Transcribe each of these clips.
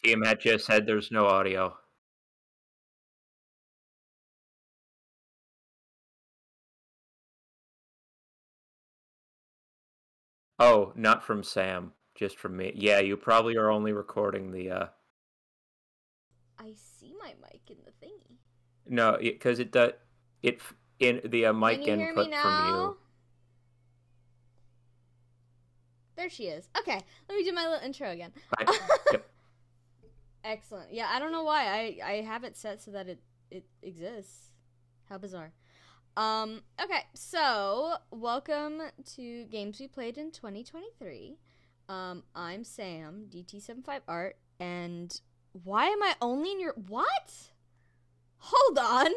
Tiamat just said there's no audio. Oh, not from Sam, just from me. Yeah, you probably are only recording the. I see my mic in the thingy. No, because it does. It in the Can mic you hear me input from now? you. There she is. Okay, let me do my little intro again. Yep. Excellent. Yeah, I don't know why I have it set so that it exists. How bizarre. Okay, so welcome to Games We Played in 2023. I'm Sam, DT75Art, and why am I only in your what? Hold on.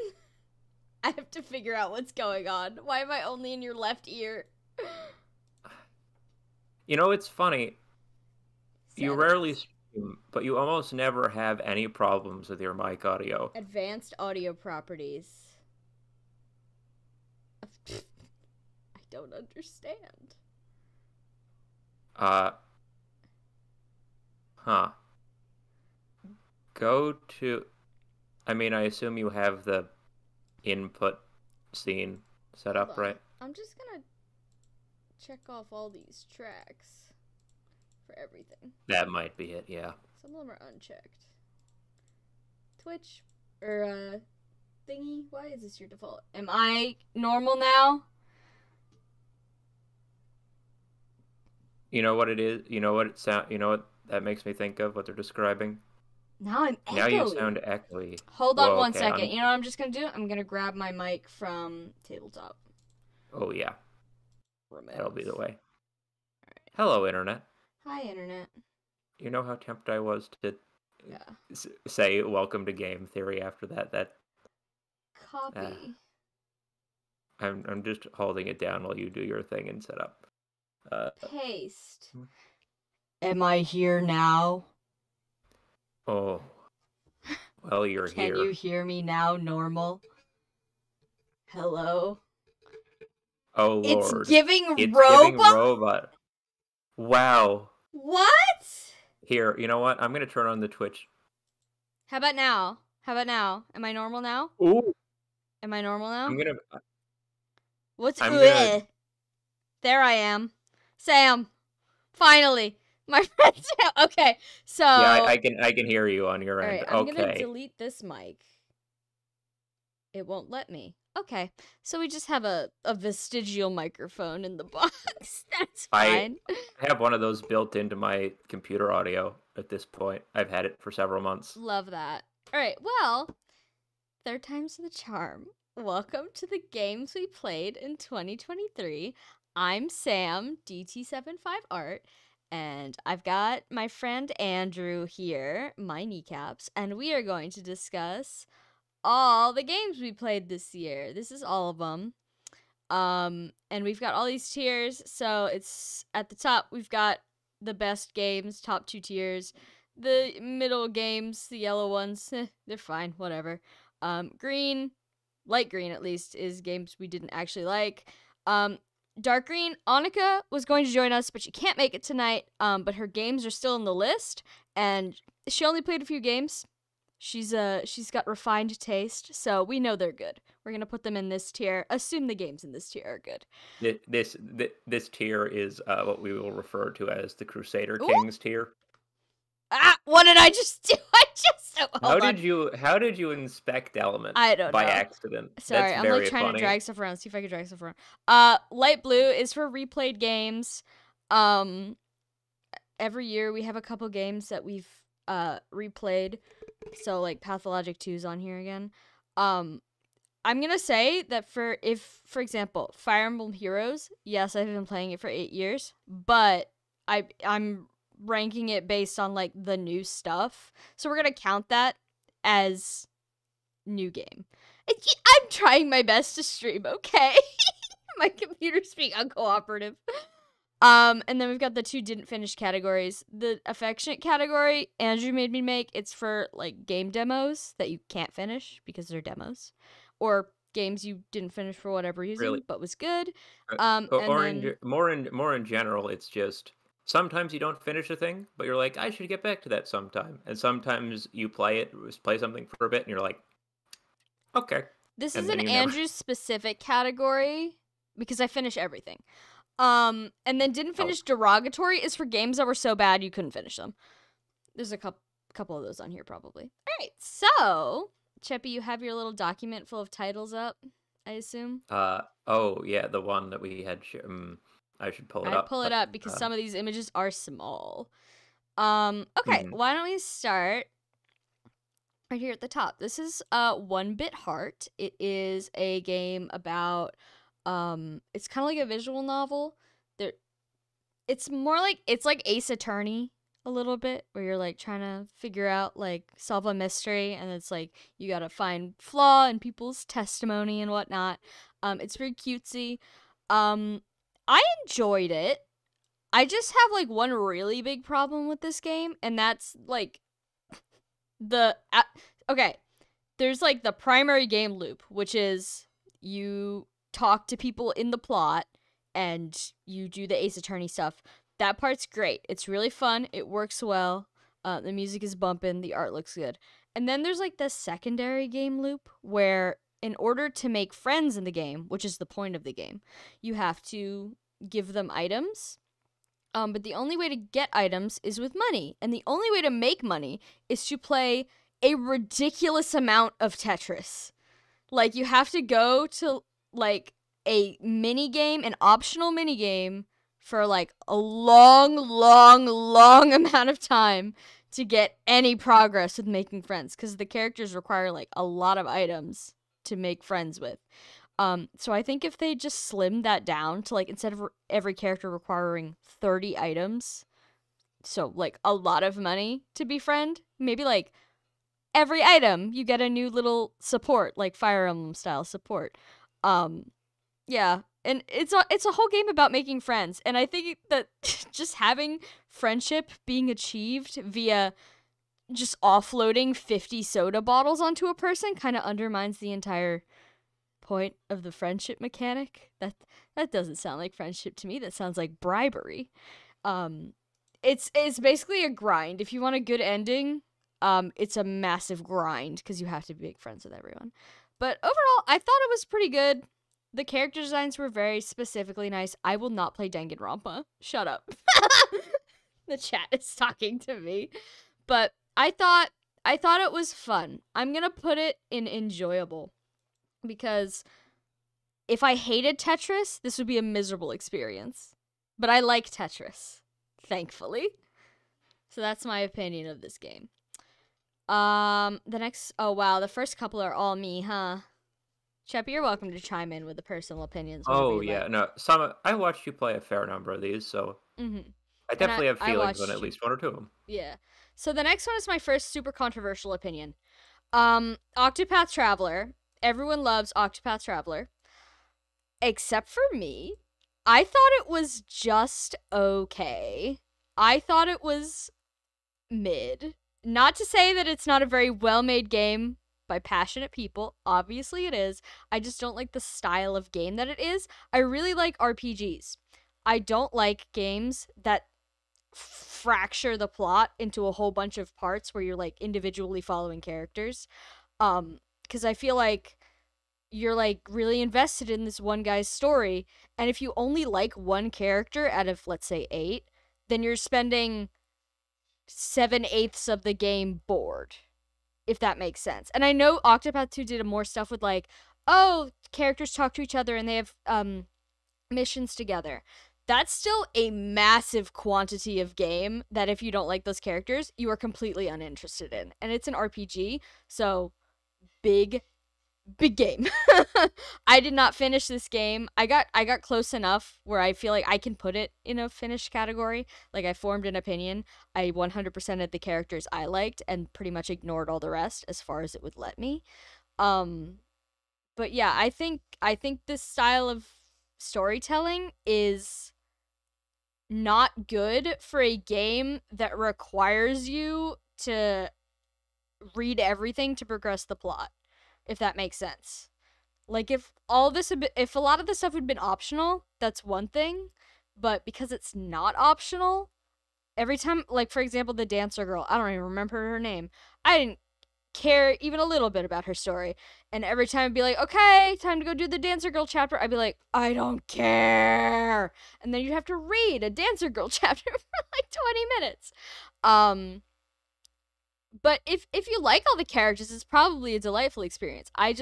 I have to figure out what's going on. Why am I only in your left ear? You know, it's funny. You rarely Settings. stream, but you almost never have any problems with your mic audio. Advanced audio properties. I don't understand. Uh, huh. Go to. I mean, I assume you have the input scene set Hold up, on. right? I'm just gonna check off all these tracks for everything. That might be it, yeah. Some of them are unchecked. Twitch or thingy. Why is this your default? Am I normal now? You know what it is? You know what it sound? You know what that makes me think of? What they're describing? Now I'm echoey. Now you sound echoey. Hold on Whoa, one okay, second. You know what I'm just gonna do? I'm gonna grab my mic from tabletop. Oh yeah, Remote. that'll be the way. Right. Hello, internet. Hi, internet. You know how tempted I was to Yeah. say welcome to game theory after that. That Copy. I'm just holding it down while you do your thing and set up. Paste. Am I here now? Oh, well, you're here. Can you hear me now, normal? Hello? Oh lord. It's giving It's robot? giving robot. Wow. What? Here, you know what? I'm gonna turn on the Twitch. How about now? How about now? Am I normal now? Ooh. Am I normal now? I'm gonna. What's I'm gonna. There I am. Sam. Finally. My friend Sam. Okay, so Yeah, I can hear you on your end. Alright, I'm gonna Okay. delete this mic. It won't let me. Okay, so we just have a vestigial microphone in the box. That's fine. I have one of those built into my computer audio at this point. I've had it for several months. Love that. Alright, well, third time's the charm. Welcome to the games we played in 2023. I'm Sam, DT75Art, and I've got my friend Andrew here, my kneecaps, and we are going to discuss all the games we played this year. This is all of them. And we've got all these tiers, so it's at the top, we've got the best games, top 2 tiers. The middle games, the yellow ones, they're fine, whatever. Green, light green at least, is games we didn't actually like. Dark green, Annika was going to join us, but she can't make it tonight. But her games are still in the list, and she only played a few games. She's got refined taste, so we know they're good. We're gonna put them in this tier. Assume the games in this tier are good. This tier is what we will refer to as the Crusader Kings tier. Ah, what did I just do? How did you inspect elements? I don't know. By accident. Sorry, That's I'm very like trying funny. to drag stuff around. See if I can drag stuff around. Light blue is for replayed games. Every year we have a couple games that we've replayed. So like Pathologic 2's on here again. I'm gonna say that for example, Fire Emblem Heroes, yes, I've been playing it for 8 years, but I'm ranking it based on like the new stuff. So we're gonna count that as new game. I'm trying my best to stream, okay? My computer's being uncooperative. And then we've got the 2 didn't finish categories. The affectionate category, Andrew made me make. It's for like game demos that you can't finish because they're demos, or games you didn't finish for whatever reason, Really? but was good. More in general, it's just sometimes you don't finish a thing, but you're like, I should get back to that sometime. And sometimes you play something for a bit, and you're like, okay, This is and then an you never. Andrew specific category because I finish everything. And then didn't Oh, finish derogatory is for games that were so bad you couldn't finish them. There's a couple of those on here probably. All right, so Cheppy, you have your little document full of titles up, I assume. oh yeah, the one that we had. I should pull it I'd up, pull it but up because some of these images are small. Okay, mhm. why don't we start right here at the top? This is 1-Bit Heart. It is a game about it's kind of like a visual novel. There it's more like it's like Ace Attorney a little bit where you're like trying to figure out like solve a mystery and it's like you got to find flaw in people's testimony and whatnot. It's very cutesy. I enjoyed it. I just have like one really big problem with this game, and that's like the okay. There's like the primary game loop, which is you talk to people in the plot and you do the Ace Attorney stuff. That part's great. It's really fun. It works well. The music is bumping. The art looks good. And then there's like the secondary game loop where, in order to make friends in the game, which is the point of the game, you have to give them items. But the only way to get items is with money. And the only way to make money is to play a ridiculous amount of Tetris. Like, you have to go to, like, a mini game, an optional mini game, for, like, a long, long, long amount of time to get any progress with making friends. Because the characters require, like, a lot of items to make friends with. So I think if they just slimmed that down to, like, instead of every character requiring 30 items, so, like, a lot of money to befriend, maybe, like, every item you get a new little support, like Fire Emblem style support. Yeah, and it's a whole game about making friends, and I think that just having friendship being achieved via just offloading 50 soda bottles onto a person kind of undermines the entire point of the friendship mechanic. That doesn't sound like friendship to me. That sounds like bribery. It's basically a grind. If you want a good ending, it's a massive grind because you have to be big friends with everyone. But overall, I thought it was pretty good. The character designs were very specifically nice. I will not play Danganronpa. Shut up. The chat is talking to me. But I thought it was fun. I'm gonna put it in enjoyable because if I hated Tetris, this would be a miserable experience. But I like Tetris, thankfully. So that's my opinion of this game. The next, oh wow, the first couple are all me, huh? Cheppy, you're welcome to chime in with the personal opinions whenever Oh you'd yeah, like. no. I watched you play a fair number of these, so Mm-hmm. I And definitely have I feelings on watched at you. least one or two of them. Yeah. So the next one is my first super controversial opinion. Octopath Traveler. Everyone loves Octopath Traveler. Except for me. I thought it was just okay. I thought it was mid. Not to say that it's not a very well-made game by passionate people. Obviously it is. I just don't like the style of game that it is. I really like RPGs. I don't like games that fracture the plot into a whole bunch of parts where you're like individually following characters. Cuz I feel like you're like really invested in this one guy's story, and if you only like one character out of, let's say, 8, then you're spending 7/8 of the game bored, if that makes sense. And I know Octopath 2 did more stuff with like, oh, characters talk to each other and they have missions together. That's still a massive quantity of game that if you don't like those characters, you are completely uninterested in. And it's an RPG, so big game. I did not finish this game. I got close enough where I feel like I can put it in a finished category. Like, I formed an opinion. I 100%ed the characters I liked and pretty much ignored all the rest as far as it would let me. But yeah, I think this style of storytelling is not good for a game that requires you to read everything to progress the plot, if that makes sense. Like, if a lot of the stuff had been optional, that's one thing, but because it's not optional, every time, like, for example, the dancer girl, I don't even remember her name. I didn't care even a little bit about her story. And every time I'd be like, okay, time to go do the dancer girl chapter, I'd be like, I don't care. And then you'd have to read a dancer girl chapter for like 20 minutes. But if you like all the characters, it's probably a delightful experience. I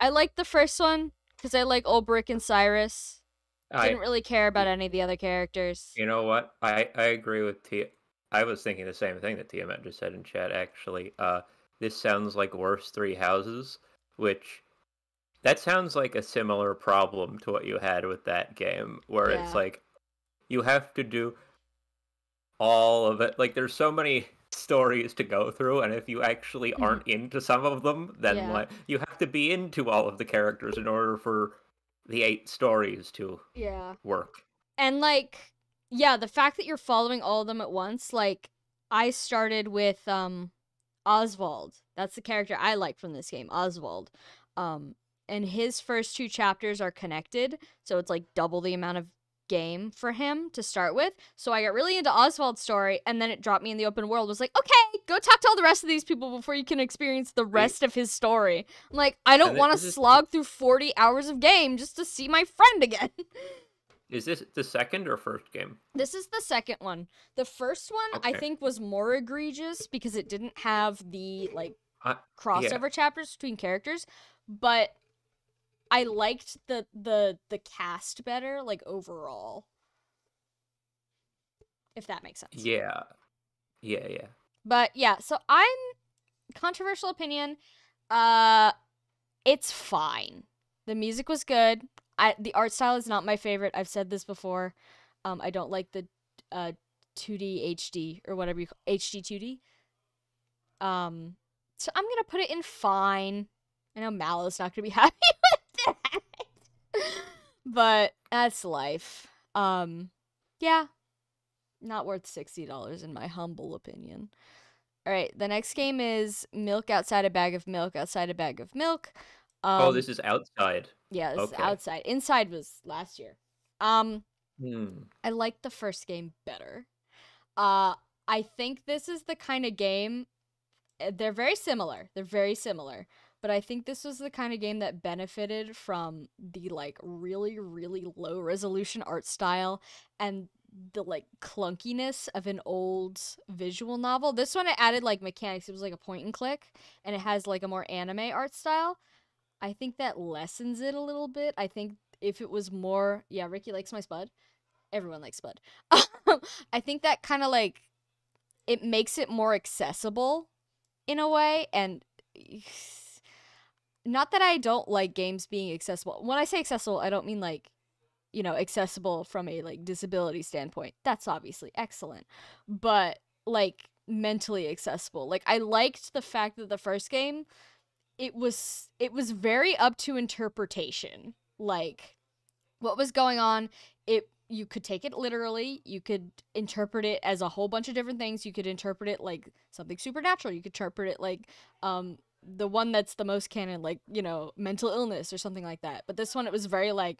like the first one because I like Ulbrich and Cyrus. Didn't really care about any of the other characters. You know what? I agree with Tia. I was thinking the same thing that Tiamat just said in chat, actually. This sounds like Worst Three Houses, which that sounds like a similar problem to what you had with that game, where it's like you have to do all of it. Like, there's so many stories to go through, and if you actually aren't into some of them, then like you have to be into all of the characters in order for the 8 stories to work. And like, yeah, the fact that you're following all of them at once, like, I started with Oswald. That's the character I like from this game, Oswald. And his first 2 chapters are connected, so it's like double the amount of game for him to start with. So I got really into Oswald's story, and then it dropped me in the open world. It was like, okay, go talk to all the rest of these people before you can experience the rest of his story. I'm like, I don't want to slog through 40 hours of game just to see my friend again. Is this the second or first game? This is the second one. The first one, I think, was more egregious because it didn't have the, like, crossover chapters between characters, but I liked the cast better, like, overall. If that makes sense. Yeah. But, yeah, so controversial opinion, it's fine. The music was good. The art style is not my favorite. I've said this before. I don't like the 2D HD or whatever you call HD 2D. So I'm gonna put it in fine. I know Mallow's not gonna be happy with that, but that's life. Yeah, not worth $60 in my humble opinion. All right, the next game is Milk Outside a Bag of Milk Outside a Bag of Milk. This is outside. Yeah, this is outside. Inside was last year. I liked the first game better. I think this is the kind of game, they're very similar. But I think this was the kind of game that benefited from the, like, really, really low resolution art style and the, like, clunkiness of an old visual novel. This one, it added, like, mechanics. It was like a point and click, and it has, like, a more anime art style. I think that lessens it a little bit. I think if it was more... Yeah, Ricky likes my Spud. Everyone likes Spud. I think that kind of, like... It makes it more accessible in a way, and... Not that I don't like games being accessible. When I say accessible, I don't mean, like, you know, accessible from a, like, disability standpoint. That's obviously excellent. But, like, mentally accessible. Like, I liked the fact that the first game... It was very up to interpretation. Like, what was going on, you could take it literally, you could interpret it as a whole bunch of different things, you could interpret it like something supernatural, you could interpret it like, the one that's the most canon, like, you know, mental illness or something like that. But this one, it was very, like,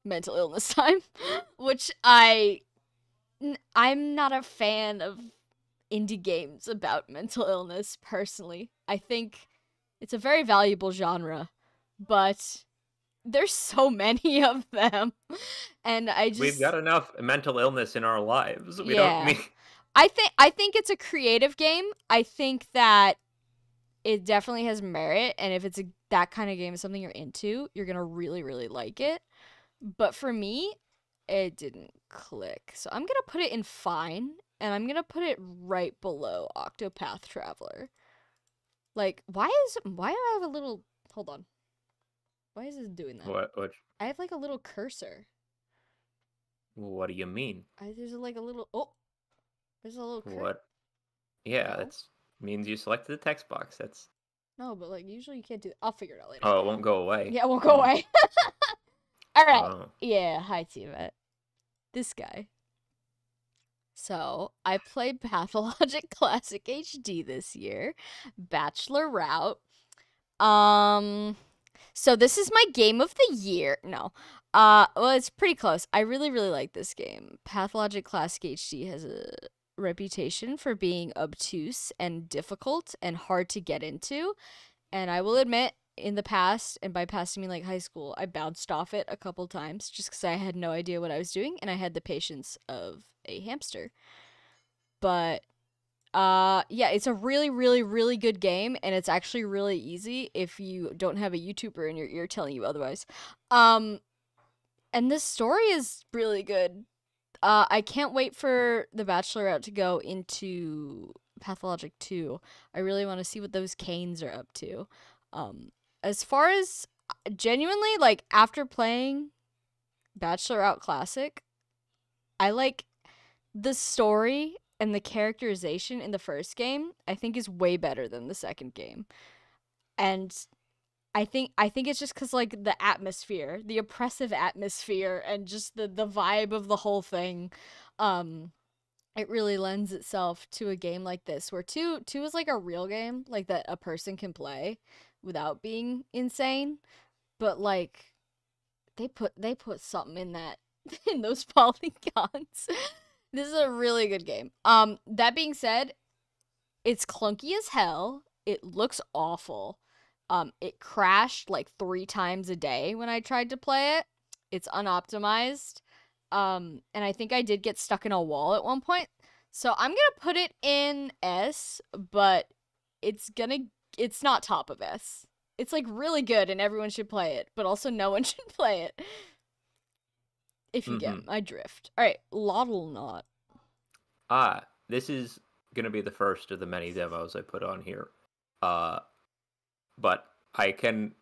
mental illness time, which I'm not a fan of indie games about mental illness, personally. I think... It's a very valuable genre, but there's so many of them, and we've got enough mental illness in our lives. We don't need... I think it's a creative game. I think that it definitely has merit, and if it's that kind of game is something you're into, you're gonna really, really like it. But for me, it didn't click, so I'm gonna put it in fine, and I'm gonna put it right below Octopath Traveler. Like, why do I have a little... Hold on. Why is it doing that? What? I have, like, a little cursor. What do you mean? There's, like, a little... Oh! There's a little cursor. What? Yeah, no? That means you selected the text box. That's... No, but, like, usually you can't do that. I'll figure it out later. Oh, it won't go away. Yeah, it won't go away. Alright. Oh. Yeah, hi, Tiamat. This guy. So, I played Pathologic Classic HD this year. Bachelor Route. So this is my game of the year. No. Well, it's pretty close. I really, really like this game. Pathologic Classic HD has a reputation for being obtuse and difficult and hard to get into. And I will admit, in the past, and by past I mean like high school, I bounced off it a couple times just because I had no idea what I was doing and I had the patience of a hamster. But yeah, it's a really, really, really good game, and it's actually really easy if you don't have a YouTuber in your ear telling you otherwise. Um, and this story is really good. I can't wait for The Bachelorette to go into Pathologic 2. I really want to see what those Canes are up to. As far as genuinely, like, after playing Bachelorette Classic, I like the story and the characterization in the first game, I think is way better than the second game. And I think it's just cuz like the atmosphere, the oppressive atmosphere and just the vibe of the whole thing it really lends itself to a game like this where 2 is like a real game like that a person can play without being insane, but like they put something in that in those polygons. This is a really good game. That being said, it's clunky as hell. It looks awful. It crashed like 3 times a day when I tried to play it. It's unoptimized. And I think I did get stuck in a wall at one point. So I'm gonna put it in S, but it's not top of S. It's like really good and everyone should play it, but also no one should play it. If you get my drift. Alright, Lottle Knot. This is gonna be the first of the many demos I put on here. But I can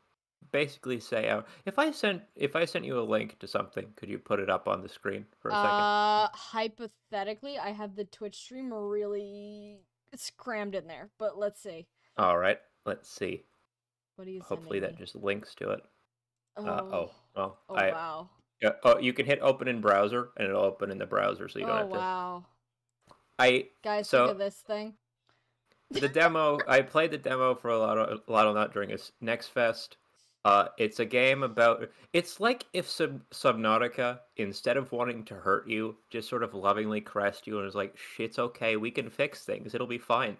basically say if I sent you a link to something, could you put it up on the screen for a second? Hypothetically, I have the Twitch stream really crammed in there, but let's see. All right, let's see. What are you Hopefully that me? just links to it. Oh wow. You can hit open in browser and it'll open in the browser, so you don't have to. Wow. Guys, So look at this thing. the demo, I played the demo for a lot of Not during a Next Fest. It's a game about. It's like if Subnautica, instead of wanting to hurt you, just sort of lovingly caressed you and was like, "Shit's okay. We can fix things. It'll be fine."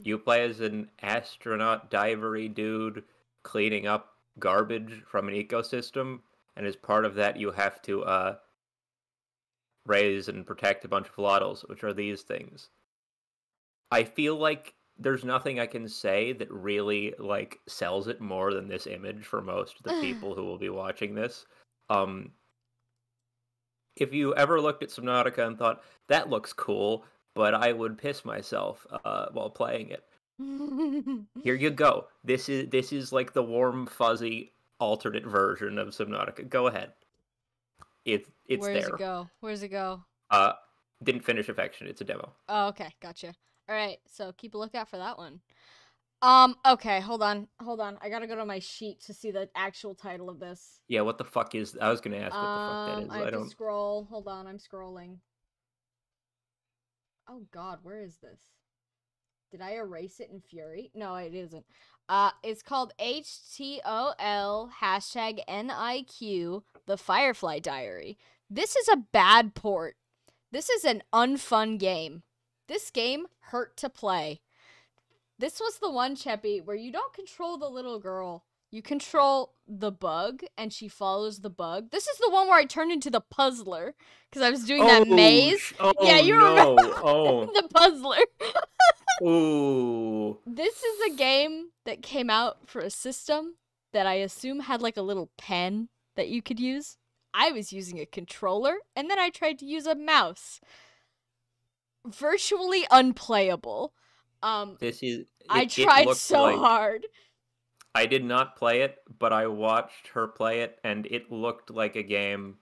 You play as an astronaut divery dude cleaning up garbage from an ecosystem, and as part of that, you have to raise and protect a bunch of lottles, which are these things. I feel like there's nothing I can say that really like sells it more than this image for most of the people who will be watching this. If you ever looked at Subnautica and thought that looks cool, but I would piss myself while playing it, here you go. This is like the warm, fuzzy, alternate version of Subnautica. Go ahead. It's Where's there. it go? Where's it go? Didn't finish Affection. It's a demo. Oh, okay, gotcha. All right, so keep a lookout for that one. Okay, hold on. I gotta go to my sheet to see the actual title of this. Yeah, what the fuck is? I was gonna ask what the fuck that is. I have to scroll. Hold on, I'm scrolling. Oh God, where is this? Did I erase it in Fury? No, it isn't. It's called HTOL #NIQ The Firefly Diary. This is a bad port. This is an unfun game. This game hurt to play. This was the one, Cheppy, where you don't control the little girl. You control the bug, and she follows the bug. This is the one where I turned into the puzzler, because I was doing that maze. Yeah, you remember the puzzler. Ooh. This is a game that came out for a system that I assume had like a little pen that you could use. I was using a controller, and then I tried to use a mouse. Virtually unplayable. I tried so hard. I did not play it, but I watched her play it, and it looked like a game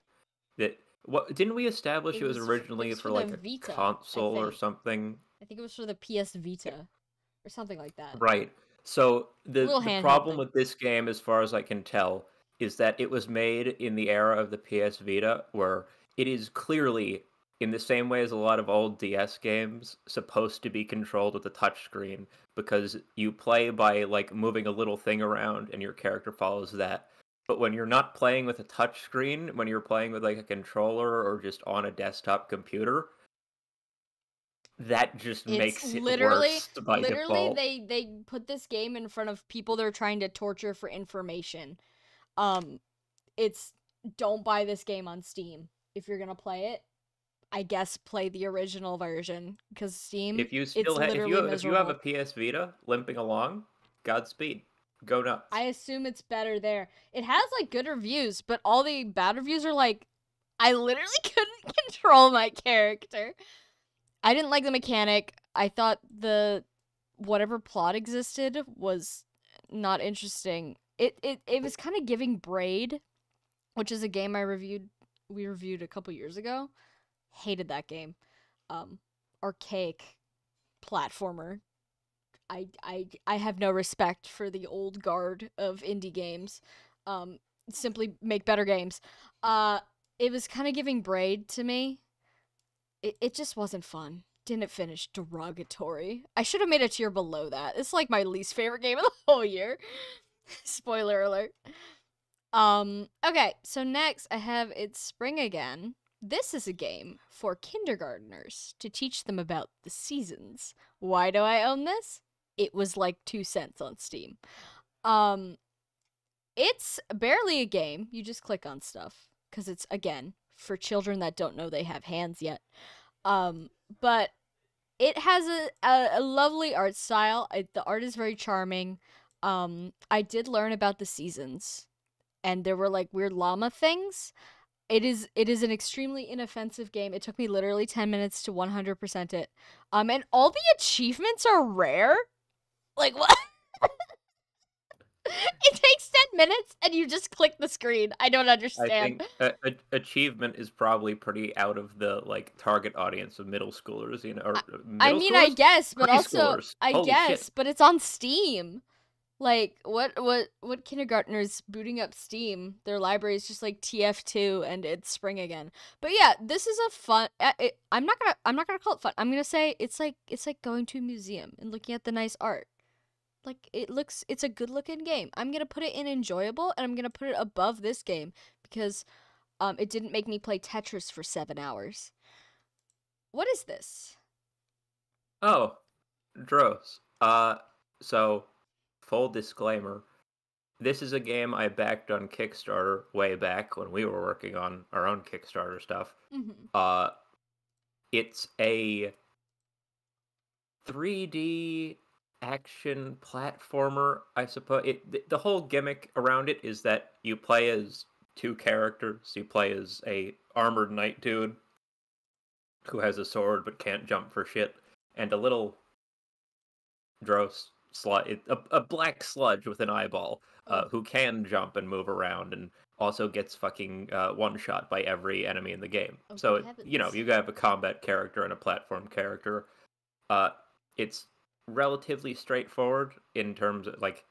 that. What didn't we establish it was originally for like a Vita, console or something? I think it was for the PS Vita or something like that. Right. So the problem with this game, as far as I can tell, is that it was made in the era of the PS Vita, where it is clearly, in the same way as a lot of old DS games, supposed to be controlled with a touchscreen, because you play by like moving a little thing around and your character follows that. But when you're not playing with a touchscreen, when you're playing with like a controller or just on a desktop computer, that just It's makes it literally worse by default. they put this game in front of people they're trying to torture for information. Um it's don't buy this game on Steam. If you're going to play it, I guess play the original version cuz Steam, If you it's still literally if you have a miserable. PS Vita limping along, Godspeed. Go nuts. I assume it's better there. It has like good reviews, but all the bad reviews are like I literally couldn't control my character. I didn't like the mechanic. I thought the whatever plot existed was not interesting. It was kind of giving Braid, which is a game we reviewed a couple years ago. Hated that game. Um Archaic platformer. I have no respect for the old guard of indie games. Simply make better games. It was kind of giving Braid to me. It just wasn't fun. Didn't finish derogatory. I should have made a tier below that. It's like my least favorite game of the whole year. Spoiler alert. Okay, so next I have It's Spring Again. This is a game for kindergartners to teach them about the seasons. Why do I own this? It was like 2 cents on Steam. Um, it's barely a game. You just click on stuff because it's again for children that don't know they have hands yet. But it has a lovely art style. The art is very charming. I did learn about the seasons, and there were like weird llama things. It is an extremely inoffensive game. It took me literally 10 minutes to 100% it. And all the achievements are rare. Like what? It takes 10 minutes and you just click the screen. I don't I understand. think achievement is probably pretty out of the like target audience of middle schoolers, or I middle mean, I schoolers, guess, but also preschoolers. I Holy shit! guess, but it's on Steam. Like what kindergartners booting up Steam? Their library is just like TF2 and It's Spring Again. But yeah, this is a fun. I'm not gonna call it fun. I'm gonna say it's like going to a museum and looking at the nice art. Like it's a good looking game. I'm gonna put it in enjoyable, and I'm gonna put it above this game because it didn't make me play Tetris for 7 hours. What is this? Oh, Dross. So full disclaimer, this is a game I backed on Kickstarter way back when we were working on our own Kickstarter stuff. Mm-hmm. Uh, it's a 3D action platformer, I suppose. The whole gimmick around it is that you play as two characters. You play as a armored knight dude who has a sword but can't jump for shit, and a little Dross a black sludge with an eyeball, Oh, who can jump and move around and also gets fucking one shot by every enemy in the game. oh, So good heavens. you have a combat character and a platform character. Uh, it's relatively straightforward in terms of like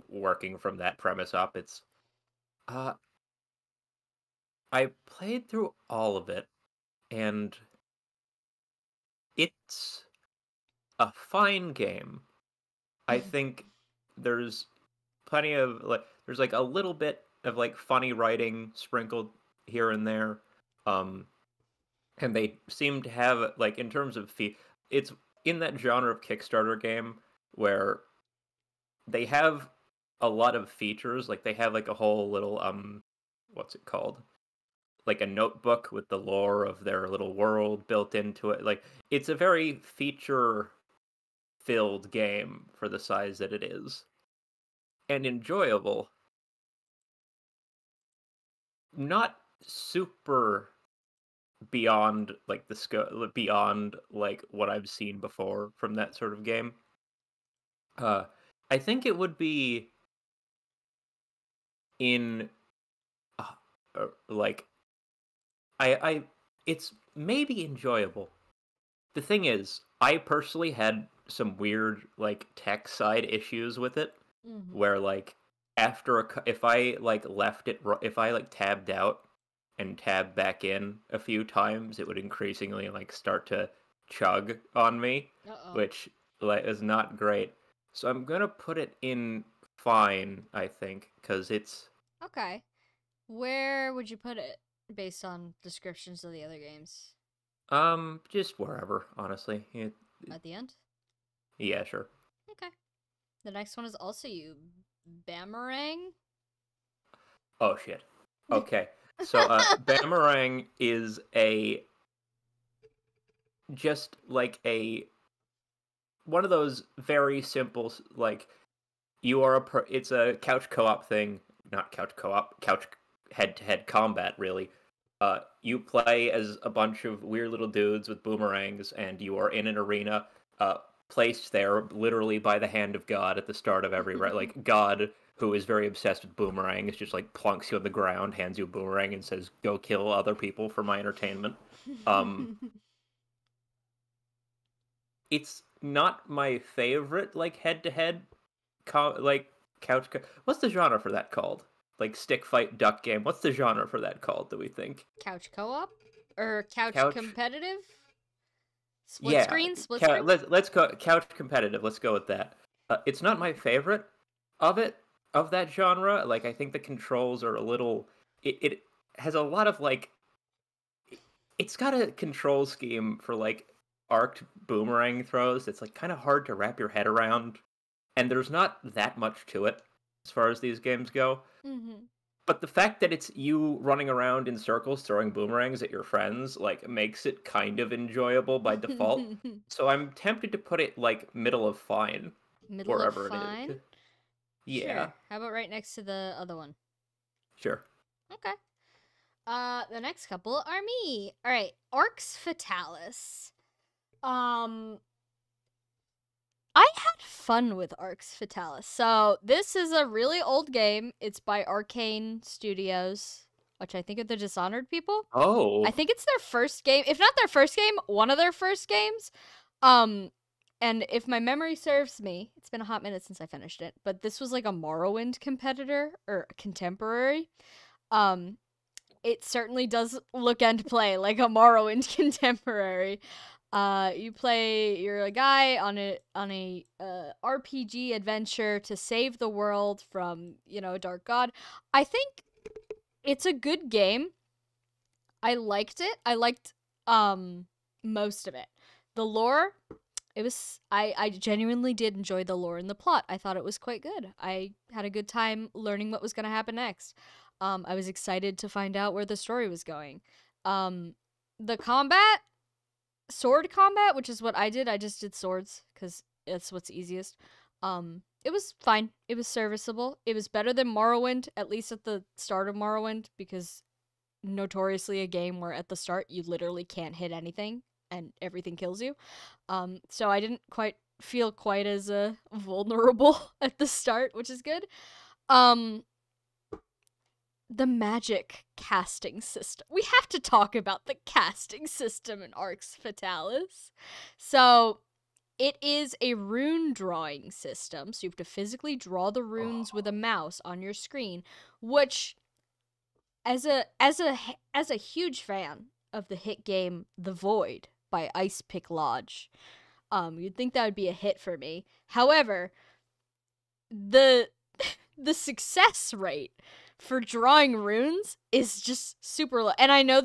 working from that premise up. It's uh, I played through all of it, and it's a fine game. I think there's plenty of like there's like a little bit of like funny writing sprinkled here and there. Um and they seem to have like in terms of it's in that genre of Kickstarter game where they have a lot of features, like they have like a whole little what's it called? Like a notebook with the lore of their little world built into it. Like it's a very feature filled game for the size that it is and enjoyable. Not super beyond like the scope, beyond like what I've seen before from that sort of game. Uh, I think it would be in like I it's maybe enjoyable. The thing is, I personally had some weird like tech side issues with it, Mm-hmm. where like if I like left it if I like tabbed out and tabbed back in a few times, it would increasingly like start to chug on me, Uh-oh. which like is not great. So I'm gonna put it in fine, I think, because it's Okay. Where would you put it based on descriptions of the other games? just wherever, honestly. At the end? Yeah, sure. Okay. The next one is also you. Bamarang? Oh shit. Okay. So Bamarang is a just like a one of those very simple like you are it's a couch co-op thing, not couch co-op, couch head-to-head combat really. You play as a bunch of weird little dudes with boomerangs, and you are in an arena, uh, placed there literally by the hand of God at the start of every like God, who is very obsessed with boomerangs, just like plunks you on the ground, hands you a boomerang, and says, "Go kill other people for my entertainment." Um, it's not my favorite like head-to-head like what's the genre for that called? Like stick fight duck game. What's the genre for that called? Do we think Couch co-op? Or couch couch? competitive? Split Yeah, screen? Split screen? let's go couch competitive. Let's go with that. It's not my favorite of it of that genre. Like I think the controls are a little. It has a lot of like. It's got a control scheme for like arced boomerang throws. It's like kind of hard to wrap your head around, and there's not that much to it as far as these games go. Mm-hmm. But the fact that it's you running around in circles throwing boomerangs at your friends like makes it kind of enjoyable by default. So I'm tempted to put it like middle of fine Middle of wherever it fine? is. Yeah, Sure. How about right next to the other one? sure. Okay. The next couple are me. Alright, Arx Fatalis. Um, I had fun with Arx Fatalis. So, this is a really old game. It's by Arcane Studios, which I think are the Dishonored people. Oh, I think it's their first game. If not their first game, one of their first games. Um, and if my memory serves me, it's been a hot minute since I finished it, but this was like a Morrowind competitor or a contemporary. Um, it certainly does look and play like a Morrowind contemporary. You're a guy on a RPG adventure to save the world from, a dark god. I think it's a good game. I liked it. I liked most of it. The lore, I genuinely did enjoy the lore and the plot. I thought it was quite good. I had a good time learning what was going to happen next. I was excited to find out where the story was going. The combat, sword combat, which is what I did. I just did swords because it's what's easiest. It was fine. It was serviceable. It was better than Morrowind, at least at the start of Morrowind, because notoriously a game where at the start you literally can't hit anything and everything kills you. So I didn't quite feel quite as vulnerable at the start, which is good. The magic casting system. We have to talk about the casting system in Arx Fatalis. So it is a rune drawing system. So you have to physically draw the runes with a mouse on your screen, which as a huge fan of the hit game The Void by Ice Pick Lodge, you'd think that would be a hit for me. However, the the success rate for drawing runes is just super low. And I know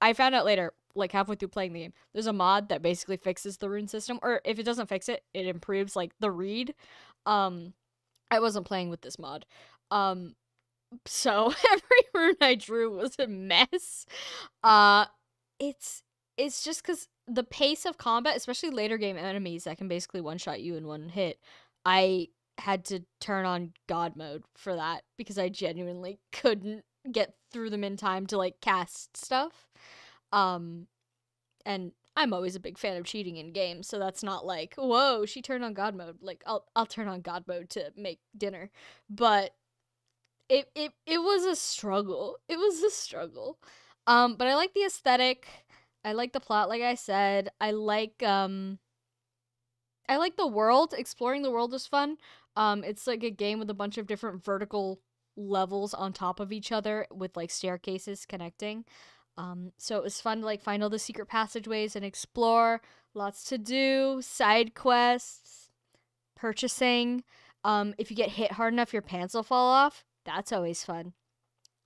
I found out later, like halfway through playing the game, there's a mod that basically fixes the rune system, or if it doesn't fix it, it improves like the read. I wasn't playing with this mod. So every rune I drew was a mess. It's just because the pace of combat, especially later game enemies that can basically one-shot you in one hit, I had to turn on God mode for that because I genuinely couldn't get through them in time to like cast stuff. And I'm always a big fan of cheating in games, so that's not like, whoa, she turned on God mode. Like I'll turn on God mode to make dinner. But it was a struggle. It was a struggle. But I like the aesthetic. I like the plot, like I said. I like the world. Exploring the world is fun. It's like a game with a bunch of different vertical levels on top of each other with like staircases connecting. So it was fun to like find all the secret passageways and explore. Lots to do, side quests, purchasing. If you get hit hard enough, your pants will fall off. That's always fun.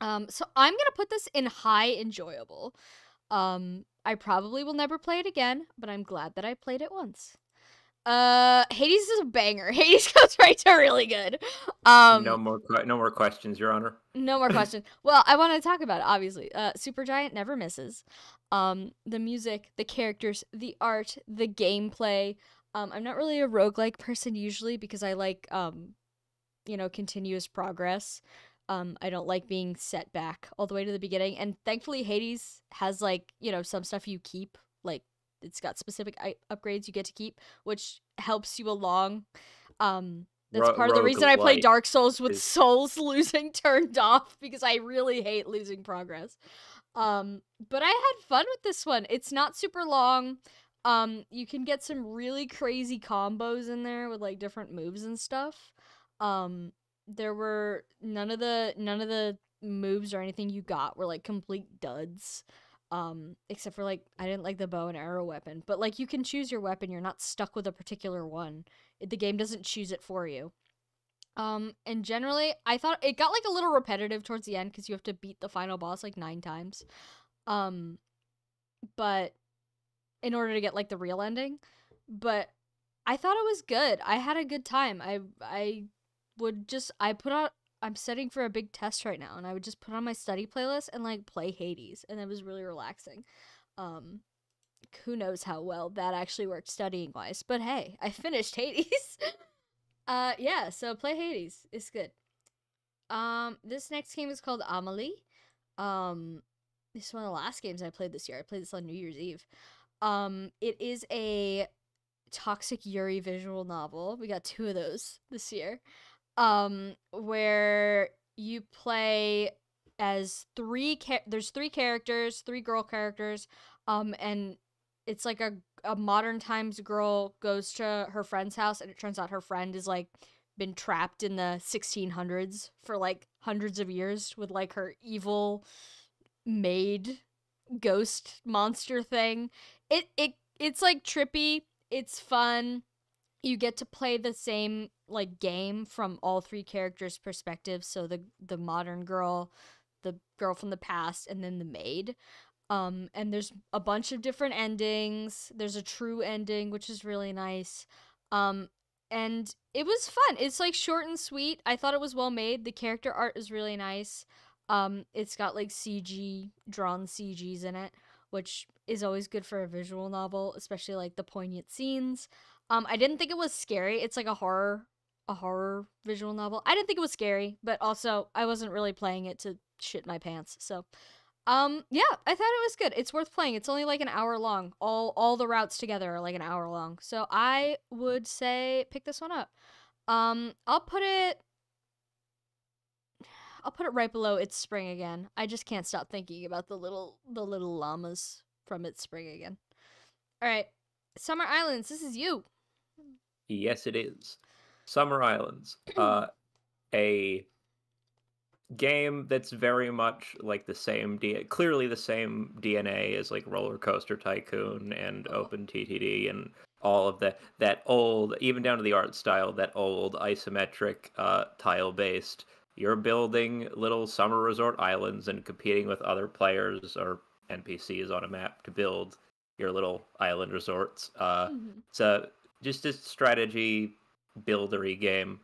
So I'm gonna put this in high enjoyable. I probably will never play it again, but I'm glad that I played it once. Hades is a banger. Hades goes right to really good. No more questions, Your Honor. No more questions. Well, I want to talk about it, obviously. Supergiant never misses. The music, the characters, the art, the gameplay. I'm not really a roguelike person usually because I like continuous progress. I don't like being set back all the way to the beginning. And thankfully Hades has some stuff you keep, like it's got specific upgrades you get to keep, which helps you along. That's part of the reason I play Dark Souls with souls losing turned off, because I really hate losing progress. But I had fun with this one. It's not super long. You can get some really crazy combos in there with like different moves and stuff. There were none of the moves or anything you got were like complete duds. Except for like I didn't like the bow and arrow weapon, but like you can choose your weapon. You're not stuck with a particular one. The game doesn't choose it for you. And generally, I thought it got like a little repetitive towards the end because you have to beat the final boss like 9 times. But in order to get like the real ending, but I thought it was good. I had a good time. I'm studying for a big test right now, and I would just put on my study playlist and like play Hades, and it was really relaxing. Who knows how well that actually worked studying wise, but hey, I finished Hades. Yeah, so play Hades. It's good. This next game is called Amelie. This is one of the last games I played this year. I played this on New Year's Eve. It is a Toxic Yuri visual novel. We got 2 of those this year. Where you play as there's 3 characters, 3 girl characters, and it's like a modern times girl goes to her friend's house, and it turns out her friend is like been trapped in the 1600s for like hundreds of years with like her evil maid ghost monster thing. It's like trippy, it's fun. You get to play the same like game from all 3 characters' perspectives, so the modern girl, the girl from the past, and then the maid. And there's a bunch of different endings. There's a true ending, which is really nice. And it was fun. It's like short and sweet. I thought it was well made. The character art is really nice. It's got like drawn CGs in it, which is always good for a visual novel, especially like the poignant scenes. I didn't think it was scary. It's like a horror visual novel. I didn't think it was scary, but also I wasn't really playing it to shit my pants. So, yeah, I thought it was good. It's worth playing. It's only like an hour long. All the routes together are like an hour long. So I would say pick this one up. I'll put it right below It's Spring Again. I just can't stop thinking about the little llamas from It's Spring Again. All right, Summer Islands, this is you. Yes, it is. Summer Islands, a game that's very much like clearly the same DNA as like Roller Coaster Tycoon and OpenTTD and all of that old, even down to the art style, that old isometric tile-based. You're building little summer resort islands and competing with other players or NPCs on a map to build your little island resorts. It's just a strategy buildery game.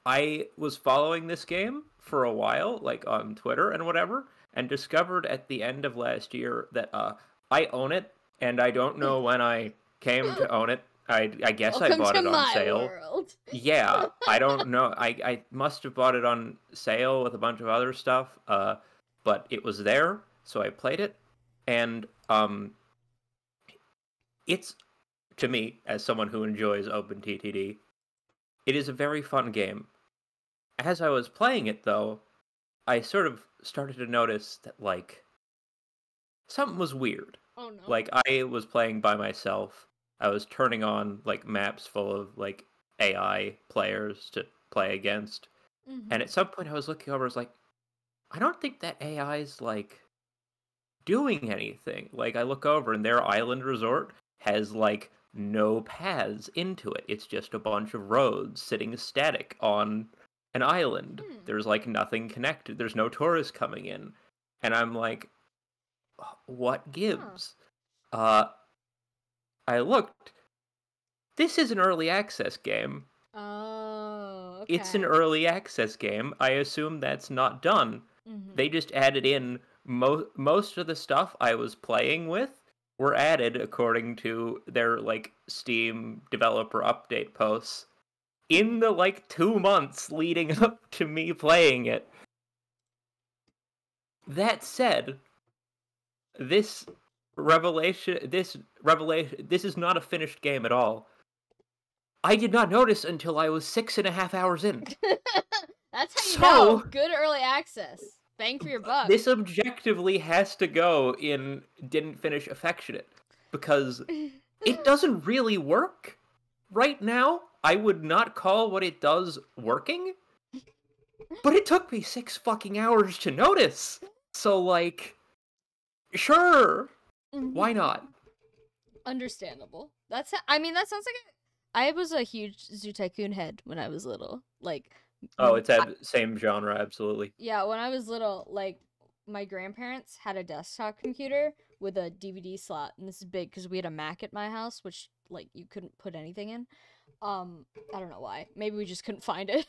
I was following this game for a while, like on Twitter and whatever, and discovered at the end of last year that I own it, and I don't know when I came to own it. I guess I bought it on sale. World. Yeah, I don't know. I must have bought it on sale with a bunch of other stuff, but it was there, so I played it, and it's, to me, as someone who enjoys OpenTTD, it is a very fun game. As I was playing it, though, I sort of started to notice that, like, something was weird. Oh, no. Like, I was playing by myself. I was turning on, like, maps full of, like, AI players to play against. Mm-hmm. And at some point I was looking over, I was like, I don't think that AI's, like, doing anything. Like, I look over and their island resort has, like, no paths into it. It's just a bunch of roads sitting static on an island. There's like nothing connected. There's no tourists coming in. And I'm like, what gives? I looked. This is an early access game. Oh, okay. It's an early access game. I assume that's not done. They just added in most of the stuff I was playing with were added according to their like Steam developer update posts in the like 2 months leading up to me playing it. That said, this this is not a finished game at all. I did not notice until I was 6.5 hours in. That's how you know. Good early access. Bang for your buck. This objectively has to go in didn't finish Affectionate, because it doesn't really work right now. I would not call what it does working, but it took me 6 fucking hours to notice. So, like, sure, why not? Understandable. That sounds like I was a huge Zoo Tycoon head when I was little. Like, it's same genre, absolutely. Yeah, when I was little, like, my grandparents had a desktop computer with a DVD slot, and this is big because we had a Mac at my house, which, like, you couldn't put anything in. I don't know why. Maybe we just couldn't find it.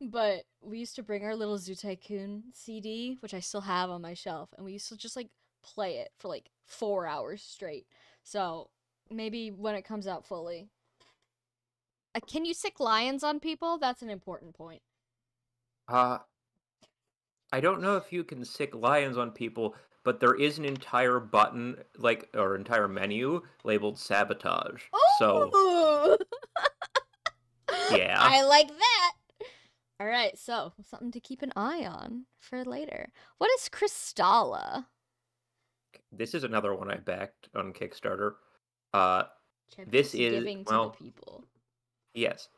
But we used to bring our little Zoo Tycoon CD, which I still have on my shelf, and we used to just, like, play it for, like, 4 hours straight. So, maybe when it comes out fully. Can you sick lions on people? That's an important point. I don't know if you can sick lions on people, but there is an entire button, like, or entire menu labeled sabotage. Oh! So, yeah. I like that! Alright, so, something to keep an eye on for later. What is Crystalla? This is another one I backed on Kickstarter. This is giving to the people. Yes.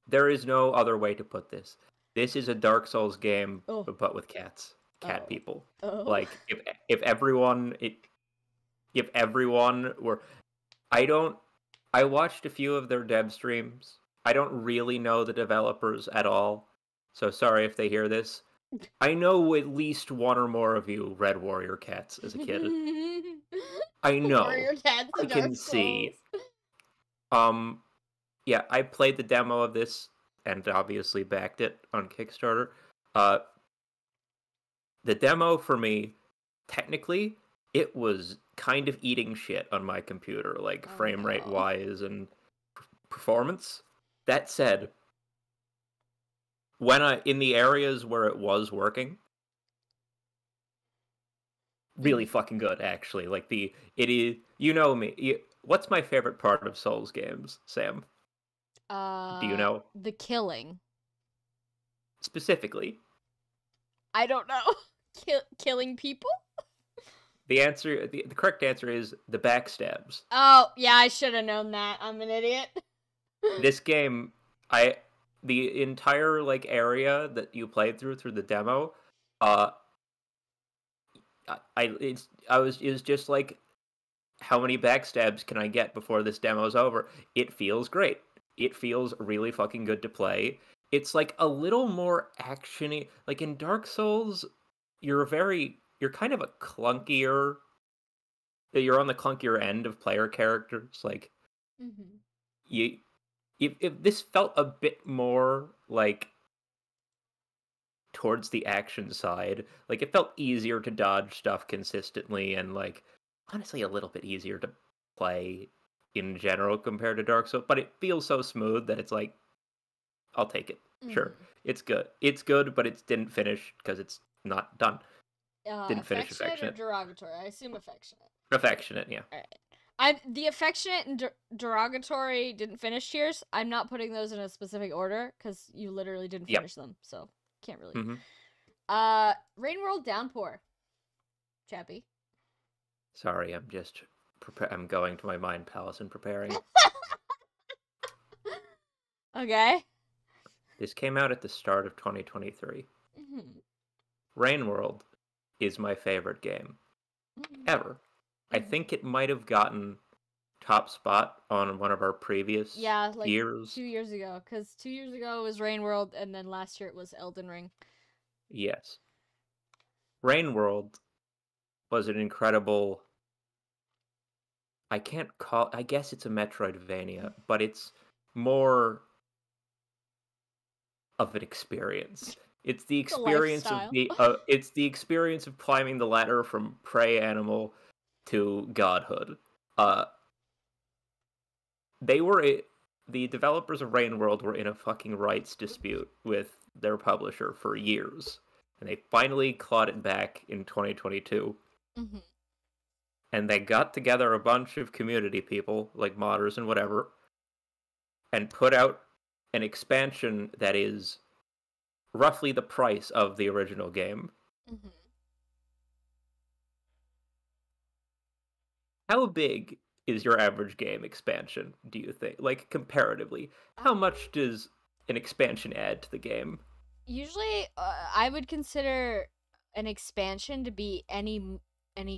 There is no other way to put this. This is a Dark Souls game, but with cats. Cat people. Like, if everyone were... I watched a few of their dev streams. I don't really know the developers at all, so sorry if they hear this. I know at least one or more of you Red Warrior cats as a kid. I know. Warrior cats I can see. Yeah, I played the demo of this and obviously backed it on Kickstarter. The demo for me, technically, it was kind of eating shit on my computer, like frame rate wise and performance. That said, in the areas where it was working, really fucking good, actually. Like, it is, you know me. What's my favorite part of Souls games, Sam? Do you know? The killing. Specifically. I don't know. Killing people? The correct answer is the backstabs. Oh, yeah, I should have known that. I'm an idiot. This game, the entire, like, area that you played through the demo, it was just like, how many backstabs can I get before this demo's over? It feels great. It feels really fucking good to play. It's like a little more actiony. Like in Dark Souls, you're kind of a clunkier. You're on the clunkier end of player characters. Like, if this felt a bit more like towards the action side, like it felt easier to dodge stuff consistently, and like honestly a little bit easier to play in general compared to Dark Souls, but it feels so smooth that it's like, I'll take it. Sure, it's good. It's good, but it didn't finish because it's not done. Didn't finish Affectionate. Or derogatory? I assume affectionate. Affectionate, yeah. All right. The affectionate and derogatory didn't finish tiers. I'm not putting those in a specific order because you literally didn't finish them, so can't really. Rain World Downpour. Chappie. Sorry, I'm going to my mind palace and preparing. Okay. This came out at the start of 2023. Rain World is my favorite game ever. I think it might have gotten top spot on one of our previous Yeah, like years. 2 years ago, because 2 years ago it was Rain World, and then last year it was Elden Ring. Yes. Rain World was an incredible. I can't call. I guess it's a Metroidvania, but it's more of an experience. It's the The experience of lifestyle. the. It's the experience of climbing the ladder from prey animal to godhood. Uh, they were the developers of Rain World were in a fucking rights dispute with their publisher for years, and they finally clawed it back in 2022. Hmm. And they got together a bunch of community people, like modders and whatever, and put out an expansion that is roughly the price of the original game. Hmm. How big is your average game expansion, do you think? Like, comparatively, how much does an expansion add to the game? Usually, I would consider an expansion to be any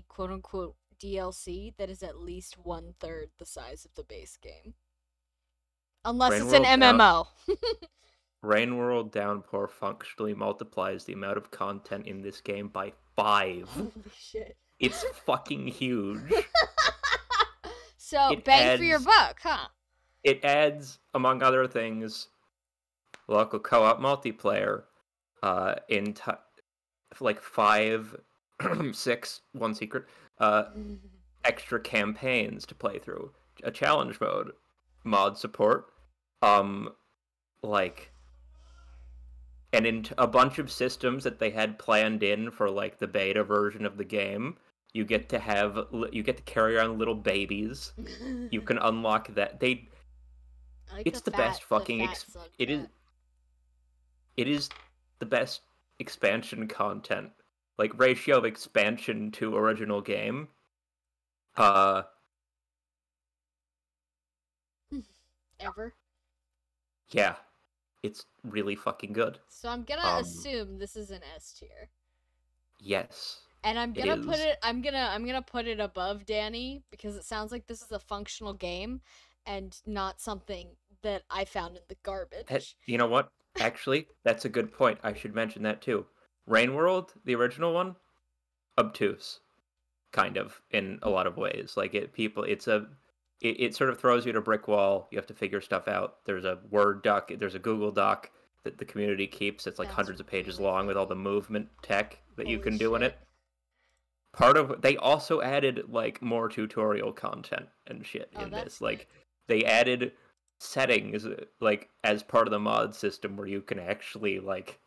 quote unquote DLC that is at least 1/3 the size of the base game, unless Rain it's an World Down MMO. Rain World Downpour functionally multiplies the amount of content in this game by 5. Holy shit! It's fucking huge. So It bang for your adds buck, huh? it adds, among other things, local co-op multiplayer, in like 5, 6, one secret, extra campaigns to play through, a challenge mode, mod support, um, like, and in a bunch of systems that they had planned in for like the beta version of the game. You get to carry around little babies. You can unlock that. I like It's the best fucking slug it is cat. it is the best expansion content. Like ratio of expansion to original game. Uh Ever. yeah. It's really fucking good. So I'm gonna Um assume this is an S tier. yes, And I'm it gonna put is. it I'm gonna put it above Danny because it sounds like this is a functional game and not something that I found in the garbage. You know what? Actually, that's a good point. I should mention that too. Rain World, the original one, obtuse, kind of in a lot of ways. Like it sort of throws you to a brick wall. You have to figure stuff out. There's a Word doc, there's a Google Doc that the community keeps. It's like That's hundreds of pages really long with all the funny. movement tech that you Holy can do in shit. it. They also added like more tutorial content and shit Oh, in that's this. good. Like they added settings like as part of the mod system where you can actually like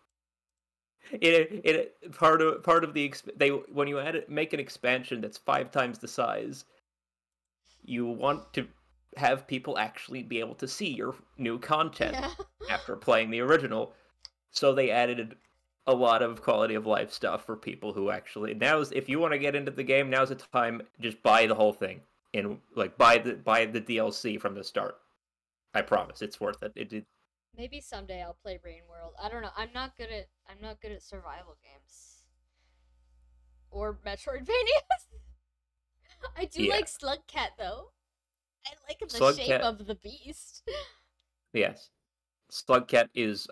part of they when you make an expansion that's 5 times the size, you want to have people actually be able to see your new content Yeah. after playing the original. So they added a lot of quality of life stuff for people who actually if you want to get into the game, now's the time. Just buy the whole thing and like buy the DLC from the start. I promise it's worth it. Maybe someday I'll play Rain World. I don't know. I'm not good at survival games or Metroidvanias. I do Yeah, like Slug Cat though. I like the shape Slugcat. of the beast. Yes, Slugcat is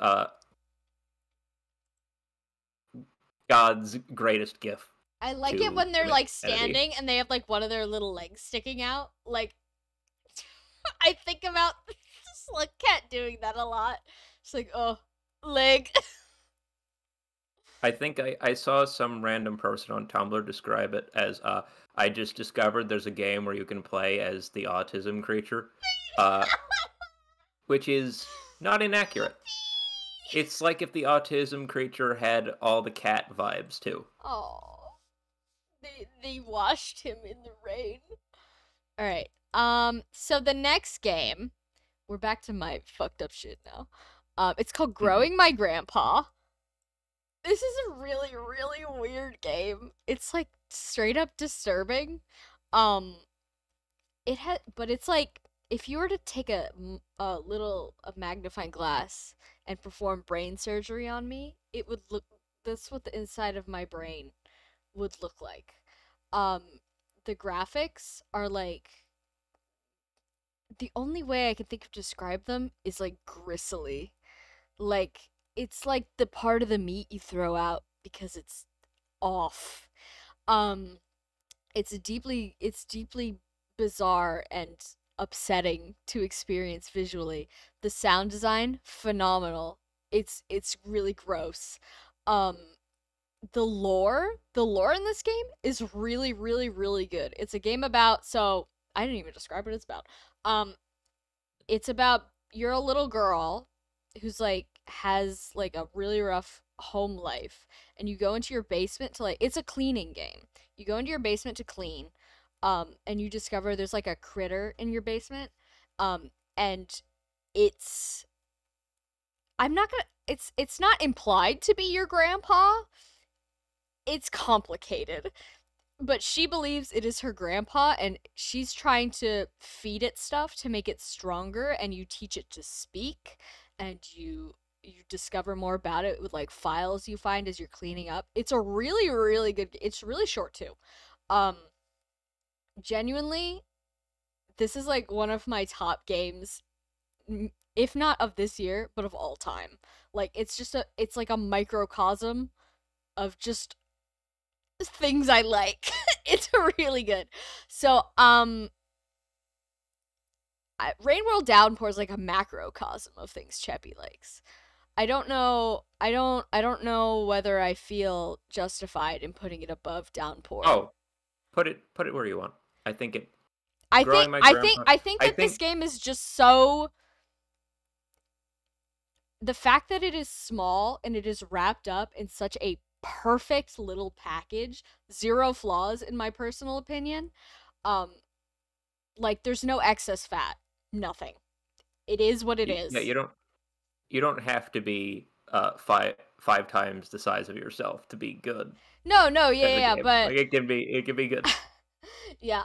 God's greatest gift I like it to when they're like humanity. standing and they have like one of their little legs sticking out. Like I think about Slug Cat doing that a lot. It's like, oh, leg. I think I saw some random person on Tumblr describe it as I just discovered there's a game where you can play as the autism creature, uh, which is not inaccurate. It's like if the autism creature had all the cat vibes too. Oh, they washed him in the rain. All right. So the next game, we're back to my fucked up shit now. It's called Mhm. Growing My Grandpa. This is a really, really weird game. It's like straight up disturbing. Um, but it's like if you were to take a magnifying glass and perform brain surgery on me, it would look. That's what the inside of my brain would look like. Um, the graphics are like the only way I can think of to describe them is like gristly. Like it's like the part of the meat you throw out because it's off. Um it's deeply bizarre and upsetting to experience visually. The sound design, phenomenal. It's really gross. Um the lore in this game is really, really, really good. It's a game about, so I didn't even describe what it's about. Um it's about, you're a little girl who's like has like a really rough home life, and you go into your basement to like, it's a cleaning game. You go into your basement to clean, and you discover there's like a critter in your basement. And it's I'm not gonna it's not implied to be your grandpa. It's complicated, but she believes it is her grandpa, and she's trying to feed it stuff to make it stronger, and you teach it to speak, and you discover more about it with like files you find as you're cleaning up. It's a really, really good, it's really short too. um Genuinely, this is like one of my top games, if not of this year, but of all time. Like it's like a microcosm of just things I like. It's really good. So, Rain World Downpour is like a macrocosm of things Cheppy likes. I don't know. I don't know whether I feel justified in putting it above Downpour. Oh, put it where you want. I think it. I Growing think my I grandpa. think I think I that this think game is just so, the fact that it is small and it is wrapped up in such a perfect little package, zero flaws in my personal opinion. Um like there's no excess fat, nothing. It is what it is. yeah, you don't have to be five times the size of yourself to be good No, at the yeah, game. but Like it can be good. yeah,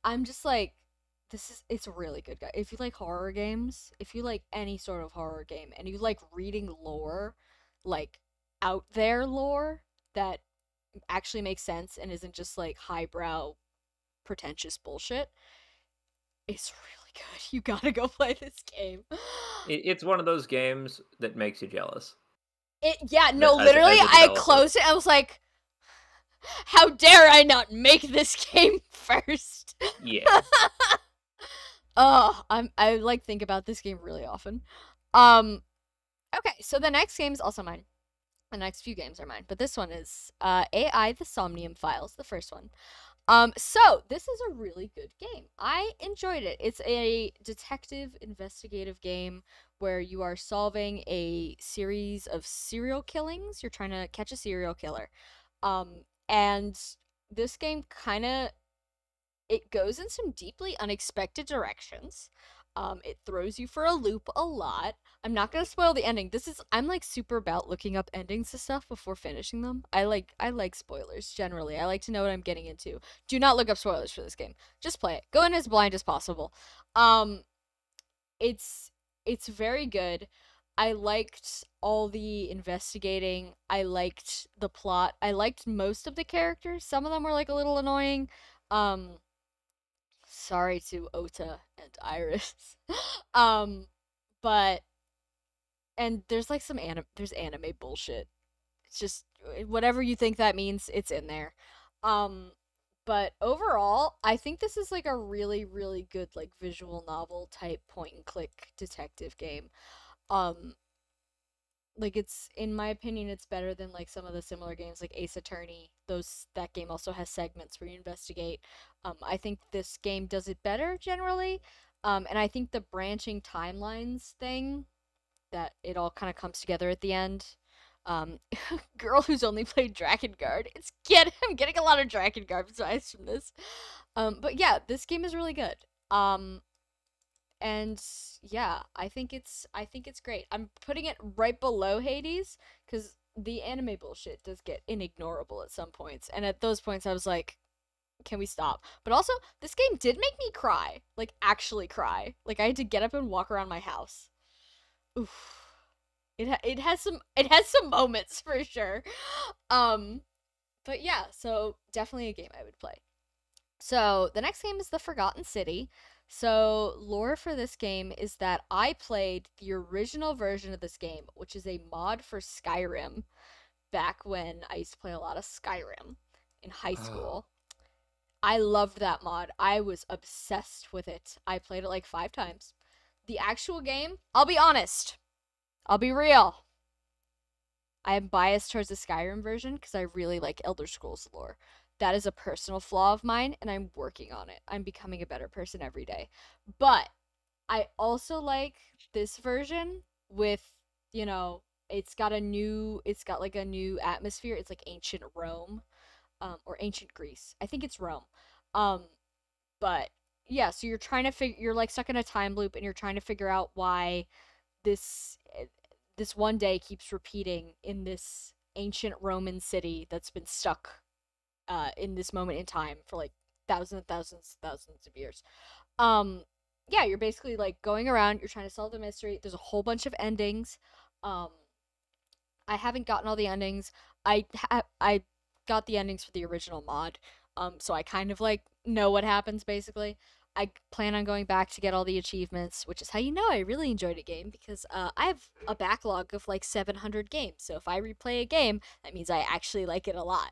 I'm just like, it's a really good guy. If you like horror games, if you like any sort of horror game, and you like reading lore, like out there lore that actually makes sense and isn't just like highbrow pretentious bullshit, it's really good. You gotta go play this game. It's one of those games that makes you jealous. Yeah, no, As literally, a I developer. closed it. I was like, how dare I not make this game first? Yeah. Oh, I like think about this game really often. Um, okay, so the next game is also mine. The next few games are mine, but this one is AI the Somnium Files, the first one. So this is a really good game. I enjoyed it. It's a detective investigative game where you are solving a series of serial killings. You're trying to catch a serial killer. And this game kind of, it goes in some deeply unexpected directions. It throws you for a loop a lot. I'm not gonna spoil the ending. I'm like super about looking up endings to stuff before finishing them. I like spoilers generally. I like to know what I'm getting into. Do not look up spoilers for this game. Just play it. Go in as blind as possible. Um, it's very good. I liked all the investigating. I liked the plot. I liked most of the characters. Some of them were like a little annoying. Um, Sorry to Ota and Iris. um, but and there's like there's anime bullshit. It's just whatever you think that means, it's in there. Um, but overall, I think this is like a really, really good like visual novel type point and click detective game. Um, like it's, in my opinion, it's better than like some of the similar games like Ace Attorney. That game also has segments where you investigate. I think this game does it better generally. And I think the branching timelines thing, that it all kind of comes together at the end. Um, Girl who's only played Drakengard. I'm getting a lot of Drakengard vibes from this. But yeah, this game is really good. And yeah, I think it's great. I'm putting it right below Hades because the anime bullshit does get inignorable at some points, and at those points I was like, can we stop? But also, this game did make me cry, like actually cry. Like I had to get up and walk around my house. Oof. It has some moments for sure. Um, but yeah, so definitely a game I would play. So the next game is The Forgotten City. So, lore for this game is that I played the original version of this game, which is a mod for Skyrim, back when I used to play a lot of Skyrim in high Oh, school. I loved that mod. I was obsessed with it. I played it like 5 times. The actual game, I'll be honest, I'll be real. I am biased towards the Skyrim version because I really like Elder Scrolls lore. That is a personal flaw of mine, and I'm working on it. I'm becoming a better person every day. But I also like this version with, you know, it's got like a new atmosphere. It's like ancient Rome, or ancient Greece. I think it's Rome. Um, but yeah, so you're like stuck in a time loop and you're trying to figure out why this this one day keeps repeating in this ancient Roman city that's been stuck in this moment in time for like thousands of years. Um, yeah, you're basically like going around. You're trying to solve the mystery. There's a whole bunch of endings. Um, I haven't gotten all the endings. I got the endings for the original mod. So I kind of like know what happens basically. I plan on going back to get all the achievements, which is how you know I really enjoyed a game because I have a backlog of like 700 games. So if I replay a game, that means I actually like it a lot.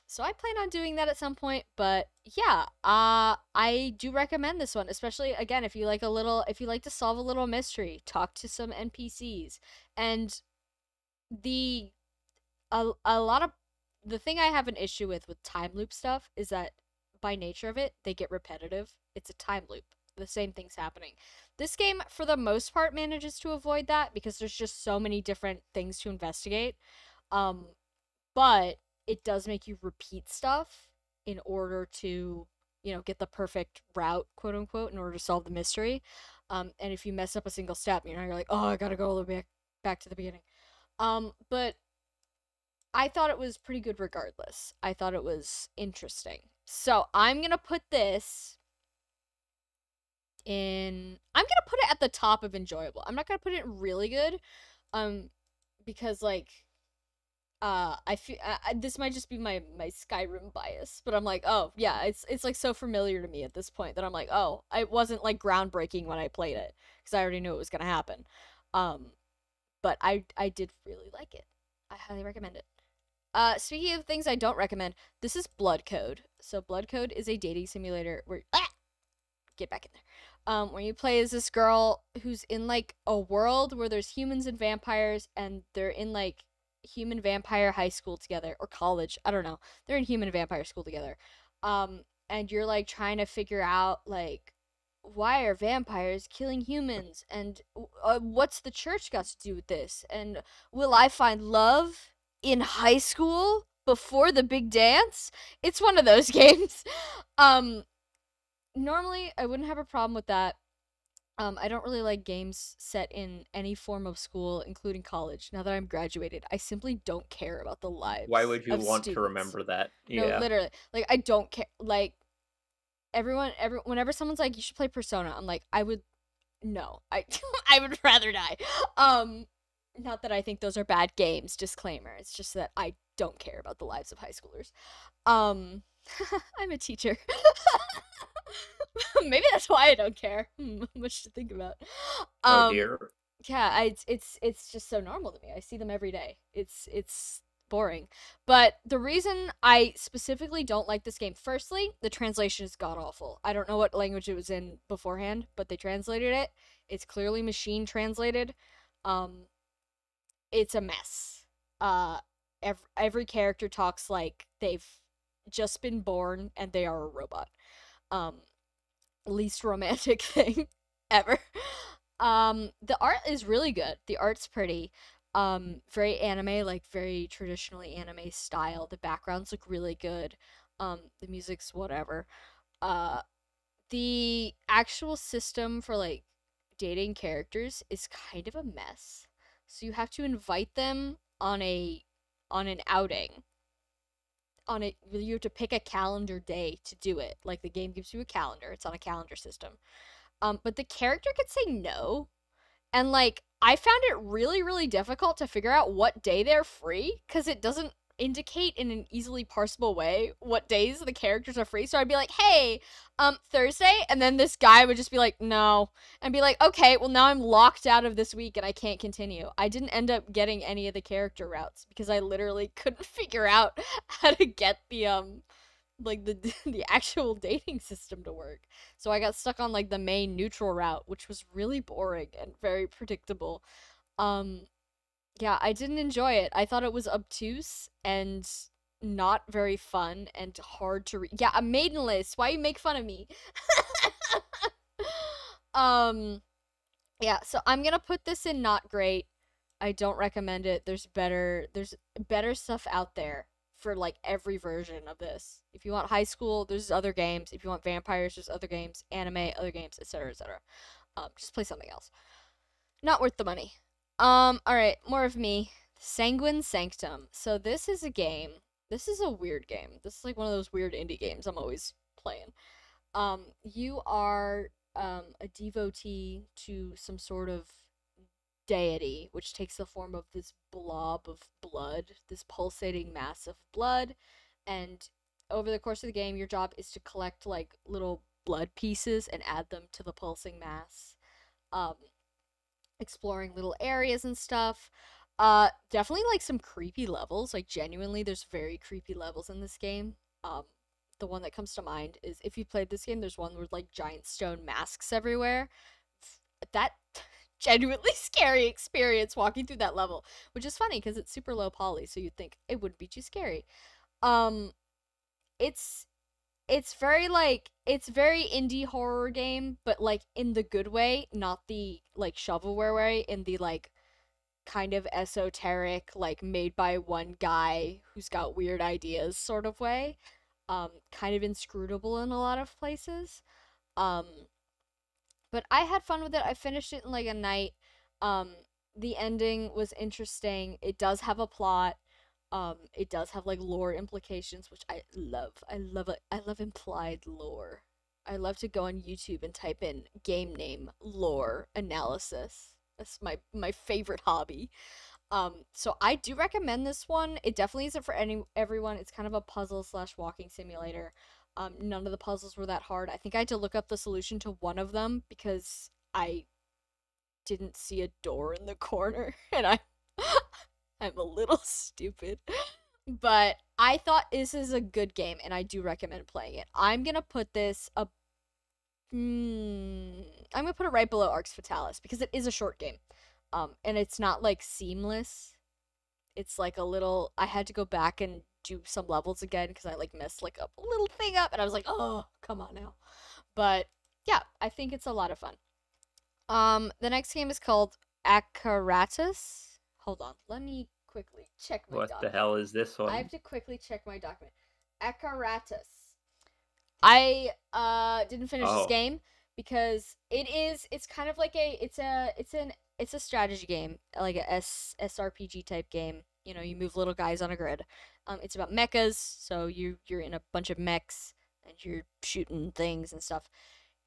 So I plan on doing that at some point, but yeah, I do recommend this one, especially again if you like to solve a little mystery, talk to some NPCs, and the a lot of the thing I have an issue with time loop stuff is that by nature of it, they get repetitive. It's a time loop. The same thing's happening. This game, for the most part, manages to avoid that because there's just so many different things to investigate. Um, but it does make you repeat stuff in order to, get the perfect route, quote unquote, in order to solve the mystery. And if you mess up a single step, you're like, oh, I gotta go all the way back to the beginning. But I thought it was pretty good regardless. I thought it was interesting. So I'm gonna put this I'm gonna put it at the top of enjoyable. I'm not gonna put it really good, um, because like, I feel this might just be my Skyrim bias, but I'm like, oh yeah, it's like so familiar to me at this point that I'm like, oh, it wasn't like groundbreaking when I played it because I already knew it was gonna happen. Um, but I did really like it. I highly recommend it. Speaking of things I don't recommend, this is Blood Code. So Blood Code is a dating simulator where get back in there. Where you play as this girl who's in like a world where there's humans and vampires, and they're in like human vampire high school together or college. I don't know. They're in human vampire school together. And you're like trying to figure out like why are vampires killing humans, and what's the church got to do with this, and will I find love in high school before the big dance? It's one of those games. um Normally I wouldn't have a problem with that. I don't really like games set in any form of school, including college. Now that I'm graduated, I simply don't care about the why lives would you of want to students. remember that? No, Yeah. literally. Like I don't care. Like whenever someone's like you should play Persona, I'm like I would no. I I would rather die. Um Not that I think those are bad games, disclaimer. It's just that I don't care about the lives of high schoolers. Um I'm a teacher. Maybe that's why I don't care. Much to think about. Oh Um, dear. yeah, it's just so normal to me. I see them every day. It's boring. But the reason I specifically don't like this game, firstly, the translation is god awful. I don't know what language it was in beforehand, but they translated it. It's clearly machine translated. Um, it's a mess. Every character talks like they've just been born and they are a robot. Um, Least romantic thing ever. The art is really good. The art's pretty. Very anime, like very traditionally anime style. The backgrounds look really good. The music's whatever. Uh, the actual system for like dating characters is kind of a mess. So you have to invite them on an outing. You have to pick a calendar day to do it. Like the game gives you a calendar. It's on a calendar system. But the character could say no, and like I found it really really difficult to figure out what day they're free because it doesn't indicate in an easily parsable way what days the characters are free. So I'd be like, hey, Thursday, and then this guy would just be like, no, and be like, okay, well now I'm locked out of this week and I can't continue. I didn't end up getting any of the character routes because I literally couldn't figure out how to get the like the actual dating system to work. So I got stuck on like the main neutral route, which was really boring and very predictable. Um yeah, I didn't enjoy it. I thought it was obtuse and not very fun and hard to read. Yeah, a maiden list. Why you make fun of me? um yeah, so I'm going to put this in not great. I don't recommend it. There's better stuff out there for like every version of this. If you want high school, there's other games. If you want vampires, there's other games, anime, other games, etc., etc. Just play something else. Not worth the money. All right, more of me. Sanguine Sanctum. So this is a game. This is a weird game. This is like one of those weird indie games I'm always playing. You are a devotee to some sort of deity, which takes the form of this blob of blood, this pulsating mass of blood, and over the course of the game, your job is to collect like little blood pieces and add them to the pulsing mass. Um, Exploring little areas and stuff. Definitely like some creepy levels. Like genuinely, there's very creepy levels in this game. The one that comes to mind is if you played this game, there's one with like giant stone masks everywhere. That genuinely scary experience walking through that level, which is funny because it's super low poly, so you'd think it wouldn't be too scary. Um, it's it's very indie horror game, but like in the good way, not the like shovelware way, in the like kind of esoteric, like made by one guy who's got weird ideas sort of way. Kind of inscrutable in a lot of places. Um, but I had fun with it. I finished it in like a night. Um, the ending was interesting. It does have a plot. It does have like lore implications, which I love. I love it. I love implied lore. I love to go on YouTube and type in game name lore analysis. That's my favorite hobby. So I do recommend this one. It definitely isn't for everyone. It's kind of a puzzle slash walking simulator. None of the puzzles were that hard. I think I had to look up the solution to one of them because I didn't see a door in the corner, and I'm a little stupid. But I thought this is a good game, and I do recommend playing it. I'm gonna put this up. I'm gonna put it right below Arx Fatalis because it is a short game. And it's not like seamless. It's like a little. I had to go back and do some levels again because I like messed like a little thing up, and I was like, oh, come on now. But yeah, I think it's a lot of fun. The next game is called Acaratus. Hold on, let me quickly check my What document. the hell is this one? I have to quickly check my document. Acaratus. I didn't finish this game because it's kind of like it's a strategy game, like a SRPG type game. You know, you move little guys on a grid. It's about mechas, so you're in a bunch of mechs and you're shooting things and stuff.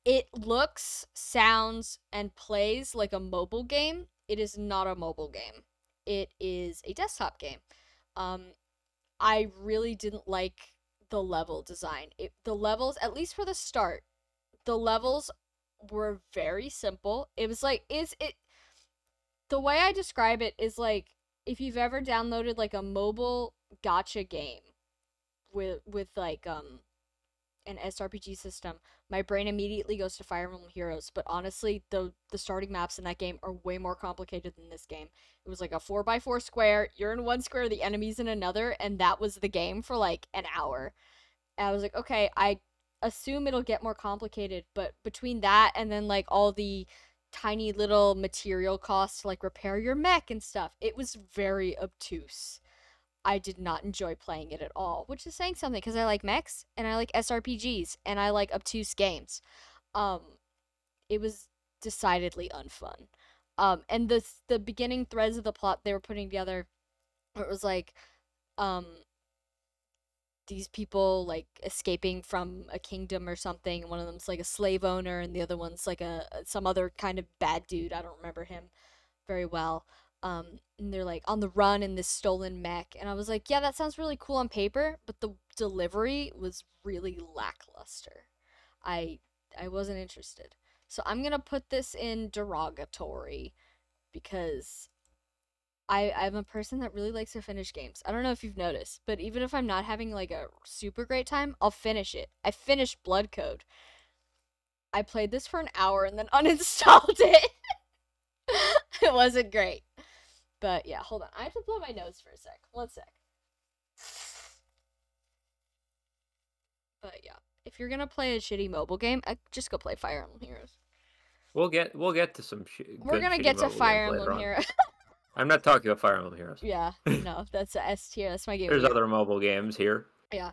It looks, sounds, and plays like a mobile game. It is not a mobile game. It is a desktop game. I really didn't like the level design. The levels, at least for the start, the levels were very simple. It was like the way I describe it is like if you've ever downloaded like a mobile gacha game with like an SRPG system, my brain immediately goes to Fire Emblem Heroes. But honestly, the starting maps in that game are way more complicated than this game. It was like a 4x4 square. You're in one square, the enemy's in another, and that was the game for like an hour. And I was like, okay, I assume it'll get more complicated, but between that and then like all the tiny little material costs to like repair your mech and stuff, it was very obtuse. I did not enjoy playing it at all, which is saying something because I like mechs and I like SRPGs and I like obtuse games. Um, it was decidedly unfun. And the beginning threads of the plot they were putting together, it was like, um, these people like escaping from a kingdom or something. One of them's like a slave owner, and the other one's like some other kind of bad dude. I don't remember him very well. And they're like on the run in this stolen mech, and I was like, yeah, that sounds really cool on paper, but the delivery was really lackluster. I I wasn't interested. So I'm gonna put this in derogatory because I'm a person that really likes to finish games. I don't know if you've noticed, but even if I'm not having like a super great time, I'll finish it. I finished Blood Code. I played this for an hour and then uninstalled it. It wasn't great. But yeah, hold on. I have to blow my nose for a sec. One sec. But yeah, if you're gonna play a shitty mobile game, just go play Fire Emblem Heroes. We'll get to some We're good gonna shitty get to mobile Fire games later Emblem on. Heroes. I'm not talking about Fire Emblem Heroes. Yeah, no, that's a S tier. That's my game. There's other mobile games here. Yeah.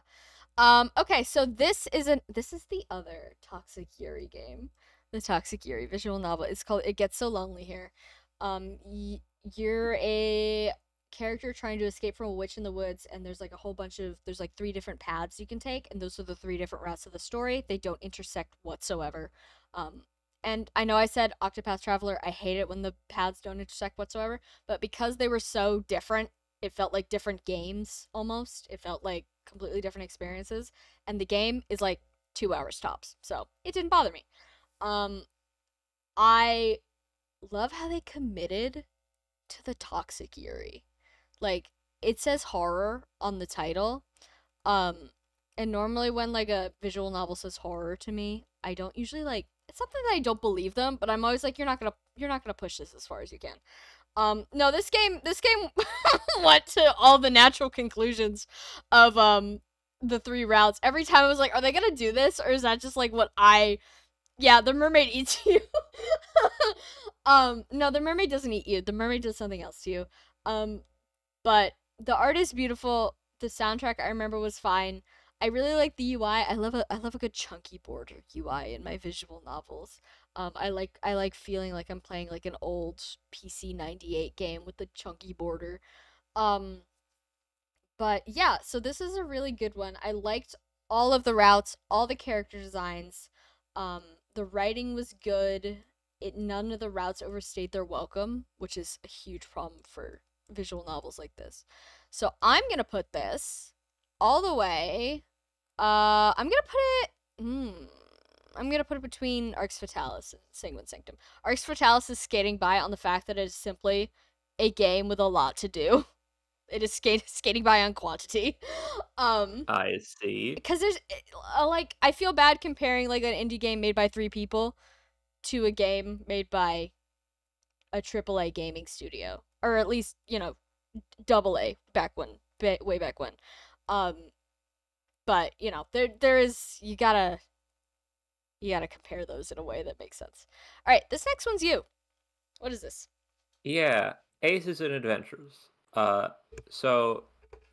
Okay, so this is the other Toxic Yuri game. The Toxic Yuri visual novel. It's called It Gets So Lonely Here. You're a character trying to escape from a witch in the woods, and there's like a whole bunch of there's like 3 different paths you can take, and those are the 3 different routes of the story. They don't intersect whatsoever. And I know I said Octopath Traveler, I hate it when the paths don't intersect whatsoever, but because they were so different, it felt like different games almost. It felt like completely different experiences, and the game is like 2 hours tops, so it didn't bother me. I love how they committed to the Toxic Yuri. Like, it says horror on the title. And normally when like a visual novel says horror to me, I don't usually like it's something that I don't believe them, but I'm always like, you're not gonna push this as far as you can. No, this game went to all the natural conclusions of the 3 routes. Every time I was like, are they gonna do this, or is that just like what yeah, the mermaid eats you. No, the mermaid doesn't eat you. The mermaid does something else to you. But the art is beautiful. The soundtrack I remember was fine. I really like the UI. I love a good chunky border UI in my visual novels. I like feeling like I'm playing like an old PC 98 game with the chunky border. Um, but yeah, so this is a really good one. I liked all of the routes, all the character designs. The writing was good. None of the routes overstayed their welcome, which is a huge problem for visual novels like this. So I'm gonna put this all the way. I'm gonna put it. I'm gonna put it between Arx Fatalis and Sanguine Sanctum. Arx Fatalis is skating by on the fact that it is simply a game with a lot to do. It is skating by on quantity. I see. Because there's like I feel bad comparing like an indie game made by 3 people to a game made by a AAA gaming studio, or at least double A way back when. But there is you gotta compare those in a way that makes sense. All right, this next one's you. What is this? Yeah, Aces and Adventures. So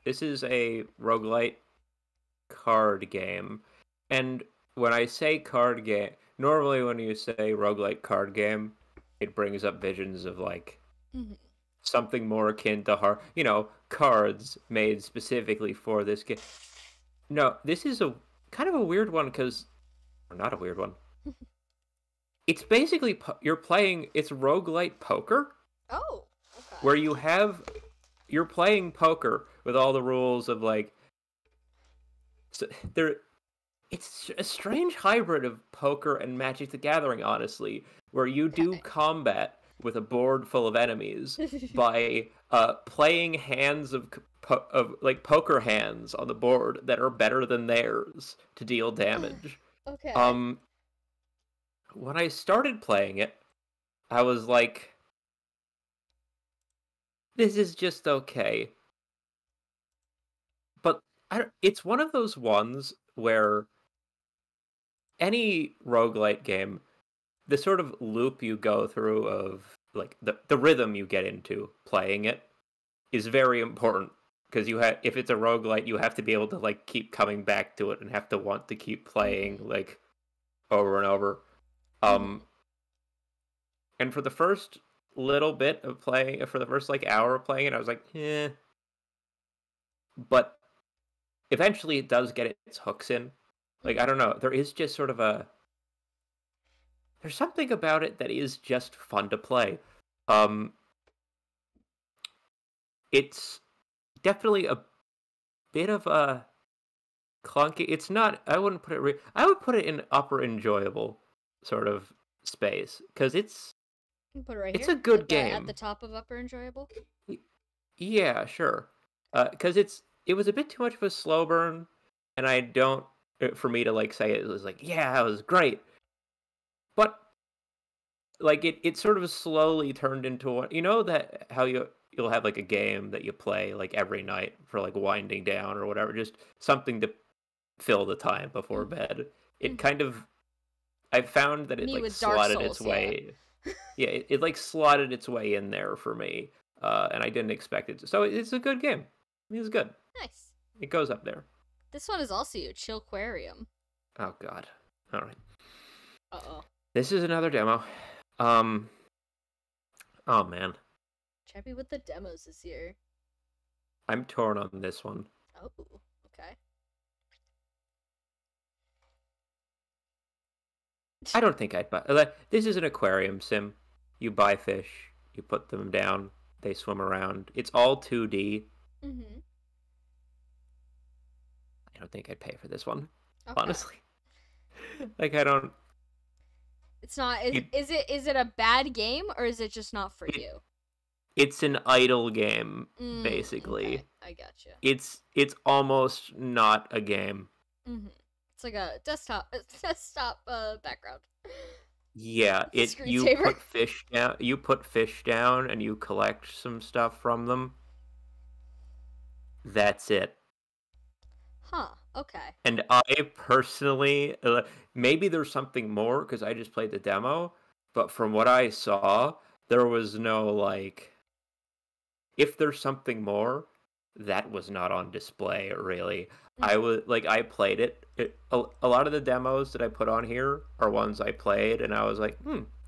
this is a roguelite card game, and when I say card game, normally when you say roguelite card game, it brings up visions of like something more akin to cards made specifically for this game. No, this is a kind of a weird one or not a weird one. It's basically you're playing. It's roguelite poker. Oh, okay. Where you're playing poker with all the rules of like. So it's a strange hybrid of poker and Magic the Gathering, honestly, where you do combat with a board full of enemies by playing hands of like poker hands on the board that are better than theirs to deal damage. Okay. When I started playing it, I was like, this is just okay. But it's one of those ones where any roguelite game, the sort of loop you go through of like the rhythm you get into playing it is very important, because if it's a roguelite, you have to be able to like keep coming back to it and have to want to keep playing like over and over. And for the first little bit of playing, for the first like hour of playing it, I was like, eh. But eventually it does get its hooks in. Like, I don't know, there is just sort of there's something about it that is just fun to play. it's definitely a bit of a clunky. It's not. I wouldn't put it. I would put it in upper enjoyable sort of space because Put it right it's here a good at the game. top of upper enjoyable. Yeah, sure. Because it was a bit too much of a slow burn, and I don't for me to like say it was like yeah, it was great, but like it sort of slowly turned into what you know that how you'll have like a game that you play like every night for like winding down or whatever, just something to fill the time before Mm-hmm. bed. It Mm-hmm. kind of I found that it Me like with Dark slotted its Souls, yeah. way. Yeah, it like slotted its way in there for me, and I didn't expect it to. So it's a good game. It's good. Nice. It goes up there. This one is also a Chillquarium. Oh God. All right. Uh-oh. This is another demo. Um. Oh man, Chappy with the demos this year. I'm torn on this one. Oh, okay. I don't think I'd buy. This is an aquarium sim. You buy fish, you put them down, they swim around. It's all 2D. Mm-hmm. I don't think I'd pay for this one, Okay. honestly. Like I don't. It's not. It, Is it a bad game or is it just not for it you? it's an idle game, Okay, basically. I gotcha. It's almost not a game. Mm-hmm. It's like a desktop background. Yeah, you Screensaver. put fish down. You put fish down, and you collect some stuff from them. That's it. Huh. Okay. And I personally, maybe there's something more because I just played the demo, but from what I saw, there was no like. If there's something more, that was not on display really. I was like, I played a lot of the demos that I put on here are ones I played, and I was like,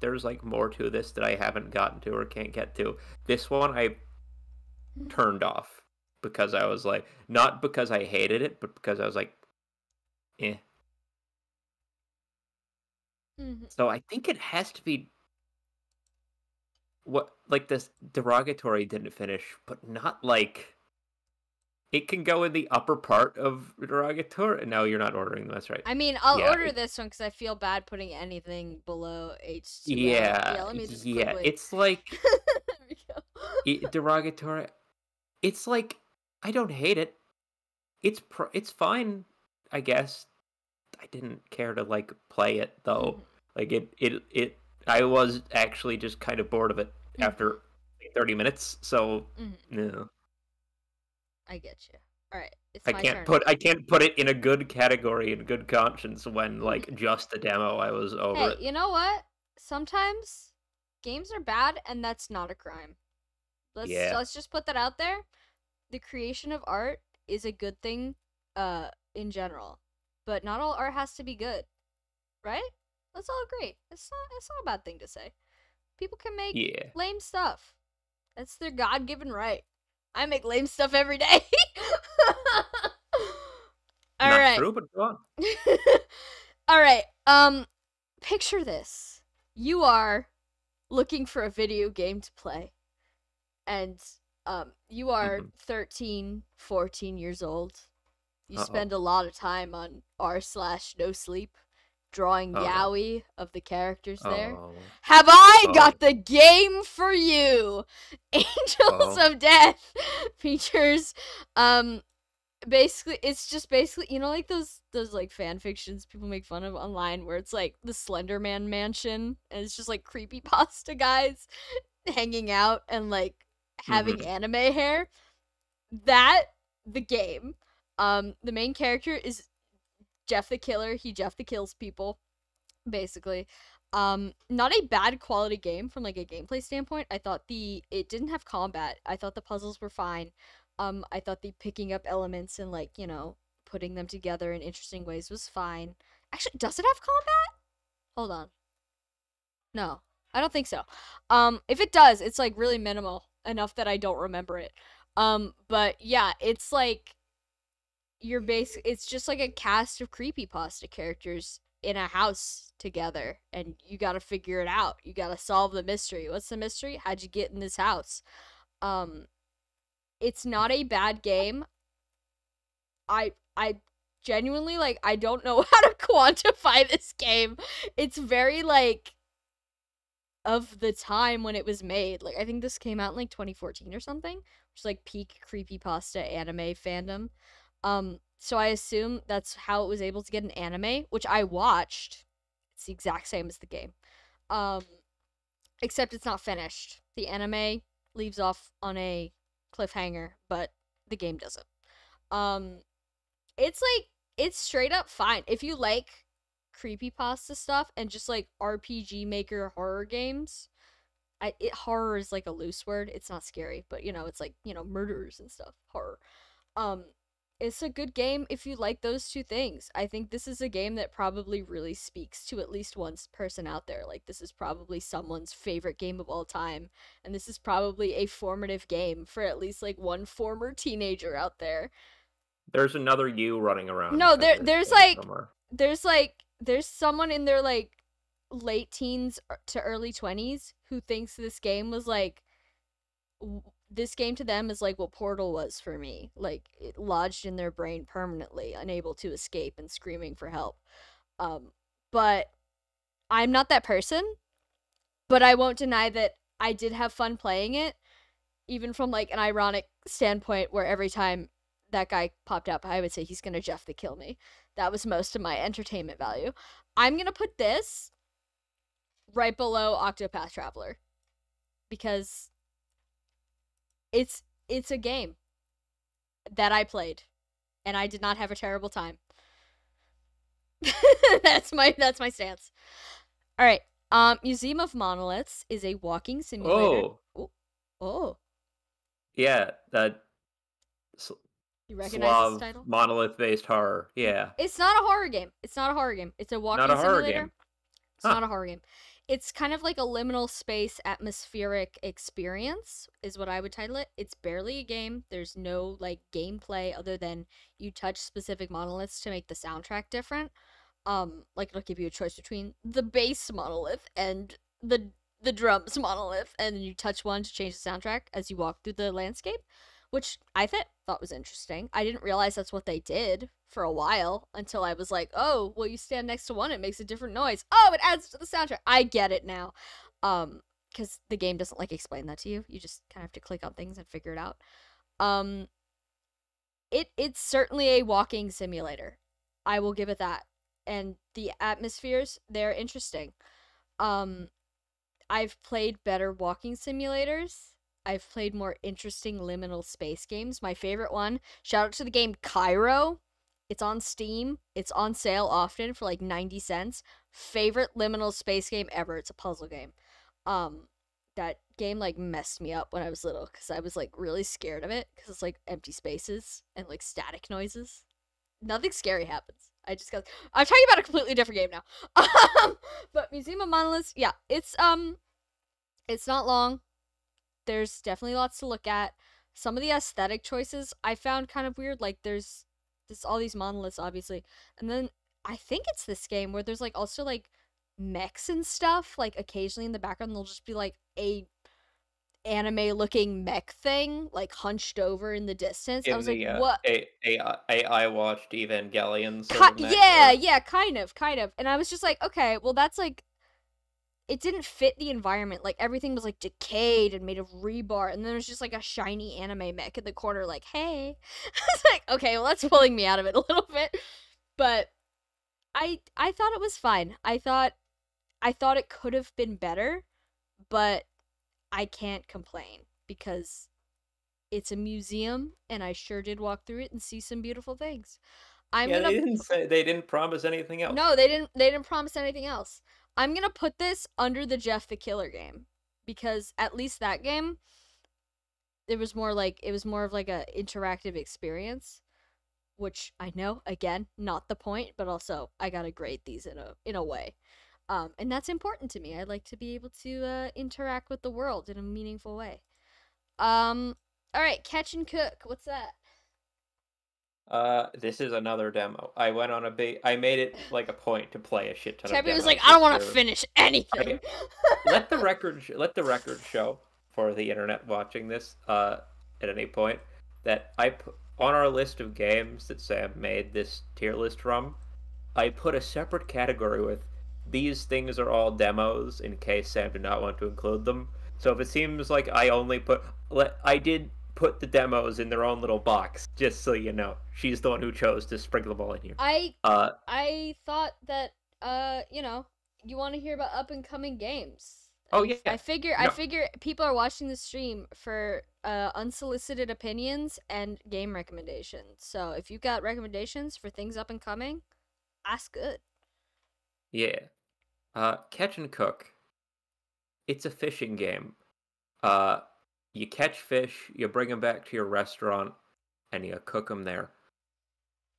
there's like more to this that I haven't gotten to or can't get to. This one I turned off because I was like, not because I hated it, but because I was like, eh. Mm-hmm. So I think it has to be what like this derogatory didn't finish, but not like it can go in the upper part of derogatory. No, you're not ordering them. That's right. I mean, I'll Yeah, order this one because I feel bad putting anything below H2O. yeah, Yeah, let me just yeah. quickly. It's like There we go. derogatory. It's like I don't hate it. It's fine, I guess. I didn't care to like play it though. Mhm. Like it. I was actually just kind of bored of it Mhm. after like, 30 minutes. So Mhm. no. I get you. All right, it's my turn. I can't put it in a good category in good conscience when like just the demo I was over Hey, it. you know what? Sometimes games are bad, and that's not a crime. Yeah. Let's just put that out there. The creation of art is a good thing, in general, but not all art has to be good, right? Let's all agree. It's not a bad thing to say. People can make Yeah. lame stuff. That's their God-given right. I make lame stuff every day. All Not right. true, but go on. All right. Picture this. You are looking for a video game to play. And you are 13, 14 years old. You spend a lot of time on r/no sleep drawing yaoi of the characters there. Have I got the game for you? Angels of Death features basically it's just basically you know like those like fan fictions people make fun of online where it's like the Slender Man mansion and it's just like creepy pasta guys hanging out and like having anime hair. That the game. The main character is Jeff the Killer. He Jeff the kills people, basically. Not a bad quality game from like a gameplay standpoint. I thought it didn't have combat. I thought the puzzles were fine. I thought the picking up elements and like, you know, putting them together in interesting ways was fine. Actually, does it have combat? Hold on. No, I don't think so. If it does, it's like really minimal enough that I don't remember it. But yeah, it's like it's just like a cast of creepypasta characters in a house together and you gotta figure it out. You gotta solve the mystery. What's the mystery? How'd you get in this house? It's not a bad game. I genuinely, like, I don't know how to quantify this game. It's very, like, of the time when it was made. Like, I think this came out in, like, 2014 or something, which is, like, peak creepypasta anime fandom. So I assume that's how it was able to get an anime, which I watched. It's the exact same as the game. Except it's not finished. The anime leaves off on a cliffhanger, but the game doesn't. It's like, it's straight up fine. If you like creepypasta stuff and just like RPG Maker horror games, horror is like a loose word. It's not scary, but you know, it's like, you know, murderers and stuff. Horror. It's a good game if you like those two things. I think this is a game that probably really speaks to at least one person out there. Like, this is probably someone's favorite game of all time, and this is probably a formative game for at least like one former teenager out there. There's another you running around. No, there's someone in their like late teens to early 20s who thinks this game was like, this game to them is like what Portal was for me. Like, it lodged in their brain permanently, unable to escape and screaming for help. But I'm not that person, but I won't deny that I did have fun playing it, even from like an ironic standpoint where every time that guy popped up, I would say he's gonna Jeff the kill me. That was most of my entertainment value. I'm gonna put this right below Octopath Traveler because it's a game that I played and I did not have a terrible time. that's my stance. All right. Museum of Monoliths is a walking simulator. Oh. Yeah, that you recognize this title? Monolith-based horror. Yeah. It's not a horror game. It's a walking simulator. It's not a horror game. It's kind of like a liminal space atmospheric experience is what I would title it. It's barely a game. There's no like gameplay other than you touch specific monoliths to make the soundtrack different. Like, it'll give you a choice between the bass monolith and the drums monolith, and then you touch one to change the soundtrack as you walk through the landscape, which I thought was interesting. I didn't realize that's what they did for a while until I was like, oh, well, you stand next to one, it makes a different noise. Oh, it adds to the soundtrack. I get it now. Because the game doesn't like explain that to you. You just kind of have to click on things and figure it out. It's certainly a walking simulator. I will give it that. And the atmospheres, they're interesting. I've played better walking simulators. I've played more interesting liminal space games. My favorite one, shout out to the game Cairo. It's on Steam. It's on sale often for like 90 cents. Favorite liminal space game ever. It's a puzzle game. That game like messed me up when I was little because I was like really scared of it because it's like empty spaces and like static noises. Nothing scary happens. I'm talking about a completely different game now. But Museum of Monoliths, yeah, it's not long. There's definitely lots to look at. Some of the aesthetic choices I found kind of weird. Like, there's all these monoliths, obviously. And then I think it's this game where there's, like, also, like, mechs and stuff. Like, occasionally in the background, there'll just be, like, a anime-looking mech thing, like, hunched over in the distance. I was like, what? AI watched Evangelion. Yeah, kind of. And I was just like, okay, well, that's, like, it didn't fit the environment. Like, everything was, like, decayed and made of rebar. And then there's just, like, a shiny anime mech in the corner, like, hey. I was like, okay, well, that's pulling me out of it a little bit. But I thought it was fine. I thought it could have been better, but I can't complain because it's a museum, and I sure did walk through it and see some beautiful things. They didn't promise anything else. No, they didn't promise anything else. I'm gonna put this under the Jeff the Killer game because at least that game, it was more of like a interactive experience, which I know, again, not the point, but also I gotta grade these in a way, and that's important to me. I like to be able to interact with the world in a meaningful way. All right, Catch and Cook. What's that? This is another demo. I went on I made it like a point to play a shit ton of demos. Was like, I don't want to finish anything. Let the record show for the internet watching this at any point that on our list of games that Sam made this tier list from, I put a separate category with these things are all demos in case Sam did not want to include them. So if it seems like I did put the demos in their own little box, just so you know. She's the one who chose to sprinkle them all in here. I thought that you want to hear about up and coming games. Oh yeah. I figure people are watching the stream for unsolicited opinions and game recommendations. So if you got recommendations for things up and coming, ask good. Yeah. Catch and Cook. It's a fishing game. You catch fish, you bring them back to your restaurant, and you cook them there.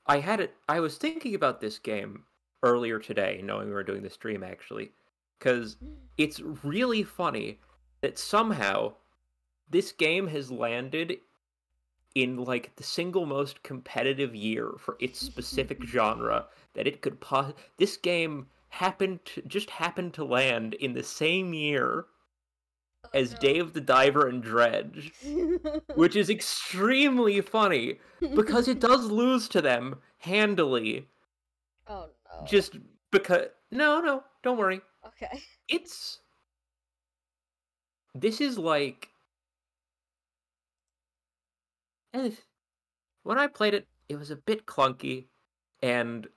I was thinking about this game earlier today, knowing we were doing the stream actually, because it's really funny that somehow this game has landed in like the single most competitive year for its specific genre that it could this game happened to land in the same year as Dave the Diver and Dredge, which is extremely funny because it does lose to them handily. Oh no. Just because no, don't worry. Okay. This is like when I played it, it was a bit clunky and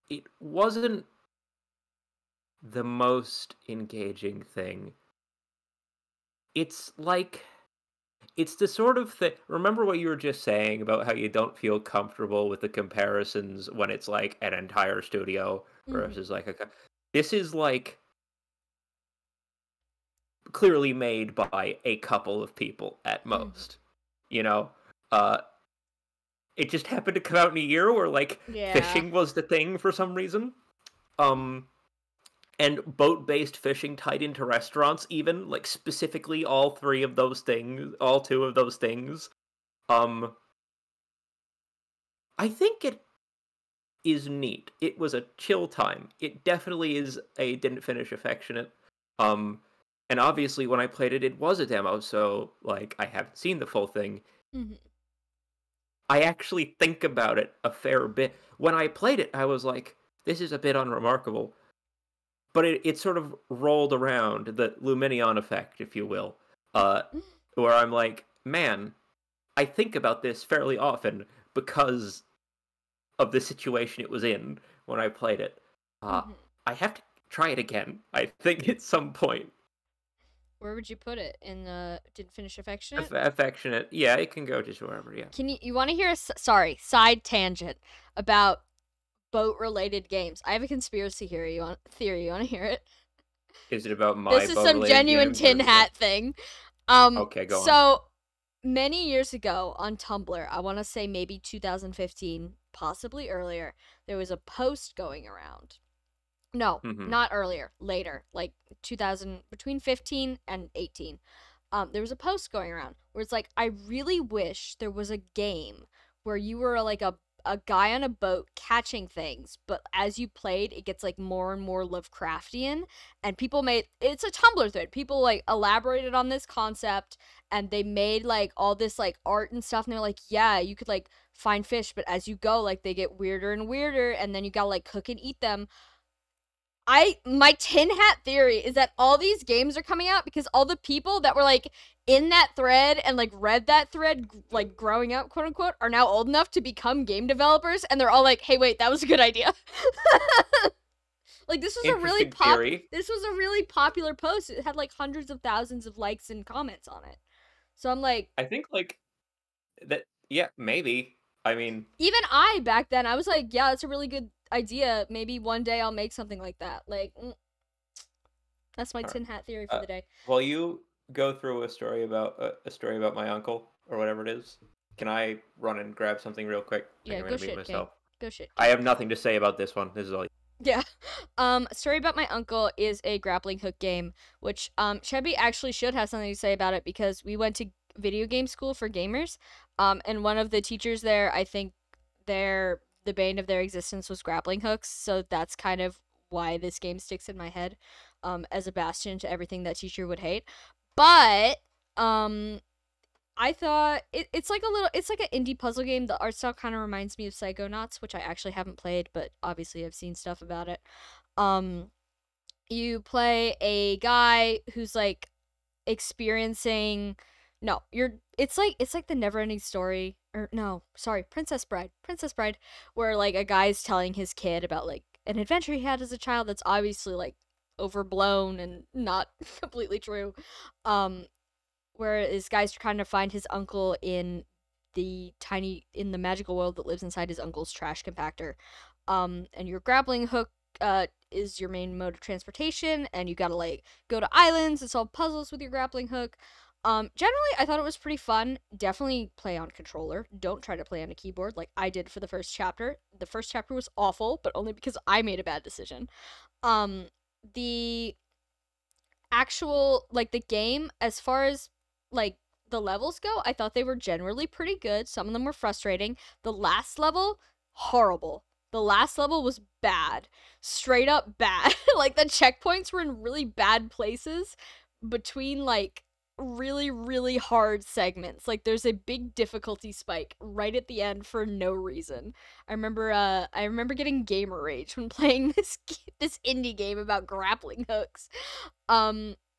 it wasn't the most engaging thing. It's the sort of thing. Remember what you were just saying about how you don't feel comfortable with the comparisons when it's like an entire studio versus like this is like clearly made by a couple of people at most. You know, it just happened to come out in a year where like fishing was the thing for some reason. And boat-based fishing tied into restaurants, even like specifically all two of those things. I think it is neat. It was a chill time. It definitely is a didn't finish affectionate. And obviously when I played it, it was a demo, so like I haven't seen the full thing. Mm-hmm. I actually think about it a fair bit. When I played it, I was like, this is a bit unremarkable. But it sort of rolled around, the Luminion effect, if you will, where I'm like, man, I think about this fairly often because of the situation it was in when I played it. I have to try it again, I think, at some point. Where would you put it? In the didn't finish affectionate? Affectionate, yeah, it can go just wherever, yeah. Can you want to hear a side tangent about boat-related games? I have a conspiracy theory. You want to hear it? Is it about my This is some genuine tin hat thing. Okay, go on. So many years ago on Tumblr, I want to say maybe 2015, possibly earlier, there was a post going around. No, not earlier, later, like 2000, between 15 and 18. There was a post going around where it's like, I really wish there was a game where you were like a guy on a boat catching things, but as you played, it gets like more and more Lovecraftian, and it's a Tumblr thread. People like elaborated on this concept, and they made like all this like art and stuff, and they're like, yeah, you could like find fish, but as you go, like they get weirder and weirder, and then you gotta like cook and eat them. My tin hat theory is that all these games are coming out because all the people that were like in that thread and like read that thread like growing up, quote unquote, are now old enough to become game developers, and they're all like, hey, wait, that was a good idea. Like this was a really popular post. It had like hundreds of thousands of likes and comments on it. So I'm like, I think like that, yeah, maybe. I mean, even back then I was like, yeah, that's a really good idea. Maybe one day I'll make something like that. Like that's my tin hat theory for the day. While you go through a story about my uncle or whatever it is, can I run and grab something real quick? Yeah, go shit, King. Go shit. I have nothing to say about this one. This is all. Yeah. A story about my uncle is a grappling hook game, which Chebby actually should have something to say about it because we went to video game school for gamers. And one of the teachers there, I think the bane of their existence was grappling hooks, so that's kind of why this game sticks in my head as a bastion to everything that teacher would hate. But I thought it's like a little, it's like an indie puzzle game. The art style kind of reminds me of Psychonauts, which I actually haven't played, but obviously I've seen stuff about it. Um, you play a guy who's like experiencing, no, it's like the never ending story, or no, sorry, Princess Bride, where like a guy's telling his kid about like an adventure he had as a child that's obviously like overblown and not completely true. Um, where this guy's trying to find his uncle in the magical world that lives inside his uncle's trash compactor. And your grappling hook is your main mode of transportation, and you gotta like go to islands and solve puzzles with your grappling hook. Generally, I thought it was pretty fun. Definitely play on controller. Don't try to play on a keyboard like I did for the first chapter. The first chapter was awful, but only because I made a bad decision. The actual like the game, as far as like the levels go, I thought they were generally pretty good. Some of them were frustrating. The last level, horrible. The last level was bad. Straight up bad. Like the checkpoints were in really bad places between like really really hard segments. Like there's a big difficulty spike right at the end for no reason. I remember getting gamer rage when playing this indie game about grappling hooks.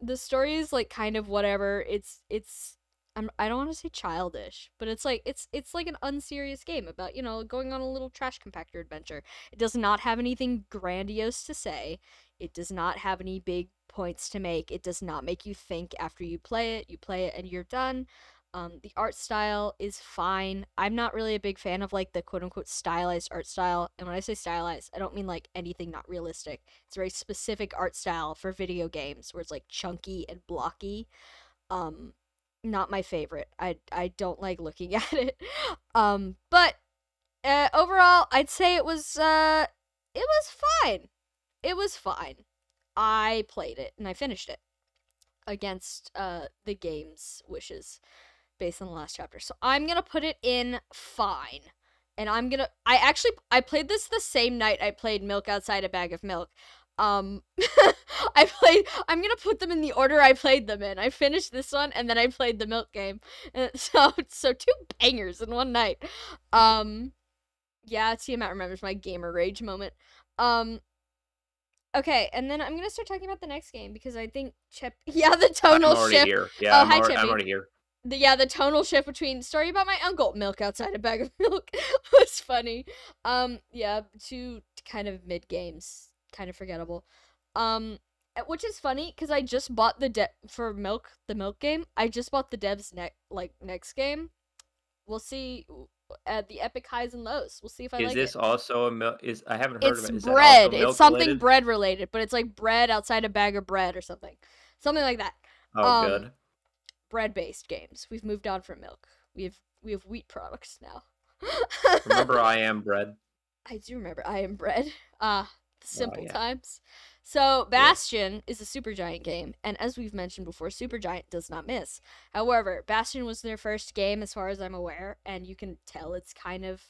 The story is like kind of whatever. I don't want to say childish, but it's like an unserious game about, you know, going on a little trash compactor adventure. It does not have anything grandiose to say. It does not have any big points to make. It does not make you think after you play it. You play it and you're done. The art style is fine. I'm not really a big fan of like the quote unquote stylized art style. And when I say stylized, I don't mean like anything not realistic. It's a very specific art style for video games where it's like chunky and blocky. Um, Not my favorite. I don't like looking at it. But overall, I'd say it was fine. It was fine. I played it and I finished it against the game's wishes based on the last chapter. So I'm gonna put it in fine. And I played this the same night I played Milk Outside a Bag of Milk. Um I'm gonna put them in the order I played them in. I finished this one and then I played the Milk game. And so two bangers in one night. Yeah, Tiamat remembers my gamer rage moment. Um Okay, and then I'm gonna start talking about the next game because I think yeah, the I'm tonal already shift. here. Yeah, Oh, hi, I'm Chippy. already here. The tonal shift between story about my uncle, Milk Outside a Bag of Milk, was funny. Yeah, two kind of mid games, kind of forgettable. Which is funny because I just bought for Milk, the Milk game. I just bought the devs next game. We'll see at the epic highs and lows. We'll see if I Is like this it. also a milk? I haven't heard of It's it. Is that bread. also It's milk something related? bread related, but it's like bread outside a bag of bread or something. Something like that. Oh, good. Bread based games. We've moved on from milk. We have wheat products now. Remember, I am bread. I do remember I am bread. The simple yeah. times. So Bastion is a Supergiant game, and as we've mentioned before, Supergiant does not miss. However, Bastion was their first game as far as I'm aware, and you can tell it's kind of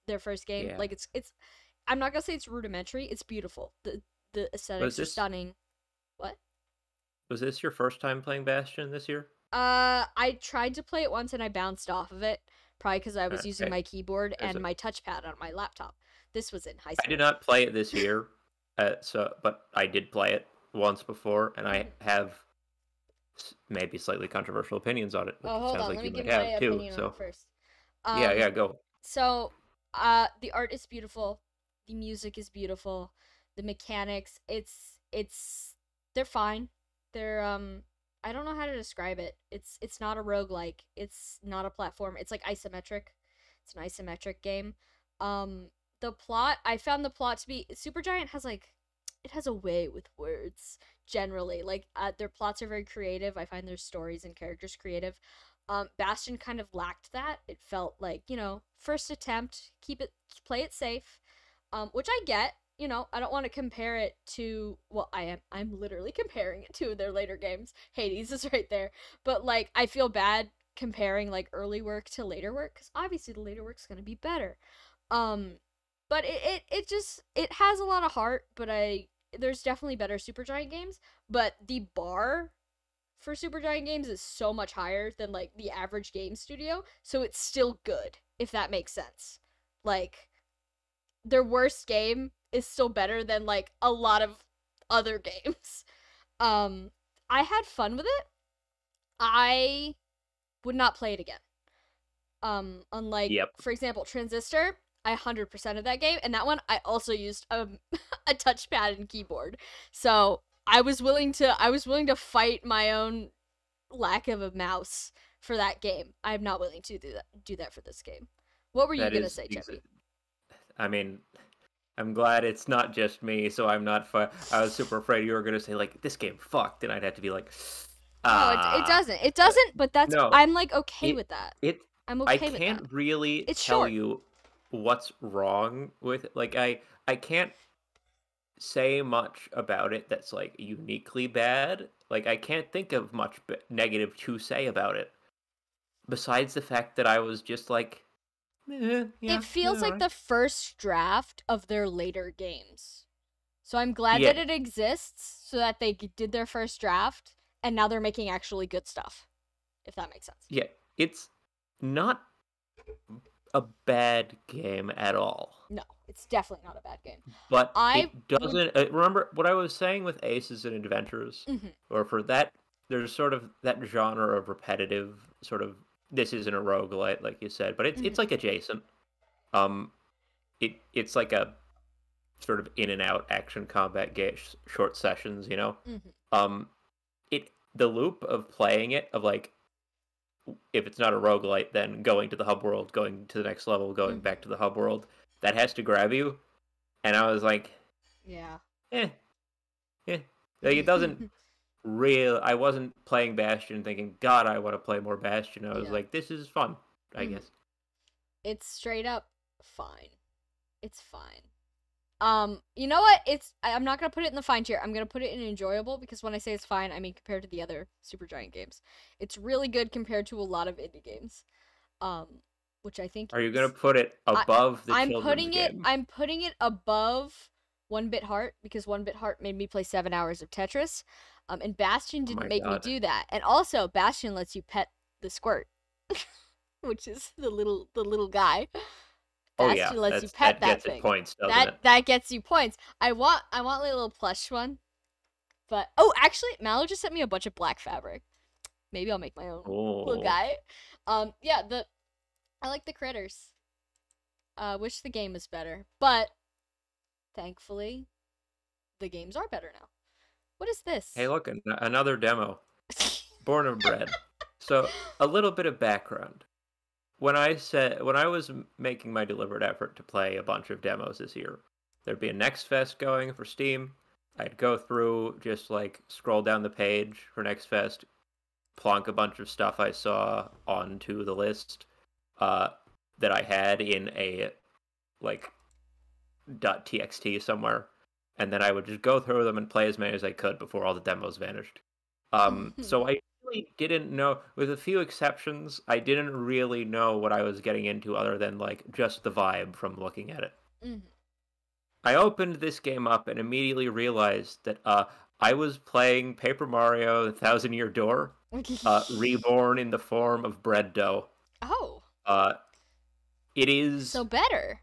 their first game. Yeah. Like it's I'm not gonna say it's rudimentary, it's beautiful. The aesthetics are stunning. What? Was this your first time playing Bastion this year? I tried to play it once and I bounced off of it, probably because I was using my keyboard and my touchpad on my laptop. This was in high school. I did not play it this year, but I did play it once before, and I have maybe slightly controversial opinions on it. Oh, hold on, like let me you give might my have too. opinion on So it first. yeah, go. So, the art is beautiful. The music is beautiful. The mechanics, they're fine. They're I don't know how to describe it. It's not a roguelike. It's not a platform. It's like isometric. It's an isometric game. The plot, I found the plot to be Supergiant has like it has a way with words generally. Like their plots are very creative. I find their stories and characters creative. Bastion kind of lacked that. It felt like, you know, first attempt, play it safe. Which I get. You know, I don't want to compare it to, well, I'm literally comparing it to their later games. Hades is right there. But, like, I feel bad comparing, like, early work to later work, because obviously the later work's gonna be better. But it has a lot of heart, but there's definitely better Supergiant games, but the bar for Supergiant Games is so much higher than like the average game studio, so it's still good, if that makes sense. Like, their worst game is still better than like a lot of other games. I had fun with it. I would not play it again. Unlike, Yep. for example, Transistor, I 100% of that game, and that one I also used a touchpad and keyboard. So I was willing to fight my own lack of a mouse for that game. I'm not willing to do that for this game. What were you gonna say, Jeffy? I mean, I'm glad it's not just me, so I'm not. I was super afraid you were gonna say like this game fucked, and I'd have to be like, No, it doesn't. It doesn't. But that's no, I'm like okay with that. I'm okay I with that. can't really It's tell short. you what's wrong with it. Like I can't say much about it that's like uniquely bad. Like I can't think of much negative to say about it besides the fact that I was just like, yeah, It feels like alright. the first draft of their later games. So I'm glad Yeah. that it exists so that they did their first draft and now they're making actually good stuff. If that makes sense. Yeah, it's not a bad game at all. No, it's definitely not a bad game. But I it doesn't. Remember what I was saying with Aces and Adventures, Mhm. or for that, there's sort of that genre of repetitive sort of. This isn't a roguelite, like you said, but it's like adjacent. It's like a sort of in and out action combat game, short sessions, you know. The loop of playing it of like, if it's not a roguelite, then going to the hub world, going to the next level, going back to the hub world, that has to grab you. And I was like, yeah. Like it doesn't real. I wasn't playing Bastion thinking, God, I want to play more Bastion. I was like, this is fun, I guess. It's straight up fine. It's fine. You know what? I'm not gonna put it in the fine tier. I'm gonna put it in enjoyable because when I say it's fine, I mean compared to the other Supergiant games. It's really good compared to a lot of indie games. Which I think Are you gonna put it above the children's game? I'm putting it above 1-Bit Heart because 1-Bit Heart made me play 7 hours of Tetris. And Bastion didn't make me do that. And also Bastion lets you pet the squirt. Which is the little guy. Bastion lets you pet that thing. Points, doesn't it? That gets you points. I want a little plush one. But actually, Mallow just sent me a bunch of black fabric. Maybe I'll make my own little guy. Yeah, I like the critters. Wish the game was better, but thankfully, the games are better now. What is this? Hey, look, another demo. Born and Bred. So, a little bit of background. When I was making my deliberate effort to play a bunch of demos this year, there'd be a Next Fest going for Steam. I'd go through, just like scroll down the page for Next Fest, plonk a bunch of stuff I saw onto the list that I had in a like .txt somewhere, and then I would just go through them and play as many as I could before all the demos vanished. So I really didn't know, with a few exceptions, I didn't really know what I was getting into other than like just the vibe from looking at it. I opened this game up and immediately realized that I was playing Paper Mario: The Thousand Year Door, reborn in the form of bread dough. Oh. It is so better.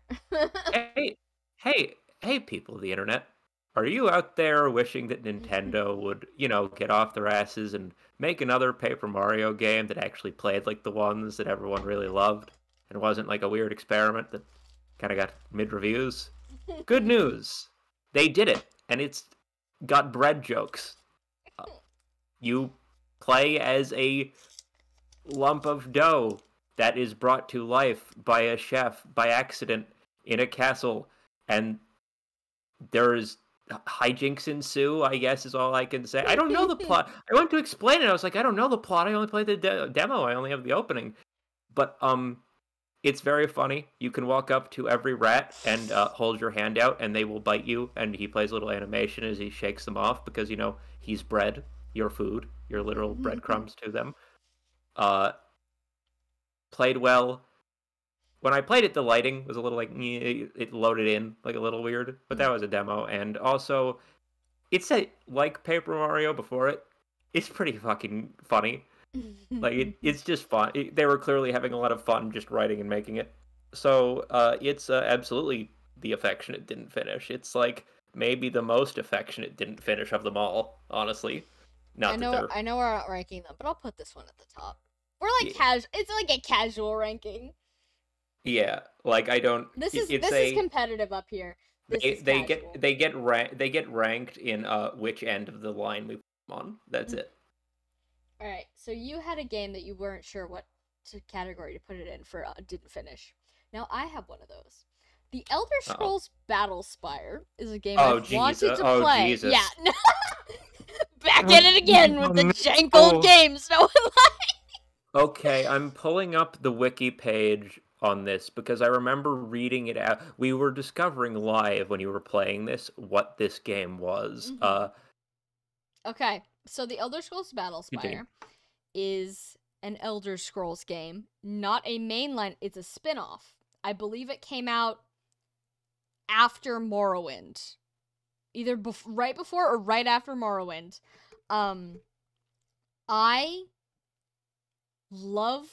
Hey, people of the internet. Are you out there wishing that Nintendo would, get off their asses and make another Paper Mario game that actually played like the ones that everyone really loved and wasn't like a weird experiment that kind of got mid-reviews? Good news. They did it, and it's got bread jokes. You play as a lump of dough that is brought to life by a chef by accident in a castle, and there's hijinks ensue, I guess is all I can say. I don't know the plot. I went to explain it. I was like, I don't know the plot. I only played the demo. I only have the opening. But it's very funny. You can walk up to every rat and hold your hand out, and they will bite you. And he plays a little animation as he shakes them off because, he's bread, your food, your literal breadcrumbs to them. Played well. When I played it, the lighting was a little like, it loaded in like a little weird, but that was a demo. And also, it's like Paper Mario before it. it's pretty fucking funny. Like it's just fun. They were clearly having a lot of fun just writing and making it. So it's absolutely the affectionate didn't finish. It's like maybe the most affectionate didn't finish of them all. Honestly, not that they're I know we're not ranking them, but I'll put this one at the top. We're like yeah, It's like a casual ranking. yeah. Like I don't. This It's is competitive up here. This is casual. they get ranked in which end of the line we put them on. That's it. All right, so you had a game that you weren't sure what category to put it in for didn't finish. Now I have one of those. The Elder Scrolls Battlespire is a game I've wanted to play. Jesus. Yeah, back at it again with the jank old games. No one likes. Okay, I'm pulling up the wiki page on this because I remember reading it out. We were discovering live when you were playing this what this game was. Okay, so the Elder Scrolls Battlespire is an Elder Scrolls game, not a mainline. It's a spin-off. I believe it came out after Morrowind, either right before or right after Morrowind. I love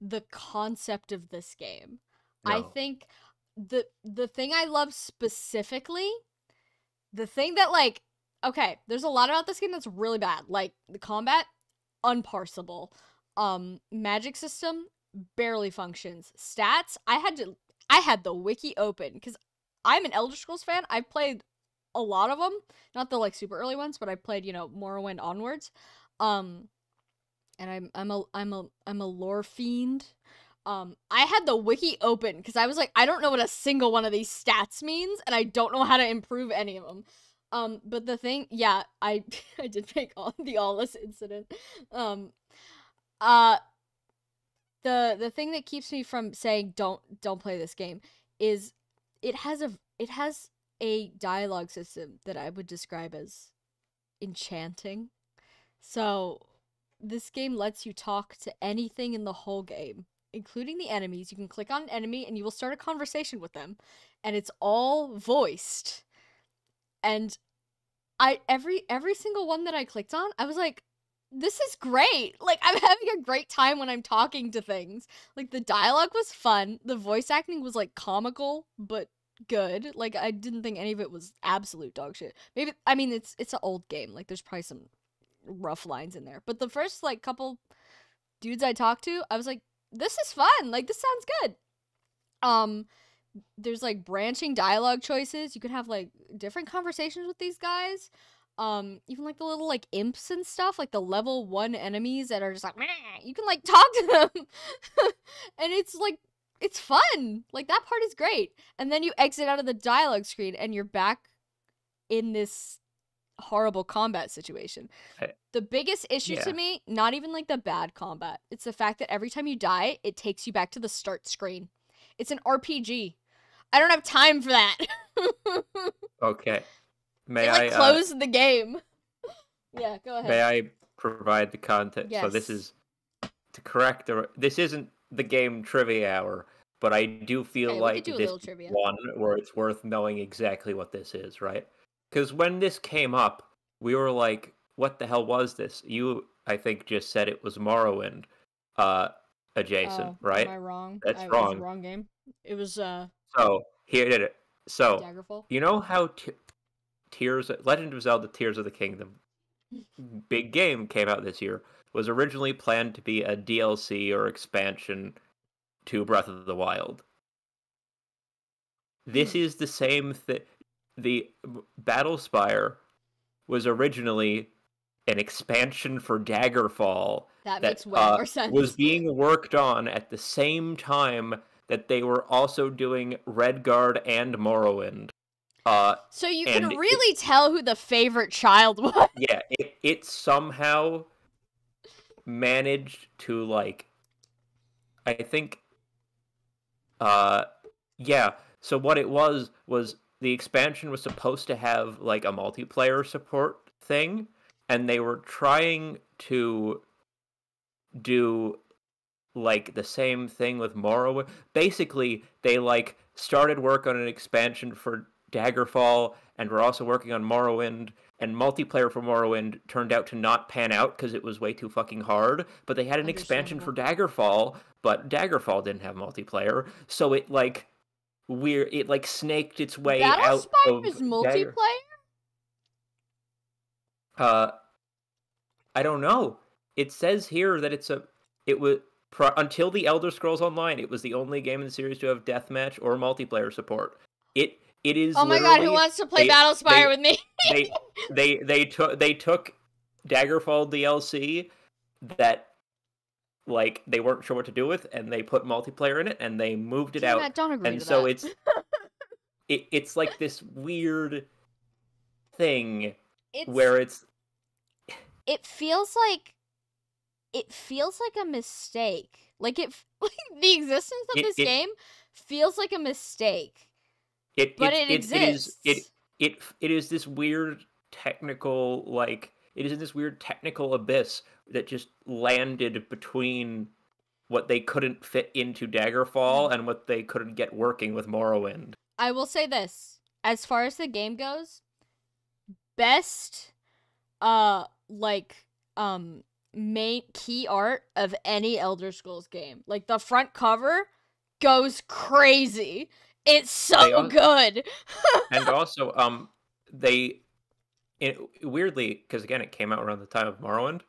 the concept of this game. No. I think the thing I love specifically, the thing that like, okay, there's a lot about this game that's really bad. Like the combat, unparsable. Magic system barely functions. Stats, I had the wiki open because I'm an Elder Scrolls fan. I've played a lot of them, not the like super early ones, but I played, you know, Morrowind onwards. And I'm a lore fiend. I had the wiki open because I was like, I don't know what a single one of these stats means, and I don't know how to improve any of them. But the thing, yeah, I did make the Awless incident. The thing that keeps me from saying don't play this game is it has a dialogue system that I would describe as enchanting. So this game lets you talk to anything in the whole game, including the enemies. You can click on an enemy and you will start a conversation with them, and it's all voiced. And every single one that I clicked on, I was like, this is great. Like, I'm having a great time when I'm talking to things. Like, the dialogue was fun. The voice acting was, like, comical, but good. Like, I didn't think any of it was absolute dog shit. Maybe, I mean, it's an old game. Like, there's probably some rough lines in there. But the first, like, couple dudes I talked to, I was like, this is fun. Like, this sounds good. There's, like, branching dialogue choices. You could have, like, different conversations with these guys. Even like the little like imps and stuff, like the level 1 enemies that are just like, meh, you can like talk to them. And it's like, it's fun. Like that part is great. And then you exit out of the dialogue screen and you're back in this horrible combat situation. The biggest issue to me, not even like the bad combat, it's the fact that every time you die, it takes you back to the start screen. It's an RPG. I don't have time for that. Okay. May I close the game? Yeah, go ahead. May I provide the context? Yes. So this is to correct this isn't the game trivia hour, but I do feel like this is one where it's worth knowing exactly what this is, right? Because when this came up, we were like, what the hell was this? You, I think, just said it was Morrowind adjacent, right? Am I wrong? That's wrong. wrong. It was the wrong game. It was So here did it. So Daggerfall? You know how Legend of Zelda Tears of the Kingdom, big game, came out this year, was originally planned to be a DLC or expansion to Breath of the Wild. This is the same thing. The Battlespire was originally an expansion for Daggerfall that makes way more sense. Was being worked on at the same time that they were also doing Redguard and Morrowind. So you can really tell who the favorite child was. Yeah, it somehow managed to, like, I think, yeah, so what it was the expansion was supposed to have, like, a multiplayer support thing, and they were trying to do, like, the same thing with Morrowind. Basically, they, like, started work on an expansion for Daggerfall, and we're also working on Morrowind. And multiplayer for Morrowind turned out to not pan out because it was way too fucking hard. But they had an expansion for Daggerfall, but Daggerfall didn't have multiplayer, so it like snaked its way out of is multiplayer. I don't know. It says here that until the Elder Scrolls Online, it was the only game in the series to have deathmatch or multiplayer support. It is. Oh my god, who wants to play Battlespire with me? they took Daggerfall DLC that like they weren't sure what to do with, and they put multiplayer in it, and they moved it out. Don't agree and to so that. it's like this weird thing where it feels like a mistake. Like the existence of this game feels like a mistake. It exists. It is this weird technical it is in this weird technical abyss that just landed between what they couldn't fit into Daggerfall and what they couldn't get working with Morrowind. I will say this, as far as the game goes, best main key art of any Elder Scrolls game. Like the front cover goes crazy. It's so good. And also weirdly, because again it came out around the time of Morrowind,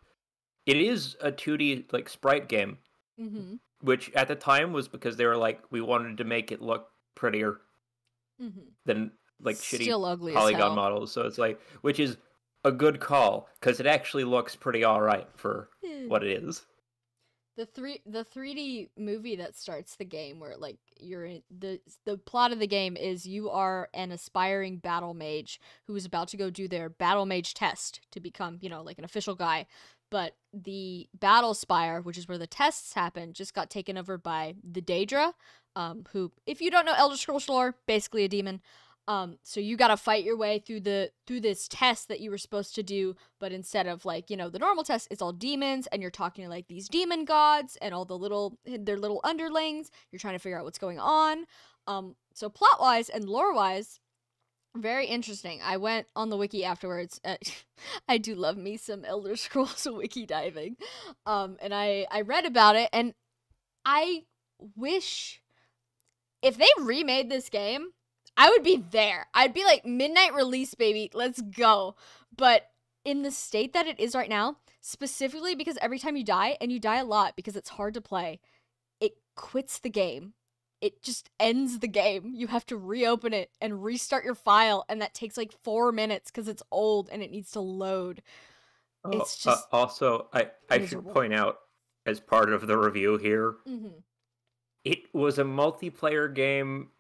it is a 2D like sprite game. Mm-hmm. Which at the time was because they were like, we wanted to make it look prettier than like still shitty ugly polygon models. So it's like, which is a good call because it actually looks pretty alright for what it is. The 3D movie that starts the game, where like you're in the plot of the game is you are an aspiring battle mage who is about to go do their battle mage test to become, like an official guy. But the battle spire, which is where the tests happen, just got taken over by the Daedra, who, if you don't know Elder Scrolls lore, basically a demon. So you gotta fight your way through this test that you were supposed to do, but instead of the normal test, it's all demons, and you're talking to like these demon gods and all their little underlings. You're trying to figure out what's going on. So plot wise and lore wise, very interesting. I went on the wiki afterwards. I do love me some Elder Scrolls wiki diving. And I read about it, and I wish if they remade this game, I would be there. I'd be like, midnight release, baby. Let's go. But in the state that it is right now, specifically because every time you die, and you die a lot because it's hard to play, it quits the game. It just ends the game. You have to reopen it and restart your file, and that takes like 4 minutes because it's old and it needs to load. It's just also, I should point out, as part of the review here, it was a multiplayer game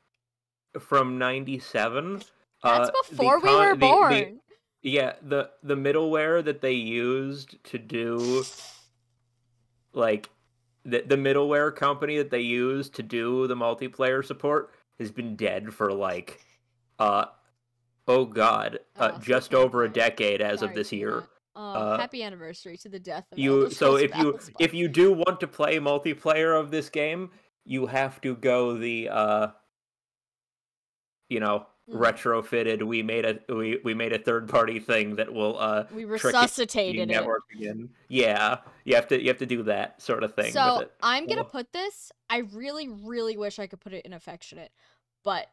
from 97. That's before we were born. The middleware that they used to do, like, the middleware company that they used to do the multiplayer support has been dead for like, just over a decade as of this year. Happy anniversary to the death of if you do want to play multiplayer of this game, you have to go the retrofitted. We made a third party thing that will we resuscitated it. Network again. Yeah, you have to do that sort of thing. So with it. I'm gonna put this. I really, really wish I could put it in affectionate, but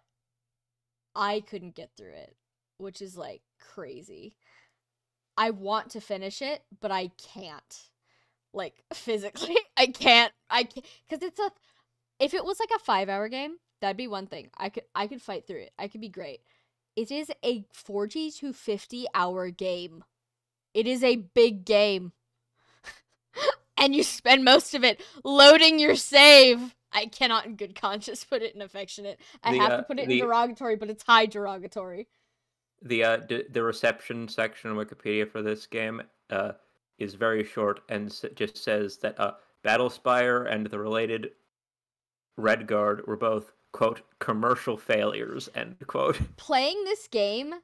I couldn't get through it, which is like crazy. I want to finish it, but I can't. Like physically, I can't because if it was like a 5-hour game, that'd be one thing. I could fight through it. I could be great. It is a 40 to 50-hour game. It is a big game. And you spend most of it loading your save. I cannot in good conscience put it in affectionate. I have to put it in derogatory, but it's high derogatory. The reception section of Wikipedia for this game is very short and just says that Battlespire and the related Redguard were both, quote, commercial failures, end quote. Playing this game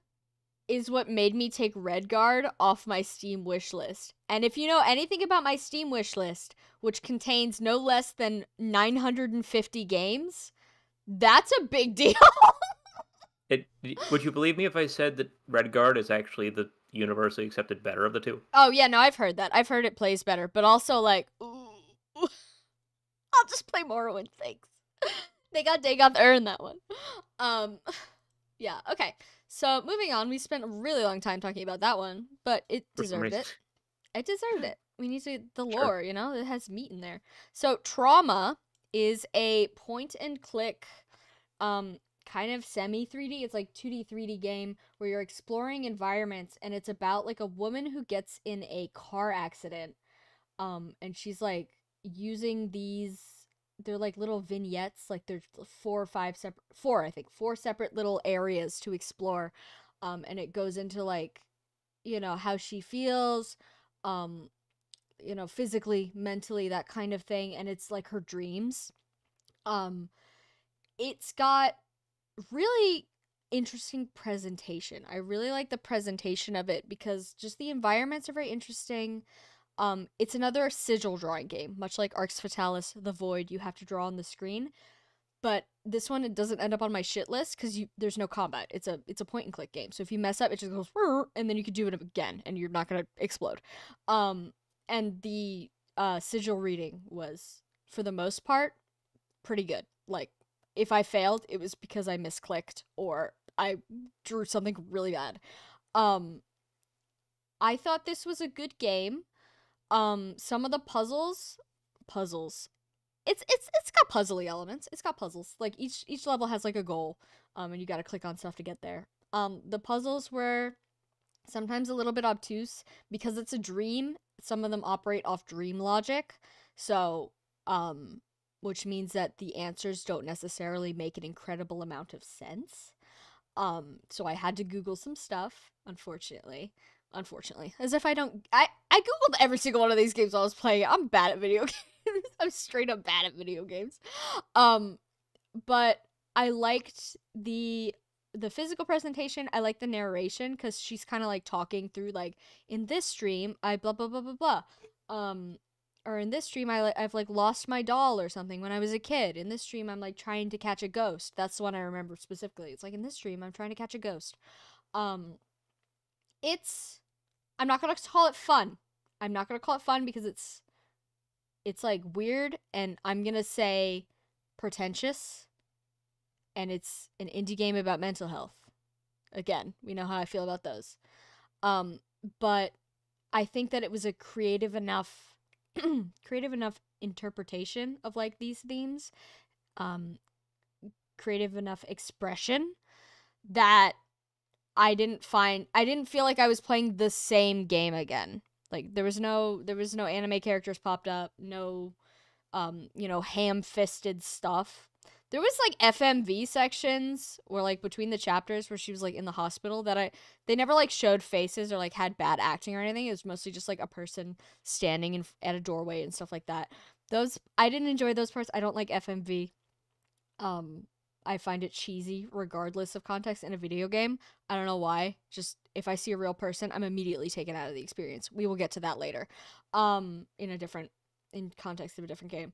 is what made me take Redguard off my Steam wishlist. And if you know anything about my Steam wishlist, which contains no less than 950 games, that's a big deal. Would you believe me if I said that Redguard is actually the universally accepted better of the two? Oh yeah, no, I've heard that. I've heard it plays better, but also like, ooh, I'll just play Morrowind. Thanks. They got Dagon to earn that one. Yeah. Okay. So moving on, we spent a really long time talking about that one, but it For some deserved reason. it. It deserved it. We need to the Sure. lore, it has meat in there. So Trauma is a point and click kind of semi 3D. It's like 2D 3D game where you're exploring environments, and it's about like a woman who gets in a car accident. And she's like using these, they're like little vignettes, like there's four separate little areas to explore. And it goes into like, how she feels, um physically, mentally, that kind of thing, and it's like her dreams. um it's got really interesting presentation. I really like the presentation of it because just the environments are very interesting. It's another sigil drawing game, much like Arx Fatalis, The Void. You have to draw on the screen, but this one, it doesn't end up on my shit list because there's no combat. It's a point and click game, so if you mess up, it just goes and then you can do it again, and you're not gonna explode. And the sigil reading was, for the most part, pretty good. Like, if I failed, it was because I misclicked or I drew something really bad. I thought this was a good game. Some of the puzzles, it's got puzzly elements. It's got puzzles. Like each level has like a goal, and you got to click on stuff to get there. The puzzles were sometimes a little bit obtuse because it's a dream. Some of them operate off dream logic, so which means that the answers don't necessarily make an incredible amount of sense. So I had to Google some stuff, unfortunately. As if I don't I Googled every single one of these games while I was playing. I'm bad at video games. I'm straight up bad at video games. But I liked the physical presentation. I like the narration because she's kind of like talking through, like, in this stream I blah blah blah blah blah. Or in this stream I've like lost my doll or something when I was a kid. In this stream I'm like trying to catch a ghost. That's the one I remember specifically. It's like, in this stream I'm trying to catch a ghost. It's I'm not gonna call it fun. I'm not gonna call it fun because it's like weird, and I'm gonna say pretentious, and it's an indie game about mental health. Again, we know how I feel about those. But I think that it was a creative enough interpretation of like these themes, creative enough expression that I didn't feel like I was playing the same game again. Like there was no anime characters popped up, no ham-fisted stuff. There was like FMV sections where, like, between the chapters where she was like in the hospital, they never like showed faces or like had bad acting or anything. It was mostly just like a person standing at a doorway and stuff like that. Those, I didn't enjoy those parts. I don't like FMV. I find it cheesy regardless of context in a video game. I don't know why. Just if I see a real person, I'm immediately taken out of the experience. We will get to that later. In context of a different game.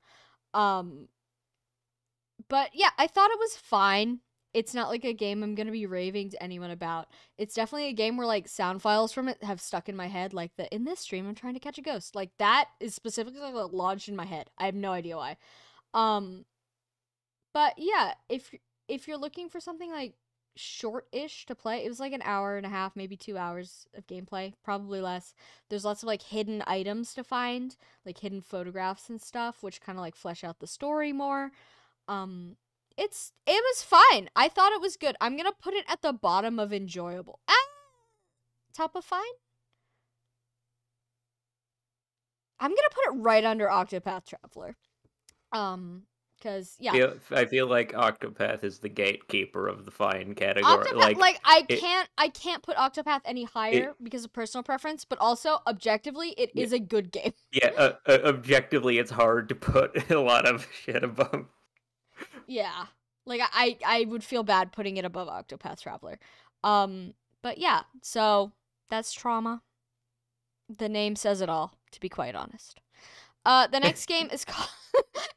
But yeah, I thought it was fine. It's not like a game I'm gonna be raving to anyone about. It's definitely a game where like sound files from it have stuck in my head, like in this stream I'm trying to catch a ghost. Like that is specifically like lodged in my head. I have no idea why. But yeah, if you're looking for something like short-ish to play, it was like an hour and a half, maybe 2 hours of gameplay, probably less. There's lots of like hidden items to find, like hidden photographs and stuff, which kind of like flesh out the story more. It was fine. I thought it was good. I'm gonna put it at the bottom of enjoyable. Top of fine? I'm gonna put it right under Octopath Traveler. Because yeah, I feel like Octopath is the gatekeeper of the fine category. Octopath, I can't put Octopath any higher because of personal preference, but also objectively, it is a good game. Yeah, objectively, it's hard to put a lot of shit above. Yeah, like I would feel bad putting it above Octopath Traveler. But yeah, so that's Trauma. The name says it all, to be quite honest. The next game is called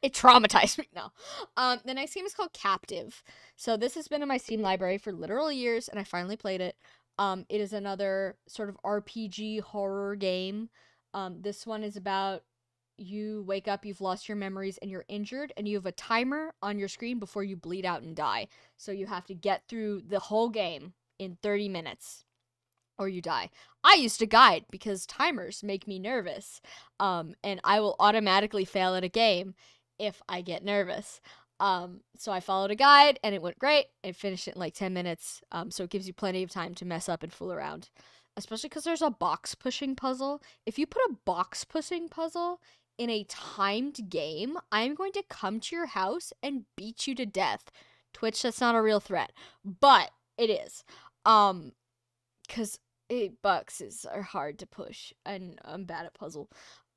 it traumatized me. No. The next game is called Captive. So this has been in my Steam library for literal years, and I finally played it. It is another sort of RPG horror game. This one is about you wake up, you've lost your memories, and you're injured, and you have a timer on your screen before you bleed out and die. So you have to get through the whole game in 30 minutes or you die. I used a guide because timers make me nervous. And I will automatically fail at a game if I get nervous. So I followed a guide and it went great. It finished it in like 10 minutes. So it gives you plenty of time to mess up and fool around. Especially because there's a box pushing puzzle. If you put a box pushing puzzle in a timed game, I'm going to come to your house and beat you to death. Twitch, that's not a real threat. But it is. Because boxes are hard to push, and I'm bad at puzzle.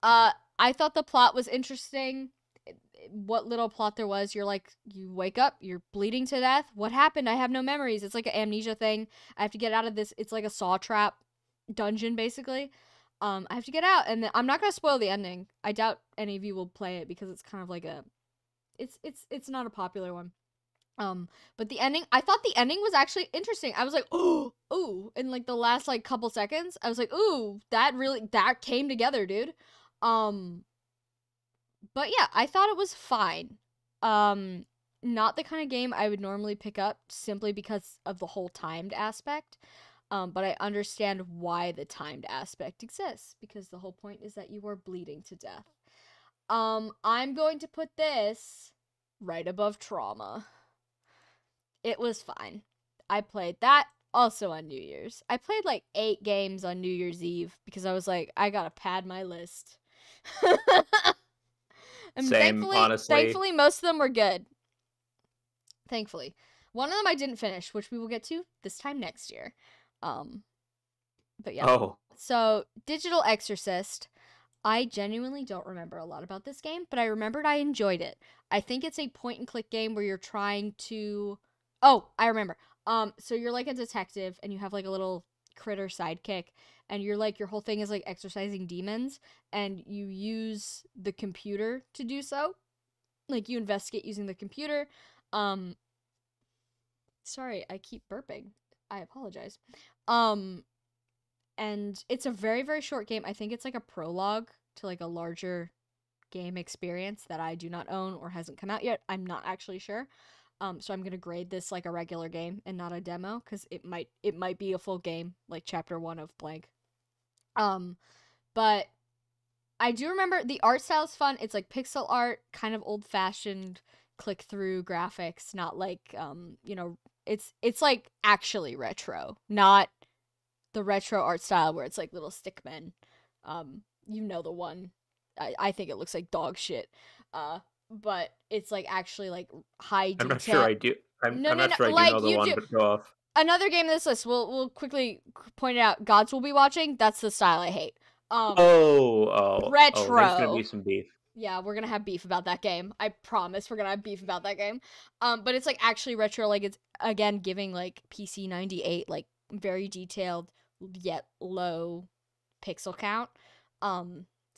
I thought the plot was interesting. What little plot there was, you're like, you wake up, you're bleeding to death. What happened? I have no memories. It's like an amnesia thing. I have to get out of this. It's like a saw trap dungeon, basically. I have to get out, and I'm not gonna spoil the ending. I doubt any of you will play it because it's kind of like a, it's not a popular one. But the ending, I thought the ending was actually interesting. I was like, oh, ooh, in like the last like couple seconds, I was like, ooh, that came together, dude. But yeah, I thought it was fine. Not the kind of game I would normally pick up simply because of the whole timed aspect. But I understand why the timed aspect exists because the whole point is that you are bleeding to death. I'm going to put this right above Trauma. It was fine. I played that also on New Year's. I played like 8 games on New Year's Eve because I was like, I gotta pad my list. And Same, honestly. Thankfully, most of them were good. Thankfully. One of them I didn't finish, which we will get to this time next year. But yeah. Oh. So, Digital Exorcist. I genuinely don't remember a lot about this game, but I remembered I enjoyed it. I think it's a point-and-click game where you're trying to... Oh, I remember. So you're like a detective, and you have like a little critter sidekick, and you're like, your whole thing is like exorcising demons, and you use the computer to do so. Like, you investigate using the computer. Sorry, I keep burping. I apologize. And it's a very, very short game. I think it's like a prologue to like a larger game experience that I do not own or hasn't come out yet. I'm not actually sure. So I'm gonna grade this like a regular game and not a demo because it might be a full game, like chapter 1 of blank. But I do remember the art style is fun. It's like pixel art, kind of old fashioned click through graphics, not like it's like actually retro, not the retro art style where it's like little stick men. The one. I think it looks like dog shit. But it's like actually like high detail. I'm not sure I do. I'm not sure I do know the one, but go off. Another game in this list, we'll quickly point it out. Gods Will Be Watching. That's the style I hate. Retro. There's gonna be some beef. Yeah, we're gonna have beef about that game. I promise we're gonna have beef about that game. But it's like actually retro. Like it's again giving like PC 98 like very detailed yet low pixel count.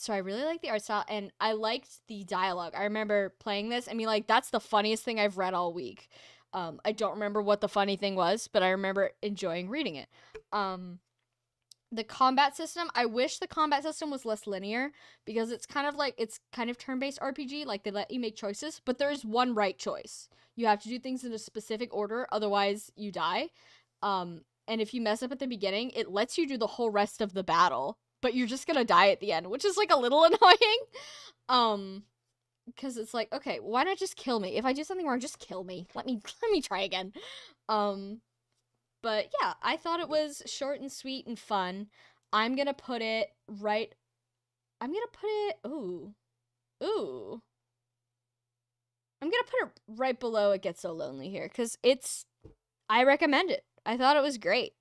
So I really like the art style, and I liked the dialogue. I remember playing this. I mean, like, that's the funniest thing I've read all week. I don't remember what the funny thing was, but I remember enjoying reading it. The combat system, I wish the combat system was less linear, because it's kind of turn-based RPG, like, they let you make choices, but there's one right choice. You have to do things in a specific order, otherwise you die. And if you mess up at the beginning, it lets you do the whole rest of the battle, but you're just gonna die at the end, which is, like, a little annoying. Because it's like, okay, why not just kill me? If I do something wrong, just kill me. Let me try again. But yeah, I thought it was short and sweet and fun. I'm gonna put it right... Ooh. I'm gonna put it right below It Gets So Lonely here, because I recommend it. I thought it was great.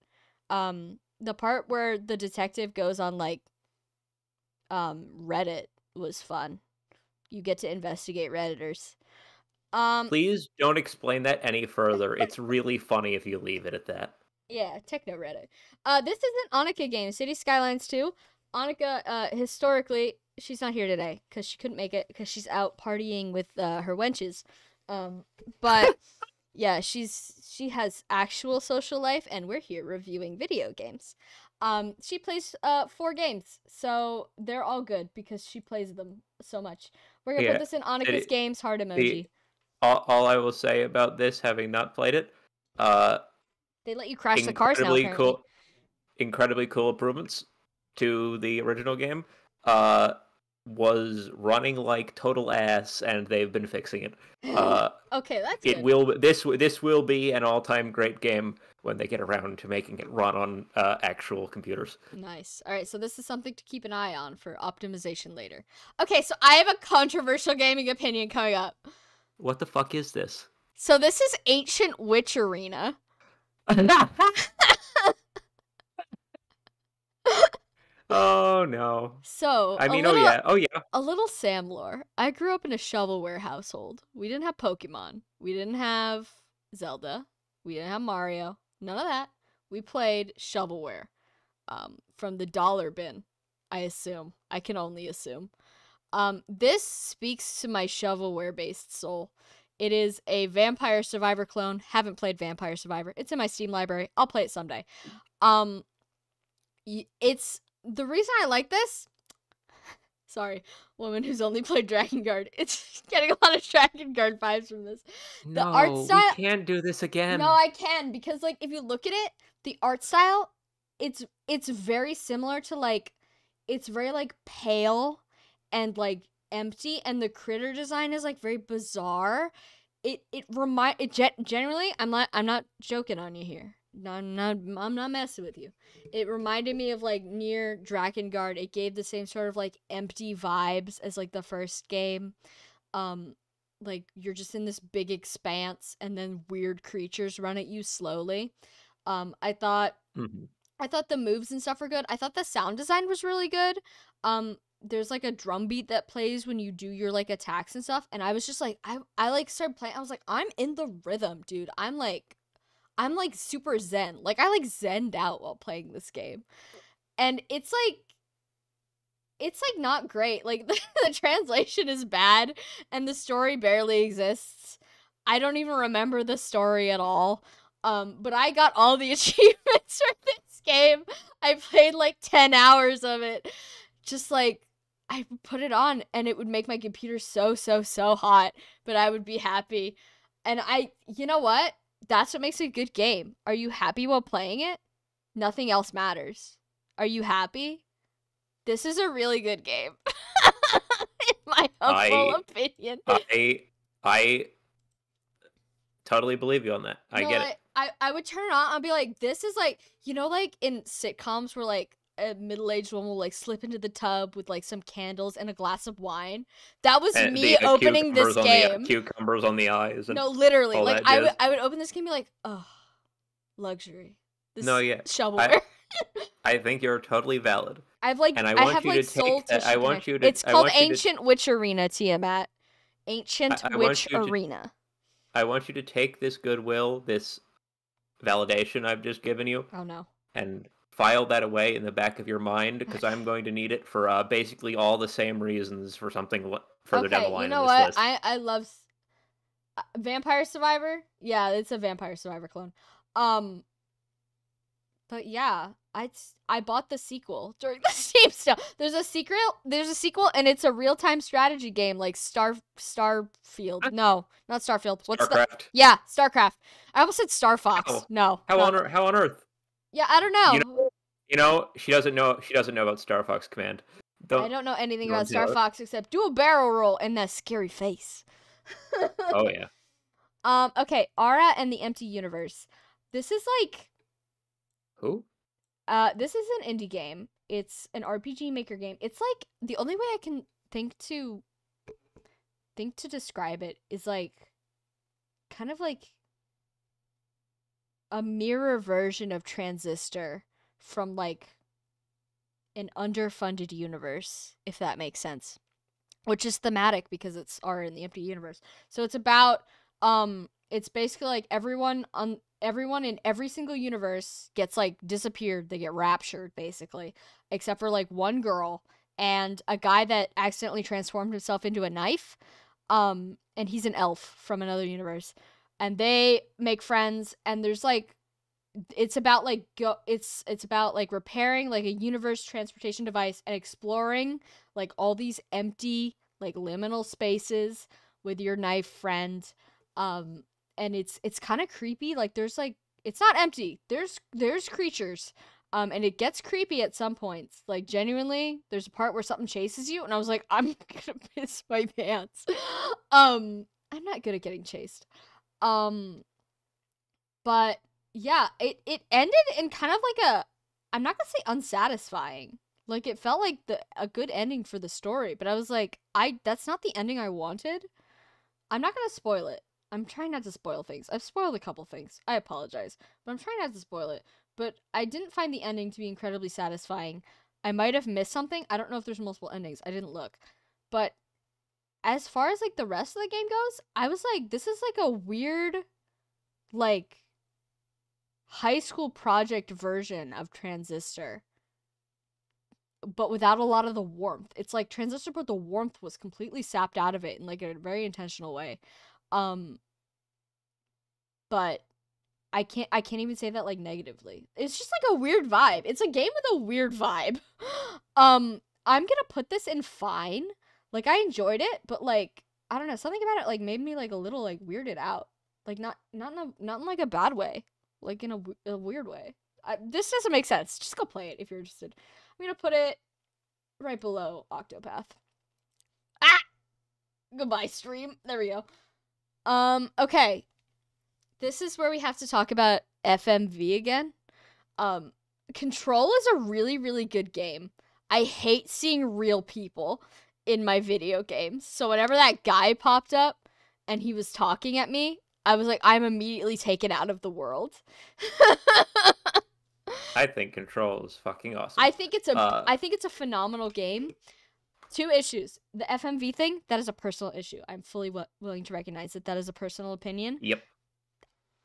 The part where the detective goes on, like, Reddit was fun. You get to investigate Redditors. Please don't explain that any further. It's really funny if you leave it at that. Yeah, Techno Reddit. This is an Annika game, City Skylines 2. Annika, historically, she's not here today because she couldn't make it because she's out partying with her wenches. But yeah, she has actual social life, and we're here reviewing video games. She plays 4 games, so they're all good because she plays them so much. We're gonna put Yeah. this in Annika's games heart emoji. All I will say about this, having not played it, They let you crash the cars now, apparently. Incredibly cool improvements to the original game. Was running like total ass, and they've been fixing it. Okay, that's it good. will this will be an all-time great game when they get around to making it run on actual computers. Nice. All right, so this is something to keep an eye on for optimization later. Okay, so I have a controversial gaming opinion coming up. What the fuck is this? So this is Ancient Witch Arena. Oh no. So I mean, oh yeah. A little Sam lore. I grew up in a shovelware household. We didn't have Pokemon. We didn't have Zelda. We didn't have Mario. None of that. We played shovelware. From the dollar bin, I assume. I can only assume. This speaks to my shovelware based soul. It is a Vampire Survivor clone. Haven't played Vampire Survivor. It's in my Steam library. I'll play it someday. It's the reason I like this. Sorry, woman who's only played Dragon Guard. It's getting a lot of Dragon Guard vibes from this. The art style. We can't do this again. No, I can, because like if you look at it, the art style, it's very similar to like, it's very like pale and like empty, and the critter design is like very bizarre. Generally, I'm not joking on you here. I'm not messing with you. It reminded me of like Nier Drakengard. It gave the same sort of like empty vibes as like the first game. Like you're just in this big expanse and then weird creatures run at you slowly. I thought the moves and stuff were good. I thought the sound design was really good. There's like a drum beat that plays when you do your like attacks and stuff, and I was just like I like started playing. I was like, I'm in the rhythm, dude. I'm like super zen. Like I like zenned out while playing this game. And it's like not great. Like the translation is bad and the story barely exists. I don't even remember the story at all. But I got all the achievements for this game. I played like 10 hours of it. Just like I would put it on and it would make my computer so hot, but I would be happy. And you know what? That's what makes it a good game. Are you happy while playing it? Nothing else matters. Are you happy? This is a really good game. In my humble opinion. I totally believe you on that. I get it. I would turn it on. I'd be like, this is like, you know, like in sitcoms where like a middle-aged woman will like slip into the tub with like some candles and a glass of wine. That was me opening this game. Cucumbers on the eyes. No, literally. Like I would open this game and be like, oh, luxury. This shovelware. I think you're totally valid. I have soul tissue. It's called Ancient Witch Arena, Tiamat. Ancient Witch Arena. I want you to take this goodwill, this validation I've just given you. Oh no. And file that away in the back of your mind, because I'm going to need it for basically all the same reasons for something further down the line. You know what? I love Vampire Survivor. Yeah, it's a Vampire Survivor clone. But yeah, I bought the sequel during the Steam sale. There's a sequel, and it's a real-time strategy game like Starfield. No, not Starfield. What's StarCraft? StarCraft. I almost said Star Fox. Oh. No. How on earth? Yeah, I don't know. You know, she doesn't know about Star Fox Command. I don't know anything about Star Fox except do a barrel roll and that scary face. Oh yeah. Okay, Ara and the Empty Universe. This is like who? This is an indie game. It's an RPG Maker game. It's like the only way I can think to describe it is like kind of like a mirror version of Transistor from like an underfunded universe, if that makes sense. Which is thematic because it's Ara in the Empty Universe. So it's about it's basically like everyone in every single universe gets like disappeared. They get raptured basically, except for like one girl, and a guy that accidentally transformed himself into a knife. And he's an elf from another universe. And they make friends, and there's like it's about like it's about like repairing like a universe transportation device and exploring like all these empty like liminal spaces with your knife friend. And it's kind of creepy. Like there's like it's not empty. There's creatures. And it gets creepy at some points. Like genuinely, there's a part where something chases you, and I was like, I'm gonna piss my pants. I'm not good at getting chased. But yeah, it ended in kind of like a, I'm not gonna say unsatisfying. Like it felt like a good ending for the story, but I was like, that's not the ending I wanted. I'm not gonna spoil it. I'm trying not to spoil things. I've spoiled a couple things. I apologize, but I'm trying not to spoil it. But I didn't find the ending to be incredibly satisfying. I might have missed something. I don't know if there's multiple endings. I didn't look. But as far as like the rest of the game goes, I was like, this is like a weird, like, high school project version of Transistor, but without a lot of the warmth. It's like Transistor, but the warmth was completely sapped out of it in like a very intentional way. But I can't even say that like negatively. It's just like a weird vibe. It's a game with a weird vibe. I'm gonna put this in fine. Like I enjoyed it, but like I don't know, something about it like made me like a little like weirded out. Like not in like a bad way, like in a weird way. This doesn't make sense. Just go play it if you're interested. I'm gonna put it right below Octopath. Ah, goodbye stream. There we go. Okay. This is where we have to talk about FMV again. Control is a really, really good game. I hate seeing real people in my video games. So whenever that guy popped up and he was talking at me, I was like, I'm immediately taken out of the world. I think Control is fucking awesome. I think it's a phenomenal game. 2 issues. The FMV thing, that is a personal issue. I'm fully willing to recognize that is a personal opinion. Yep.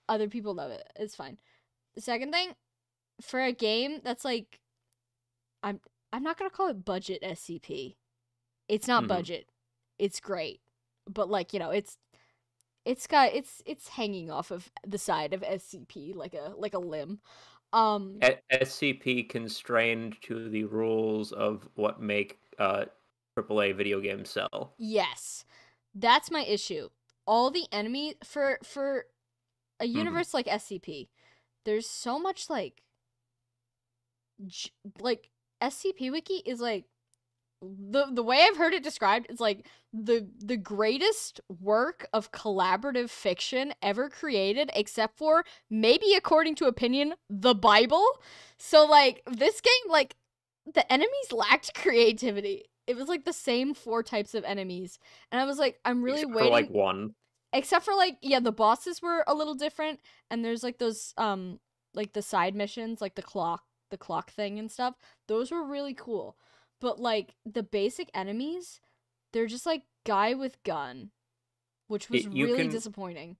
Other people love it. It's fine. The second thing, for a game that's like, I'm not gonna call it budget SCP. It's not budget. It's great, but like, you know, it's hanging off of the side of SCP like a limb. SCP constrained to the rules of what make AAA video games sell. Yes, that's my issue. All the enemies for a universe like SCP, there's so much like SCP Wiki is like the way I've heard it described is like the greatest work of collaborative fiction ever created, except for maybe according to opinion the Bible. So like this game, like the enemies lacked creativity. It was like the same 4 types of enemies, and I was like, I'm really waiting for like one. Except for like, yeah, the bosses were a little different, and there's like those like the side missions, like the clock thing and stuff. Those were really cool. But like the basic enemies, they're just like guy with gun, which was really disappointing.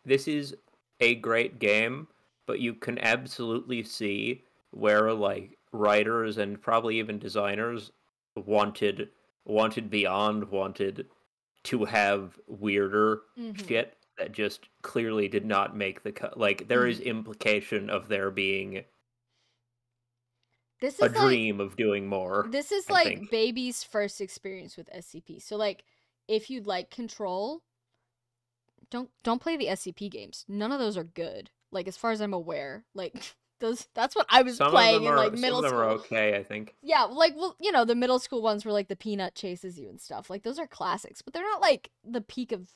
This is a great game, but you can absolutely see where like writers and probably even designers wanted to have weirder shit that just clearly did not make the cut. Like, there is implication of there being a dream of doing more. This is like Baby's first experience with SCP. So, like, if you'd like Control, don't play the SCP games. None of those are good. Like, as far as I'm aware. Like, that's what I was playing in like middle school. Some of them are okay, I think. Yeah, like, well, you know, the middle school ones were like the peanut chases you and stuff. Like, those are classics, but they're not like the peak of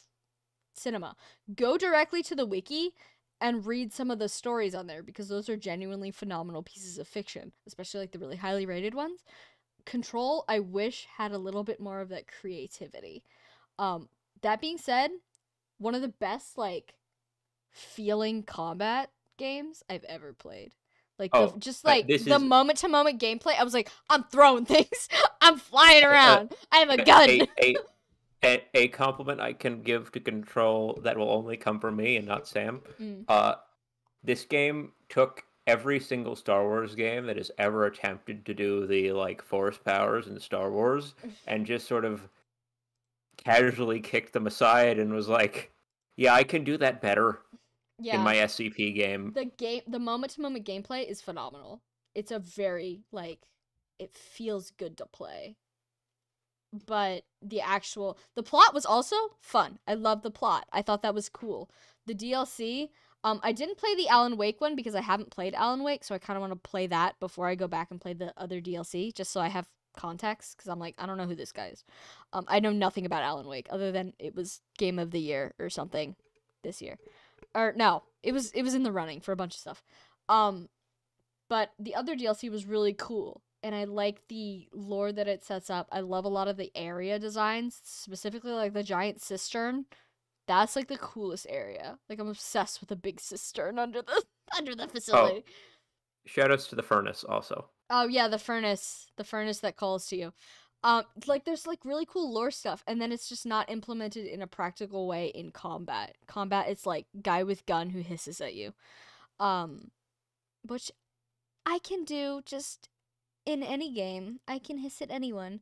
cinema. Go directly to the wiki and read some of the stories on there, because those are genuinely phenomenal pieces of fiction, especially like the really highly rated ones. Control, I wish, had a little bit more of that creativity. That being said, one of the best like feeling combat games I've ever played. Like the moment to moment gameplay, I was like, I'm throwing things, I'm flying around, I have a gun. A compliment I can give to Control that will only come from me and not Sam. This game took every single Star Wars game that has ever attempted to do the like force powers in Star Wars and just sort of casually kicked them aside and was like, "Yeah, I can do that better in Yeah, my SCP game." the moment-to-moment gameplay is phenomenal. It's a very, like, it feels good to play. But the plot was also fun. I love the plot. I thought that was cool. The DLC, I didn't play the Alan Wake one because I haven't played Alan Wake, so I kind of want to play that before I go back and play the other DLC, just so I have context, because I'm like, I don't know who this guy is. I know nothing about Alan Wake other than it was Game of the Year or something this year. Or no, it was in the running for a bunch of stuff. But the other DLC was really cool, and I like the lore that it sets up. I love a lot of the area designs, specifically like the giant cistern. That's like the coolest area. Like, I'm obsessed with a big cistern under the facility. Shoutouts to the furnace also. Oh yeah, the furnace that calls to you. Like, there's like really cool lore stuff, and then it's just not implemented in a practical way in combat. Combat, it's like guy with gun who hisses at you, which I can do just in any game. I can hiss at anyone.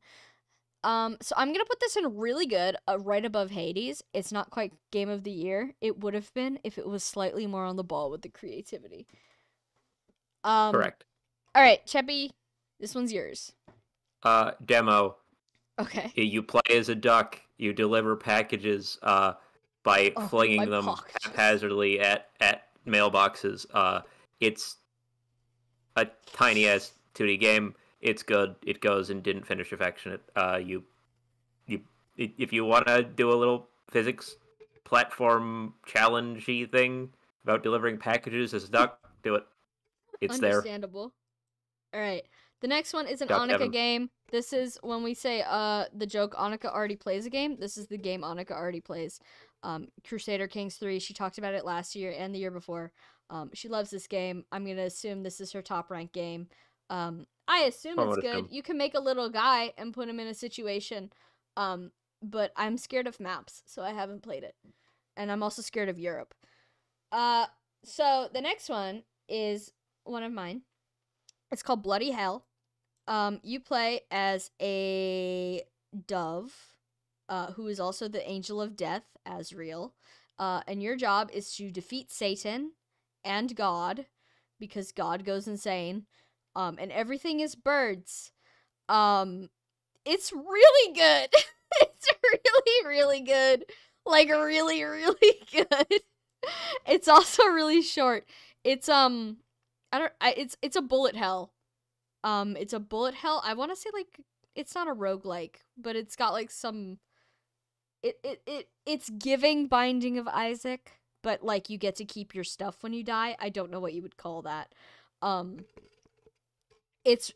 So I'm gonna put this in really good, right above Hades. It's not quite Game of the Year. It would have been if it was slightly more on the ball with the creativity. Correct. All right, Cheppy, this one's yours. Demo. Okay. You play as a duck. You deliver packages by flinging them haphazardly at mailboxes. It's a tiny ass 2D game. It's good. It goes and didn't finish affectionate. If you want to do a little physics platform challengey thing about delivering packages as a duck, do it. It's there. Understandable. All right. The next one is an Duck Annika Heaven. game. This is when we say the joke Annika already plays a game. This is the game Annika already plays. Crusader Kings 3. She talked about it last year and the year before. She loves this game. I'm going to assume this is her top ranked game. I assume it's good. You can make a little guy and put him in a situation. But I'm scared of maps, so I haven't played it. And I'm also scared of Europe. So the next one is one of mine. It's called Bloody Hell. You play as a dove, who is also the angel of death, Azrael. And your job is to defeat Satan and God, because God goes insane. And everything is birds. It's really good. It's really, really good. Like, really, really good. It's also really short. It's it's a bullet hell. It's a bullet hell. I want to say, like, it's not a roguelike, but it's got like some it's giving Binding of Isaac, but like you get to keep your stuff when you die. I don't know what you would call that. It's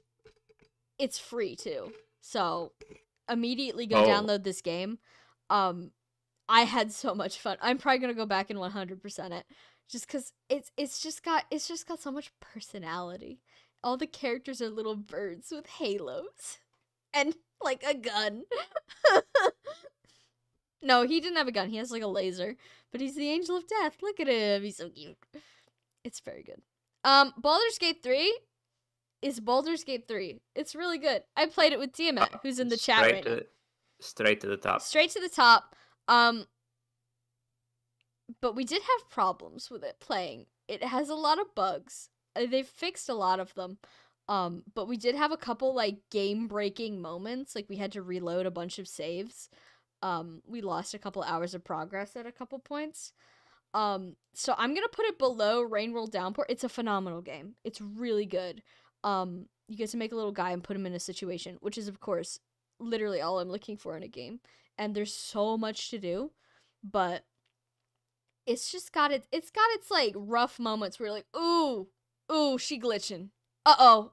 free too. So immediately go download this game. I had so much fun. I'm probably going to go back and 100% it. Just cuz it's just got so much personality. All the characters are little birds with halos and like a gun. No, he didn't have a gun. He has like a laser, but he's the angel of death. Look at him. He's so cute. It's very good. Baldur's Gate 3 is Baldur's Gate 3. It's really good. I played it with Tiamat, who's in the chat right now. Straight to the top. Straight to the top. But we did have problems with it playing. It has a lot of bugs. They've fixed a lot of them. But we did have a couple like game-breaking moments. Like, we had to reload a bunch of saves. We lost a couple hours of progress at a couple points. So I'm gonna put it below Rain World Downpour. It's a phenomenal game. It's really good. You get to make a little guy and put him in a situation, which is, of course, literally all I'm looking for in a game. And there's so much to do, but it's just got it's got its like rough moments where you're like, ooh, she glitching. Uh-oh,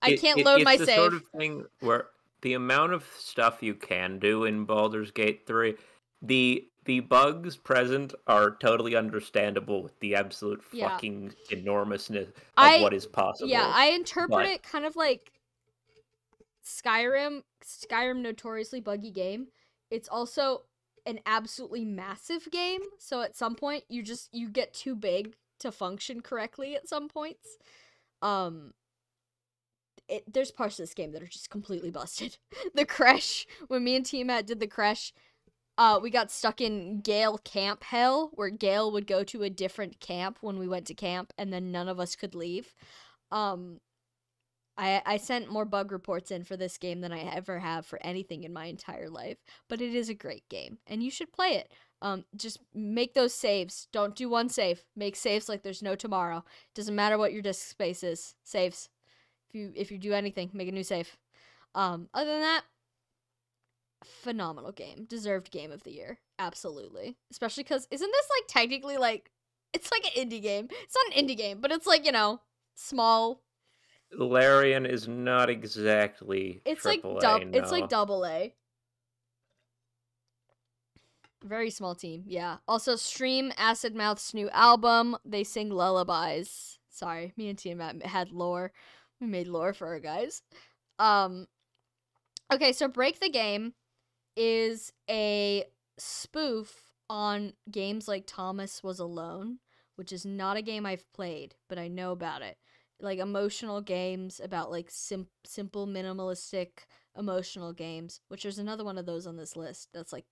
I can't load my save. It's the sort of thing where the amount of stuff you can do in Baldur's Gate 3, the bugs present are totally understandable with the absolute fucking enormousness of what is possible. Yeah, I interpret it kind of like Skyrim notoriously buggy game. It's also an absolutely massive game, so at some point you get too big to function correctly at some points. There's parts of this game that are just completely busted. The Crash, when me and Tiamat did the Crash, we got stuck in Gale camp hell, where Gale would go to a different camp when we went to camp, and then none of us could leave. I sent more bug reports in for this game than I ever have for anything in my entire life, but it is a great game, and you should play it. Just make those saves. Don't do one save. Make saves like there's no tomorrow. Doesn't matter what your disk space is. Saves. If you do anything, make a new save. Other than that, phenomenal game. Deserved game of the year. Absolutely. Especially because, isn't this like technically like, it's like an indie game. It's not an indie game, but it's like, you know, small. Larian is not exactly It's AAA, like no. it's like AA. Very small team, yeah. Also, stream Acid Mouth's new album. They sing lullabies. Sorry, me and Tiamat had lore. We made lore for our guys. Okay, so Break the Game is a spoof on games like Thomas Was Alone, which is not a game I've played, but I know about it. Like emotional games about like simple minimalistic emotional games, which there's another one of those on this list that's like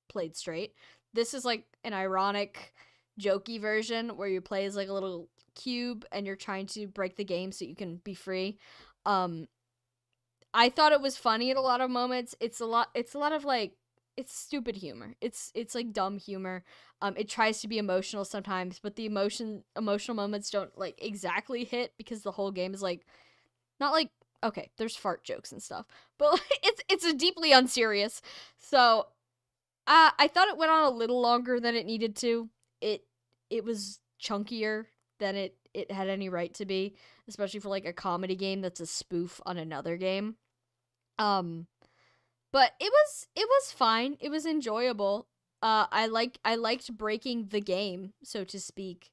played straight. This is like an ironic, jokey version where you play as like a little cube and you're trying to break the game so you can be free. I thought it was funny at a lot of moments. It's a lot of like, it's stupid humor. It's like dumb humor. It tries to be emotional sometimes, but the emotional moments don't like exactly hit because the whole game is like, not like, okay, there's fart jokes and stuff, but like, it's a deeply unserious. So I thought it went on a little longer than it needed to. It was chunkier than it had any right to be, especially for like a comedy game that's a spoof on another game. But it was fine. It was enjoyable. I liked breaking the game, so to speak.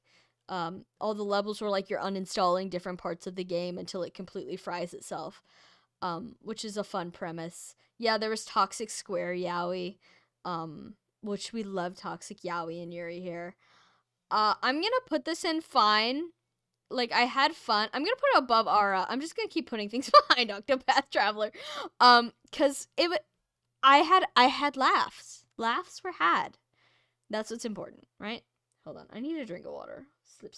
All the levels were like you're uninstalling different parts of the game until it completely fries itself. Which is a fun premise. Yeah, there was Toxic Square Yaoi, which we love Toxic Yaoi and Yuri here. I'm gonna put this in fine. Like, I had fun. I'm gonna put it above Ara. I'm just gonna keep putting things behind Octopath Traveler. Cause I had laughs. Laughs were had. That's what's important, right? Hold on. I need a drink of water. Sip.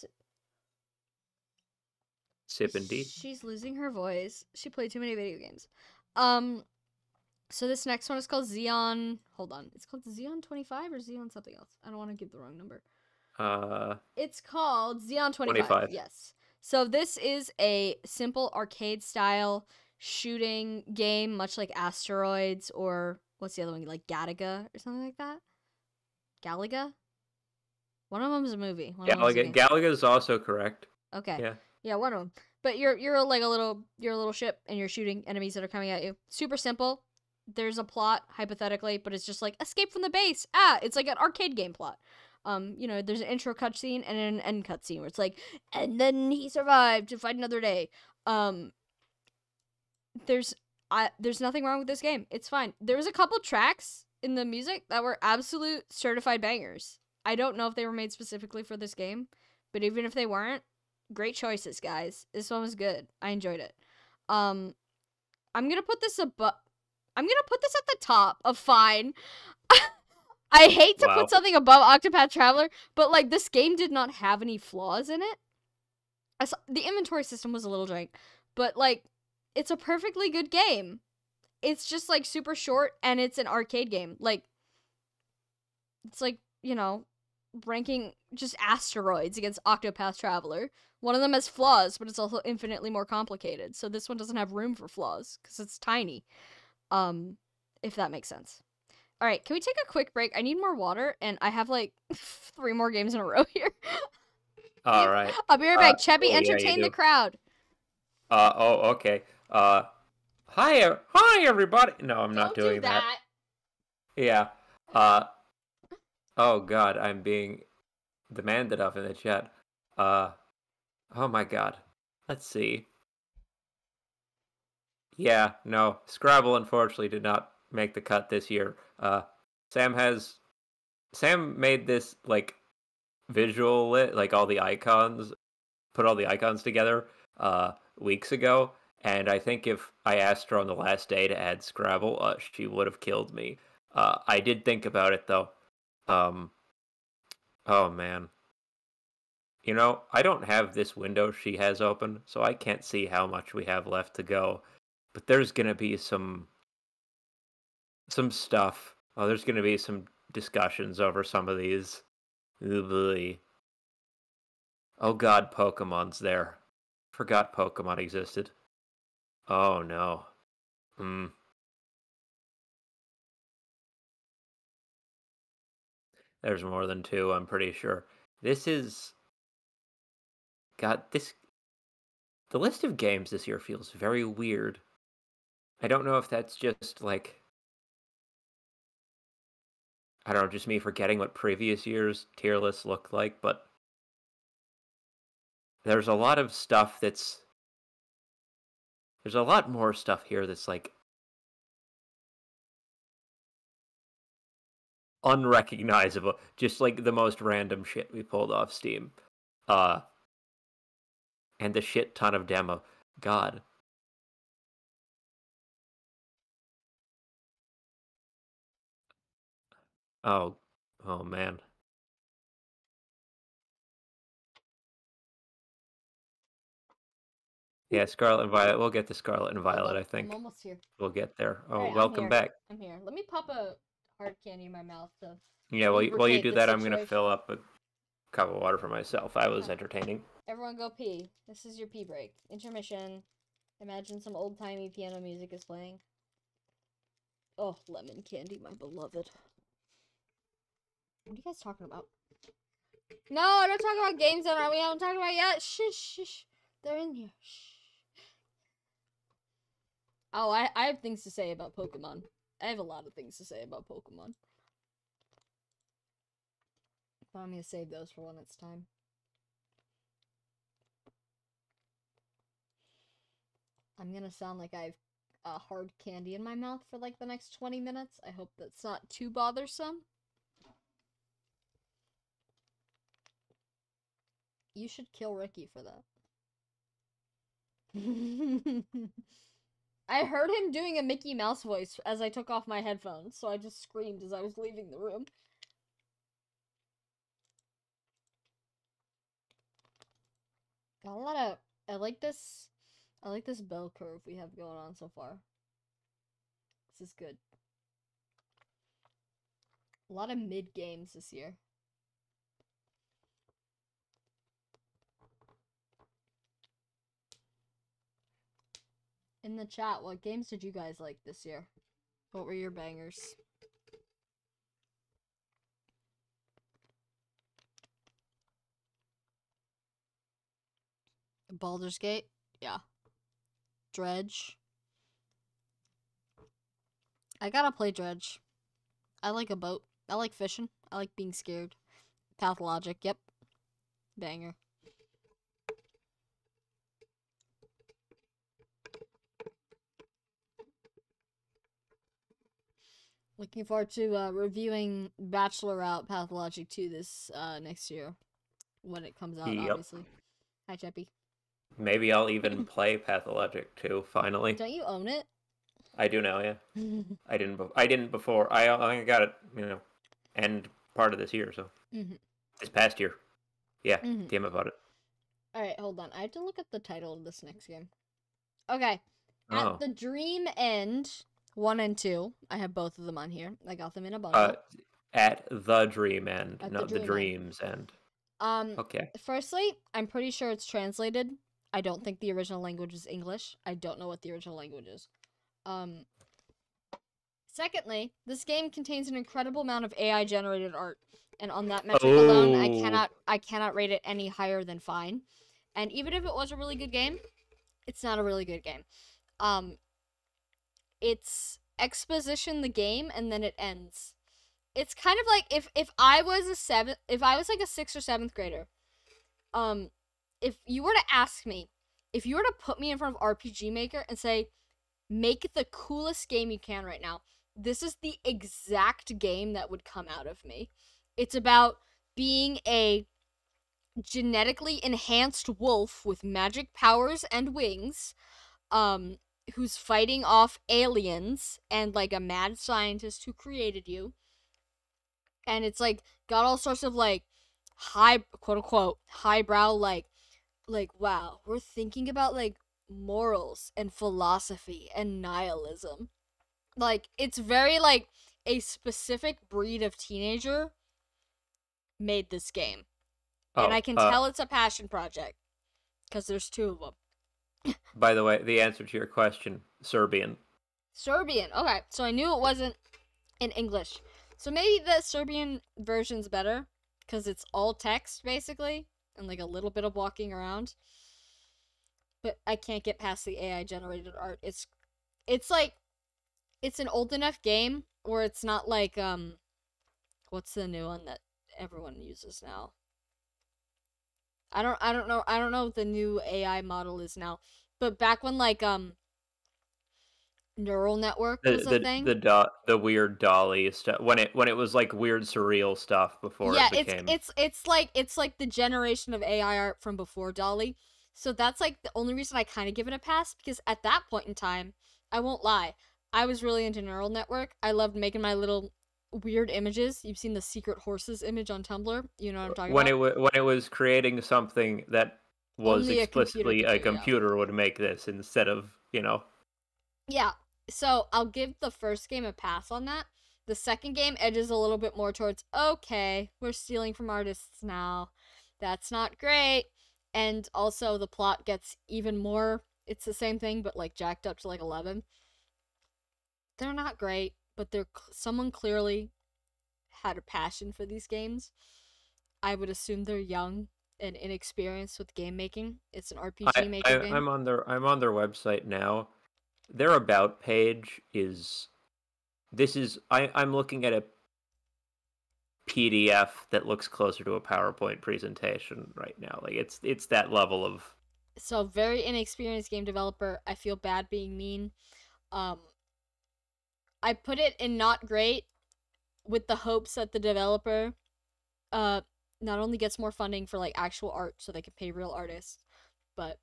Sip indeed. She's losing her voice. She played too many video games. So this next one is called Xeon. Hold on. It's called Xeon 25 or Xeon something else. I don't want to give the wrong number. It's called Xeon 25. Yes. So this is a simple arcade-style shooting game, much like Asteroids or what's the other one? Like Galaga or something like that? Galaga? One of them is a movie. Galaga is also correct. Okay. Yeah, one of them. But you're like a little ship and you're shooting enemies that are coming at you. Super simple. There's a plot hypothetically, but it's just like escape from the base. It's like an arcade game plot. There's an intro cutscene and an end cutscene where it's like, and then he survived to fight another day. There's nothing wrong with this game. It's fine. There was a couple tracks in the music that were absolute certified bangers. I don't know if they were made specifically for this game, but even if they weren't, great choices, guys. This one was good. I enjoyed it. I'm gonna put this at the top of fine. I hate to put something above Octopath Traveler, but like this game did not have any flaws in it. The inventory system was a little jank, but like it's a perfectly good game. It's just like super short and it's an arcade game. Like it's like, ranking just Asteroids against Octopath Traveler. One of them has flaws, but it's also infinitely more complicated. So this one doesn't have room for flaws because it's tiny. If that makes sense. All right, can we take a quick break? I need more water, and I have like 3 more games in a row here. All right. I'll be right back. Chebby, entertain the crowd. Okay. Hi, everybody. No, I'm not doing that. Yeah. Oh God, I'm being demanded of in the chat. Oh my God. Let's see. Yeah, no. Scrabble unfortunately did not make the cut this year. Sam made this like visual it, like all the icons, put all the icons together weeks ago, and I think if I asked her on the last day to add Scrabble, she would have killed me. I did think about it though. Um, oh man. You know, I don't have this window she has open, so I can't see how much we have left to go. But there's gonna be some stuff. Oh, there's gonna be some discussions over some of these. Ooh, boy. Oh god, Pokemon's there. Forgot Pokemon existed. Oh no. Hmm. There's more than two, I'm pretty sure. This is... God, this... The list of games this year feels very weird. I don't know if that's just, like... I don't know, just me forgetting what previous year's tier lists looked like, but... There's a lot of stuff that's... There's a lot more stuff here that's, like... unrecognizable. Just, like, the most random shit we pulled off Steam. And the shit ton of demo. God. Oh. Oh, man. Yeah, Scarlet and Violet. We'll get to Scarlet and Violet, I think. I'm almost here. We'll get there. Oh, Alright, welcome back. I'm here. Let me pop a hard candy in my mouth to Yeah, while you lubricate do the that, I'm going to situation. fill up a cup of water for myself. I was entertaining. Everyone go pee. This is your pee break. Intermission. Imagine some old-timey piano music is playing. Oh, lemon candy, my beloved. What are you guys talking about? No, don't talk about games that we haven't talked about yet. Shh, shh, shh. They're in here. Shh. Oh, I have things to say about Pokemon. I have a lot of things to say about Pokemon. But I'm gonna save those for when it's time. I'm gonna sound like I have hard candy in my mouth for like the next 20 minutes. I hope that's not too bothersome. You should kill Ricky for that. I heard him doing a Mickey Mouse voice as I took off my headphones, so I just screamed as I was leaving the room. Got a lot of... I like this bell curve we have going on so far. This is good. A lot of mid games this year. In the chat, what games did you guys like this year? What were your bangers? Baldur's Gate? Yeah. Dredge. I gotta play Dredge. I like a boat. I like fishing. I like being scared. Pathologic, yep. Banger. Looking forward to reviewing Bachelorette Pathologic 2 this next year. When it comes out, Yep. obviously. Hi, Cheppy. Maybe I'll even play Pathologic too, finally. Don't you own it? I do now, yeah. I didn't before. I only got it, you know, end part of this year, so. This past year. Yeah, damn about it. Alright, hold on. I have to look at the title of this next game. Okay. At the Dream End 1 and 2. I have both of them on here. I got them in a bundle. At the Dream End, At not the Dream's End. Okay. Firstly, I'm pretty sure it's translated. I don't think the original language is English. I don't know what the original language is. Secondly, this game contains an incredible amount of AI generated art, and on that metric alone, I cannot rate it any higher than fine. And even if it was a really good game, it's not a really good game. It's exposition the game and then it ends. It's kind of like if I was like a 6th or 7th grader, if you were to ask me, if you were to put me in front of RPG Maker and say, make the coolest game you can right now, this is the exact game that would come out of me. It's about being a genetically enhanced wolf with magic powers and wings, who's fighting off aliens and like a mad scientist who created you. And it's like got all sorts of like high, quote unquote, highbrow, like wow, we're thinking about like morals and philosophy and nihilism. Like it's very like a specific breed of teenager made this game. And I can tell it's a passion project because there's 2 of them. By the way, the answer to your question, Serbian. Serbian. Okay, so I knew it wasn't in English. So maybe the Serbian version's better because it's all text basically and like a little bit of walking around. But I can't get past the AI generated art. It's like it's an old enough game where it's not like what's the new one that everyone uses now? I don't know what the new AI model is now. But back when like neural network was a thing. The weird Dolly stuff when it was like weird surreal stuff before it became. it's like the generation of AI art from before Dolly. So that's like the only reason I kind of give it a pass because at that point in time, I won't lie, I was really into neural network. I loved making my little weird images. You've seen the secret horses image on Tumblr. You know what I'm talking about? When it was creating something that was Only explicitly a computer would make this instead of, Yeah. So I'll give the first game a pass on that. The second game edges a little bit more towards, okay, we're stealing from artists now. That's not great. And also the plot gets even more, it's the same thing, but like jacked up to like 11. They're not great, but someone clearly had a passion for these games. I would assume they're young and inexperienced with game making. It's an RPG maker game. I'm on their website now. Their about page I'm looking at a PDF that looks closer to a PowerPoint presentation right now. Like it's that level of. So very inexperienced game developer. I feel bad being mean. I put it in not great with the hopes that the developer not only gets more funding for like actual art so they can pay real artists, but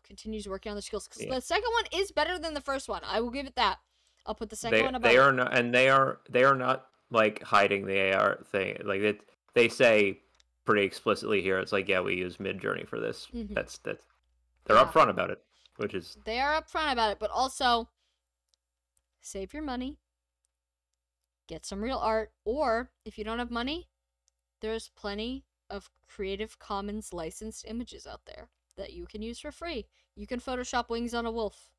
continues working on the skills. Because the second one is better than the first one. I will give it that. I'll put the second one above. They are not, and they are not like hiding the AR thing. Like they say pretty explicitly here. It's like, yeah, we use Midjourney for this. Mm-hmm. That's they're upfront about it, which is they are upfront about it, but also save your money, get some real art, or if you don't have money, there's plenty of Creative Commons licensed images out there that you can use for free. You can Photoshop wings on a wolf.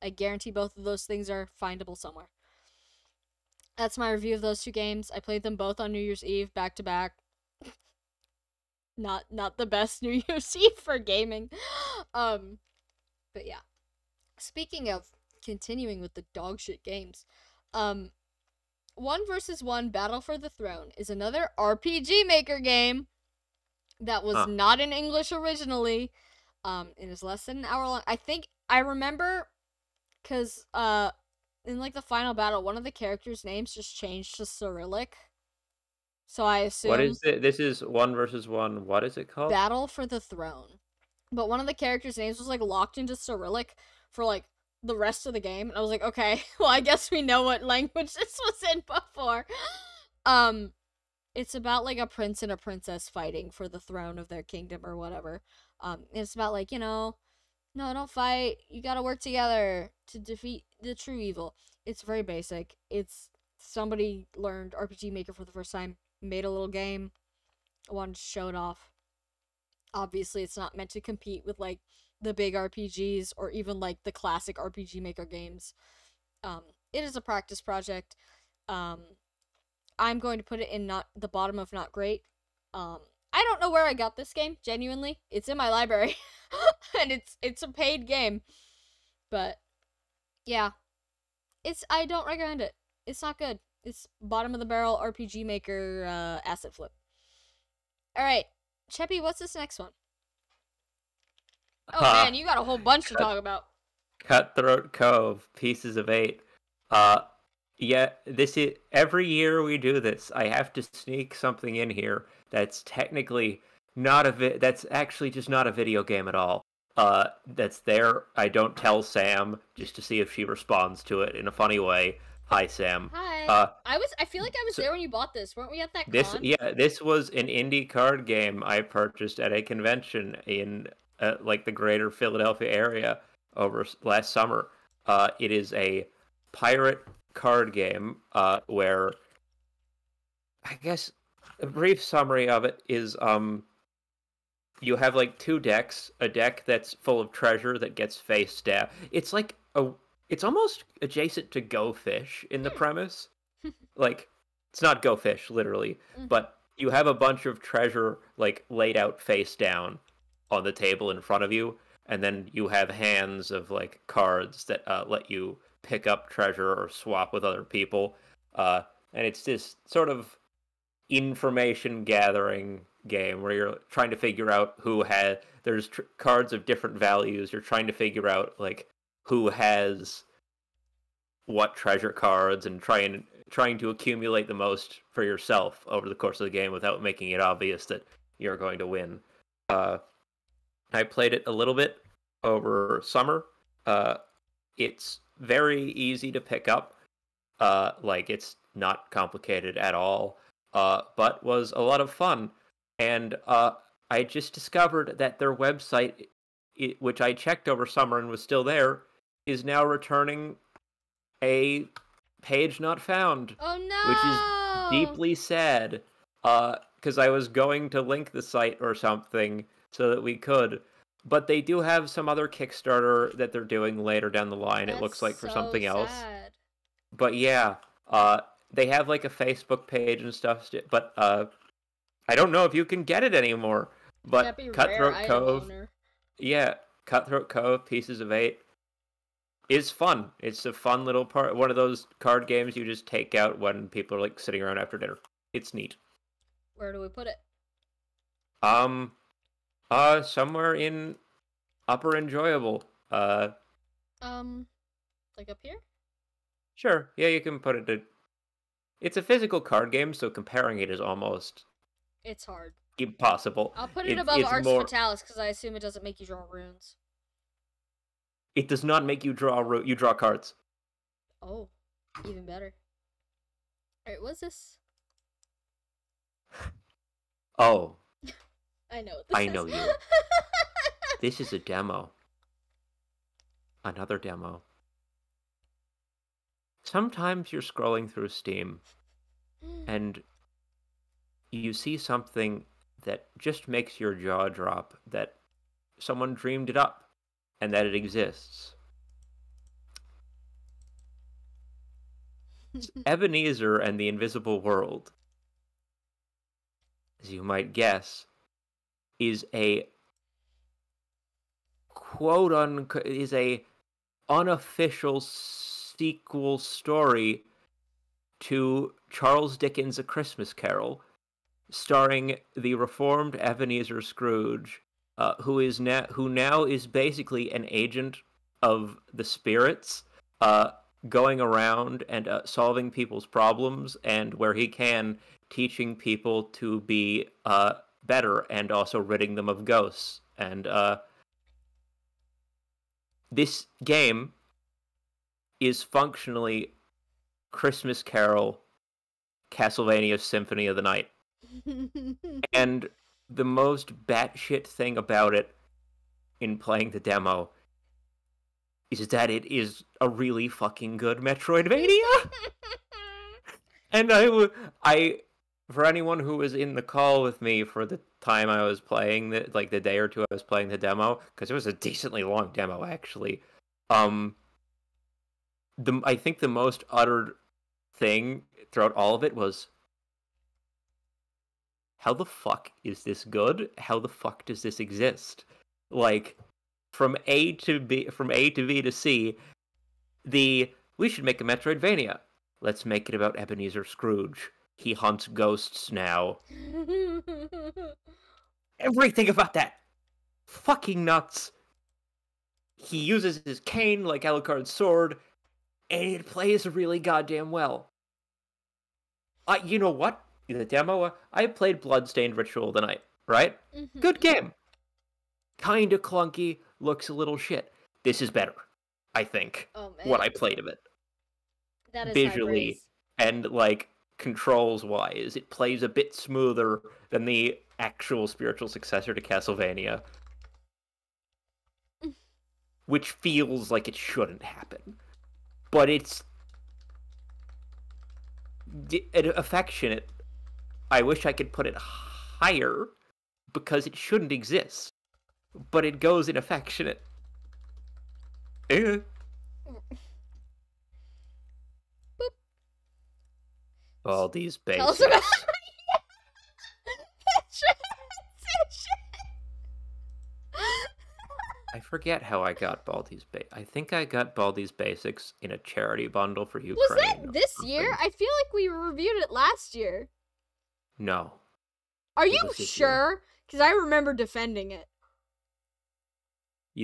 I guarantee both of those things are findable somewhere. That's my review of those 2 games. I played them both on New Year's Eve, back to back. Not the best New Year's Eve for gaming. But yeah. Speaking of continuing with the dog shit games, 1 vs. 1 Battle for the Throne is another RPG Maker game that was not in English originally. It is less than an hour long. I think I remember because in like the final battle, one of the characters' names just changed to Cyrillic. So I assume. What is it? This is 1 vs. 1. What is it called? Battle for the Throne. But one of the characters' names was like locked into Cyrillic for like the rest of the game, and I was like, okay, well, I guess we know what language this was in before. It's about like a prince and a princess fighting for the throne of their kingdom or whatever. It's about like, no, don't fight. You gotta work together to defeat the true evil. It's very basic. It's somebody learned RPG Maker for the first time, made a little game, wanted to show it off. Obviously, it's not meant to compete with like the big RPGs or even like the classic RPG Maker games. It is a practice project. I'm going to put it in not the bottom of not great. I don't know where I got this game, genuinely. It's in my library. And it's a paid game. But yeah. I don't recommend it. It's not good. It's bottom of the barrel RPG Maker asset flip. Alright. Cheppy, what's this next one? Oh man, you got a whole bunch to talk about. Cutthroat Cove, Pieces of 8. Yeah, this is every year we do this. I have to sneak something in here that's technically That's actually just not a video game at all. That's there. I don't tell Sam just to see if she responds to it in a funny way. Hi, Sam. Hi. I feel like I was so there when you bought this. Weren't we at that this, con? yeah, this was an indie card game I purchased at a convention in like the greater Philadelphia area over last summer. It is a pirate card game where I guess a brief summary of it is you have like two decks, a deck that's full of treasure that gets face down. It's almost adjacent to Go Fish in the premise. Like it's not Go Fish literally, but you have a bunch of treasure like laid out face down on the table in front of you, and then you have hands of like cards that let you pick up treasure or swap with other people. And it's this sort of information gathering game where you're trying to figure out who had there's cards of different values. You're trying to figure out like who has what treasure cards and trying to accumulate the most for yourself over the course of the game without making it obvious that you're going to win. I played it a little bit over summer. It's very easy to pick up. Like it's not complicated at all. But was a lot of fun. And I just discovered that their website, which I checked over summer and was still there, is now returning a page not found. Oh no! Which is deeply sad. Because I was going to link the site or something so that we could. But they do have some other Kickstarter that they're doing later down the line, it looks like, for something else. But yeah, they have like a Facebook page and stuff, but I don't know if you can get it anymore. But Cutthroat Cove, yeah, Cutthroat Cove, Pieces of 8 is fun. It's a fun little part. One of those card games you just take out when people are like sitting around after dinner. It's neat. Where do we put it? Somewhere in upper enjoyable. Like up here? Sure. Yeah, you can put it. It's a physical card game, so comparing it is almost. It's hard. Impossible. I'll put it above Ars Fatalis because I assume it doesn't make you draw runes. It does not make you draw you draw cards. Oh, even better. Alright, what's this? Oh. I know what this is. I know you. This is a demo. Another demo. Sometimes you're scrolling through Steam and you see something that just makes your jaw drop, that someone dreamed it up and that it exists. Ebenezer and the Invisible World, as you might guess, is a unofficial sequel story to Charles Dickens' A Christmas Carol, starring the reformed Ebenezer Scrooge, who now is basically an agent of the spirits, going around and solving people's problems, and where he can, teaching people to be better and also ridding them of ghosts. And this game is functionally Christmas Carol, Castlevania Symphony of the Night. And the most batshit thing about it in playing the demo is that it is a really fucking good Metroidvania. And I for anyone who was in the call with me for the time I was playing the day or two I was playing the demo, because it was a decently long demo actually. I think the most uttered thing throughout all of it was, how the fuck is this good? How the fuck does this exist? Like, from A to B to C, we should make a Metroidvania. Let's make it about Ebenezer Scrooge. He hunts ghosts now. Everything about that. Fucking nuts. He uses his cane like Alucard's sword, and it plays really goddamn well. You know what? The demo, I played Bloodstained Ritual of the Night. right? Mhm. Good game. Kinda clunky, looks a little shit. This is better, I think, Oh man, what I played of it. that is high Visually praise. and, like, controls-wise. It plays a bit smoother than the actual spiritual successor to Castlevania, which feels like it shouldn't happen. But it's affectionate. I wish I could put it higher because it shouldn't exist. But it goes in affectionate. Eh. Boop. All these Tell us basics. about I forget how I got Baldi's I think I got Baldi's Basics in a charity bundle for Ukraine. Was that this year? I feel like we reviewed it last year. No. Are you sure? Because I remember defending it.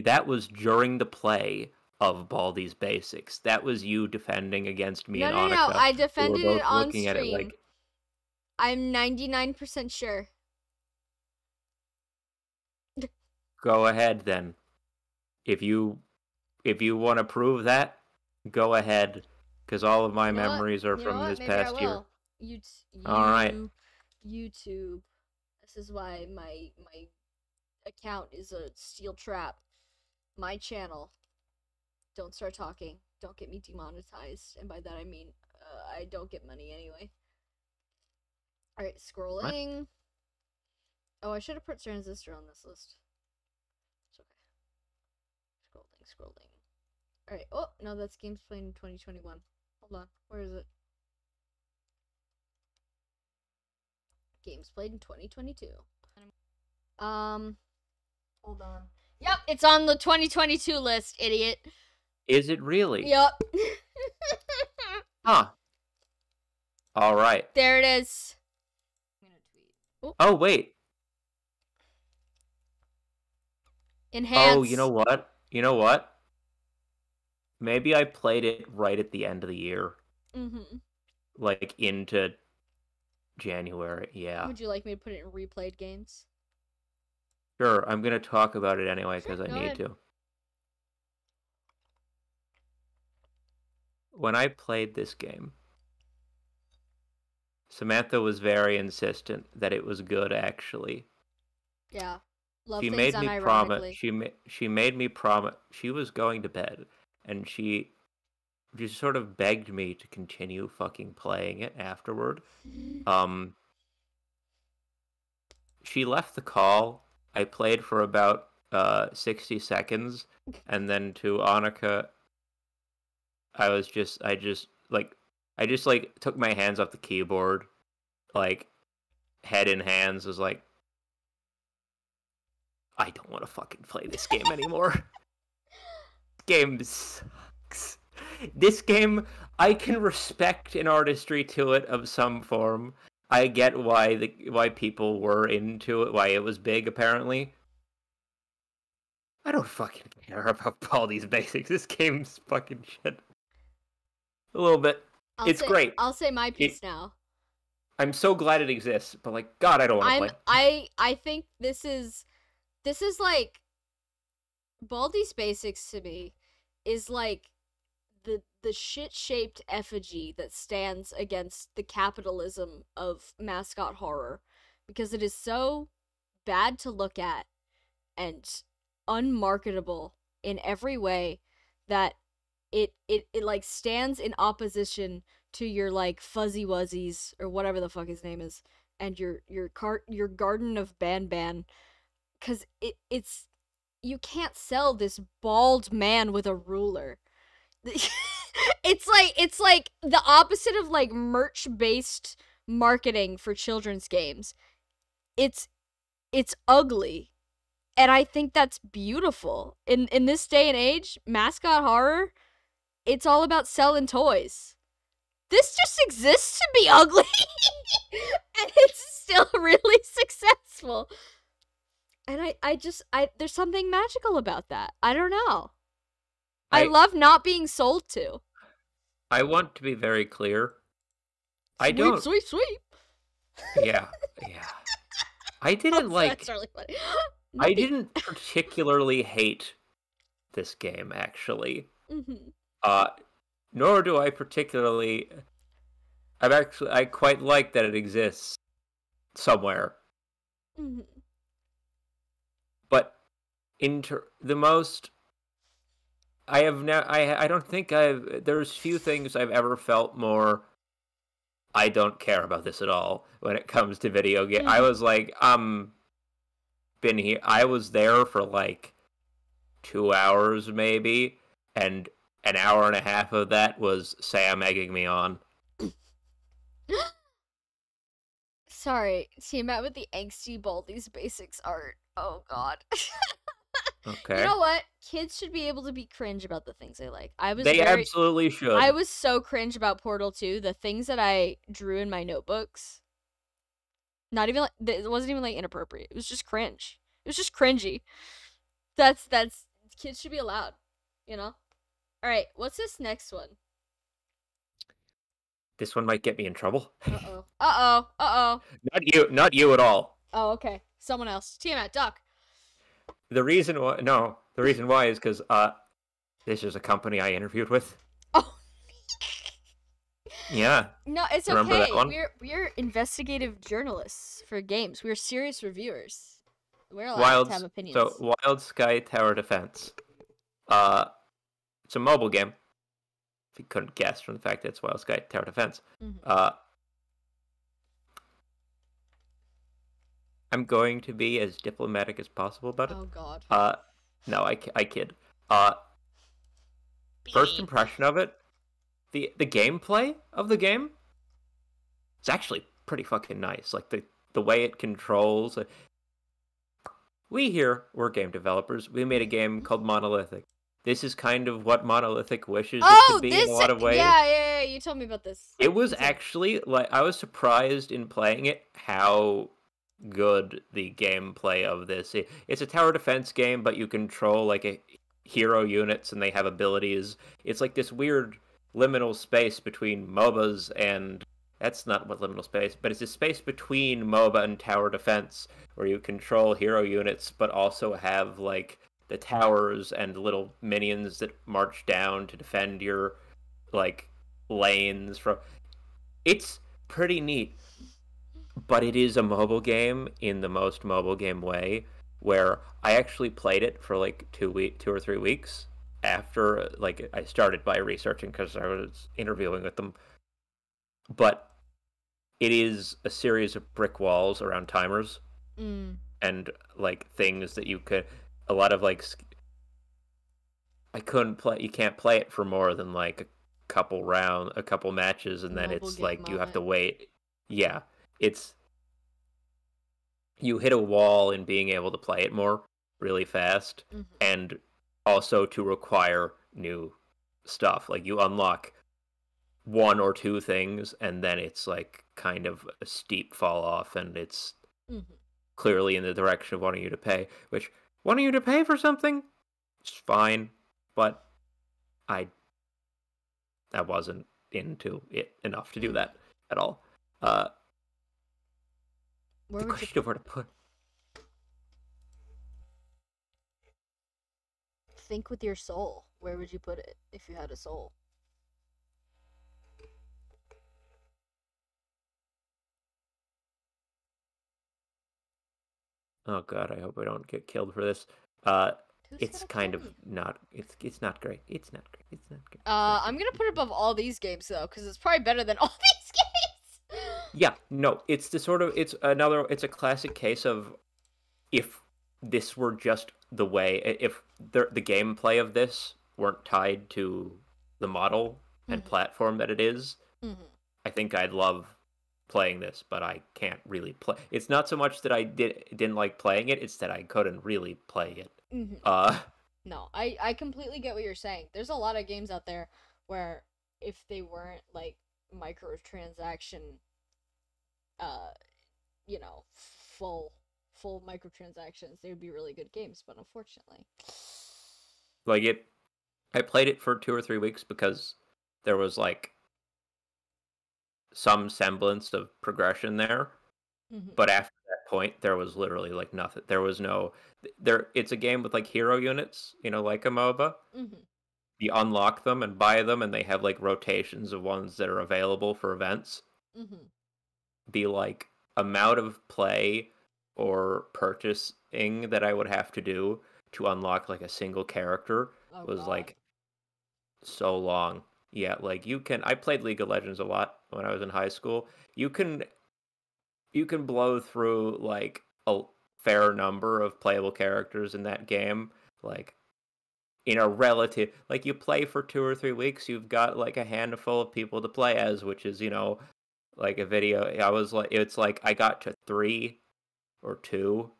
That was during the play of Baldi's Basics. That was you defending against me and Annika. No, I defended it on stream. it like... I'm 99% sure. Go ahead then. If you want to prove that, go ahead, because all of my memories are from this past year. All right. YouTube. This is why my account is a steel trap. My channel. Don't start talking. Don't get me demonetized, and by that I mean I don't get money anyway. All right, scrolling. What? Oh, I should have put Transistor on this list. It's okay. Scrolling. Alright, oh, no, that's games played in 2021. Hold on, where is it? Games played in 2022. Hold on. Yep, it's on the 2022 list, idiot. Is it really? Yep. Huh. Alright. There it is. I'm gonna tweet. Oh, wait. Enhance. Oh, you know what? Maybe I played it right at the end of the year. Mm-hmm. Like, into January, yeah. Would you like me to put it in replayed games? Sure, I'm gonna talk about it anyway, because I need to. When I played this game, Samantha was very insistent that it was good, actually. Yeah. Love she made me promise. She made me promise. She was going to bed, and she sort of begged me to continue fucking playing it afterward. She left the call. I played for about 60 seconds, and then to Annika, I just took my hands off the keyboard, like head in hands, was like, I don't want to fucking play this game anymore. Game sucks. This game, I can respect an artistry to it of some form. I get why people were into it, why it was big, apparently. I don't fucking care about Baldi's Basics. This game's fucking shit. A little bit. It's great. I'll say my piece now. I'm so glad it exists, but like, God, I don't want to play. I think this is like, Baldi's Basics to me is like the shit-shaped effigy that stands against the capitalism of mascot horror, because it is so bad to look at and unmarketable in every way that it like stands in opposition to your like Fuzzy Wuzzies or whatever the fuck his name is, and your Garden of Banban, because it's you can't sell this bald man with a ruler. It's like the opposite of like merch based marketing for children's games. It's ugly, and I think that's beautiful. In this day and age, mascot horror, it's all about selling toys. This just exists to be ugly, and it's still really successful. And I there's something magical about that. I don't know. I love not being sold to. I want to be very clear. Sweep. Yeah. I didn't That's like. really funny. I didn't particularly hate this game, actually. Mhm. Uh, Nor do I particularly. I quite like that it exists somewhere, Mhm. but the most I have now. I don't think I've. There's few things I've ever felt more. I don't care about this at all when it comes to video game. I Mhm. was like, been here. I was there for like 2 hours maybe, and an hour and a half of that was Sam egging me on. Sorry, Tiamat with the angsty Baldi's Basics art. Oh god. You Okay, know what? Kids should be able to be cringe about the things they like. they absolutely I should. was so cringe about Portal 2. The things that I drew in my notebooks, not even like it wasn't even like inappropriate. It was just cringe. It was just cringy. That's kids should be allowed, you know? All right, what's this next one? This one might get me in trouble. Uh-oh. Uh-oh. Uh-oh. Not you at all. Oh, okay. Someone else. Tiamat, Duck. The reason why is because this is a company I interviewed with. Oh. Yeah, No, it's remember okay. that one? We're investigative journalists for games. We're serious reviewers. We're allowed to have opinions. Wild Sky Tower Defense. Uh, it's a mobile game. If you couldn't guess from the fact that it's Wild Sky Tower Defense. Mhm. I'm going to be as diplomatic as possible about it. Oh god. No, I kid. First impression of it, the gameplay of the game, it's actually pretty fucking nice. Like the way it controls. We're game developers. We made a game called Monolithic. This is kind of what Monolithic wishes it could be in a lot of ways. Yeah, you told me about this. It was actually like I was surprised in playing it how good the gameplay of this. It's a tower defense game, but you control like a hero units and they have abilities. It's like this weird liminal space between MOBAs and that's not what liminal space, but it's a space between MOBA and tower defense where you control hero units but also have like the towers and little minions that march down to defend your like lanes from. It's pretty neat, but it is a mobile game in the most mobile game way where I actually played it for like 2 or 3 weeks after like I started by researching because I was interviewing with them. But it is a series of brick walls around timers and like things that you could a lot of like I couldn't play you can't play it for more than like a couple matches and then Mobile it's game like you have to moment. wait. Yeah, it's you hit a wall in being able to play it more really fast and also to require new stuff. Like you unlock one or two things and then it's like kind of a steep fall off and it's clearly in the direction of wanting you to pay, which wanting you to pay for something is fine, but I wasn't into it enough to do that at all. The question of where to put. Think with your soul. Where would you put it if you had a soul? Oh god, I hope I don't get killed for this. It's kind of not. It's not great. It's not great. It's not great. I'm gonna put it above all these games though, because it's probably better than all these games. Yeah, no, it's the sort of it's a classic case of if this were just the way if the gameplay of this weren't tied to the model and platform that it is, I think I'd love playing this, but I can't really play. It's not so much that I didn't like playing it; it's that I couldn't really play it. No, I completely get what you're saying. There's a lot of games out there where if they weren't like microtransaction, you know, full microtransactions, they would be really good games. But unfortunately, like I played it for 2 or 3 weeks because there was like some semblance of progression there. But after that point, there was literally like nothing. There was no there. It's a game with like hero units, like a MOBA. Mhm. You unlock them and buy them, and they have like rotations of ones that are available for events. Mhm. The like amount of play or purchasing that I would have to do to unlock like a single character Oh was god. like so long. Yeah, like I played League of Legends a lot when I was in high school. You can blow through like a fair number of playable characters in that game, like in a relative, like you play for 2 or 3 weeks, you've got like a handful of people to play as, which is like a video. It's like I got to 3 or 2,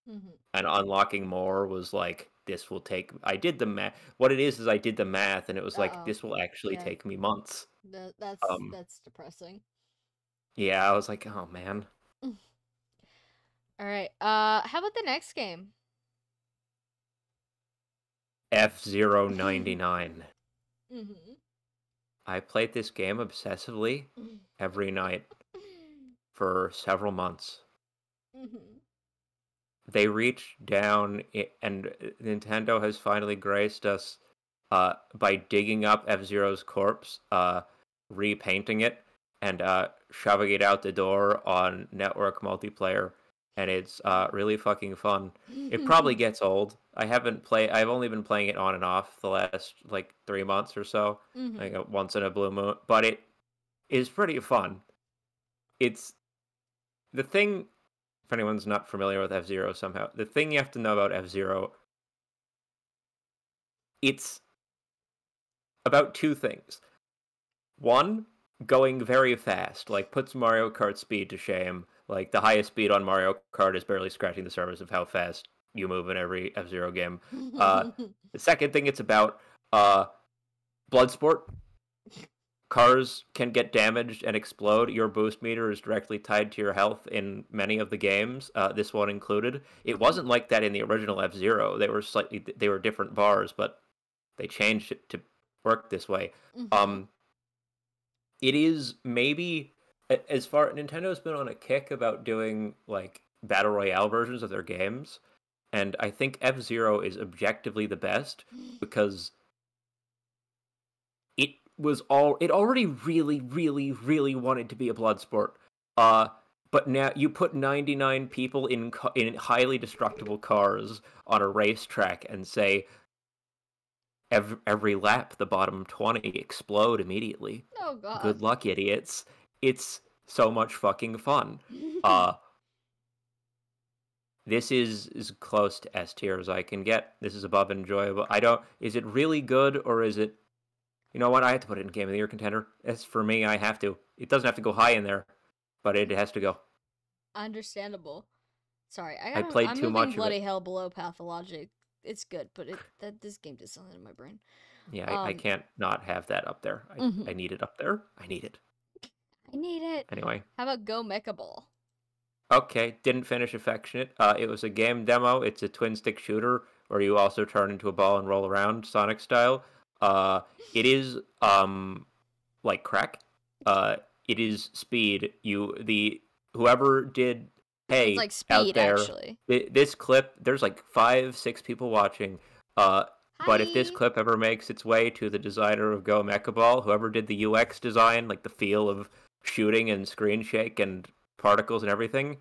Mhm. and unlocking more was like this will take. I did the math. What it is I did the math, and it was like Uh-oh. this will actually Yeah. take me months. That's Um, that's depressing. yeah, I was like, oh man, All right. How about the next game? F-Zero 99. Mhm. I played this game obsessively every night for several months. Mhm. They reached down, and Nintendo has finally graced us by digging up F-Zero's corpse, repainting it, and shoving it out the door on network multiplayer, and it's really fucking fun. It probably gets old. I've only been playing it on and off the last like 3 months or so, like Mhm. once in a blue moon, but it is pretty fun. It's the thing. If anyone's not familiar with F-Zero somehow, the thing you have to know about F-Zero, it's about two things. One, going very fast, like puts Mario Kart speed to shame. Like the highest speed on Mario Kart is barely scratching the surface of how fast you move in every F-Zero game. Uh, the second thing it's about, Bloodsport. Cars can get damaged and explode. Your boost meter is directly tied to your health in many of the games, this one included. It wasn't like that in the original F-Zero. They were different bars, but they changed it to work this way. Mhm. It is maybe as far Nintendo's been on a kick about doing like battle royale versions of their games, and I think F-Zero is objectively the best because it already really, really, really wanted to be a blood sport. But now you put 99 people in highly destructible cars on a racetrack and say every lap the bottom 20 explode immediately. Oh god. Good luck, idiots. It's so much fucking fun. Uh this is as close to S tier as I can get. This is above enjoyable. I don't Is it really good, or is it, you know what? I have to put it in Game of the Year contender. It's for me. I have to. It doesn't have to go high in there, but it has to go. Understandable. Sorry, I played I'm too moving much of bloody it. hell below Pathologic. It's good, but this game did something in my brain. Yeah, I Um, can't not have that up there. I mhm. need it up there. I need it. I need it. Anyway, How about Go Mecha Ball? okay. Didn't finish Affectionate. It was a game demo. It's a twin stick shooter where you also turn into a ball and roll around, Sonic style. It is like crack. Uh, it is speed. Whoever did, It's hey, like out Speed, there, actually. this clip, there's like 5, 6 people watching. Uh, but if this Hi. clip ever makes its way to the designer of Go Mecha Ball, whoever did the UX design, like the feel of shooting and screen shake and particles and everything,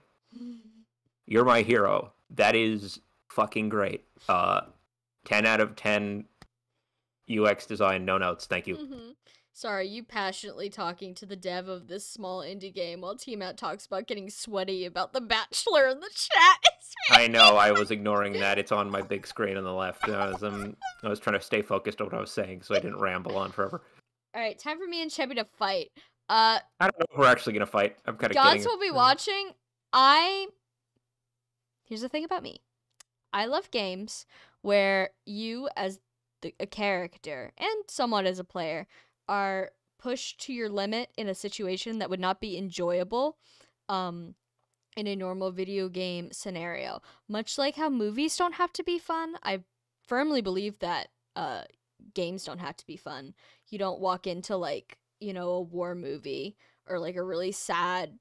you're my hero. That is fucking great. 10 out of 10 UX design, no notes. Thank you. Sorry, you passionately talking to the dev of this small indie game while T-Matt talks about getting sweaty about The Bachelor in the chat. I know, I was ignoring that. It's on my big screen on the left. I was trying to stay focused on what I was saying so I didn't ramble on forever. Alright, time for me and Chebby to fight. I don't know if we're actually going to fight. I'm kind of Gods kidding. will be watching. Here's the thing about me. I love games where you, as a character and somewhat as a player, are pushed to your limit in a situation that would not be enjoyable in a normal video game scenario. Much like how movies don't have to be fun, I firmly believe that games don't have to be fun. You don't walk into, like, a war movie or like a really sad,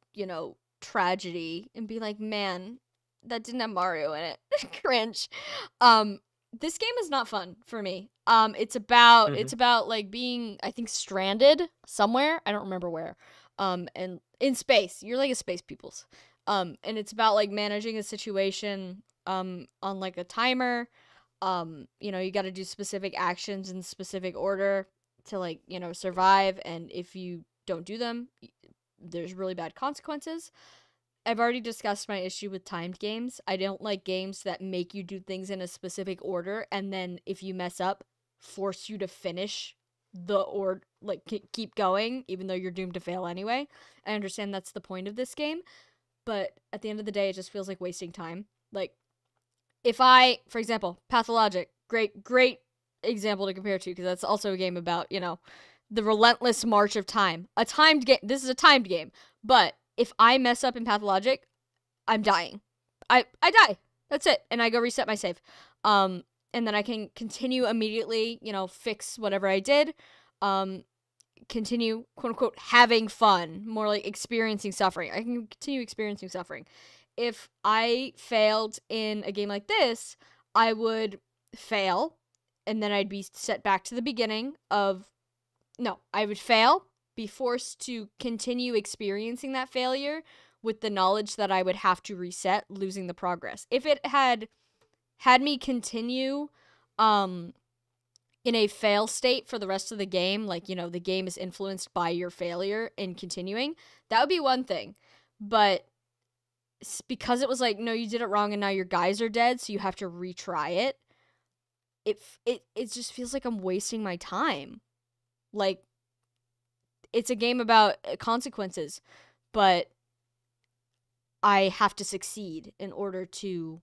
tragedy and be like, man, that didn't have Mario in it. Cringe. This game is not fun for me. It's about like being, I think, stranded somewhere. I don't remember where. And in space. You're like a space peoples. And it's about like managing a situation on like a timer. You got to do specific actions in specific order to like, survive, and if you don't do them, there's really bad consequences. I've already discussed my issue with timed games. I don't like games that make you do things in a specific order, and then if you mess up, force you to finish keep going, even though you're doomed to fail anyway. I understand that's the point of this game, but at the end of the day, it just feels like wasting time. Like, if for example, Pathologic, great example to compare to, because that's also a game about, the relentless march of time. A timed game. This is a timed game, but if I mess up in Pathologic, I'm dying. I die. That's it. And I go reset my save. And then I can continue immediately, fix whatever I did. Continue, quote unquote, having fun. More like experiencing suffering. I can continue experiencing suffering. If I failed in a game like this, I would fail, and then I'd be set back to the beginning of... No, I would fail, be forced to continue experiencing that failure with the knowledge that I would have to reset, losing the progress. If it had me continue in a fail state for the rest of the game, like, the game is influenced by your failure in continuing, that would be one thing. But because it was like, no, you did it wrong and now your guys are dead, so you have to retry it, it just feels like I'm wasting my time. Like, it's a game about consequences, but I have to succeed in order to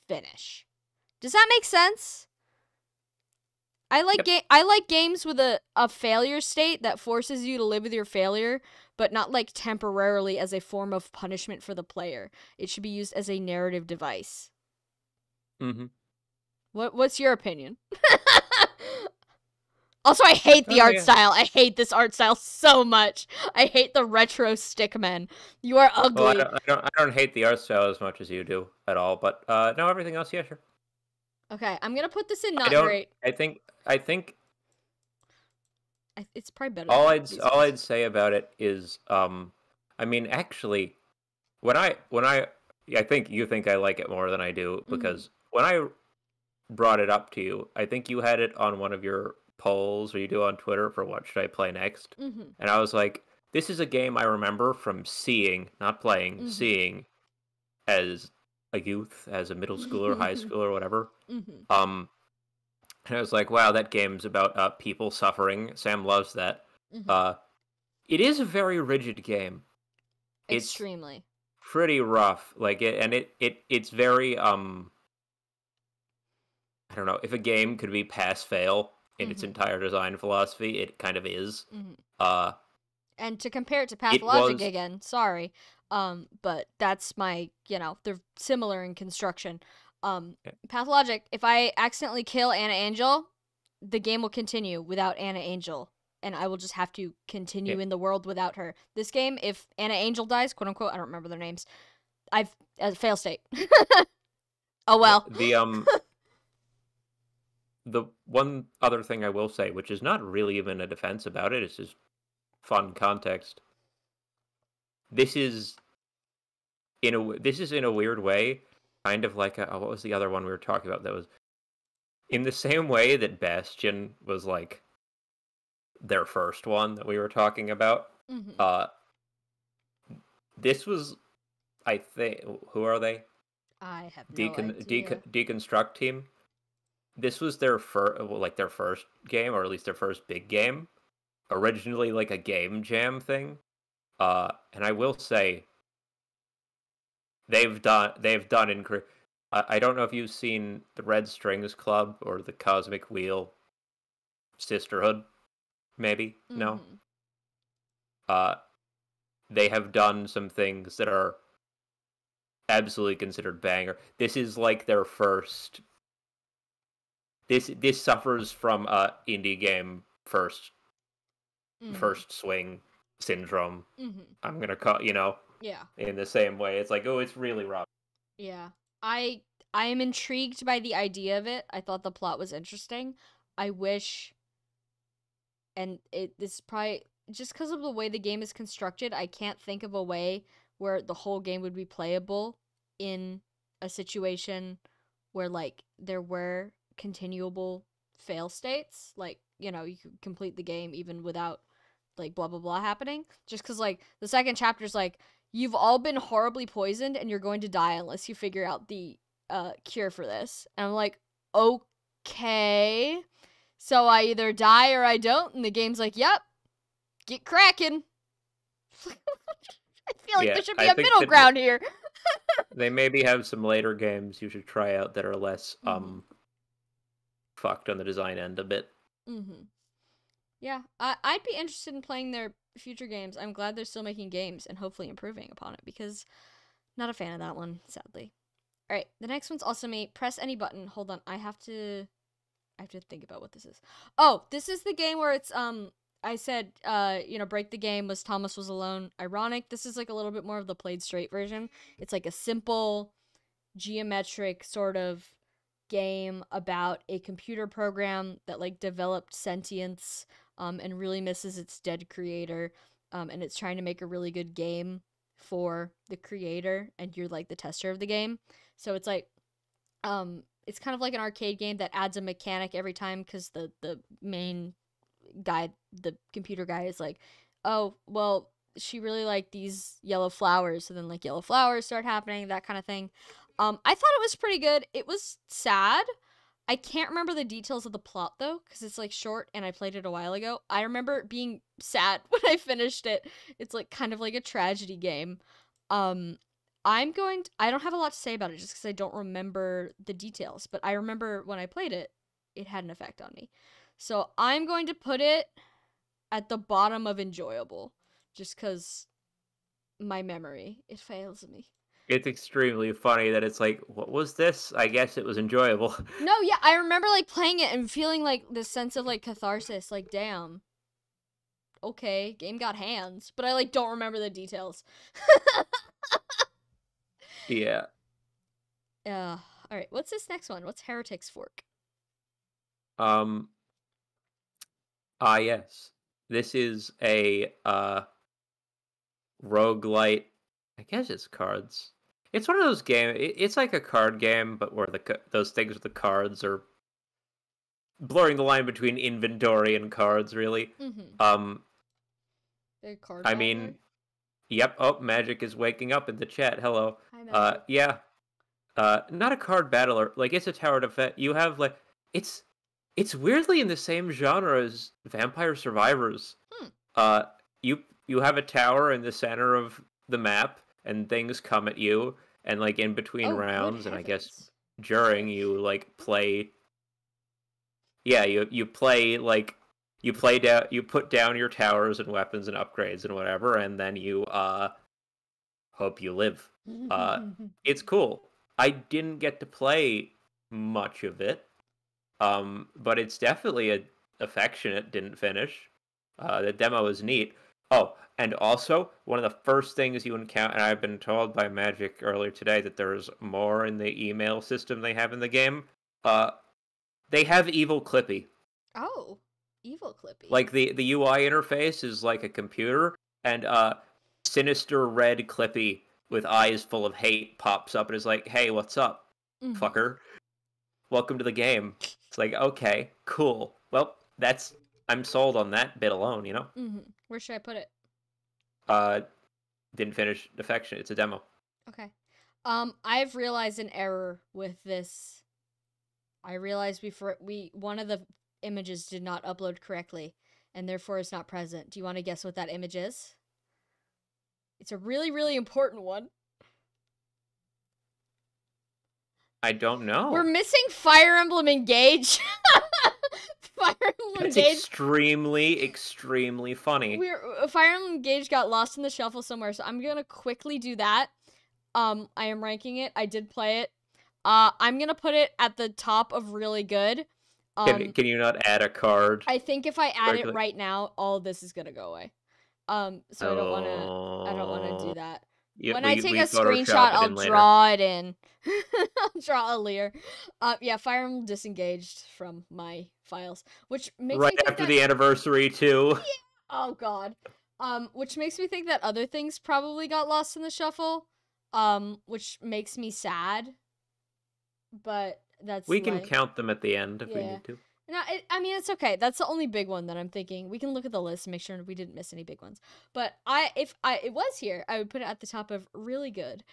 finish. Does that make sense? I like games with a failure state that forces you to live with your failure, but not like temporarily as a form of punishment for the player. It should be used as a narrative device. Mm-hmm. What's your opinion? Also, I hate the art style. I hate this art style so much. I hate the retro stickmen. You are ugly. Well, I don't hate the art style as much as you do at all, but no, everything else, yeah, sure. Okay, I'm gonna put this in not great. I think it's probably better. All I'd say about it is, I mean, actually, when I think you think I like it more than I do, because when I brought it up to you, I think you had it on one of your polls or you do on Twitter for what should I play next, and I was like, this is a game I remember from seeing, not playing, seeing as a youth, as a middle schooler, high schooler, whatever. And I was like, wow, that game's about people suffering. Sam loves that. It is a very rigid game. Extremely. It's pretty rough. Like it's very I don't know, if a game could be pass fail in its entire design philosophy, it kind of is. And to compare it to Pathologic again, sorry, but that's my, they're similar in construction. Pathologic, if I accidentally kill Anna Angel, the game will continue without Anna Angel, and I will just have to continue in the world without her. This game, if Anna Angel dies, quote unquote, I don't remember their names, I've fail state. Oh well. The one other thing I will say, which is not really even a defense about it, it's just fun context. This is in a weird way kind of like what was the other one we were talking about that was in the same way that Bastion was like their first one that we were talking about. This was, I think, who are they? I have no idea. Deconstruct Team. This was their first game, or at least their first big game. Originally like a game jam thing. And I will say they've done I don't know if you've seen the Red Strings Club or the Cosmic Wheel Sisterhood, maybe? No? They have done some things that are absolutely considered banger. This is like their first... This suffers from indie game first swing syndrome. I'm gonna call, Yeah. in the same way. It's like, oh, it's really rough. Yeah. I am intrigued by the idea of it. I thought the plot was interesting. I wish, and this is probably just because of the way the game is constructed, I can't think of a way where the whole game would be playable in a situation where like there were continuable fail states. Like, you know, you could complete the game even without like blah blah blah happening. Just because like the second chapter is like, you've all been horribly poisoned and you're going to die unless you figure out the cure for this. And I'm like, okay. So I either die or I don't, and the game's like, yep, get cracking. I feel like Yeah, there should be I a think middle that ground here. they maybe have some later games you should try out that are less fucked on the design end a bit. Yeah, I'd be interested in playing their future games. I'm glad they're still making games and hopefully improving upon it, because not a fan of that one, sadly. All right, the next one's also me. Press any button. Hold on, I have to think about what this is. Oh, this is the game where it's I said you know, break the game was Thomas was alone. Ironic. This is like a little bit more of the played straight version. It's like a simple geometric sort of game about a computer program that like developed sentience and really misses its dead creator, and it's trying to make a really good game for the creator, and you're like the tester of the game. So it's like it's kind of like an arcade game that adds a mechanic every time, because the main guy, the computer guy, is like, oh well, she really liked these yellow flowers, so then like yellow flowers start happening, that kind of thing. I thought it was pretty good. It was sad. I can't remember the details of the plot though, because it's like short and I played it a while ago. I remember being sad when I finished it. It's like kind of like a tragedy game. I don't have a lot to say about it just because I don't remember the details, but I remember when I played it, it had an effect on me. So I'm going to put it at the bottom of enjoyable, just because my memory, it fails me. It's extremely funny that it's like, what was this? I guess it was enjoyable. No, yeah, I remember like playing it and feeling like this sense of like catharsis, like damn. Okay, game got hands, but I like don't remember the details. Yeah. All right, what's this next one? What's Heretics Fork? Yes. This is a roguelite. I guess it's cards. It's one of those games. It's like a card game, but where those things with the cards are blurring the line between inventory and cards, really. Card I mean, yep. Oh, Magic is waking up in the chat. Hello. Hi, Magic. Yeah. Not a card battler. Like, it's a tower defense. You have like it's weirdly in the same genre as Vampire Survivors. You have a tower in the center of the map, and things come at you, and like in between rounds, and I guess during, you like play. Yeah, you play like you put down your towers and weapons and upgrades and whatever, and then you hope you live. It's cool. I didn't get to play much of it, but it's definitely a affectionate. Didn't finish. The demo is neat. Oh, and also, one of the first things you encounter, and I've been told by Magic earlier today that there's more in the email system they have in the game. They have Evil Clippy. Oh, Evil Clippy. Like, the UI interface is like a computer, and sinister red Clippy with eyes full of hate pops up and is like, hey, what's up, fucker? Welcome to the game. It's like, okay, cool. Well, I'm sold on that bit alone, you know? Where should I put it? Didn't finish Affection. It's a demo. Okay. I've realized an error with this. I realized one of the images did not upload correctly, and therefore it's not present. Do you want to guess what that image is? It's a really, really important one. I don't know. We're missing Fire Emblem Engage. Fire Emblem That's Engage. extremely, extremely funny. Fire Emblem Engage got lost in the shuffle somewhere, so I'm gonna quickly do that. I am ranking it. I did play it. I'm gonna put it at the top of really good. Can you not add a card? I think if I add it right now, all of this is gonna go away. So I don't wanna do that. Yeah, When I take we a Photoshop screenshot, it I'll in later. draw it in. I'll draw a Lear. Yeah, Fire Emblem disengaged from my files, which makes Right me think after that. the anniversary too. Oh God. Which makes me think that other things probably got lost in the shuffle. Which makes me sad. But that's We can like, count them at the end if we yeah. need to. No, I mean it's okay. That's the only big one that I'm thinking. We can look at the list and make sure we didn't miss any big ones. But if it was here, I would put it at the top of really good.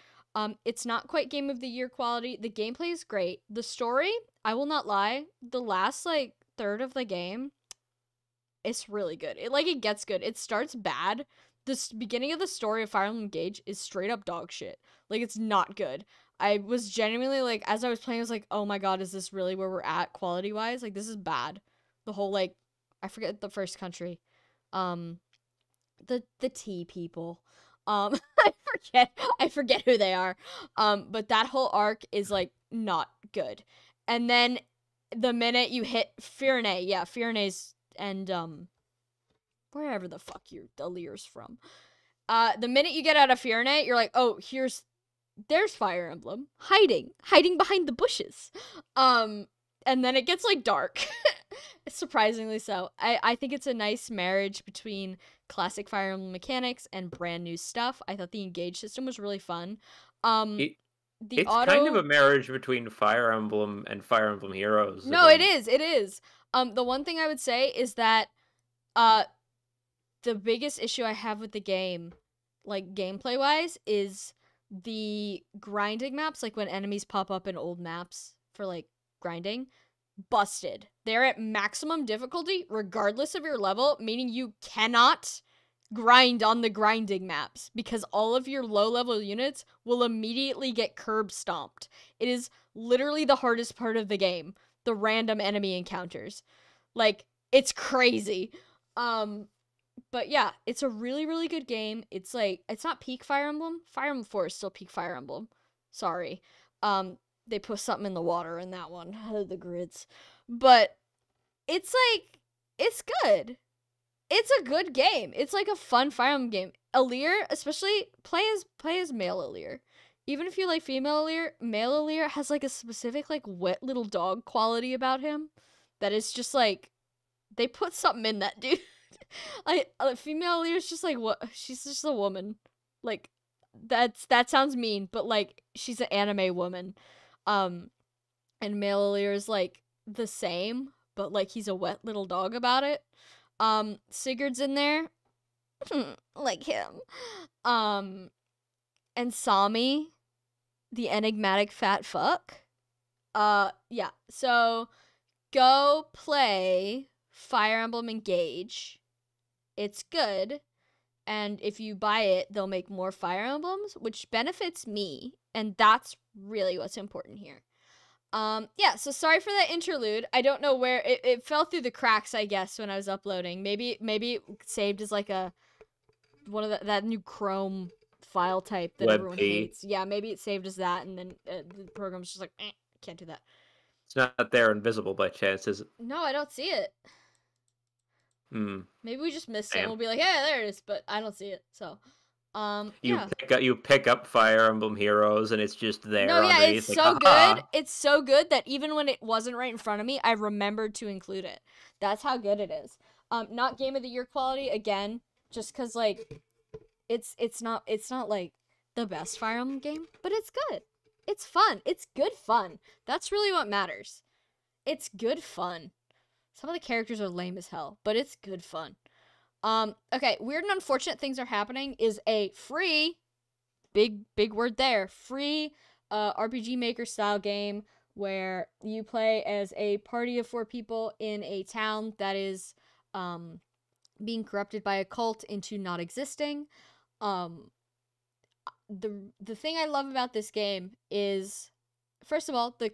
It's not quite game of the year quality. The gameplay is great. The story, I will not lie, the last like third of the game, it's really good. It gets good. It starts bad. The beginning of the story of Fire Emblem Engage is straight up dog shit. Like it's not good. I was genuinely like, as I was playing, I was like, oh my god, is this really where we're at quality wise? Like this is bad. The whole like, I forget the first country, um, the tea people, I forget who they are, but that whole arc is like not good. And then the minute you hit Firene, yeah, Firene's and wherever the fuck the Lear's from. The minute you get out of Firene, you're like, oh, there's Fire Emblem hiding behind the bushes. And then it gets like dark. Surprisingly so. I think it's a nice marriage between classic Fire Emblem mechanics and brand new stuff. I thought the engage system was really fun. It's kind of a marriage between Fire Emblem and Fire Emblem Heroes. No, it is. It is. The one thing I would say is that the biggest issue I have with the game, like gameplay wise, is the grinding maps, like when enemies pop up in old maps for like grinding, busted. They're at maximum difficulty regardless of your level, meaning you cannot grind on the grinding maps because all of your low level units will immediately get curb stomped. It is literally the hardest part of the game, the random enemy encounters. Like it's crazy. But yeah, it's a really, really good game. It's like, it's not peak Fire Emblem. Fire Emblem 4 is still peak Fire Emblem. Sorry. They put something in the water in that one. The grids. But it's like, it's good. It's a good game. It's like a fun Fire Emblem game. Alear, especially, play as male Alear. Even if you like female Alear, male Alear has like a specific like wet little dog quality about him that is just like, they put something in that dude. Female Lear's just like, what? She's just a woman. Like, that sounds mean, but like, she's an anime woman. And male Lear is like the same, but like he's a wet little dog about it. Sigurd's in there, like him. And Sami, the enigmatic fat fuck. Yeah. So go play Fire Emblem Engage. It's good, and if you buy it, they'll make more Fire Emblems, which benefits me, and that's really what's important here. Yeah, so sorry for that interlude. I don't know where it fell through the cracks, I guess, when I was uploading. Maybe it saved as like one of that new Chrome file type that everyone hates. Yeah, maybe it saved as that, and then the program's just like, can't do that. It's not there invisible by chance, is it? No, I don't see it. Maybe we just missed it and we'll be like, yeah, there it is, but I don't see it. So yeah. You pick up Fire Emblem Heroes and it's just there. No, yeah, it's like, so good. It's so good that even when it wasn't right in front of me, I remembered to include it. That's how good it is. Not game of the year quality again, just cuz like it's not like the best Fire Emblem game, but it's good. It's fun. It's good fun. That's really what matters. It's good fun. Some of the characters are lame as hell, but it's good fun. Okay, weird and unfortunate things are happening is a free, big word there, free RPG Maker style game where you play as a party of 4 people in a town that is being corrupted by a cult into not existing. The thing I love about this game is, first of all, the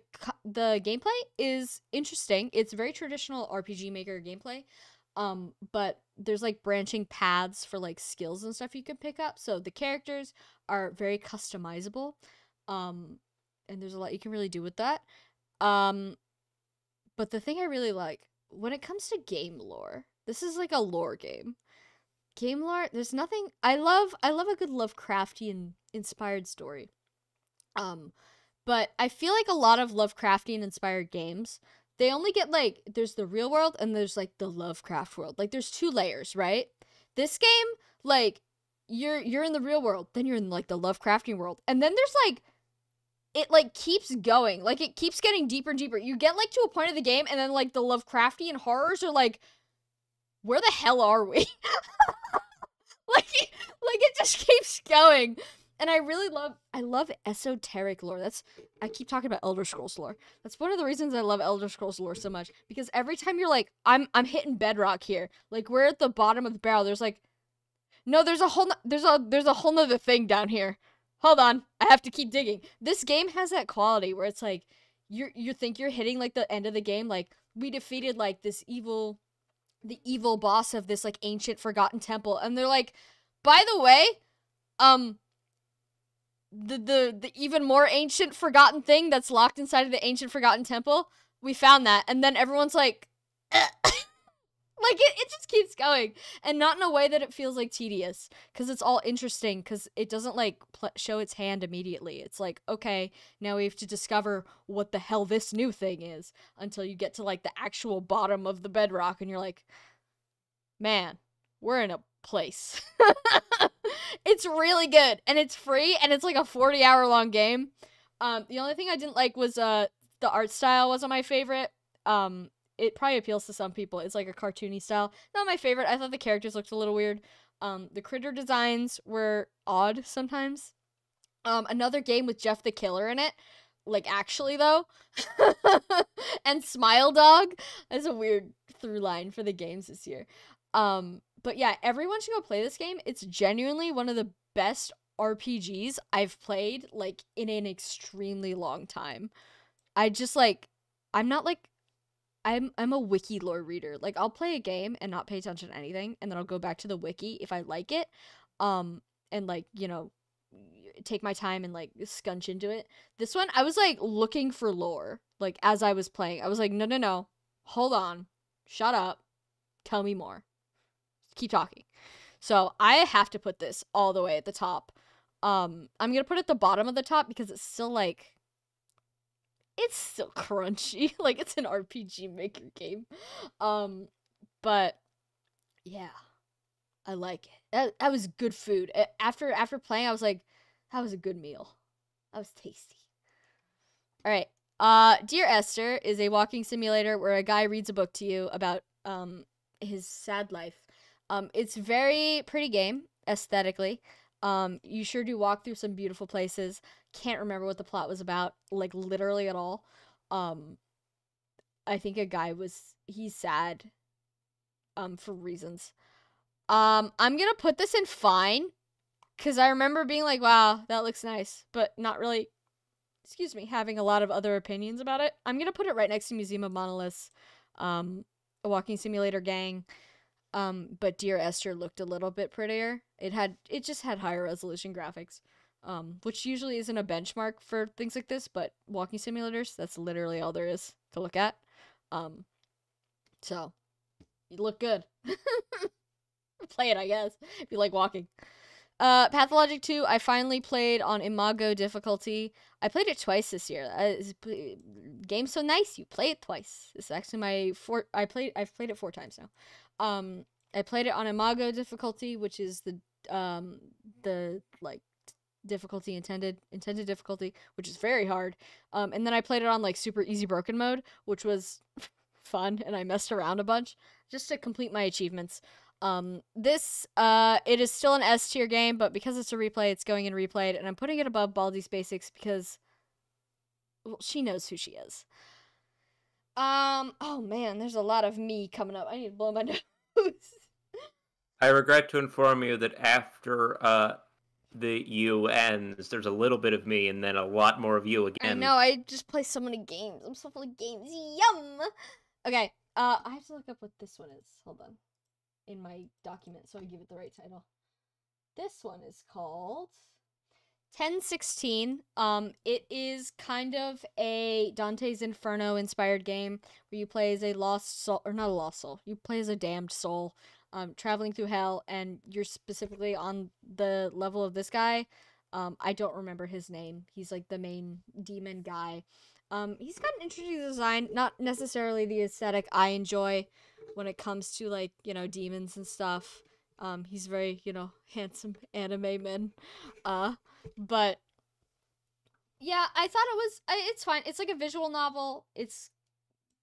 gameplay is interesting. It's very traditional RPG Maker gameplay, but there's like branching paths for like skills and stuff you can pick up. So the characters are very customizable, and there's a lot you can really do with that. But the thing I really like when it comes to game lore, this is like a lore game. game lore, there's nothing. I love a good Lovecraftian inspired story. But I feel like a lot of Lovecraftian inspired games, they only get like there's the real world and there's like the Lovecraft world. Like there's two layers, right? This game, like you're in the real world, then you're in like the Lovecraftian world, and then there's like it like keeps going, like it keeps getting deeper and deeper. You get like to a point of the game, and then like the Lovecraftian horrors are like, where the hell are we? like it just keeps going. And I love esoteric lore. I keep talking about Elder Scrolls lore. That's one of the reasons I love Elder Scrolls lore so much, because every time you're like, I'm hitting bedrock here. Like we're at the bottom of the barrel. There's like, no, there's a whole nother thing down here. Hold on, I have to keep digging. This game has that quality where it's like, you think you're hitting like the end of the game. Like we defeated like the evil boss of this like ancient forgotten temple, and they're like, by the way, the even more ancient forgotten thing that's locked inside of the ancient forgotten temple, we found that. And then everyone's like like it just keeps going, and not in a way that it feels like tedious, because it's all interesting, because it doesn't like show its hand immediately. It's like, okay, now we have to discover what the hell this new thing is, until you get to like the actual bottom of the bedrock, and you're like, man, we're in a place. It's really good, and it's free, and it's like a 40-hour long game. The only thing I didn't like was the art style wasn't my favorite. It probably appeals to some people. It's like a cartoony style. Not my favorite. I thought the characters looked a little weird. The critter designs were odd sometimes. Another game with Jeff the Killer in it. Like, actually, though. And Smile Dog is a weird through line for the games this year. But yeah, everyone should go play this game. It's genuinely one of the best RPGs I've played, like, in an extremely long time. I'm a wiki lore reader. Like, I'll play a game and not pay attention to anything, and then I'll go back to the wiki if I like it. And like, take my time and like scunch into it. This one, I was like looking for lore, like as I was playing. I was like, no, hold on, shut up, tell me more, keep talking. So I have to put this all the way at the top. I'm gonna put it at the bottom of the top because it's still like, it's still crunchy. Like, it's an RPG Maker game. But yeah, I like it. That was good food. After playing, I was like, that was a good meal. That was tasty. All right. Dear Esther is a walking simulator where a guy reads a book to you about his sad life. It's very pretty game aesthetically. You sure do walk through some beautiful places. Can't remember what the plot was about, like literally at all. I think a guy he's sad for reasons. I'm gonna put this in fine, because I remember being like, wow, that looks nice, but not really, having a lot of other opinions about it. I'm gonna put it right next to Museum of Monoliths, a walking simulator gang. But Dear Esther looked a little bit prettier. It just had higher resolution graphics, which usually isn't a benchmark for things like this, but walking simulators, that's literally all there is to look at. So, you look good. Play it, I guess, if you like walking. Pathologic 2, I finally played on Imago difficulty. I played it twice this year. Game's so nice, you play it twice. This is actually I've played it 4 times now. I played it on Imago difficulty, which is the like difficulty intended difficulty, which is very hard. And then I played it on like super easy broken mode, which was fun, and I messed around a bunch just to complete my achievements. It is still an S tier game, but because it's a replay, it's going in replayed, and I'm putting it above Baldi's Basics because, well, she knows who she is. Oh man, there's a lot of me coming up. I need to blow my nose. I regret to inform you that after, the U ends, there's a little bit of me, and then a lot more of you again. I know, I just play so many games. I'm so full of games. Yum! Okay, I have to look up what this one is. Hold on. In my document, so I give it the right title. This one is called 1016. It is kind of a Dante's Inferno inspired game where you play as a lost soul, or not a lost soul, you play as a damned soul. traveling through hell, and you're specifically on the level of this guy. I don't remember his name. He's like the main demon guy. He's got an interesting design, not necessarily the aesthetic I enjoy when it comes to like, demons and stuff. He's very, handsome anime man. But yeah, I thought it's fine. It's like a visual novel. It's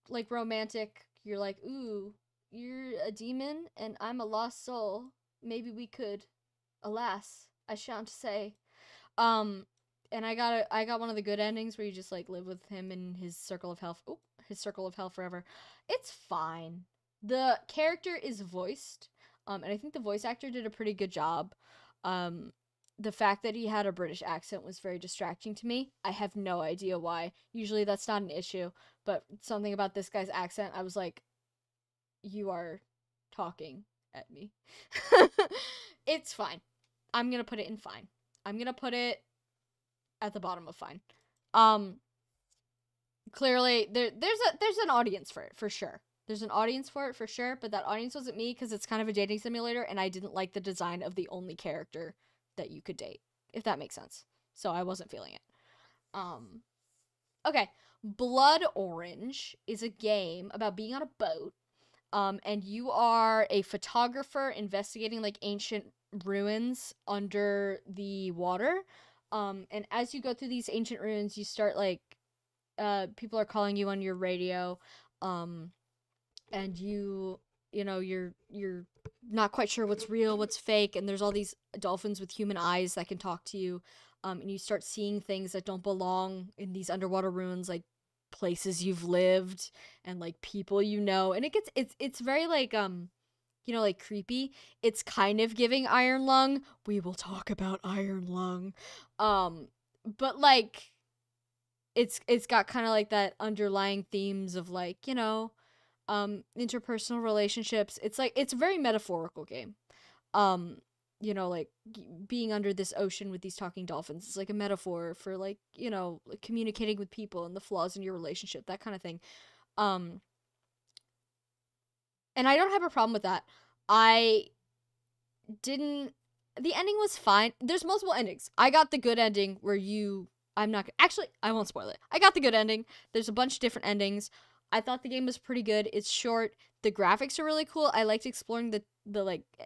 like romantic. You're like, ooh, you're a demon and I'm a lost soul. Maybe we could, alas, I shan't say. And I got one of the good endings where you just like live with him in his circle of hell. His circle of hell forever. It's fine. The character is voiced, and I think the voice actor did a pretty good job. The fact that he had a British accent was very distracting to me. I have no idea why. Usually that's not an issue, but something about this guy's accent, I was like, you are talking at me. It's fine. I'm gonna put it in fine. I'm gonna put it at the bottom of fine. Clearly there's an audience for it, for sure. There's an audience for it, for sure, but that audience wasn't me because it's kind of a dating simulator, and I didn't like the design of the only character that you could date, if that makes sense. So I wasn't feeling it. Okay. Blood Orange is a game about being on a boat, and you are a photographer investigating like ancient ruins under the water. And as you go through these ancient ruins, you start like people are calling you on your radio, and you're not quite sure what's real, what's fake, and there's all these dolphins with human eyes that can talk to you, and you start seeing things that don't belong in these underwater ruins, like places you've lived and like people and it's very like like creepy. It's kind of giving Iron Lung. We will talk about Iron Lung. But like it's got kind of like that underlying themes of like, interpersonal relationships. It's like it's a very metaphorical game. Like being under this ocean with these talking dolphins is like a metaphor for like, like communicating with people and the flaws in your relationship, that kind of thing. And I don't have a problem with that. The ending was fine. There's multiple endings. I got the good ending where I won't spoil it. I got the good ending. There's a bunch of different endings. I thought the game was pretty good. It's short. The graphics are really cool. I liked exploring the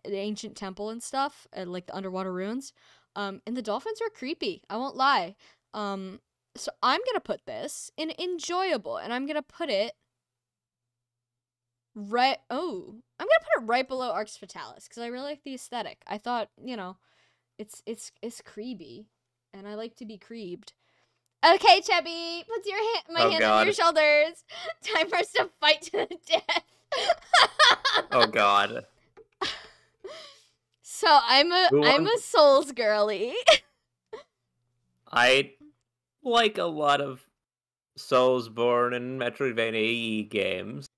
ancient temple and stuff, and like the underwater ruins. And the dolphins are creepy. I won't lie. So I'm gonna put this in enjoyable, and I'm gonna put it right. Oh, I'm gonna put it right below Arx Fatalis because I really like the aesthetic. I thought, it's creepy, and I like to be creeped. Okay, Chubby, put my hands on your shoulders. Time for us to fight to the death. Oh God. So I'm a Souls girly. I like a lot of Soulsborne and Metroidvania games.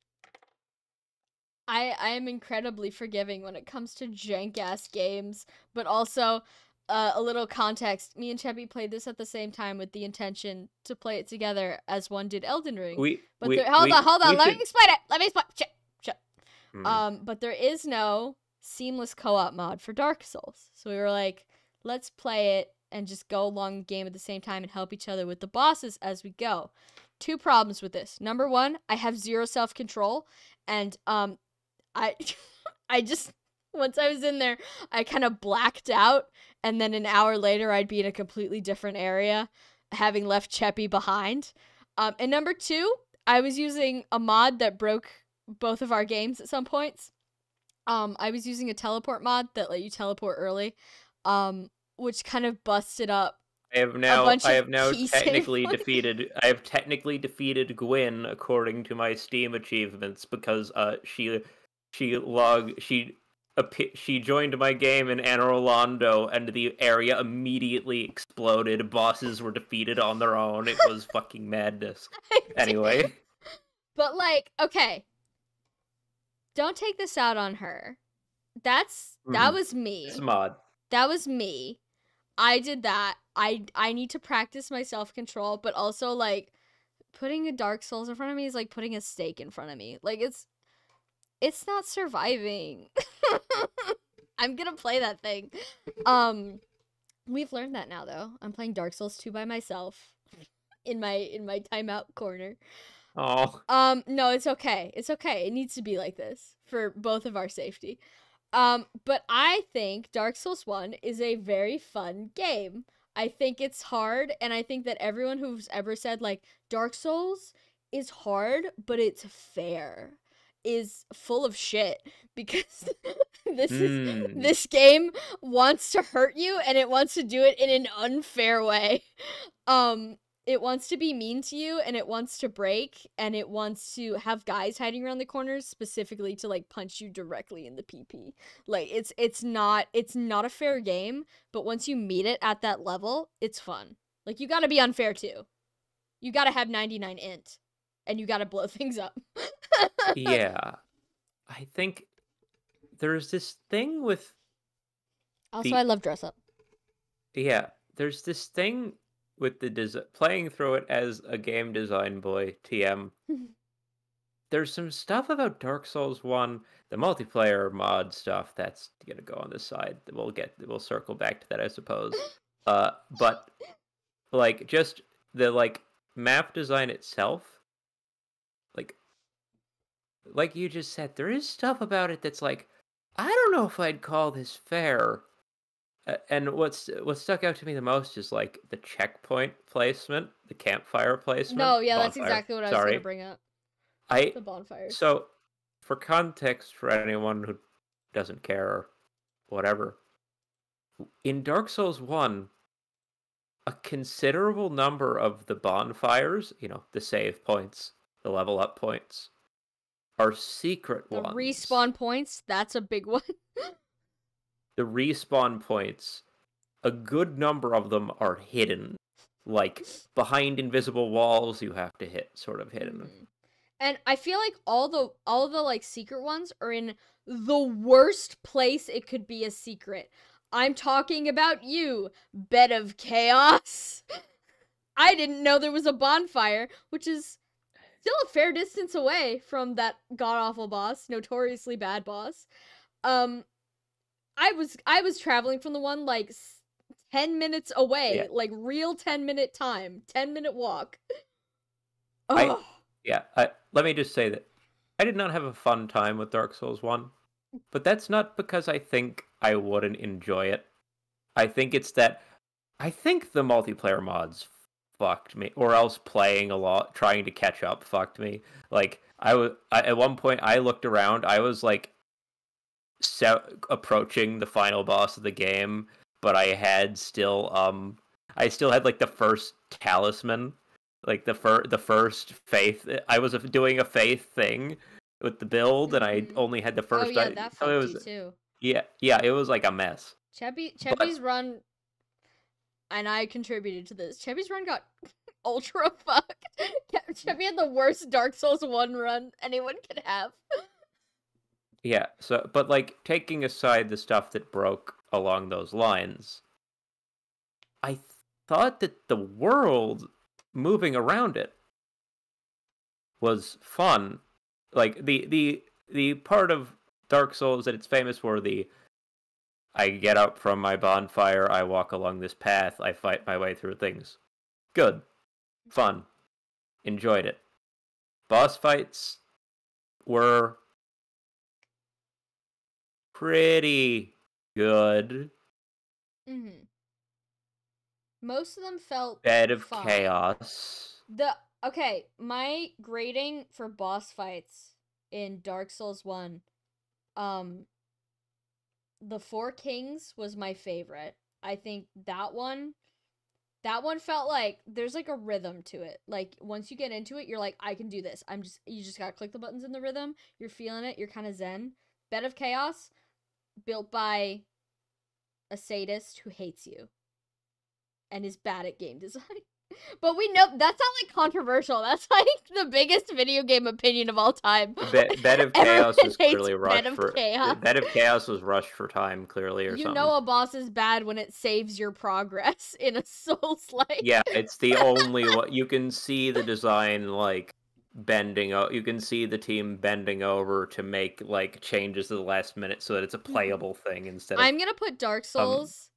I am incredibly forgiving when it comes to jank-ass games, but also a little context. Me and Chubby played this at the same time with the intention to play it together as one did Elden Ring. Hold on. Let me explain it. Shut. But there is no seamless co-op mod for Dark Souls. So we were like, let's play it and just go along the game at the same time and help each other with the bosses as we go. 2 problems with this. Number 1, I have 0 self-control, and I just, once I was in there, I kind of blacked out, and then an hour later, I'd be in a completely different area, having left Cheppy behind. And number 2, I was using a mod that broke both of our games at some points. I was using a teleport mod that let you teleport early, which kind of busted up. I have now technically defeated Gwyn according to my Steam achievements because she joined my game in Anor Londo and the area immediately exploded. Bosses were defeated on their own. It was fucking madness. Anyway. But like, okay. Don't take this out on her. That was me. It's mod. That was me. I did that. I need to practice my self-control, but also like putting a Dark Souls in front of me is like putting a steak in front of me. Like It's not surviving. I'm gonna play that thing. We've learned that now though. I'm playing Dark Souls 2 by myself in my timeout corner. Oh. No, it's okay. It's okay. It needs to be like this for both of our safety. But I think Dark Souls 1 is a very fun game. I think it's hard, and I think that everyone who's ever said, like, Dark Souls is hard, but it's fair, is full of shit, because this game wants to hurt you, and it wants to do it in an unfair way. It wants to be mean to you, and it wants to break, and it wants to have guys hiding around the corners specifically to, like, punch you directly in the PP. Like, it's not a fair game, but once you meet it at that level, it's fun. Like, you gotta be unfair too. You gotta have 99 int, and you gotta blow things up. Yeah. I think there's this thing with... Also, I love dress up. Yeah, there's this thing with the playing through it as a game design boy, TM. There's some stuff about Dark Souls 1, the multiplayer mod stuff that's gonna go on the side. We'll circle back to that, I suppose. But like just the like map design itself, like you just said, there is stuff about it that's like, I don't know if I'd call this fair. And what stuck out to me the most is like the checkpoint placement, the campfire placement. No, yeah, that's exactly what I was going to bring up. The bonfires. So, for context, for anyone who doesn't care or whatever, in Dark Souls 1, a considerable number of the bonfires, the save points, the level up points, are secret ones. The respawn points, that's a big one. The respawn points, a good number of them are hidden. Like, behind invisible walls you have to hit, sort of hidden. And I feel like all the like secret ones are in the worst place it could be a secret. I'm talking about you, Bed of Chaos. I didn't know there was a bonfire, which is still a fair distance away from that god-awful boss, notoriously bad boss. I was traveling from the one like 10 minutes away, like real 10-minute time, 10-minute walk. Let me just say that I did not have a fun time with Dark Souls 1, but that's not because I think I wouldn't enjoy it. I think it's that I think the multiplayer mods fucked me, or else playing a lot, trying to catch up fucked me. Like at one point I looked around, I was like approaching the final boss of the game, but I still had like the first talisman, like the first faith. I was doing a faith thing with the build, and I only had the first. Oh yeah, that fucked you too. Yeah, it was like a mess. Cheby's run, and I contributed to this. Cheby's run got ultra fucked. Chebby had the worst Dark Souls 1 run anyone could have. Yeah, but like taking aside the stuff that broke along those lines, I thought that the world moving around it was fun. Like the part of Dark Souls that it's famous for, I get up from my bonfire, I walk along this path, I fight my way through things. Good. Fun. Enjoyed it. Boss fights were pretty good. Most of them felt Bed of fun. Chaos. Okay, my grading for boss fights in Dark Souls 1, the Four Kings was my favorite. I think that one felt like there's like a rhythm to it. Like once you get into it, you're like, I can do this. You just gotta click the buttons in the rhythm. You're feeling it. You're kind of zen. Bed of Chaos, built by a sadist who hates you and is bad at game design. But we know that's not like controversial. That's like the biggest video game opinion of all time. Bed of Chaos was clearly rushed for Bed of Chaos was rushed for time, clearly, or something. You know a boss is bad when it saves your progress in a Souls-like. Yeah, it's the only one. You can see the design like you can see the team bending over to make like changes at the last minute so that it's a playable thing instead of I'm gonna put Dark Souls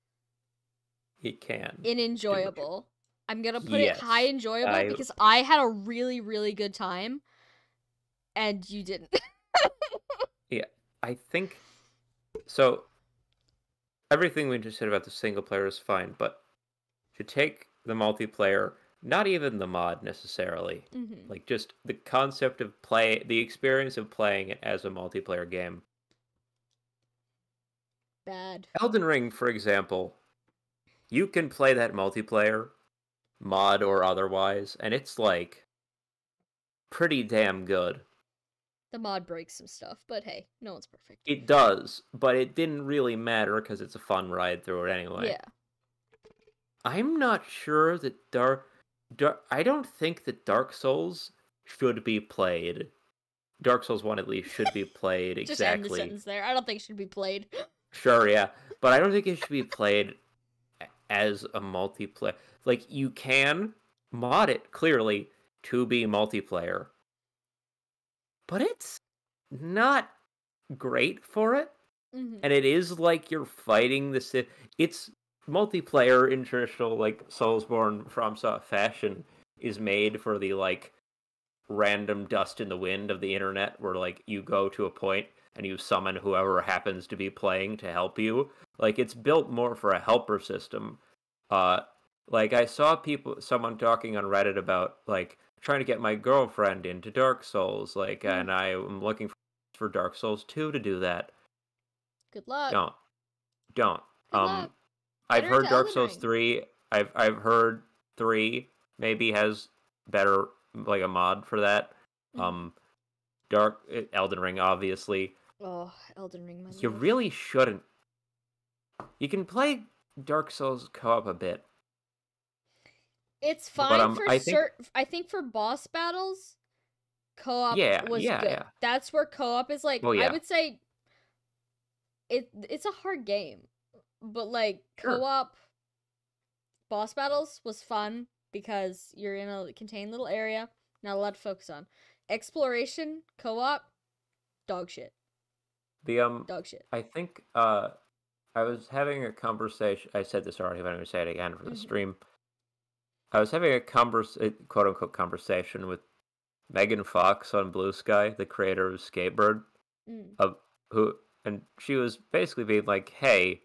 it can in enjoyable. I'm gonna put it high yes enjoyable because I had a really, really good time, and you didn't. yeah, I think so. Everything we just said about the single player is fine, but to take the multiplayer, not even the mod necessarily, like just the concept of the experience of playing it as a multiplayer game. Bad. Elden Ring, for example, you can play that multiplayer, mod or otherwise, and it's like pretty damn good. The mod breaks some stuff, but hey, no one's perfect. It does, but it didn't really matter because it's a fun ride through it anyway. Yeah. I'm not sure that I don't think that Dark Souls should be played. Dark Souls 1 at least should be played exactly. Just end the sentence there. I don't think it should be played. Sure, yeah. But I don't think it should be played as a multiplayer. Like, you can mod it, clearly, to be multiplayer. But it's not great for it. And it is like you're fighting the... It's multiplayer in traditional, like, Soulsborne FromSoft fashion is made for the, like, random dust in the wind of the internet where, like, you go to a point and you summon whoever happens to be playing to help you. Like, it's built more for a helper system. Like, I saw someone talking on Reddit about, like, trying to get my girlfriend into Dark Souls, like, and I am looking for Dark Souls 2 to do that. Good luck. Don't. Good luck. I've heard Dark Souls 3. I've heard 3 maybe has better, like, a mod for that. Elden Ring, obviously. Oh, Elden Ring. You really shouldn't. You can play Dark Souls co-op a bit. It's fine for I think for boss battles, co-op was good. Yeah. That's where co-op is like. I would say it's a hard game, but like co-op boss battles was fun because you're in a contained little area, not a lot to focus on. Exploration co-op, dog shit. Dog shit. I think I was having a conversation. I said this already, but I'm going to say it again for the stream. I was having a quote-unquote conversation with Megan Fox on Blue Sky, the creator of Skatebird, and she was basically being like, hey,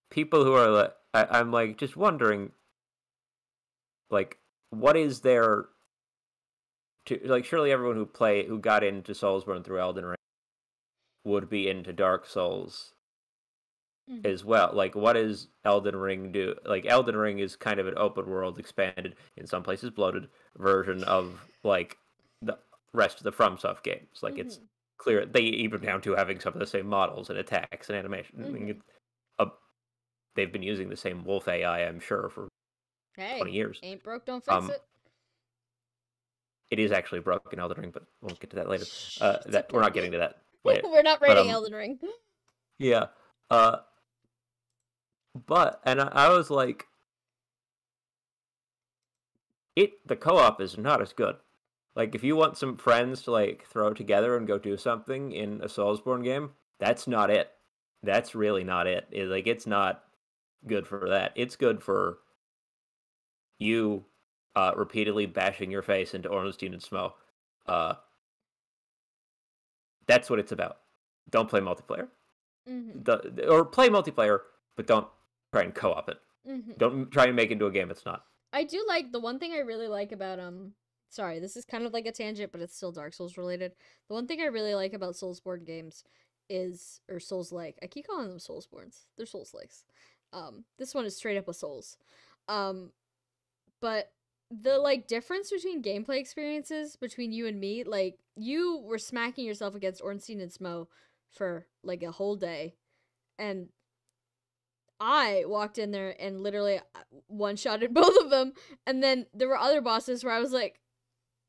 people who are, I'm like, just wondering, like, what is there to, like, surely everyone who got into Soulsborne through Elden Ring would be into Dark Souls as well. Like, what does Elden Ring do? Like, Elden Ring is kind of an open world, expanded, in some places bloated version of, like, the rest of the FromSoft games. Like, it's clear, they even down to having some of the same models and attacks and animation. I mean, they've been using the same wolf AI, I'm sure, for 20 years. Ain't broke, don't fix it. It is actually broke in Elden Ring, but we'll get to that later. We're not getting to that later. We're not rating Elden Ring. Yeah. And I was like, the co-op is not as good. Like, if you want some friends to, like, throw together and go do something in a Soulsborne game, that's not it. That's really not it. It's not good for that. It's good for you repeatedly bashing your face into Ornstein and Smough. That's what it's about. Don't play multiplayer. Or play multiplayer, but don't try and co-op it. Don't try and make it into a game it's not. I do like, the one thing I really like about, sorry, this is kind of like a tangent, but it's still Dark Souls related. The one thing I really like about Soulsborne games or Souls-like, I keep calling them Soulsborns. They're Souls-likes. This one is straight up a Souls. But the, like, difference between gameplay experiences between you and me, like, you were smacking yourself against Ornstein and Smough for, like, a whole day, and I walked in there and literally one-shotted both of them, and then there were other bosses where I was like,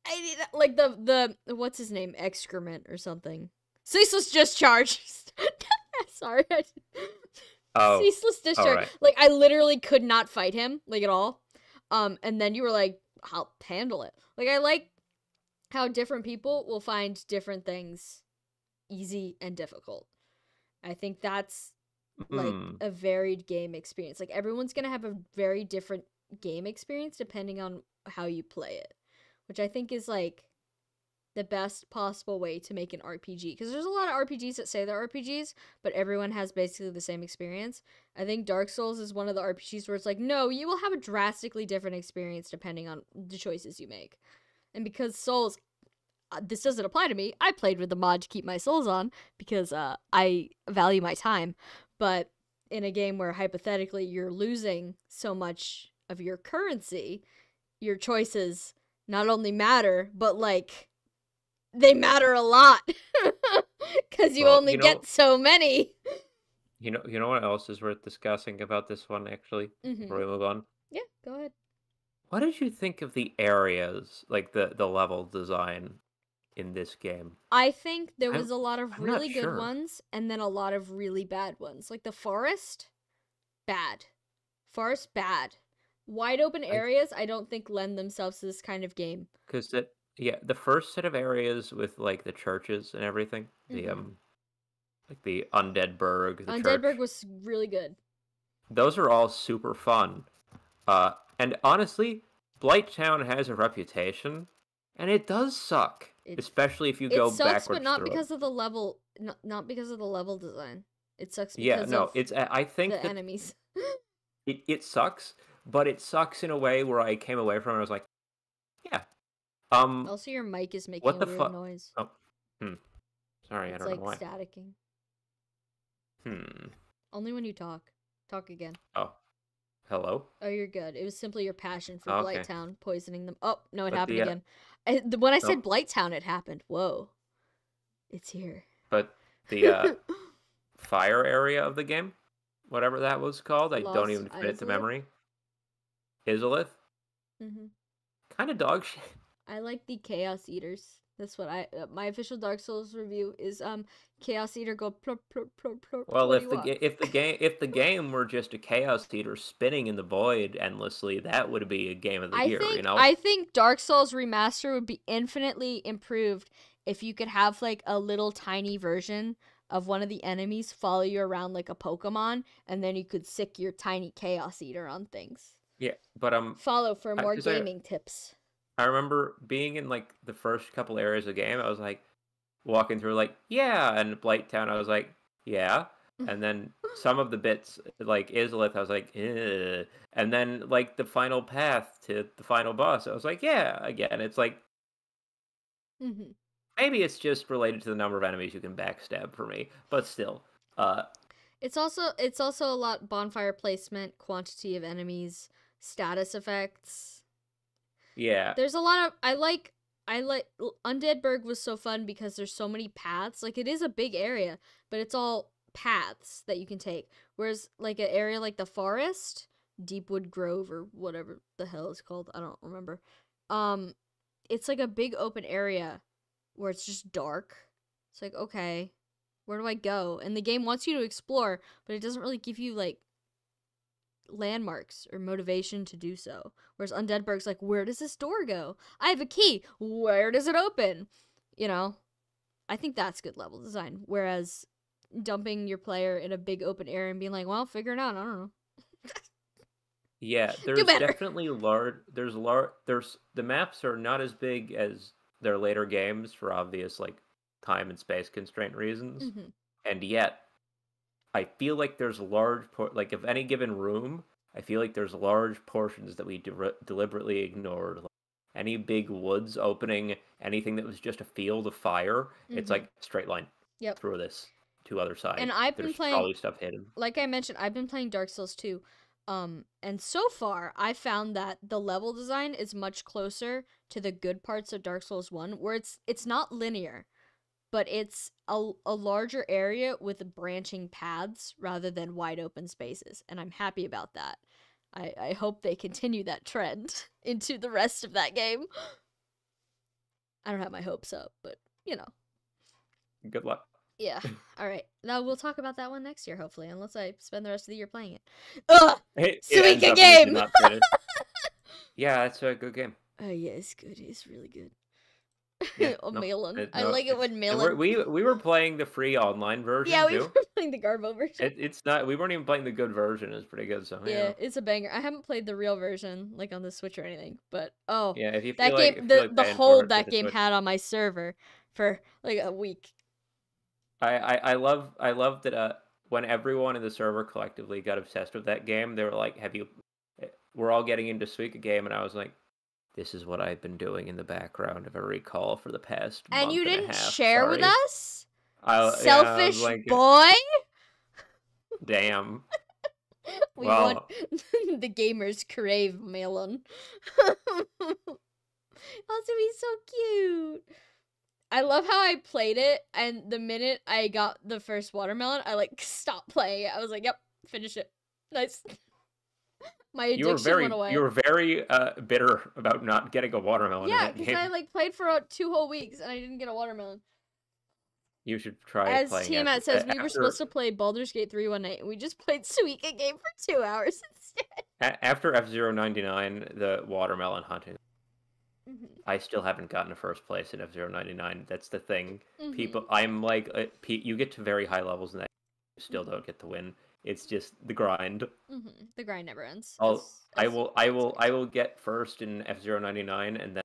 I need, like, the what's his name, Excrement or something, Ceaseless Discharge. Sorry. Ceaseless Discharge. Right. Like, I literally could not fight him, like, at all. And then you were like, I'll handle it. Like, I like how different people will find different things easy and difficult. I think that's like Hmm. a varied game experience. Like everyone's going to have a very different game experience depending on how you play it, which I think is like the best possible way to make an RPG, because there's a lot of RPGs that say they're RPGs, but everyone has basically the same experience. I think Dark Souls is one of the RPGs where it's like, no, you will have a drastically different experience depending on the choices you make. And because Souls, this doesn't apply to me. I played with the mod to keep my souls on because I value my time. But in a game where hypothetically you're losing so much of your currency, your choices not only matter, but like they matter a lot because you Well, only get so many. you know what else is worth discussing about this one actually before we move on? Yeah, go ahead. What did you think of the areas, like the level design in this game? I think there I'm was a lot of I'm not really good sure. ones and then a lot of really bad ones. Like the forest, bad. Forest, bad. Wide open I areas, I don't think lend themselves to this kind of game. Because that yeah, the first set of areas with like the churches and everything, the Mm-hmm. like the Undead Burg, the Undeadburg church, was really good. those are all super fun. And honestly, Blighttown has a reputation, and it does suck, It especially if you it go sucks, but backwards not through it. because of the level, not because of the level design. It sucks Yeah, because no, of it's I think the that enemies. it sucks, but it sucks in a way where I came away from it, I was like, yeah, Also, your mic is making what a the weird fuck? noise. Oh, hmm. Sorry, I It's don't know like why. staticking. Hmm. Only when you talk. Talk again. Oh, hello. Oh, you're good. It was simply your passion for Oh, okay. Blighttown poisoning them. Oh, no, it But happened the again. When I oh, said Blighttown, it happened. Whoa. It's here. but the fire area of the game, whatever that was called, I don't Lost even commit it to Izalith? memory. Izalith, Mm-hmm. kind of dog shit. I like the Chaos Eaters. That's what my official Dark Souls review is Chaos Eater go plop plop plop plop Well, 20 watt. if the game were just a chaos eater spinning in the void endlessly, that would be a game of the year, you know? I think Dark Souls Remaster would be infinitely improved if you could have like a little tiny version of one of the enemies follow you around like a Pokemon, and then you could sick your tiny Chaos Eater on things. Yeah, but Follow for more because gaming tips. I remember being in like the first couple areas of the game, I was like walking through like yeah, and Blighttown, I was like yeah, and then some of the bits like Izalith, I was like eh. And then like the final path to the final boss, I was like yeah, again, it's like Mhm. maybe it's just related to the number of enemies you can backstab for me, but still, uh, It's also a lot bonfire placement, quantity of enemies, status effects. yeah, There's a lot of I like Undeadburg was so fun because there's so many paths. Like it is a big area, but it's all paths that you can take. Whereas like an area like the forest, Deepwood Grove or whatever the hell it's called, I don't remember. Um it's like a big open area where it's just dark. It's like, okay, where do I go? And the game wants you to explore, but it doesn't really give you like landmarks or motivation to do so. Whereas Undeadburg's like, where does this door go? I have a key. Where does it open? You know, I think that's good level design. Whereas dumping your player in a big open area and being like, well, figure it out. I don't know. yeah. Do There's better. definitely there's the maps are not as big as their later games for obvious like time and space constraint reasons, Mm-hmm. and yet I feel like there's like if any given room, I feel like there's large portions that we deliberately ignored. Like any big woods opening, anything that was just a field of fire, it's Mm-hmm. like straight line Yep. through this to other And side. I've been There's playing, probably stuff hidden. like I mentioned, I've been playing Dark Souls 2. And so far, I found that the level design is much closer to the good parts of Dark Souls 1, where it's not linear, but it's a larger area with branching paths rather than wide open spaces. And I'm happy about that. I hope they continue that trend into the rest of that game. I don't have my hopes up, but you know. Good luck. Yeah. All right. Now we'll talk about that one next year, hopefully, unless I spend the rest of the year playing it. Ugh! It ends Suika up in game! not finished. Yeah, it's a good game. Oh, yeah, it's good. It's really good. Yeah, A no, Malin. I no, like it when and Malin. we were playing the free online Yeah, version we too. were playing the Garbo version. It's not. We weren't even playing the good version. It's pretty good. So Yeah, it's a banger. I haven't played the real version, like on the Switch or anything, but oh, yeah. that game, If you feel like the paying for hold it, get that the game Switch. had on my server for like a week. I love that when everyone in the server collectively got obsessed with that game, they were like, "Have you?" We're all getting into Suika game, and I was like, "This is what I've been doing in the background of a recall for the past And month you and a didn't half." share with Sorry, us? yeah, I was Selfish like, boy. "Damn." We want Well, the gamers crave Malin. Also, he's so cute. I love how I played it, and the minute I got the first watermelon, I like stopped playing it. I was like, "Yep, finish it." Nice. My addiction went away. you were very bitter about not getting a watermelon in Yeah, that because I game. like played for 2 whole weeks and I didn't get a watermelon. You should try As playing Tiamat says, we were after supposed to play Baldur's Gate 3 one night, and we just played Suika game for 2 hours instead. after F-Zero 99, the watermelon hunting. Mhm. I still haven't gotten a first place in F-Zero 99. That's the thing. Mhm. People, I'm like, you get to very high levels and that you still don't get to win. It's just the grind. Mhm. The grind never ends. I will get first in F-Zero 99 and then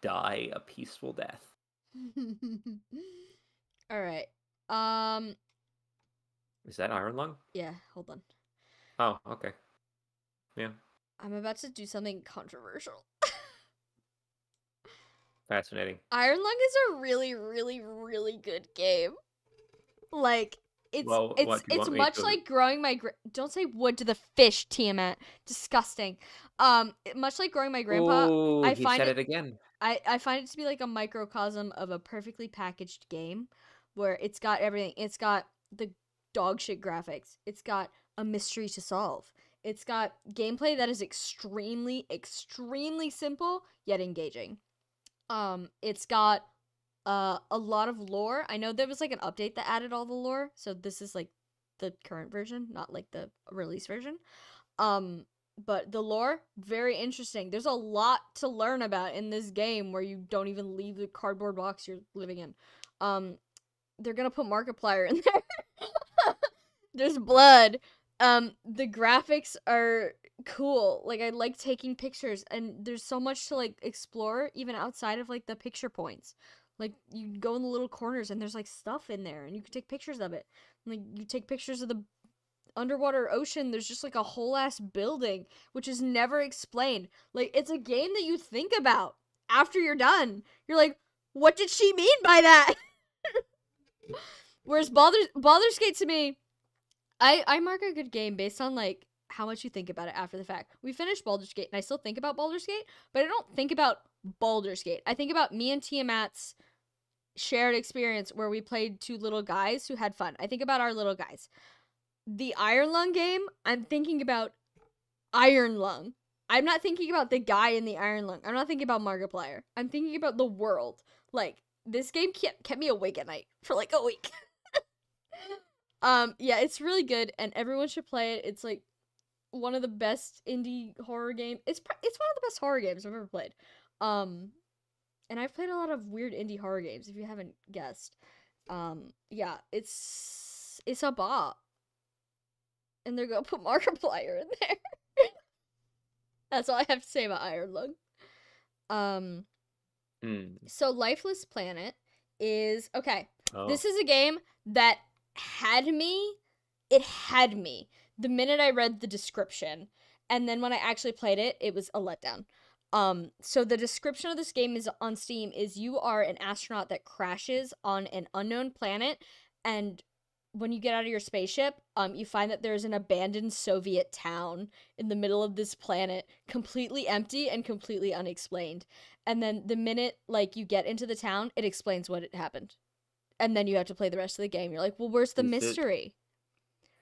die a peaceful death. All right. Is that Iron Lung? Yeah, hold on. Oh, okay. Yeah. I'm about to do something controversial. Fascinating. Iron Lung is a really, really, really good game. Like, it's much like growing my don't say wood to the fish, Tiamat. Disgusting. Much like growing my grandpa. Ooh, I he find said it it again. I find it to be like a microcosm of a perfectly packaged game where it's got everything. It's got the dog shit graphics. It's got a mystery to solve. It's got gameplay that is extremely, extremely simple yet engaging. It's got a lot of lore. I know there was like an update that added all the lore, so this is like the current version, not like the release version. But the lore, very interesting. There's a lot to learn about in this game where you don't even leave the cardboard box you're living in. They're gonna put Markiplier in there. There's blood. The graphics are cool. Like, I like taking pictures, and there's so much to like explore even outside of like the picture points. Like, you go in the little corners and there's like stuff in there and you can take pictures of it. Like, you take pictures of the underwater ocean. There's just like a whole ass building which is never explained. Like, it's a game that you think about after you're done. You're like, what did she mean by that? Whereas Baldur's Gate, to me, I mark a good game based on like how much you think about it after the fact. We finished Baldur's Gate and I still think about Baldur's Gate, but I don't think about Baldur's Gate. I think about me and Tiamat's shared experience where we played 2 little guys who had fun. I think about our little guys. The Iron Lung game, I'm thinking about Iron Lung. I'm not thinking about the guy in the Iron Lung. I'm not thinking about Markiplier. I'm thinking about the world. Like, this game kept me awake at night for like a week. Yeah, it's really good and everyone should play it. It's like one of the best indie horror games. It's one of the best horror games I've ever played. And I've played a lot of weird indie horror games, if you haven't guessed. Yeah, it's a bop. And they're gonna put Markiplier in there. That's all I have to say about Iron Lung. So Lifeless Planet is okay. Oh. This is a game that had me. It had me the minute I read the description, and then when I actually played it, it was a letdown. So the description of this game is on Steam is you are an astronaut that crashes on an unknown planet, and when you get out of your spaceship, you find that there's an abandoned Soviet town in the middle of this planet, completely empty and completely unexplained. And then the minute like you get into the town, it explains what had happened. And then you have to play the rest of the game. You're like, well, where's the mystery?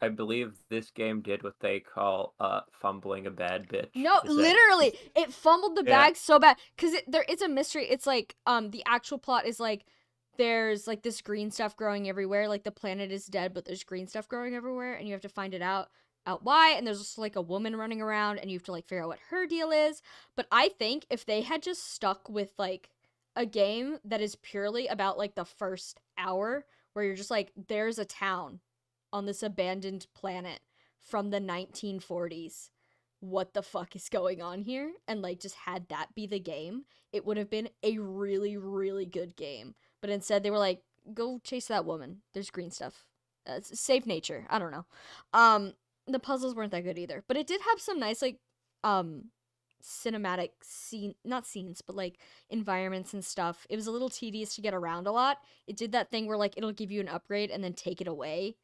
I believe this game did what they call fumbling a bad bitch. No, literally, it fumbled the bag so bad because it's a mystery. It's like the actual plot is like there's like this green stuff growing everywhere. Like the planet is dead, but there's green stuff growing everywhere, and you have to find it out why. And there's just like a woman running around, and you have to like figure out what her deal is. But I think if they had just stuck with like a game that is purely about like the first hour where you're just like, there's a town on this abandoned planet from the 1940s. What the fuck is going on here? And like just had that be the game, it would have been a really, really good game. But instead they were like, go chase that woman. There's green stuff. Save nature. I don't know. The puzzles weren't that good either, but it did have some nice like cinematic scene, not scenes, but like environments and stuff. It was a little tedious to get around a lot. It did that thing where like it'll give you an upgrade and then take it away,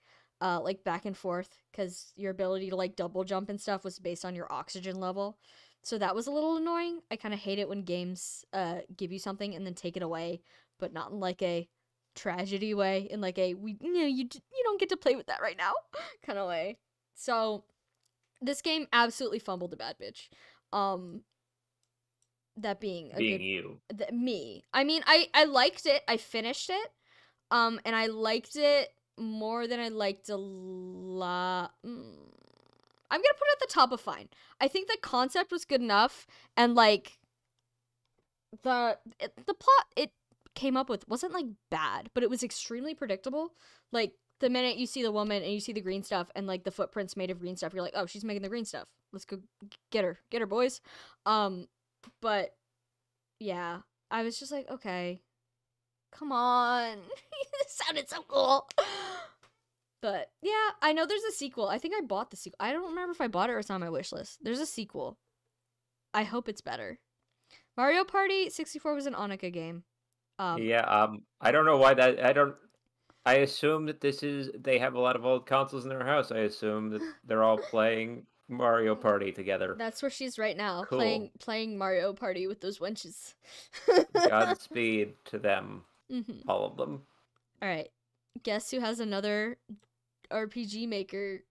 like back and forth, because your ability to like double jump and stuff was based on your oxygen level. So that was a little annoying. I kind of hate it when games give you something and then take it away, but not in like a tragedy way, in like a you don't get to play with that right now kind of way. So this game absolutely fumbled a bad bitch. That being a Being good you. me. I mean, I liked it. I finished it. And I liked it more than I liked a lot. I'm gonna put it at the top of fine. I think the concept was good enough, and like the plot it came up with wasn't like bad, but it was extremely predictable. Like the minute you see the woman and you see the green stuff and like the footprints made of green stuff, you're like, oh, she's making the green stuff. Let's go get her, boys. But yeah, I was just like, okay, come on, this sounded so cool. But yeah, I know there's a sequel. I think I bought the sequel. I don't remember if I bought it or it's on my wish list. There's a sequel. I hope it's better. Mario Party 64 was an Onika game. Yeah, I don't know why that I assume that they have a lot of old consoles in their house. I assume that they're all playing Mario Party together. That's where she's right now, Cool. playing Mario Party with those wenches. Godspeed to them, Mm-hmm. all of them. All right, guess who has another RPG Maker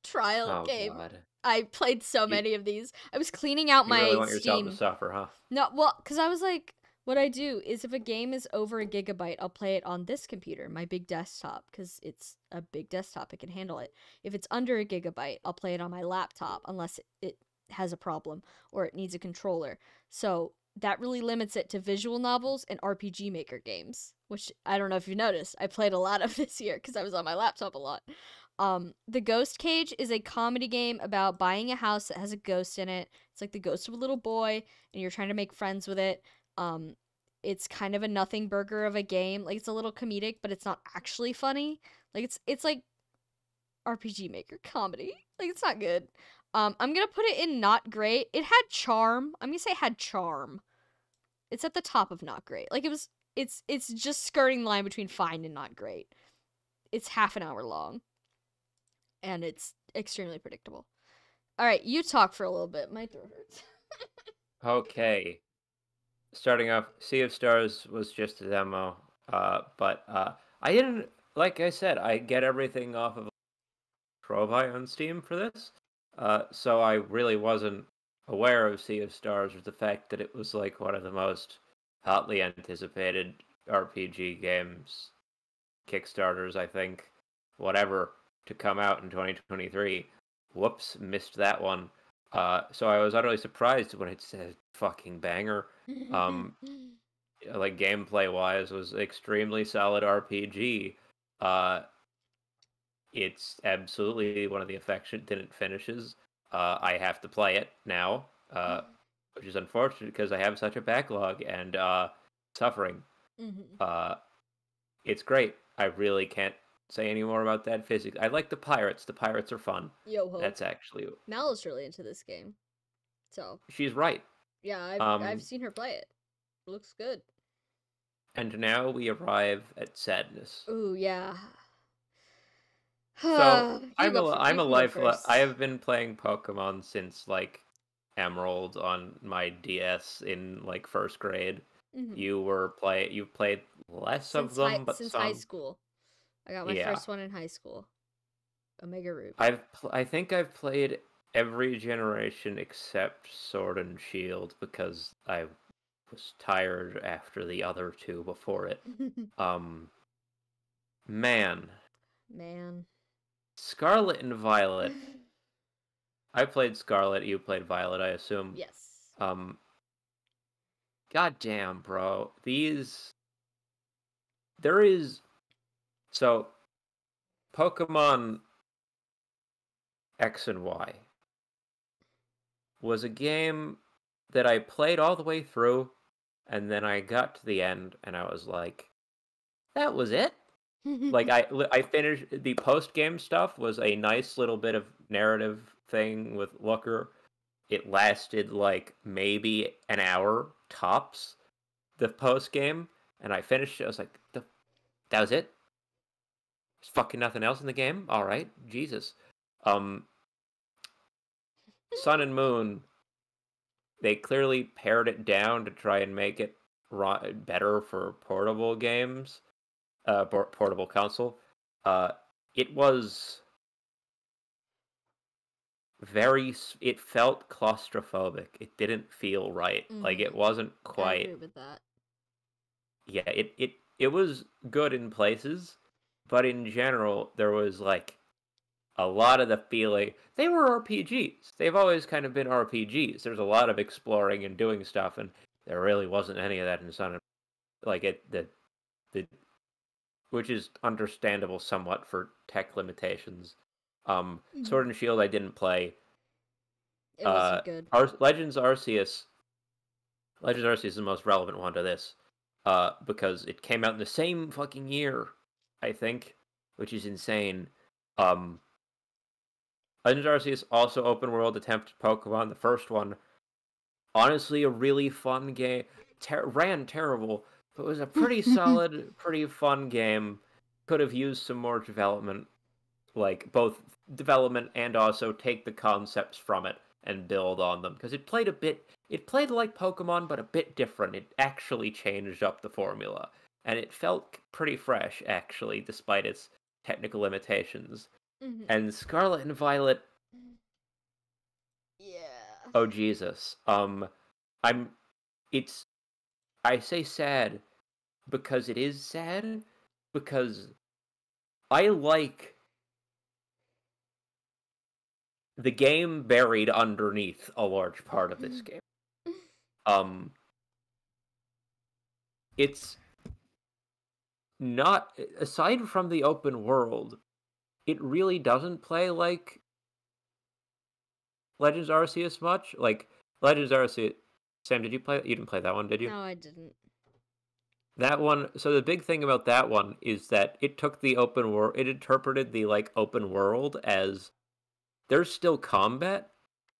trial Oh game? God. I played so You- many of these. I was cleaning out You really my want yourself Steam. to suffer, huh? No, well, because I was like, what I do is if a game is over a gigabyte, I'll play it on this computer, my big desktop, because it's a big desktop. It can handle it. If it's under a gigabyte, I'll play it on my laptop, unless it has a problem or it needs a controller. So that really limits it to visual novels and RPG Maker games, which I don't know if you noticed. I played a lot of this year because I was on my laptop a lot. The Ghost Cage is a comedy game about buying a house that has a ghost in it. It's like the ghost of a little boy, and you're trying to make friends with it. It's kind of a nothing burger of a game. Like it's a little comedic, but it's not actually funny. Like it's like RPG Maker comedy. Like it's not good. I'm gonna put it in not great. It had charm. I'm gonna say it had charm. It's at the top of not great. Like it's just skirting the line between fine and not great. It's half an hour long. And it's extremely predictable. All right, you talk for a little bit. My throat hurts. Okay. Starting off, Sea of Stars was just a demo, but I didn't, like I said, I get everything off of Trovi on Steam for this, so I really wasn't aware of Sea of Stars or the fact that it was like one of the most hotly anticipated RPG games, Kickstarters, I think, whatever, to come out in 2023. Whoops, missed that one. So I was utterly surprised when it said fucking banger. Like gameplay wise, was extremely solid RPG. It's absolutely one of the affectionate finishes. I have to play it now, which is unfortunate because I have such a backlog and suffering. It's great. I really can't say any more about that physics. I like the pirates. The pirates are fun. Yo ho. That's actually Mal is really into this game. So she's right. yeah, I've seen her play it. It looks good. And now we arrive at sadness. Ooh yeah. So I'm a You can go lifeless. I first. have been playing Pokemon since like Emerald on my DS in like first grade. Mhm. You've played less of them, but since some. high school. I got my Yeah. first one in high school. Omega Ruby. I think I've played every generation except Sword and Shield because I was tired after the other two before it. Man, Man. Scarlet and Violet. I played Scarlet, you played Violet, I assume. Yes. God damn, bro. There is... So, Pokemon X and Y was a game that I played all the way through, and then I got to the end, and I was like, that was it? Like, I finished... The post-game stuff was a nice little bit of narrative thing with Looker. It lasted, like, maybe an hour, tops, the post-game, and I finished it. I was like, that was it? There's fucking nothing else in the game? Alright, Jesus. Sun and Moon, they clearly pared it down to try and make it better for portable games, portable console. It was it felt claustrophobic. It didn't feel right. Like, it wasn't I quite... agree with that. Yeah, it was good in places, but in general, there was, like, a lot of the feeling... They were RPGs. They've always kind of been RPGs. There's a lot of exploring and doing stuff, and there really wasn't any of that in Sun and... Like, which is understandable somewhat for tech limitations. Sword and Shield I didn't play. It wasn't good. Legends Arceus is the most relevant one to this, because it came out in the same fucking year, I think, which is insane. Legends Arceus also open world attempt Pokemon. The first one, honestly, a really fun game. Ran terrible, but was a pretty solid, pretty fun game. Could have used some more development, like both development and also take the concepts from it and build on them, because it played like Pokemon, but a bit different. It actually changed up the formula, and it felt pretty fresh, actually, despite its technical limitations. And Scarlet and Violet... Yeah. Oh, Jesus. I say sad because it is sad, because I like the game buried underneath a large part of this game. It's not... Aside from the open world, it really doesn't play like Legends Arceus much. Like, Legends Arceus... Sam, did you play... You didn't play that one, did you? No, I didn't. That one... So the big thing about that one is that it took the open world... It interpreted the, like, open world as... There's still combat,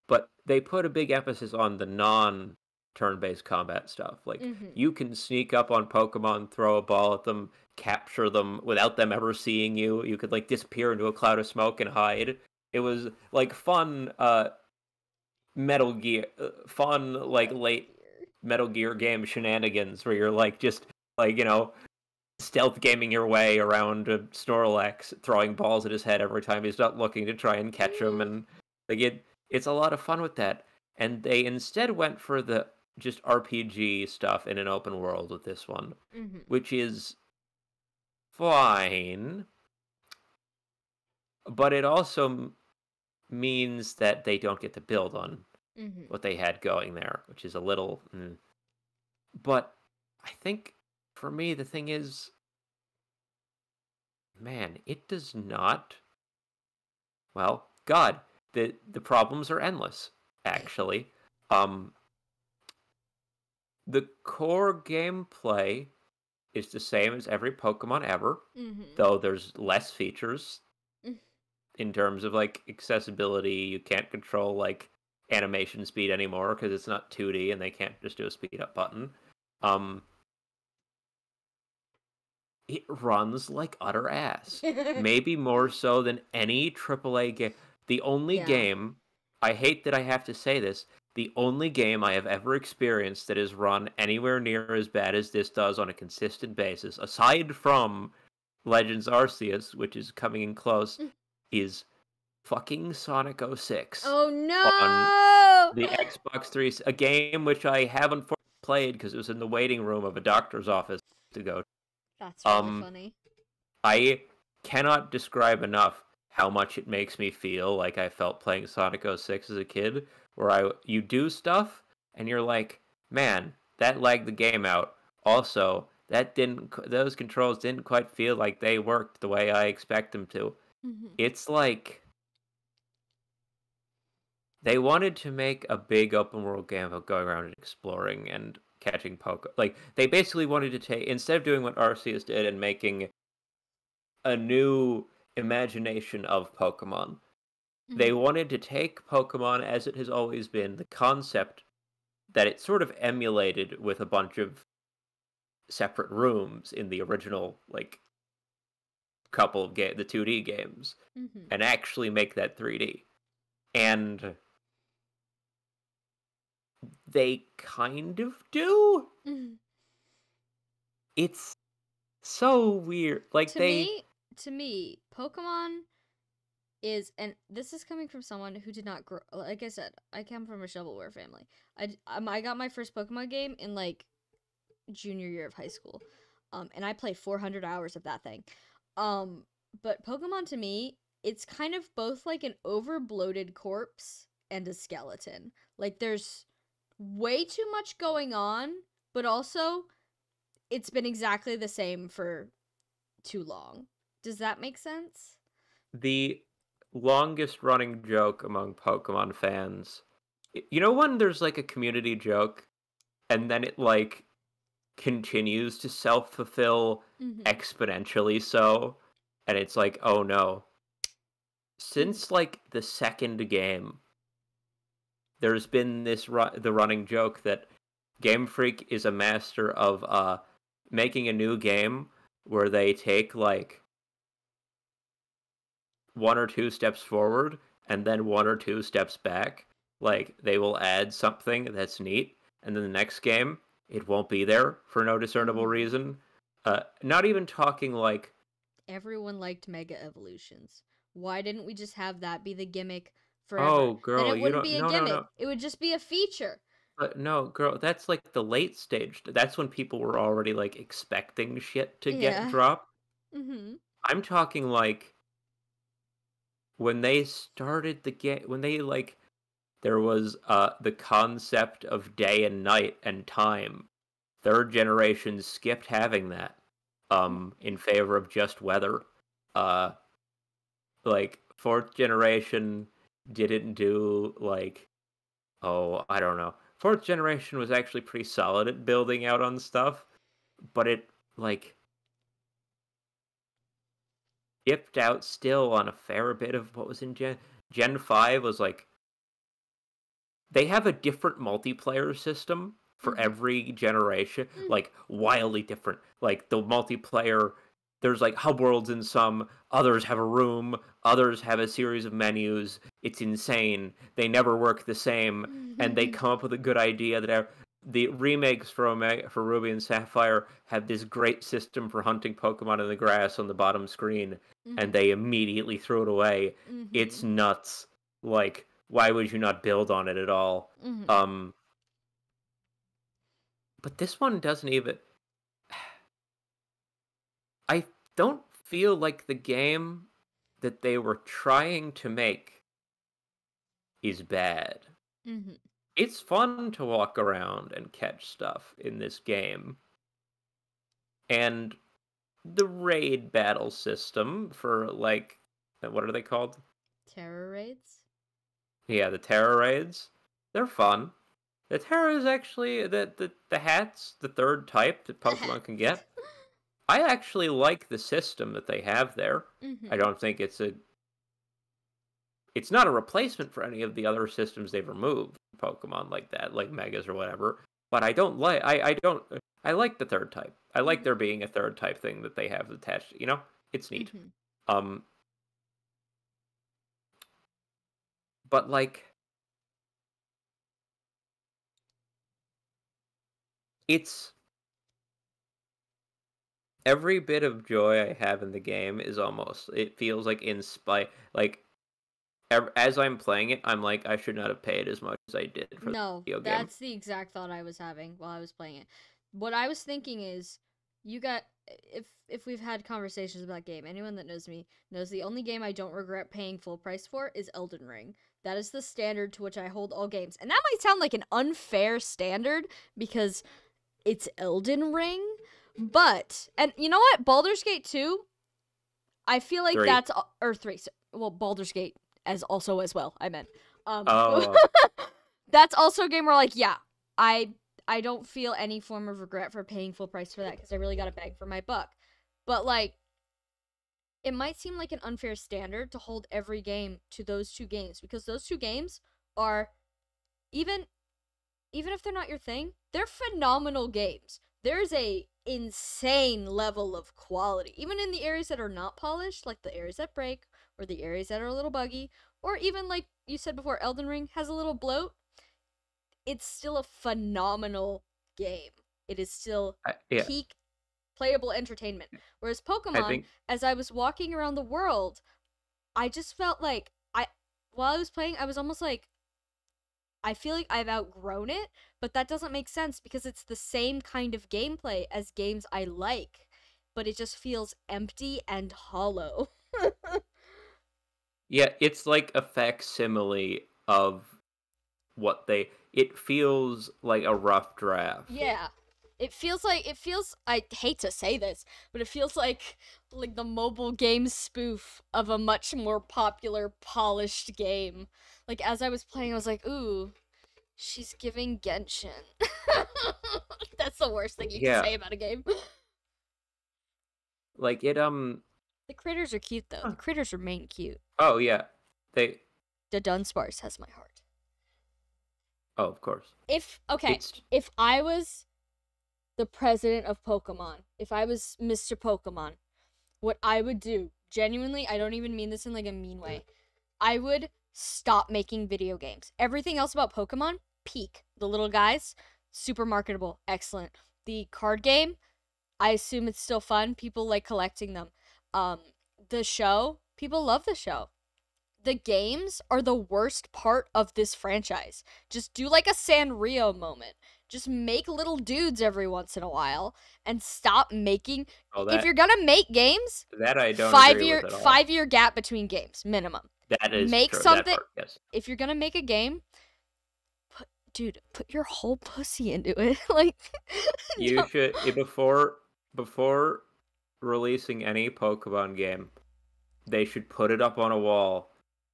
but they put a big emphasis on the non-turn-based combat stuff. Like, you can sneak up on Pokemon, throw a ball at them, capture them without them ever seeing you. You could, like, disappear into a cloud of smoke and hide. It was, like, fun, Metal Gear... fun, like, late Metal Gear game shenanigans where you're, like, just, like, you know, stealth gaming your way around a Snorlax, throwing balls at his head every time he's not looking to try and catch him, and like it's a lot of fun with that. And they instead went for the just RPG stuff in an open world with this one, which is fine, but it also means that they don't get to build on what they had going there, which is a little... But I think, for me, the thing is, man, it does not... Well, God, the problems are endless, actually. The core gameplay is the same as every Pokemon ever, though there's less features in terms of, like, accessibility. You can't control, like, animation speed anymore because it's not 2D and they can't just do a speed up button. It runs like utter ass. Maybe more so than any AAA game. The only game, I hate that I have to say this, the only game I have ever experienced that is run anywhere near as bad as this does on a consistent basis, aside from Legends Arceus, which is coming in close, is fucking Sonic 06. Oh no! On the Xbox 3, a game which I haven't played because it was in the waiting room of a doctor's office to go. That's really funny. I cannot describe enough how much it makes me feel like I felt playing Sonic 06 as a kid, where you do stuff and you're like, man, that lagged the game out. Also, those controls didn't quite feel like they worked the way I expect them to. Mhm. It's like they wanted to make a big open world game about going around and exploring and catching Pokemon. Like they basically wanted to take, instead of doing what Arceus did and making a new imagination of Pokemon, they Mhm. wanted to take Pokemon as it has always been, the concept that it sort of emulated with a bunch of separate rooms in the original like couple of the 2D games, Mhm. and actually make that 3D. And they kind of do. Mhm. It's so weird. Like To they me, to me, Pokemon is, and this is coming from someone who did not grow. Like I said, I come from a shovelware family. I got my first Pokemon game in like junior year of high school, and I played 400 hours of that thing. Um, but Pokemon to me, it's kind of both like an over bloated corpse and a skeleton. Like there's way too much going on, but also it's been exactly the same for too long. Does that make sense? the longest running joke among Pokemon fans. You know when there's like a community joke and then it like continues to self-fulfill Mm-hmm. exponentially so, and it's like, "Oh no." Mm-hmm. Since like the second game, there's been the running joke that Game Freak is a master of making a new game where they take like one or two steps forward and then one or two steps back. Like they will add something that's neat, and then the next game it won't be there for no discernible Mm-hmm. reason. Not even talking like, Everyone liked Mega Evolutions. Why didn't we just have that be the gimmick oh forever? Then girl, it you wouldn't don't, be a no, no, gimmick. no. It would just be a feature. But no, girl, that's like the late stage. That's when people were already like expecting shit to get Yeah. dropped. Mm-hmm. I'm talking like when they started the game, when they like there was the concept of day and night and time. Third generation skipped having that in favor of just weather. Uh like fourth generation didn't do like, oh, I don't know. Fourth generation was actually pretty solid at building out on stuff, but it like dipped out still on a fair bit of what was in Gen 5 was like they have a different multiplayer system for Mm-hmm. every generation, like wildly different. Like the multiplayer, there's like hub worlds in some, others have a room, others have a series of menus. It's insane. They never work the same, and they Mm-hmm. come up with a good idea that the remakes for Ruby and Sapphire have this great system for hunting Pokemon in the grass on the bottom screen, and Mm-hmm. they immediately threw it away. Mm-hmm. It's nuts. Like, why would you not build on it at all? Mm-hmm. Um, but this one doesn't even. I don't feel like the game that they were trying to make is bad. Mm-hmm. It's fun to walk around and catch stuff in this game. And the raid battle system for, like, what are they called? Terror raids. Yeah, the Terra raids. They're fun. The Terra is actually the hats, the third type that The Pokemon can hats. get. I actually like the system that they have there. I Mm-hmm. don't think it's not a replacement for any of the other systems they've removed Pokemon like that, like Megas or whatever. But I don't like I don't I like the third type. I like there Mm-hmm. being a third type thing that they have attached. You know, it's neat. Mm-hmm. Um, but like it's every bit of joy I have in the game is almost it feels like in spite like as I'm playing it, I'm like I should not have paid as much as I did for the No, video game. that's the exact thought I was having while I was playing it. What I was thinking is, you got if we've had conversations about game, anyone that knows me knows the only game I don't regret paying full price for is Elden Ring. That is the standard to which I hold all games. And that might sound like an unfair standard because it's Elden Ring, but and you know what? Baldur's Gate 2, I feel like 3. that's or 3. Well, Baldur's Gate as also as well, I meant. Oh, That's also a game where like, yeah, I I don't feel any form of regret for paying full price for that cuz I really got to beg for my buck. But like it might seem like an unfair standard to hold every game to those two games because those two games are even even if they're not your thing, they're phenomenal games. There's a insane level of quality, even in the areas that are not polished, like the areas that break, or the areas that are a little buggy, or even like you said before, Elden Ring has a little bloat. It's still a phenomenal game. It is still yeah. peak playable entertainment. Whereas I Pokemon, think as I was walking around the world, I just felt like while I was playing, I was almost like I feel like I've outgrown it, but that doesn't make sense because it's the same kind of gameplay as games I like, but it just feels empty and hollow. yeah, it's like a facsimile of what they. It feels like a rough draft. Yeah. It feels I hate to say this, but it feels like the mobile game spoof of a much more popular polished game. Like as I was playing I was like, "Ooh, she's giving Genshin." That's the worst thing you can Yeah, say about a game. like it. The critters are cute though. The critters remain cute. Oh yeah, they. The Dunsparce has my heart. Oh, of course. If okay, It's if I was the president of Pokemon, if I was Mr. Pokemon, what I would do, genuinely, I don't even mean this in like a mean way. I would stop making video games. Everything else about Pokemon, peak. The little guys, super marketable, excellent. The card game, I assume it's still fun. People like collecting them. Um, the show, people love the show. The games are the worst part of this franchise. Just do like a Sanrio moment. Just make little dudes every once in a while and stop making oh if you're going to make games, that I don't five agree year with at all. 5 year gap between games minimum. That is Make true. something That part, yes. if you're going to make a game, put your whole pussy into it. Like You no. should before releasing any Pokemon game, they should put it up on a wall,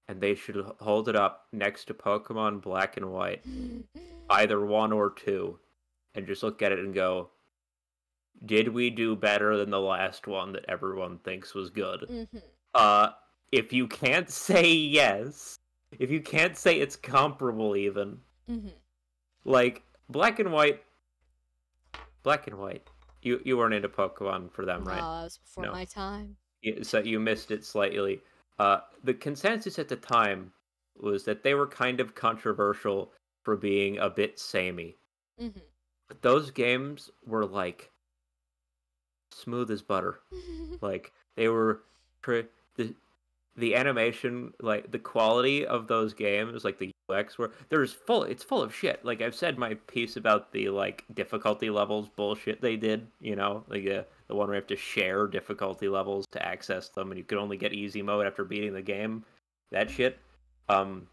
and they should hold it up next to Pokemon Black and White, either 1 or 2, and just look at it and go, "Did we do better than the last one that everyone thinks was good?" Mhm. If you can't say yes, if you can't say it's comparable, even Mhm. like Black and White. You weren't into Pokemon for them, No, right? that was before No. my time. So you missed it slightly. The consensus at the time was that they were kind of controversial for being a bit samey. Mhm. But those games were like smooth as butter. Like they were the animation, like the quality of those games, like the UX were it's full of shit. Like I've said my piece about the like difficulty levels bullshit they did, like the one where you have to share difficulty levels to access them and you can only get easy mode after beating the game. That shit. Um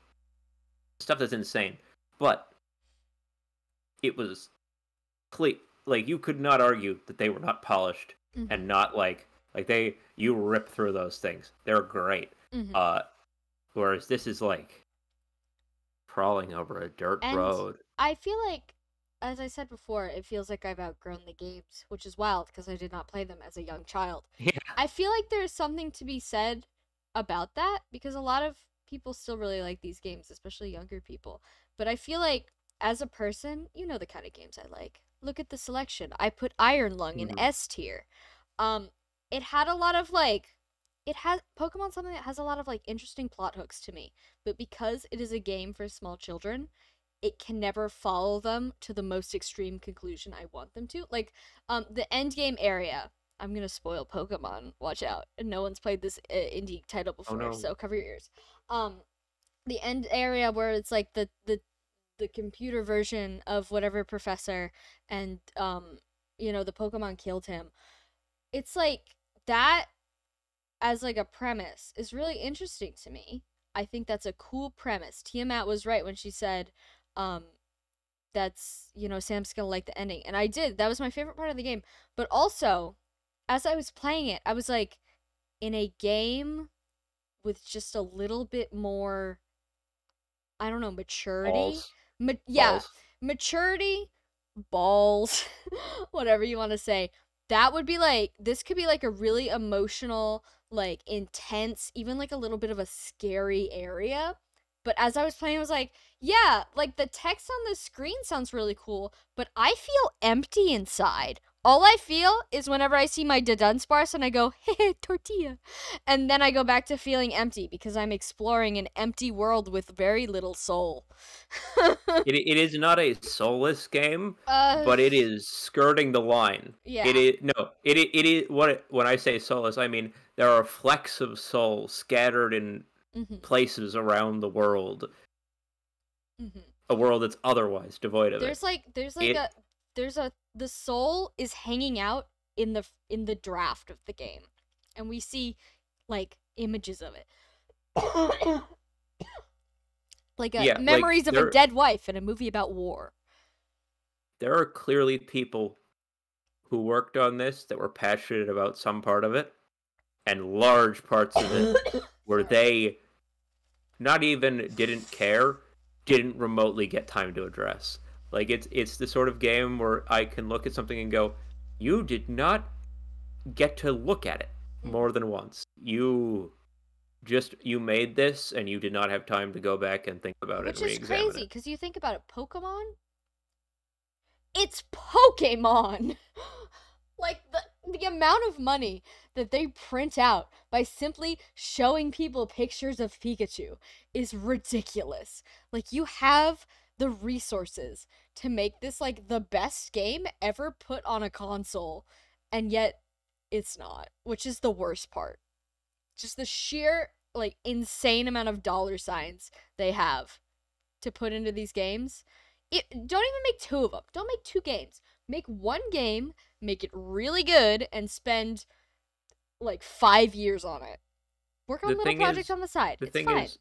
Stuff that's insane. But it was like you could not argue that they were not polished and not like you rip through those things. They're great. Mhm. Whereas this is like crawling over a dirt And road. I feel like, as I said before, it feels like I've outgrown the games, which is wild because I did not play them as a young child. Yeah. I feel like there's something to be said about that because a lot of people still really like these games, especially younger people. But I feel like, as a person, you know the kind of games I like. Look at the selection. I put Iron Lung in Mhm. S tier. Um, it had a lot of like, it has Pokemon something that has a lot of like interesting plot hooks to me, but because it is a game for small children, it can never follow them to the most extreme conclusion I want them to. Like, the end game area. I'm gonna spoil Pokemon. Watch out! And no one's played this indie title Oh before, no. so cover your ears. Um, the end area where it's like the computer version of whatever professor, and the Pokemon killed him. It's like that as like a premise is really interesting to me. I think that's a cool premise. Tiamat was right when she said, um, that's, Sam's gonna like the ending. And I did. That was my favorite part of the game. But also, as I was playing it, I was like, in a game with just a little bit more, I don't know, maturity. Balls. Yeah, Balls. maturity, balls, whatever you want to say. That would be like, this could be like a really emotional, like intense, even like a little bit of a scary area. But as I was playing, I was like, yeah, like the text on the screen sounds really cool, but I feel empty inside. All I feel is whenever I see my Dunsparce and I go, hey, tortilla. And then I go back to feeling empty because I'm exploring an empty world with very little soul. It is not a soulless game, uh, but it is skirting the line. It yeah. is no, it is when I say soulless, I mean there are flecks of soul scattered in Hmm. places around the world, Hmm. a world that's otherwise devoid of it. There's It the soul is hanging out in the draft of the game, and we see like images of it. Like yeah, like memories of a dead wife in a movie about war. there are clearly people who worked on this that were passionate about some part of it, and large parts of it where Sorry. they not even didn't care, didn't remotely get time to address. Like it's the sort of game where I can look at something and go, "You did not get to look at it Mhm. more than once. You made this and you did not have time to go back and think about it and Which is re-examine crazy it." because you think about it, Pokemon. It's Pokemon. Like the amount of money that they print out by simply showing people pictures of Pikachu is ridiculous. Like you have the resources to make this like the best game ever put on a console, and yet it's not, which is the worst part. Just the sheer like insane amount of dollar signs they have to put into these games. Don't even make two of them. Don't make two games. Make one game, make it really good, and spend like 5 years on it. Work The on little thing projects is, on the side. the It's thing fine. is,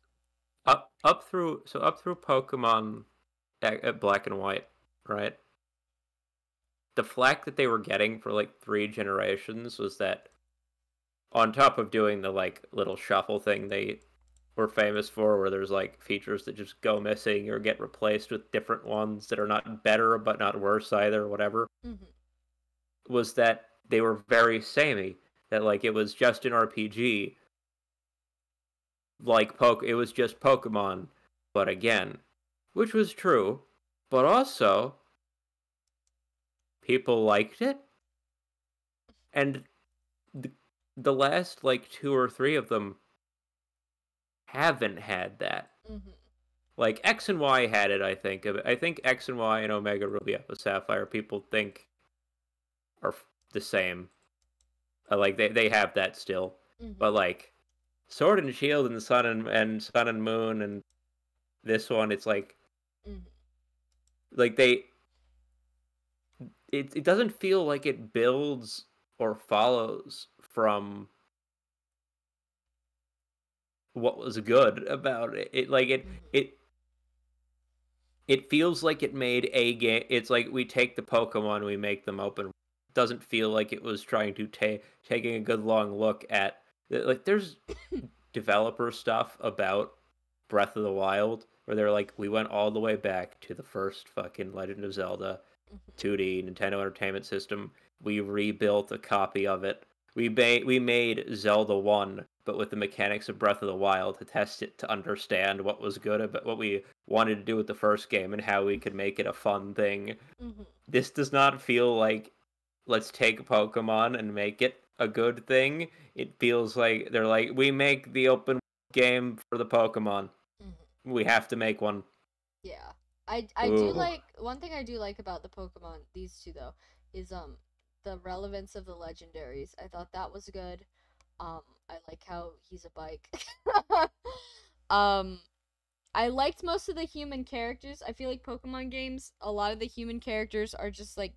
up through Pokemon at Black and White, right? The flack that they were getting for like 3 generations was that on top of doing the like little shuffle thing they were famous for, where there's like features that just go missing or get replaced with different ones that are not better but not worse either, whatever, Mm-hmm. was that they were very samey. That like it was just an RPG, like it was just Pokemon, but again, which was true, but also people liked it, and the, the last like 2 or 3 of them haven't had that. Mm-hmm. Like X and Y had it, I think. I think X and Y and Omega Ruby Alpha Sapphire people think are the same. Like they have that still, Mm-hmm. but like Sword and Shield and Sun and Moon and this one, it's Mm-hmm. like it doesn't feel like it builds or follows from what was good about it. It feels like it made a game. It's like we take the Pokemon, we make them open. It doesn't feel like it was trying to taking a good long look at like there's developer stuff about Breath of the Wild where they're like we went all the way back to the first fucking Legend of Zelda Mm-hmm. 2D Nintendo Entertainment System. We rebuilt a copy of it. We made Zelda 1, but with the mechanics of Breath of the Wild to test it to understand what was good about what we wanted to do with the first game and how we could make it a fun thing. Mm-hmm. This does not feel like let's take Pokemon and make it a good thing. It feels like they're like we make the open game for the Pokemon. Mm-hmm. We have to make one. Yeah. I do Ooh. like one thing I do like about the Pokemon, these two though, is the relevance of the legendaries. I thought that was good. I like how he's a bike. um I liked most of the human characters. I feel like Pokemon games, a lot of the human characters are just like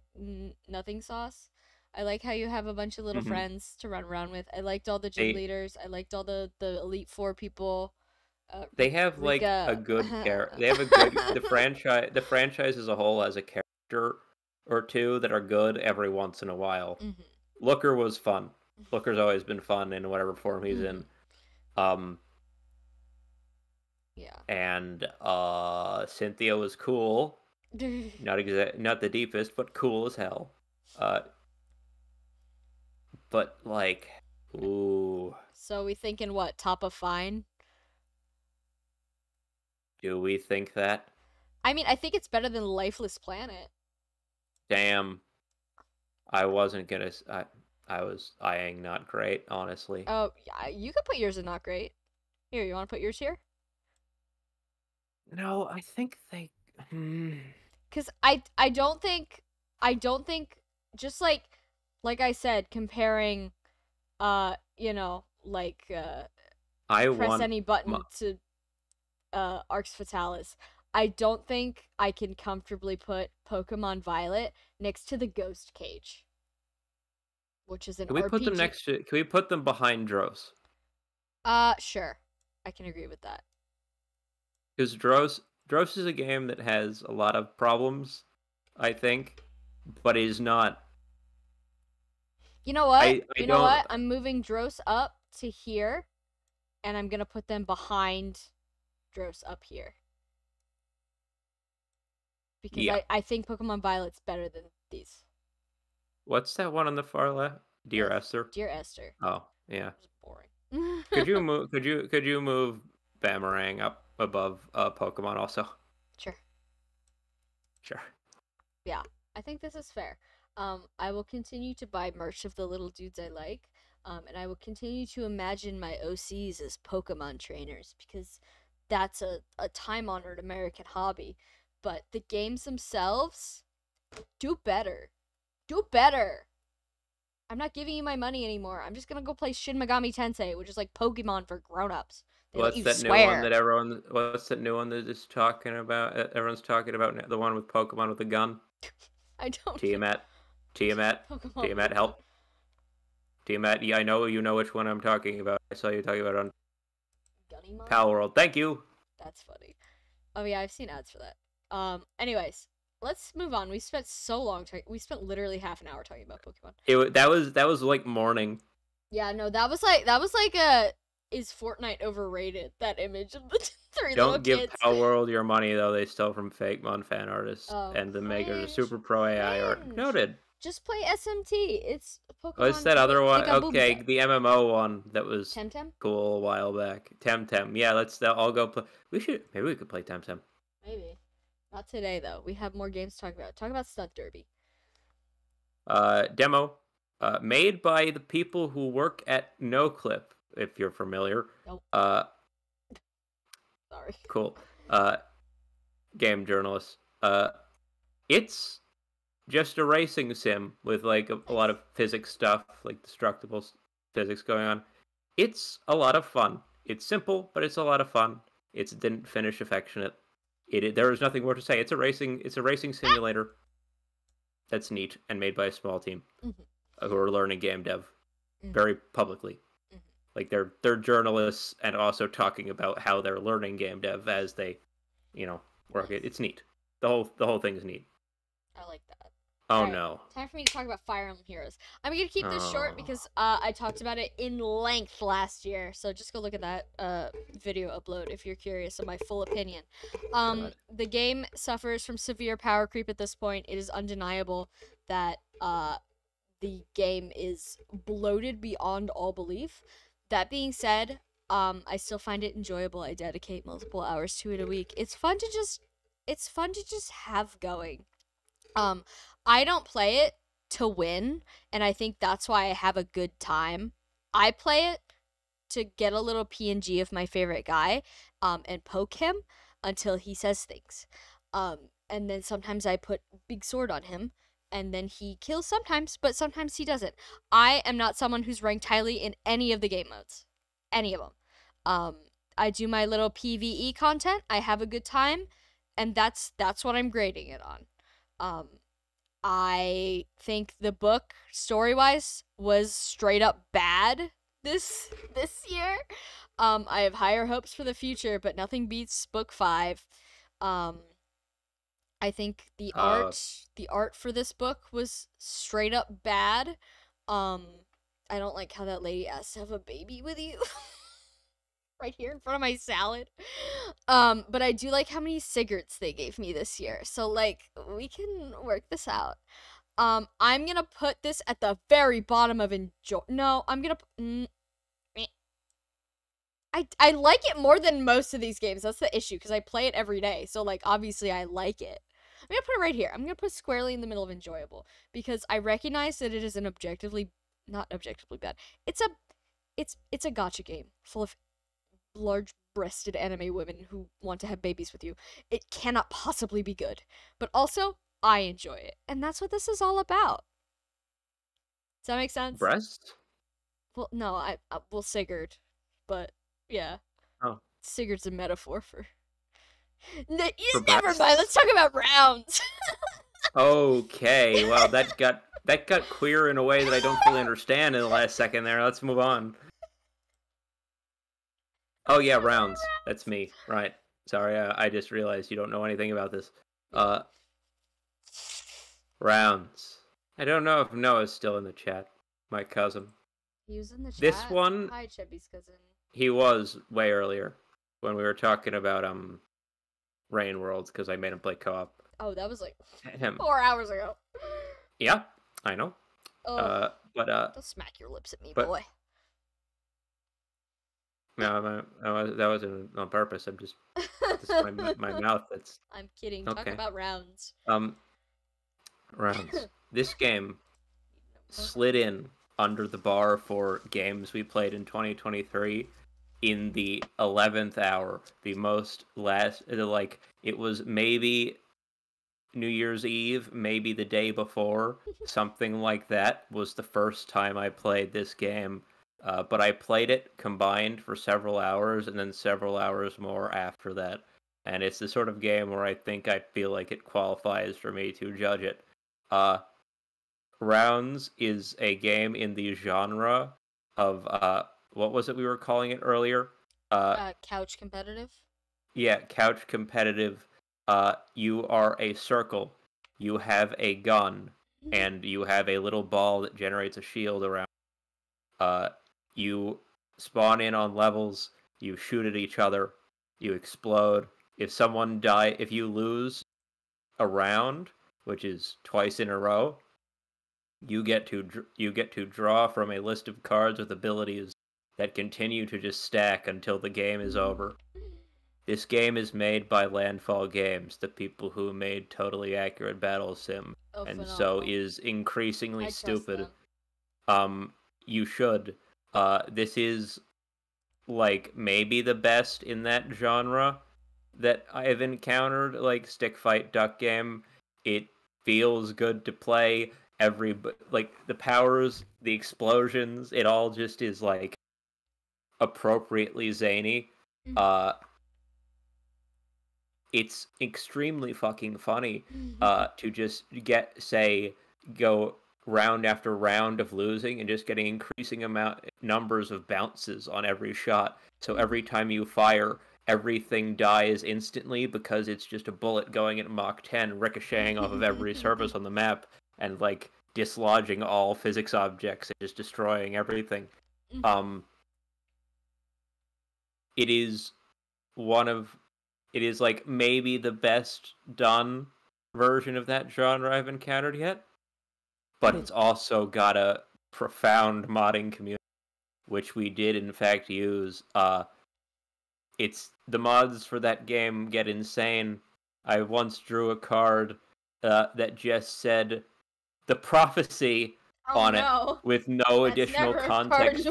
nothing sauce. I like how you have a bunch of little Mm-hmm. friends to run around with. I liked all the gym They leaders. I liked all the Elite Four people. they have like a Rika. good character. They have a good the franchise as a whole has a character or two that are good every once in a while. Mhm. Looker was fun. Looker's always been fun in whatever form he's in. Yeah. And Cynthia was cool. Not the deepest, but cool as hell. But like, ooh. So we thinking what? Top of Fine? Do we think that? I mean, I think it's better than Lifeless Planet. Damn. I wasn't gonna. I was eyeing not great, honestly. Oh, yeah, you could put yours in not great. Here, you want to put yours here? No, I think they. Because I don't think just like I said, comparing like I press want any button to Arx Fatalis. I don't think I can comfortably put Pokemon Violet next to the Ghost Cage, which is an Can we RPG. put them next to? Can we put them behind Dros? Sure. I can agree with that. Because Dros is a game that has a lot of problems, I think, but is not. You know what? I don't. What? I'm moving Dros up to here, and I'm gonna put them behind Dros up here. Because Yeah. I think Pokemon Violet's better than these. What's that one on the far left? Dear Esther. Dear Esther. Oh, yeah. It's boring. Could you move? Could you move Boomerang up above Pokemon also? Sure. Sure. Yeah, I think this is fair. I will continue to buy merch of the little dudes I like. And I will continue to imagine my OCs as Pokemon trainers because that's a time-honored American hobby. But the games themselves, do better. Do better. I'm not giving you my money anymore. I'm just gonna go play Shin Megami Tensei, which is like Pokemon for grown-ups. What's that new one that everyone? What's that new one that is talking about? Everyone's talking about the one with Pokemon with a gun. I don't. Tiamat, help. Tiamat, yeah, I know you know which one I'm talking about. I saw you talking about it on Gunnymon? Pal World. Thank you. That's funny. Oh yeah, I've seen ads for that. Anyways, let's move on. We spent so long we spent literally half an hour talking about Pokemon. That was like morning. Yeah, no, that was like a is Fortnite overrated? That image of the three little kids. Don't give Pal World your money though. They stole from Fakemon fan artists and the makers of Super Pro AI art. Noted. Just play SMT. It's Pokemon. What's that other one? Okay, the MMO one that was Temtem? Cool a while back. Temtem. Yeah, let's all go play. Maybe we could play Temtem. Maybe. Not today though. We have more games to talk about. Talk about Stunt Derby. Demo. Made by the people who work at NoClip, if you're familiar. Nope. Sorry. Cool. Game journalist. It's just a racing sim with like a lot of physics stuff, like destructible physics going on. It's a lot of fun. It's simple, but it's a lot of fun. It's didn't finish affectionate. There is nothing more to say. It's a racing simulator. That's neat and made by a small team who are learning game dev very publicly. Like they're journalists and also talking about how they're learning game dev as they, work it. It's neat. The whole thing is neat. I like that. Oh no. Time for me to talk about Fire Emblem Heroes. I'm going to keep this short because I talked about it in length last year. So just go look at that video upload if you're curious of my full opinion. The game suffers from severe power creep at this point. It is undeniable that the game is bloated beyond all belief. That being said, I still find it enjoyable. I dedicate multiple hours to it a week. It's fun to just have going. I don't play it to win, and I think that's why I have a good time. I play it to get a little PNG of my favorite guy, and poke him until he says things. And then sometimes I put Big Sword on him, and then he kills sometimes, but sometimes he doesn't. I am not someone who's ranked highly in any of the game modes. Any of them. I do my little PvE content, I have a good time, and that's what I'm grading it on. I think the book, story-wise, was straight up bad this year. I have higher hopes for the future, but nothing beats book 5. I think the art for this book was straight up bad. I don't like how that lady asked to have a baby with you. Right here in front of my salad. But I do like how many cigarettes they gave me this year. So like we can work this out. I'm gonna put this at the very bottom of enjoy. No, I'm gonna. I like it more than most of these games. That's the issue because I play it every day. So like obviously I like it. I'm gonna put it right here. I'm gonna put squarely in the middle of enjoyable because I recognize that it is an not objectively bad. It's a gotcha game full of large-breasted anime women who want to have babies with you. It cannot possibly be good, but also I enjoy it, and that's what this is all about. Does that make sense? Breast? Well, no, well Sigurd, but yeah. Oh, Sigurd's a metaphor for. for Never breasts? mind. Let's talk about rounds. Okay, well that got queer in a way that I don't fully understand in the last second there. Let's move on. Oh yeah, rounds. That's me. Right. Sorry, I just realized you don't know anything about this. Rounds. I don't know if Noah's still in the chat. My cousin. He was in the chat. This one. Hi, Chubby's cousin. He was way earlier when we were talking about Rain Worlds because I made him play co-op. Oh, that was like Him. 4 hours ago. Yeah, I know. Oh, but don't smack your lips at me, boy. No, that wasn't on purpose. I'm just my mouth. That's. I'm kidding. Okay. Talk about rounds. Rounds. This game slid in under the bar for games we played in 2023 in the 11th hour. The most like it was maybe New Year's Eve, maybe the day before, something like that was the first time I played this game. But I played it combined for several hours and then several hours more after that. And it's the sort of game where I feel like it qualifies for me to judge it. Rounds is a game in the genre of, what was it we were calling it earlier? Couch competitive? Yeah, couch competitive. You are a circle. You have a gun. And you have a little ball that generates a shield around. You spawn in on levels, you shoot at each other, you explode. If you lose a round, which is twice in a row, you get to draw from a list of cards with abilities that continue to just stack until the game is over. This game is made by Landfall Games, the people who made Totally Accurate Battle Sim, and phenomenal. So is increasingly stupid. Them. You should. This is like maybe the best in that genre that I've encountered, like stick fight duck game. It feels good to play. Like the powers, the explosions, it all just is like appropriately zany. It's extremely fucking funny to just go round after round of losing and just getting increasing numbers of bounces on every shot. So every time you fire, everything dies instantly because it's just a bullet going at Mach 10, ricocheting off of every surface on the map and like dislodging all physics objects and just destroying everything. It is like maybe the best done version of that genre I've encountered yet. But it's also got a profound modding community, which we did in fact use. It's the mods for that game get insane. I once drew a card that just said the prophecy on it with no additional context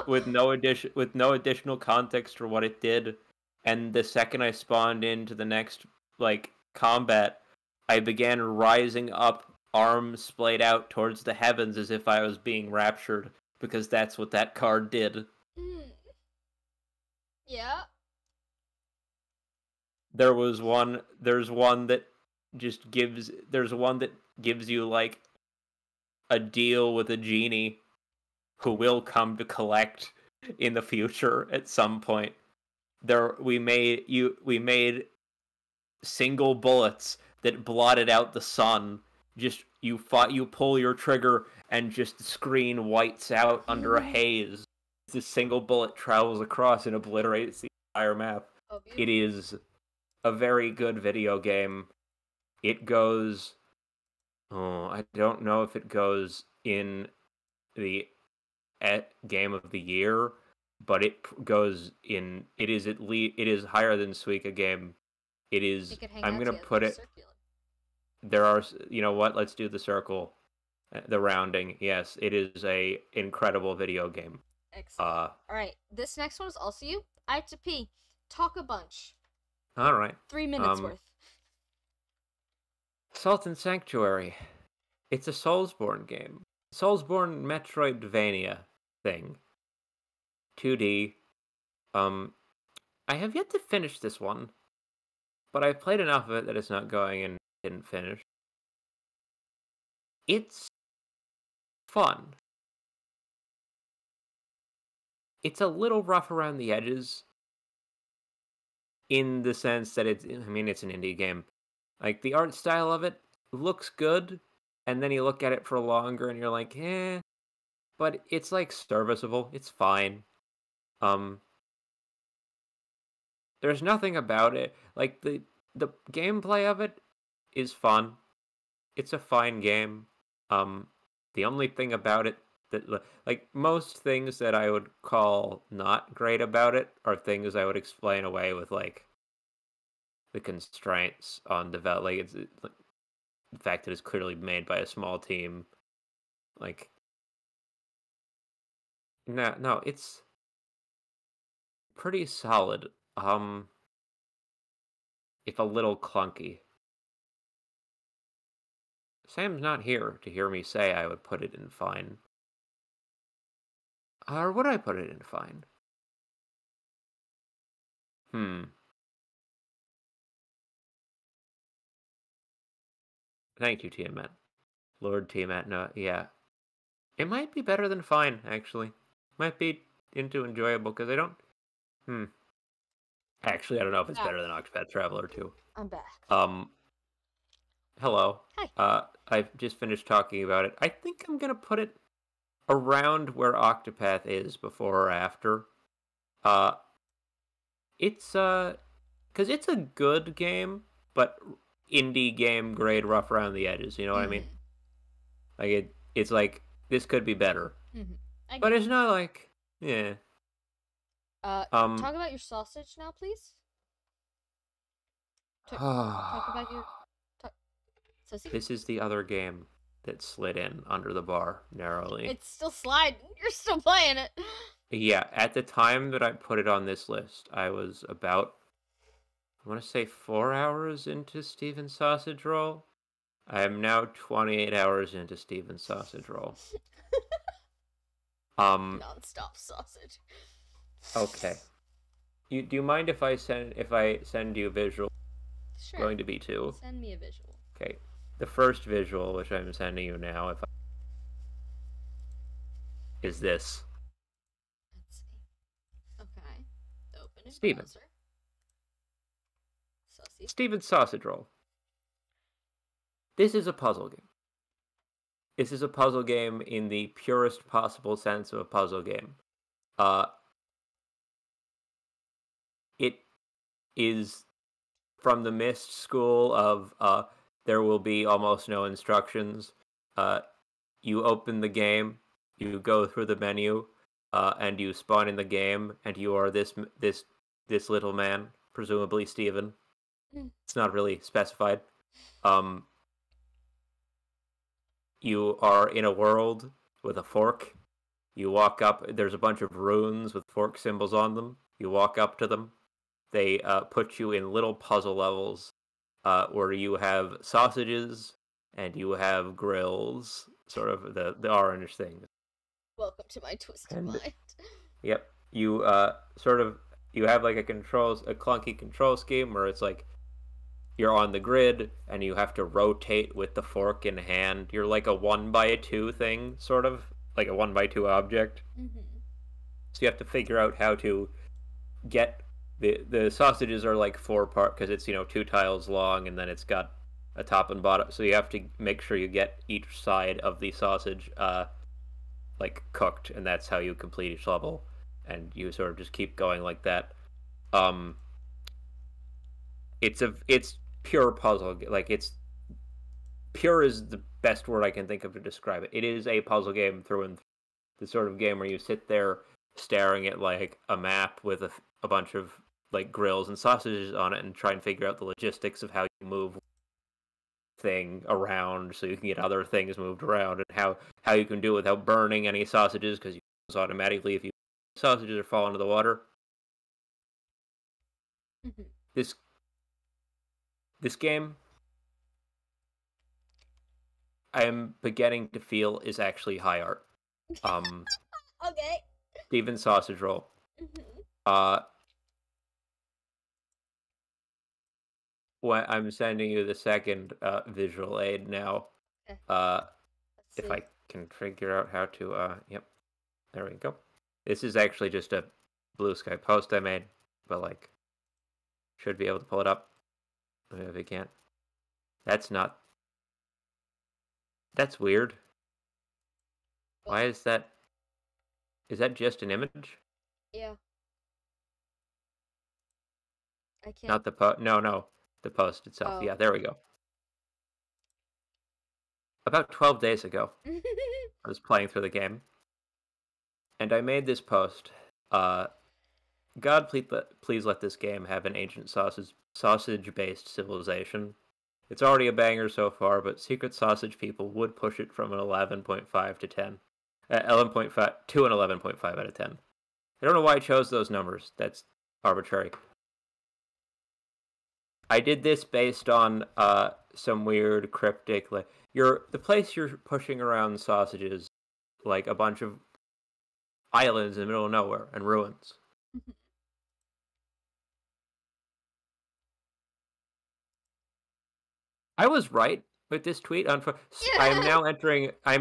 with no additional context for what it did. And the second I spawned into the next like combat, I began rising up, arms splayed out towards the heavens as if I was being raptured, because that's what that card did. Yeah. There's one that gives you like a deal with a genie who will come to collect in the future at some point. We made single bullets that blotted out the sun. Just you pull your trigger and just the screen whites out under a haze. This single bullet travels across and obliterates the entire map. Oh, it is a very good video game. It goes... Oh, I don't know if it goes in the game of the year, but it goes in... It is higher than Suika game. It is... I'm going to put it... Circular. There are... You know what? Let's do the circle. The rounding. Yes, it is a incredible video game. Excellent. Alright, this next one is also you. I have to pee. Talk a bunch. Alright. 3 minutes worth. Salt and Sanctuary. It's a Soulsborne game. Soulsborne Metroidvania thing. 2D. I have yet to finish this one, but I've played enough of it that it's not going and didn't finish. It's fun. It's a little rough around the edges in the sense that it's an indie game. Like, the art style of it looks good, and then you look at it for longer and you're like, eh, but it's like serviceable. It's fine. There's nothing about it. Like, the gameplay of it is fun. It's a fine game. The only thing about it that, like, most things that I would call not great about it are things I would explain away with, like, the constraints on develop. Like, it's like, the fact that it's clearly made by a small team. Like, no, it's pretty solid. If a little clunky. Sam's not here to hear me say I would put it in fine. Or would I put it in fine? Thank you, Tiamat. Lord Tiamat, no, yeah. It might be better than fine, actually. Might be enjoyable, because I don't... Actually, I don't know if it's better than Octopath Traveler 2. I'm back. Hello. Hi. I've just finished talking about it. I think I'm gonna put it around where Octopath is before or after. It's because it's a good game, but indie game grade, rough around the edges. You know what I mean? Like it's like this could be better, but it's not like yeah. Talk about your sausage now, please. Talk about your. This is the other game that slid in under the bar narrowly. It's still sliding. You're still playing it. Yeah, at the time that I put it on this list, I was about, I want to say 4 hours into Steven's Sausage Roll. I am now 28 hours into Steven's Sausage Roll. Non-stop sausage. Okay. Do you mind if I send you a visual? Sure. Going to be 2. Send me a visual. Okay. The first visual, which I'm sending you now, is this. Let's see. Okay. Open a Steven. browser. Saucy. Steven's Sausage Roll. This is a puzzle game. This is a puzzle game in the purest possible sense of a puzzle game. It is from the Myst school of there will be almost no instructions. You open the game, you go through the menu, and you spawn in the game, and you are this little man, presumably Steven. It's not really specified. You are in a world with a fork. You walk up. There's a bunch of runes with fork symbols on them. You walk up to them. They put you in little puzzle levels where you have sausages and you have grills, sort of the orange things. Welcome to my twisted mind. Yep. You you have like a clunky control scheme where it's like you're on the grid and you have to rotate with the fork in hand. You're like a 1x2 thing, sort of like a 1x2 object. So you have to figure out how to get the sausages are like 4 part because it's 2 tiles long and then it's got a top and bottom. So you have to make sure you get each side of the sausage like cooked, and that's how you complete each level. And you sort of just keep going like that. Um, it's pure puzzle. Like it's pure is the best word I can think of to describe it. It is a puzzle game through and through. The sort of game where you sit there staring at like a map with a bunch of like grills and sausages on it and try and figure out the logistics of how you move thing around so you can get other things moved around, and how you can do it without burning any sausages because you automatically if you sausages are fall into the water. This this game I am beginning to feel is actually high art. Okay. Steven Sausage Roll. When I'm sending you the second visual aid now. Okay. If I can figure out how to yep. There we go. This is actually just a Blue Sky post I made, but like should be able to pull it up. If you can't. That's weird. Why is that? Is that just an image? Yeah. I can't. Not the post. No. The post itself. Oh. Yeah, there we go. About 12 days ago, I was playing through the game, and I made this post. God, please let this game have an ancient sausage-based civilization. It's already a banger so far, but Secret Sausage people would push it from an 11.5 to 10. 11.5 to an 11.5 out of 10. I don't know why I chose those numbers. That's arbitrary. I did this based on some weird cryptic like the place you're pushing around sausages like a bunch of islands in the middle of nowhere and ruins. I was right with this tweet. I am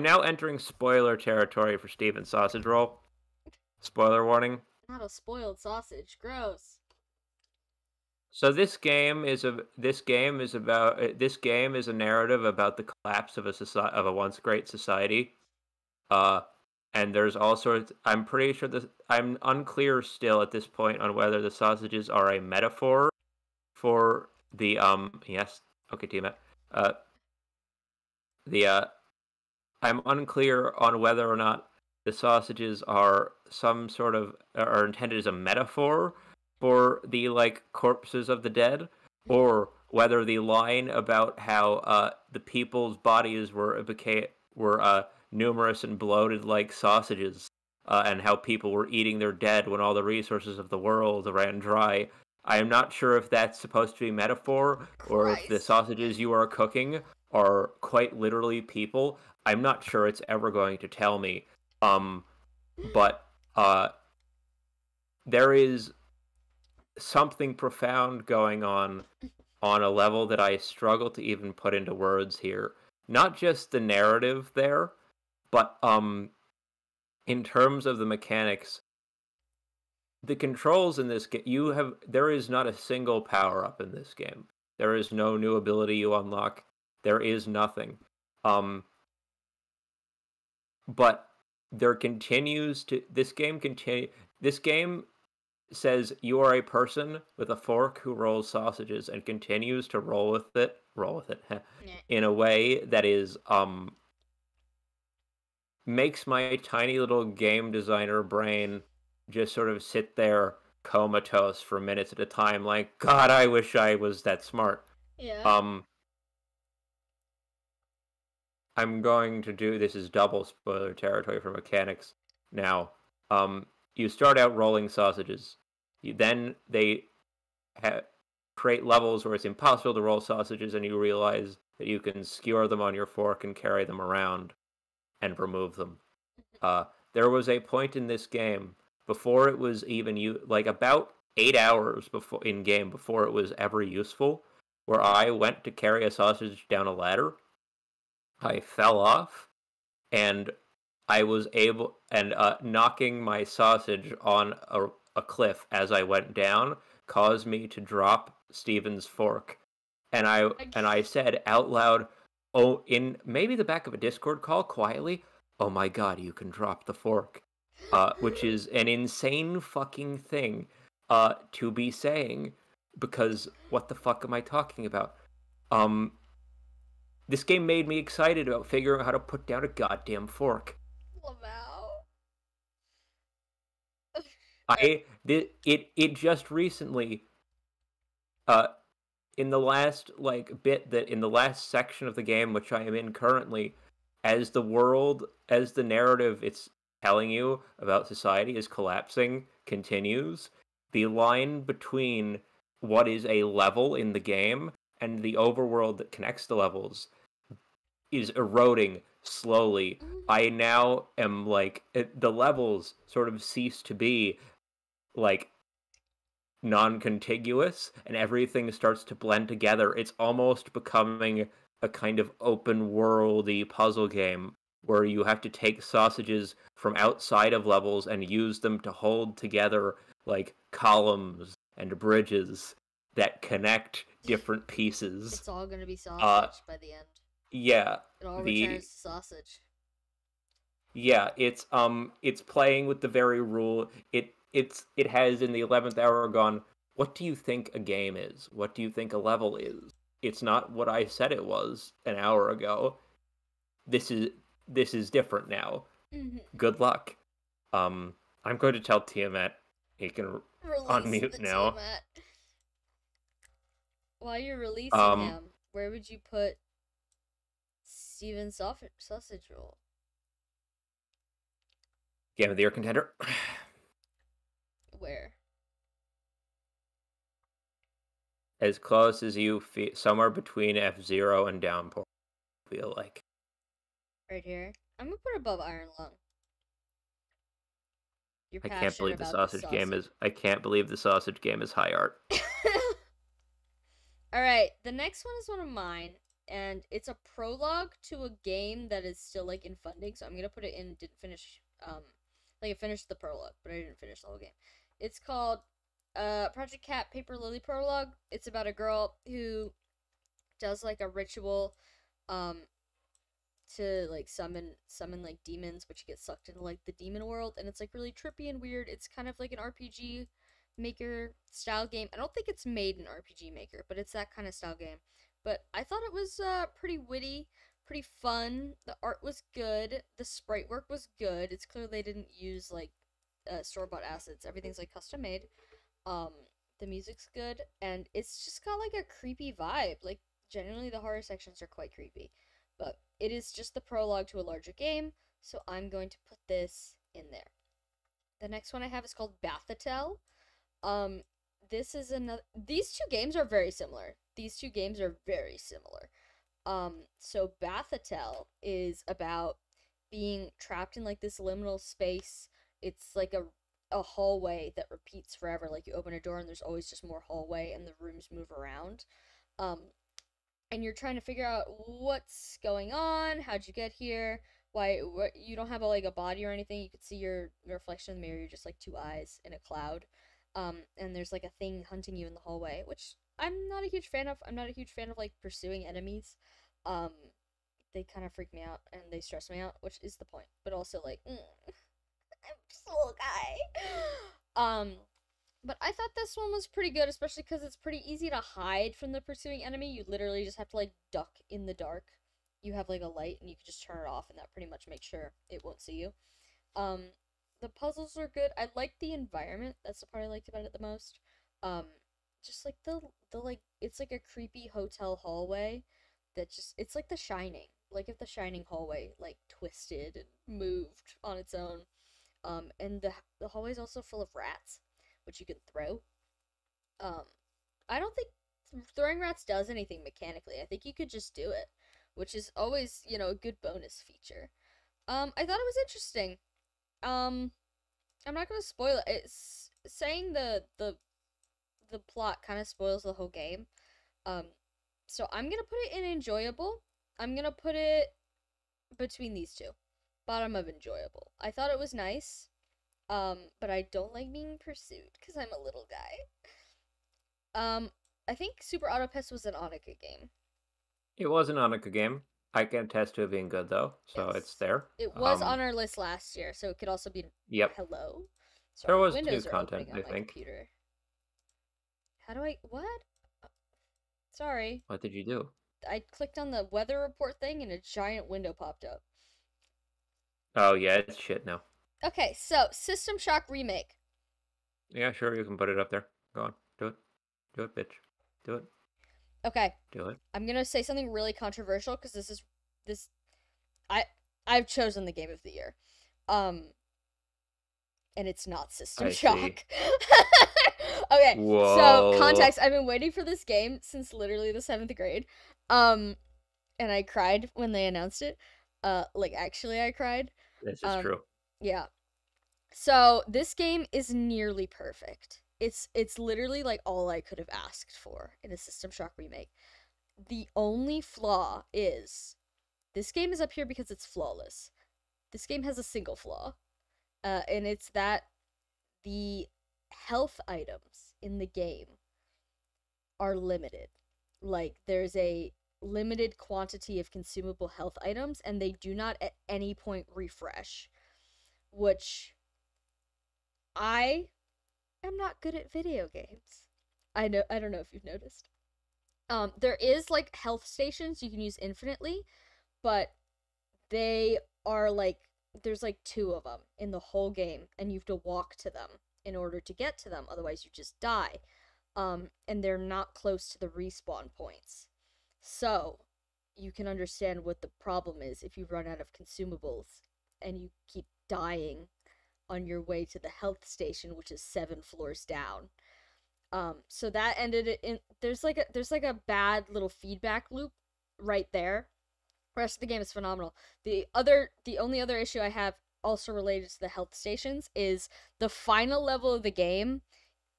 now entering spoiler territory for Steven Sausage Roll. Spoiler warning. Not a spoiled sausage. Gross. So this game is a narrative about the collapse of a once great society. And there's all sorts. I'm pretty sure I'm unclear still at this point on whether the sausages are a metaphor for the yes. Okay, Tiamat. I'm unclear on whether or not the sausages are are intended as a metaphor for the like corpses of the dead, or whether the line about how the people's bodies were numerous and bloated like sausages, and how people were eating their dead when all the resources of the world ran dry. I am not sure if that's supposed to be metaphor or if the sausages you are cooking are quite literally people. I'm not sure it's ever going to tell me. But there is something profound going on a level that I struggle to even put into words here. Not just the narrative there, but in terms of the mechanics, the controls in this game, there is not a single power up in this game. There is no new ability you unlock. There is nothing. But there continues to this game says you are a person with a fork who rolls sausages and continues to roll with it in a way that is makes my tiny little game designer brain just sort of sit there comatose for minutes at a time like, God, I wish I was that smart. Yeah. I'm going to do this is double spoiler territory for mechanics now. You start out rolling sausages. Then they create levels where it's impossible to roll sausages, and you realize that you can skewer them on your fork and carry them around and remove them. There was a point in this game before it was even like about 8 hours before it was ever useful, where I went to carry a sausage down a ladder. I fell off, and I was able and knocking my sausage on a cliff as I went down caused me to drop Steven's fork, and I said out loud, "Oh," in maybe the back of a Discord call quietly, "Oh my God, you can drop the fork," which is an insane fucking thing to be saying, because what the fuck am I talking about? Um, this game made me excited about figuring out how to put down a goddamn fork. Lamau. It just recently uh in the last in the last section of the game which I am in currently, as the narrative it's telling you about society is collapsing continues, the line between what is a level in the game and the overworld that connects the levels is eroding slowly. I now am the levels sort of cease to be like non-contiguous and everything starts to blend together. It's almost becoming a kind of open worldy puzzle game where you have to take sausages from outside of levels and use them to hold together like columns and bridges that connect different pieces. It's all gonna be sausage by the end. Yeah. It all returns to sausage. Yeah, it's playing with the very rule. It has in the 11th hour gone, what do you think a game is? What do you think a level is? It's not what I said it was an hour ago. This is different now. Good luck. I'm going to tell Tiamat he can unmute now. Tiamat. While you're releasing him, where would you put Steven's sausage roll? Game of the Year contender. Where? As close as you feel, somewhere between F-Zero and Downpour, I feel like. Right here. I'm gonna put above Iron Lung. I can't believe the sausage game is. I can't believe the sausage game is high art. All right, the next one is one of mine, and it's a prologue to a game that is still like in funding. So I'm gonna put it in. Didn't finish. I finished the prologue, but I didn't finish the whole game. It's called Project Cat Paper Lily Prologue. It's about a girl who does like a ritual to like summon like demons, but she gets sucked into like the demon world, and it's like really trippy and weird. It's kind of like an RPG Maker style game. I don't think it's made in RPG Maker, but it's that kind of style game. But I thought it was pretty witty, pretty fun. The art was good. The sprite work was good. It's clear they didn't use like store-bought assets. Everything's like custom made. The music's good, and it's just got like a creepy vibe. Like generally the horror sections are quite creepy, but it is just the prologue to a larger game, so I'm going to put this in there. The next one I have is called Bathatel. This is another. These two games are very similar. So Bathatel is about being trapped in like this liminal space. It's like a hallway that repeats forever. Like you open a door and there's always just more hallway and the rooms move around. And you're trying to figure out what's going on, how'd you get here, what you don't have a body or anything. You can see your reflection in the mirror. You're just like two eyes in a cloud. And there's like a thing hunting you in the hallway, which I'm not a huge fan of. I'm not a huge fan of like pursuing enemies. They kind of freak me out and they stress me out, which is the point. But also like, I'm just a little guy. But I thought this one was pretty good, especially because it's pretty easy to hide from the pursuing enemy. You literally just have to like duck in the dark. You have like a light and you can just turn it off, and that pretty much makes sure it won't see you. The puzzles are good. I like the environment. That's the part I liked about it the most. Just like the like, it's like a creepy hotel hallway that just, it's like The Shining. Like if The Shining hallway like twisted and moved on its own. And the hallway is also full of rats, which you can throw. I don't think throwing rats does anything mechanically. I think you could just do it, which is always, a good bonus feature. I thought it was interesting. I'm not gonna spoil it. It's saying the plot kind of spoils the whole game. So I'm gonna put it in enjoyable. I'm gonna put it between these two. bottom of enjoyable. I thought it was nice, but I don't like being pursued because I'm a little guy. I think Super Auto Pets was an Onika game. It was an Onika game. I can attest to it being good though, so it's Yes. there. It was on our list last year, so it could also be Yep. hello. There Sorry, was Windows new are content, opening on I my think. computer. How do I what? Sorry. What did you do? I clicked on the weather report thing and a giant window popped up. Oh yeah, it's shit now. Okay, so System Shock Remake. Yeah, sure, you can put it up there. Go on, do it, bitch, do it. Okay, do it. I'm gonna say something really controversial because this. I've chosen the game of the year, and it's not System Shock. Okay, Whoa. So context: I've been waiting for this game since literally the 7th grade, and I cried when they announced it. Like actually, I cried. This is true. Yeah. So this game is nearly perfect. It's literally like all I could have asked for in a System Shock remake. The only flaw is this game is up here because it's flawless. This game has a single flaw. And it's that the health items in the game are limited. Like there's a limited quantity of consumable health items and they do not at any point refresh, which I am not good at video games. I don't know if you've noticed. There is like health stations you can use infinitely, but they are like there's like 2 of them in the whole game and you have to walk to them in order to get to them, otherwise you just die. And they're not close to the respawn points. So, you can understand what the problem is if you run out of consumables and you keep dying on your way to the health station, which is 7 floors down. So that ended it in there's like a bad little feedback loop right there. The rest of the game is phenomenal. The only other issue I have also related to the health stations is the final level of the game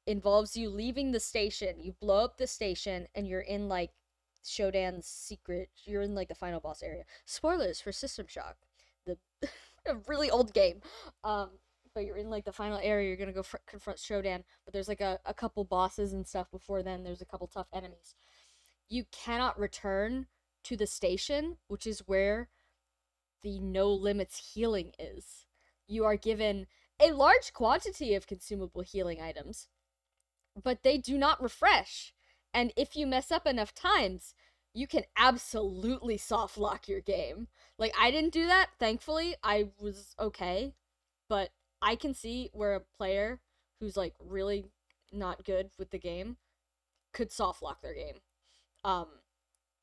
involves you leaving the station. You blow up the station and you're in like Shodan's secret. You're in like the final boss area. Spoilers for System Shock, the a really old game. But you're in like the final area. You're gonna go confront Shodan, but there's like a couple bosses and stuff before then. There's a couple tough enemies. You cannot return to the station, which is where the no limits healing is. You are given a large quantity of consumable healing items, but they do not refresh. And if you mess up enough times, you can absolutely soft lock your game. Like, I didn't do that, thankfully. I was okay. But I can see where a player who's, like, really not good with the game could soft lock their game.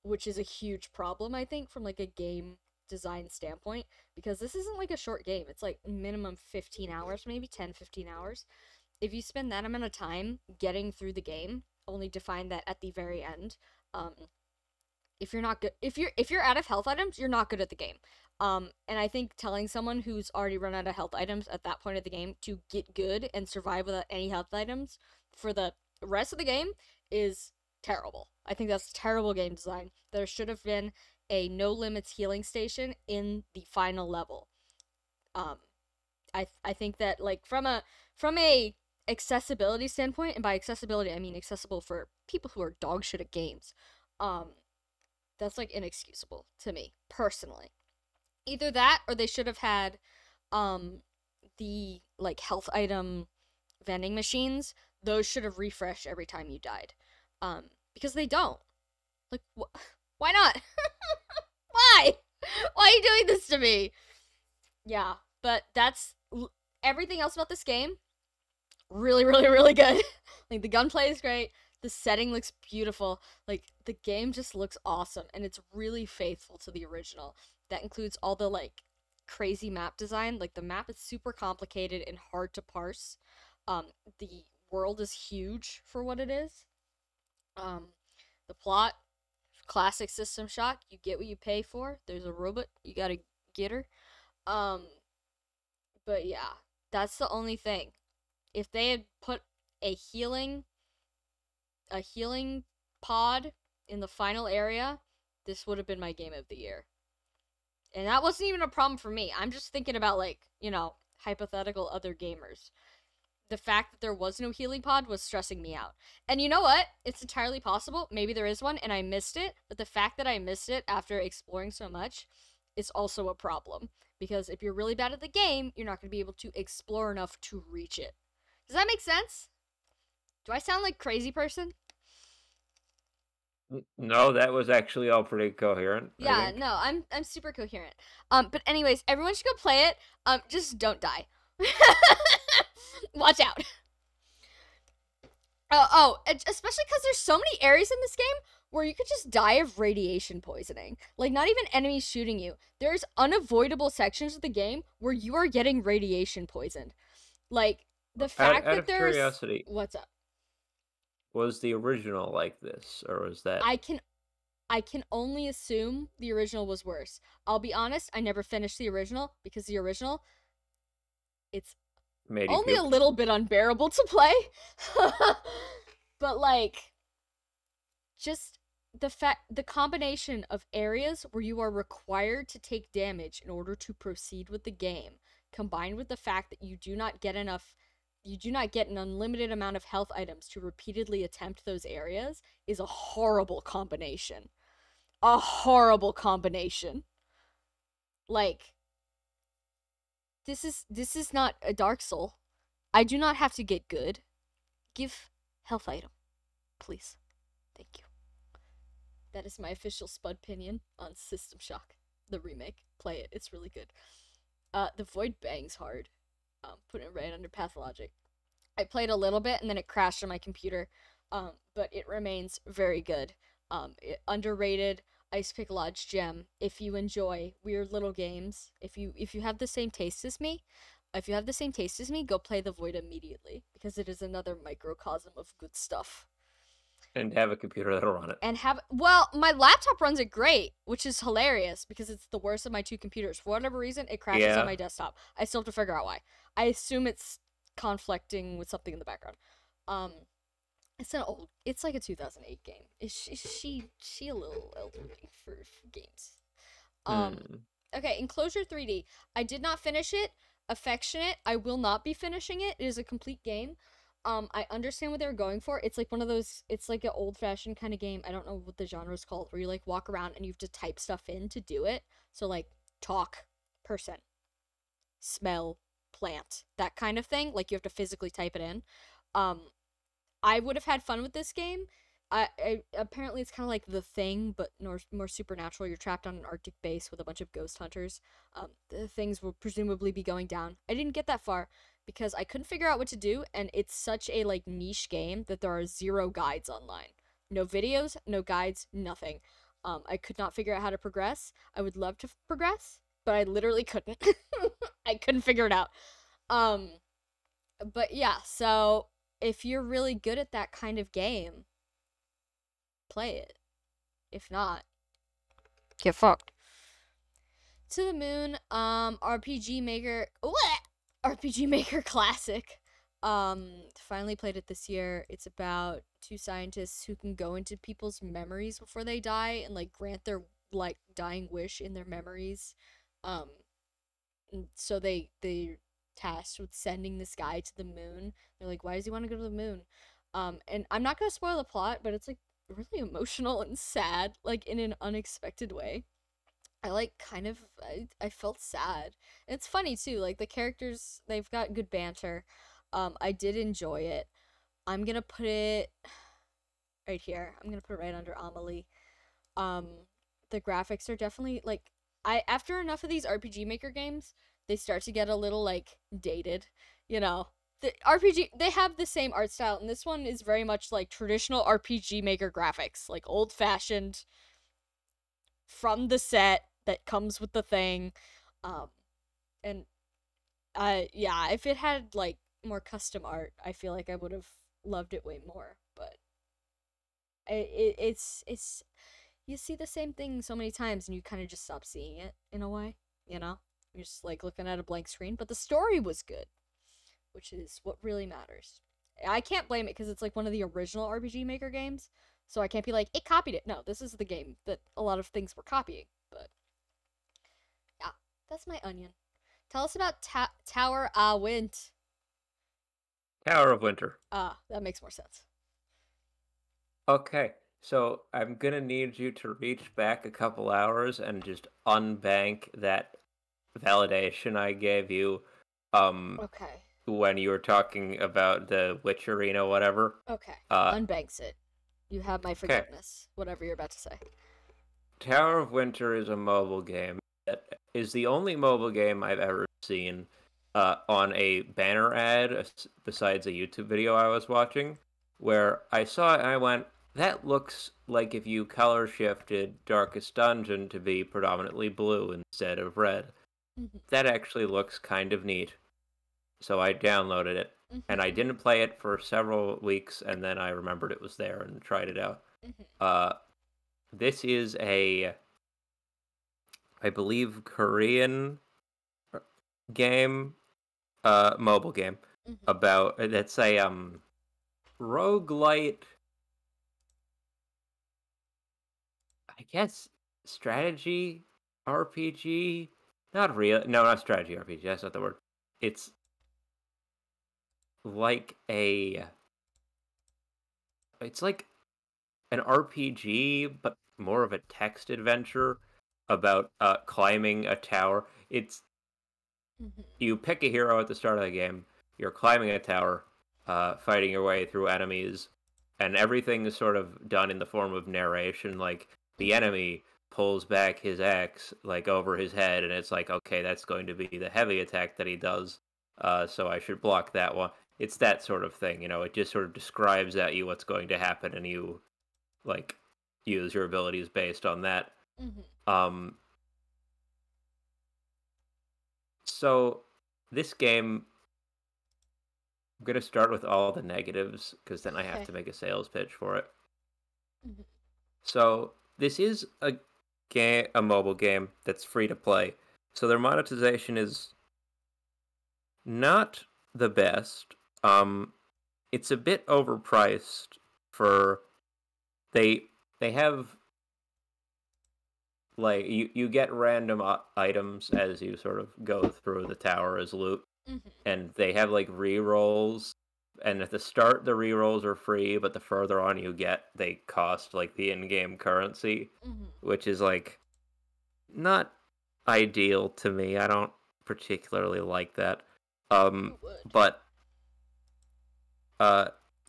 Which is a huge problem, I think, from, like, a game design standpoint. Because this isn't, like, a short game. It's, like, minimum 15 hours, maybe 10, 15 hours. If you spend that amount of time getting through the game, only to find that at the very end, if you're not good, if you're out of health items, you're not good at the game. And I think telling someone who's already run out of health items at that point of the game to get good and survive without any health items for the rest of the game is terrible. I think that's terrible game design. There should have been a no limits healing station in the final level. I think that like from a accessibility standpoint, and by accessibility I mean accessible for people who are dog shit at games, that's like inexcusable to me personally. Either that or they should have had the like health item vending machines. Those should have refreshed every time you died, because they don't. Like why not? why are you doing this to me? Yeah, but that's everything else about this game. Really, really, really good. Like, the gunplay is great. The setting looks beautiful. Like, the game just looks awesome. And it's really faithful to the original. That includes all the, like, crazy map design. Like, the map is super complicated and hard to parse. The world is huge for what it is. The plot, classic System Shock. You get what you pay for. There's a robot. You gotta get her. But yeah, that's the only thing. If they had put a healing pod in the final area, this would have been my game of the year. And that wasn't even a problem for me. I'm just thinking about, like, you know, hypothetical other gamers. The fact that there was no healing pod was stressing me out. And you know what? It's entirely possible. Maybe there is one and I missed it. But the fact that I missed it after exploring so much is also a problem. Because if you're really bad at the game, you're not going to be able to explore enough to reach it. Does that make sense? Do I sound like a crazy person? No, that was actually all pretty coherent. Yeah, no, I'm super coherent. But anyways, everyone should go play it. Just don't die. Watch out. Especially because there's so many areas in this game where you could just die of radiation poisoning. Like, not even enemies shooting you. There's unavoidable sections of the game where you are getting radiation poisoned. Like, the fact that there's... curiosity, what's up? Was the original like this, or was that... I can only assume the original was worse. I'll be honest, I never finished the original, because the original, it's only a little bit unbearable to play. But, like, just the combination of areas where you are required to take damage in order to proceed with the game, combined with the fact that you do not get an unlimited amount of health items to repeatedly attempt those areas, is a horrible combination. A horrible combination. Like, this is not a Dark Soul. I do not have to get good. Give health item, please. Thank you. That is my official Spud opinion on System Shock, the remake. Play it, it's really good. The Void Bang's hard. Putting it right under Pathologic. I played a little bit and then it crashed on my computer. But it remains very good. Underrated Ice Pick Lodge gem. If you enjoy weird little games, if you have the same taste as me, go play The Void immediately, because it is another microcosm of good stuff. And have a computer that'll run it. Well, my laptop runs it great, which is hilarious, because it's the worst of my two computers. For whatever reason, it crashes on my desktop. I still have to figure out why. I assume it's conflicting with something in the background. It's like a 2008 game. Is she a little elderly for games? Okay, Enclosure 3D. I did not finish it. Affectionate. I will not be finishing it. It is a complete game. I understand what they were going for. It's like one of those, it's like an old-fashioned kind of game. I don't know what the genre is called, where you, like, walk around and you have to type stuff in to do it. So, like, talk, person, smell, plant, that kind of thing. Like, you have to physically type it in. I would have had fun with this game. Apparently it's kind of like The Thing, but more supernatural. You're trapped on an Arctic base with a bunch of ghost hunters. The things will presumably be going down. I didn't get that far because I couldn't figure out what to do, and it's such a, like, niche game that there are 0 guides online. No videos, no guides, nothing. I could not figure out how to progress. I would love to progress, but I literally couldn't. I couldn't figure it out. But yeah, so if you're really good at that kind of game, play it. If not, get fucked. To the Moon, RPG Maker. What? RPG Maker Classic. Finally played it this year. It's about 2 scientists who can go into people's memories before they die and, like, grant their, like, dying wish in their memories. So they're tasked with sending this guy to the moon. They're like, why does he want to go to the moon? And I'm not gonna spoil the plot, but it's, like, really emotional and sad, like, in an unexpected way. I felt sad. And it's funny too, like, the characters, they've got good banter. I did enjoy it. I'm gonna put it right here. I'm gonna put it right under Amelie. The graphics are definitely, like, after enough of these RPG Maker games, they start to get a little, like, dated, you know. The RPG, they have the same art style, and this one is very much like traditional RPG Maker graphics, like old-fashioned, from the set that comes with the thing. Yeah, if it had, like, more custom art, I feel like I would have loved it way more, but it's you see the same thing so many times and you kind of just stop seeing it in a way, you know? You're just, like, looking at a blank screen, but the story was good, which is what really matters. I can't blame it because it's, like, one of the original RPG Maker games, so I can't be like, it copied it. No, this is the game that a lot of things were copying, but That's my onion. Tell us about Tower Wint. Tower of Winter. That makes more sense. Okay, so I'm gonna need you to reach back a couple hours and just unbank that validation I gave you Okay. when you were talking about the Witch Arena, whatever. Okay. Uh, Unbanks it. You have my okay. forgiveness. Whatever you're about to say. Tower of Winter is a mobile game that is the only mobile game I've ever seen on a banner ad besides a YouTube video I was watching, where I saw it and I went, that looks like if you color shifted Darkest Dungeon to be predominantly blue instead of red. Mm-hmm. That actually looks kind of neat. So I downloaded it, and I didn't play it for several weeks, and then I remembered it was there and tried it out. This is a, I believe, Korean game, mobile game, about, it's a roguelite, I guess, strategy RPG? Not real, no, not strategy RPG, that's not the word. It's like it's like an RPG, but more of a text adventure about climbing a tower. It's you pick a hero at the start of the game. You're climbing a tower, fighting your way through enemies, and everything is sort of done in the form of narration. Like the enemy pulls back his axe like over his head, and it's like, okay, that's going to be the heavy attack that he does. So I should block that one. It's that sort of thing, you know. It just sort of describes at you what's going to happen, and you like use your abilities based on that. So this game, I'm gonna start with all the negatives because then I have to make a sales pitch for it. So this is a mobile game that's free to play. So their monetization is not the best. It's a bit overpriced for they have like you get random items as you sort of go through the tower as loot, and they have like re-rolls, and at the start the re-rolls are free, but the further on you get they cost like the in-game currency, which is like not ideal to me. I don't particularly like that. But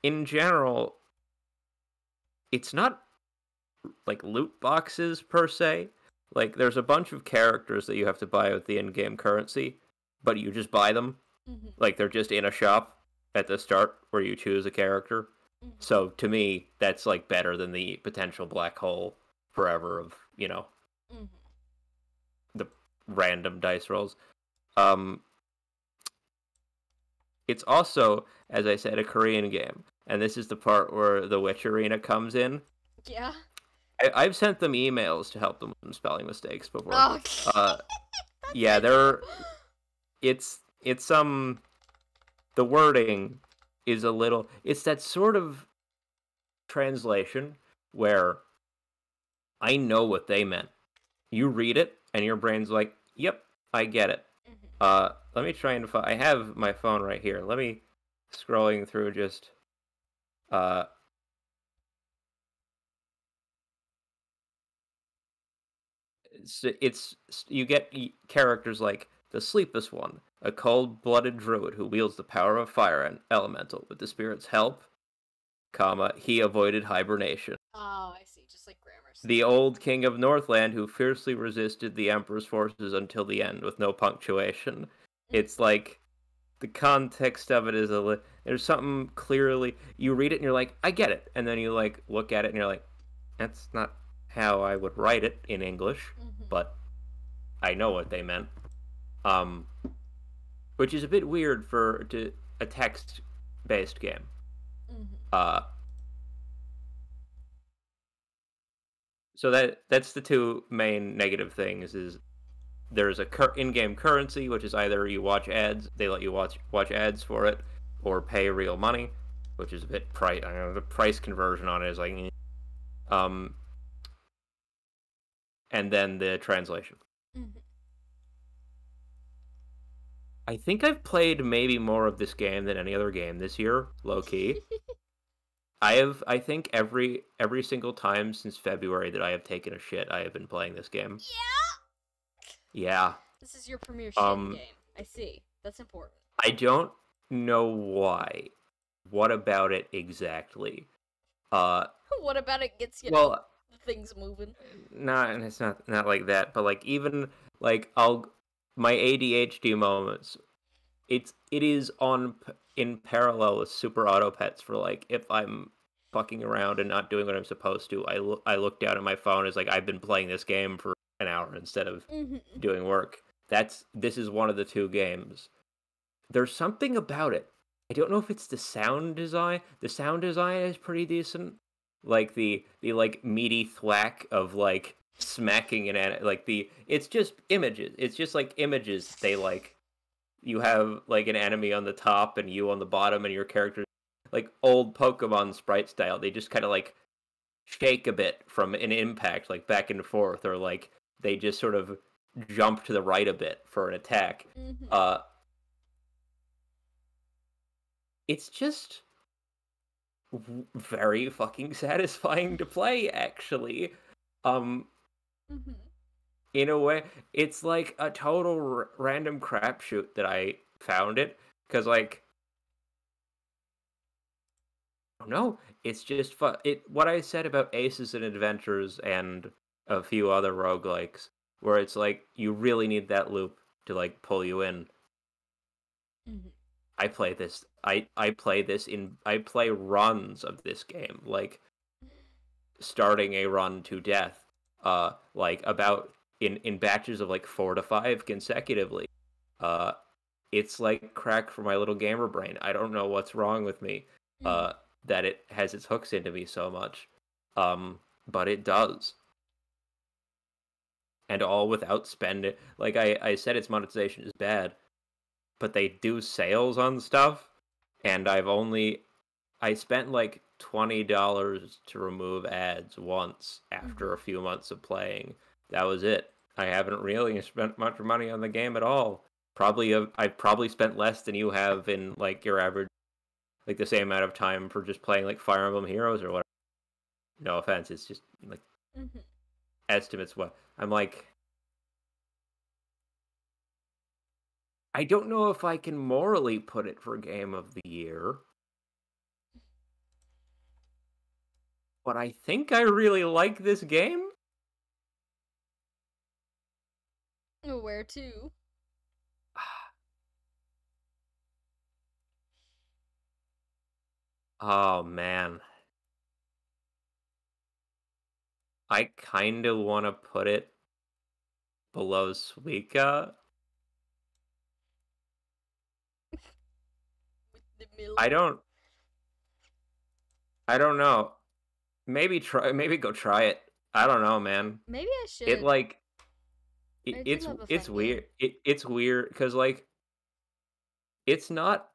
in general, it's not like loot boxes per se. Like there's a bunch of characters that you have to buy with the in-game currency, but you just buy them. Like they're just in a shop at the start where you choose a character. So to me, that's like better than the potential black hole forever of, you know, the random dice rolls. It's also, as I said, a Korean game, and this is the part where the Witch Arena comes in. Yeah. I've sent them emails to help them with some spelling mistakes before. Oh, yeah, it's the wording is a little, it's that sort of translation where I know what they meant. You read it and your brain's like, yep, I get it. Let me try and I have my phone right here. Let me scrolling through just it's you get characters like the Sleepless One, a cold-blooded druid who wields the power of fire and elemental. With the spirit's help, he avoided hibernation. Oh, I see. Just like grammar. The old king of Northland who fiercely resisted the Emperor's forces until the end with no punctuation. It's like the context of it is there's something clearly you read it and you're like, I get it, and then you like look at it and you're like, that's not how I would write it in English, but I know what they meant. Which is a bit weird for a text-based game. So that's the two main negative things. Is there's a in-game currency, which is either you watch ads, they let you watch ads for it, or pay real money, which is a bit price. I don't know, the price conversion on it is like, and then the translation. I think I've played maybe more of this game than any other game this year, low key. I think every single time since February that I have taken a shit, I have been playing this game. Yeah. This is your premier shit Um game. I see. That's important. I don't know why. What about it exactly? Uh What about it gets you well, things moving? and it's not like that, but like even like I'll my ADHD moments, it is in parallel with Super Auto Pets for like if I'm fucking around and not doing what I'm supposed to, I look down at my phone. It's like I've been playing this game for an hour instead of doing work. This is one of the two games. There's something about it. I don't know if it's the sound design. The sound design is pretty decent. Like the like meaty thwack of like smacking and like it's just images. It's just like images. They like you have like an enemy on the top and you on the bottom and your character like old Pokemon sprite style. They just kind of like shake a bit from an impact, like back and forth, or like they just sort of jump to the right a bit for an attack. It's just very fucking satisfying to play, actually. In a way, it's like a total random crapshoot that I found it, because like, I don't know, it's just fun. What I said about Aces and Adventures and a few other roguelikes, where it's like you really need that loop to like pull you in. I play this. I play runs of this game, like starting a run to death, like about in batches of like 4 to 5 consecutively. It's like crack for my little gamer brain. I don't know what's wrong with me, that it has its hooks into me so much, but it does, and all without spending. Like I said, its monetization is bad, but they do sales on stuff, and I spent like $20 to remove ads once after a few months of playing. That was it. I haven't really spent much money on the game at all. I've probably spent less than you have in like your average, like the same amount of time for just playing like Fire Emblem Heroes or whatever. No offense, it's just like estimates. What I'm like, I don't know if I can morally put it for Game of the Year, but I think I really like this game. Where to? Oh man. I kind of want to put it below Suika. I don't know. Maybe go try it. I don't know, man. Maybe I should. It like it's weird. It's weird cuz like it's not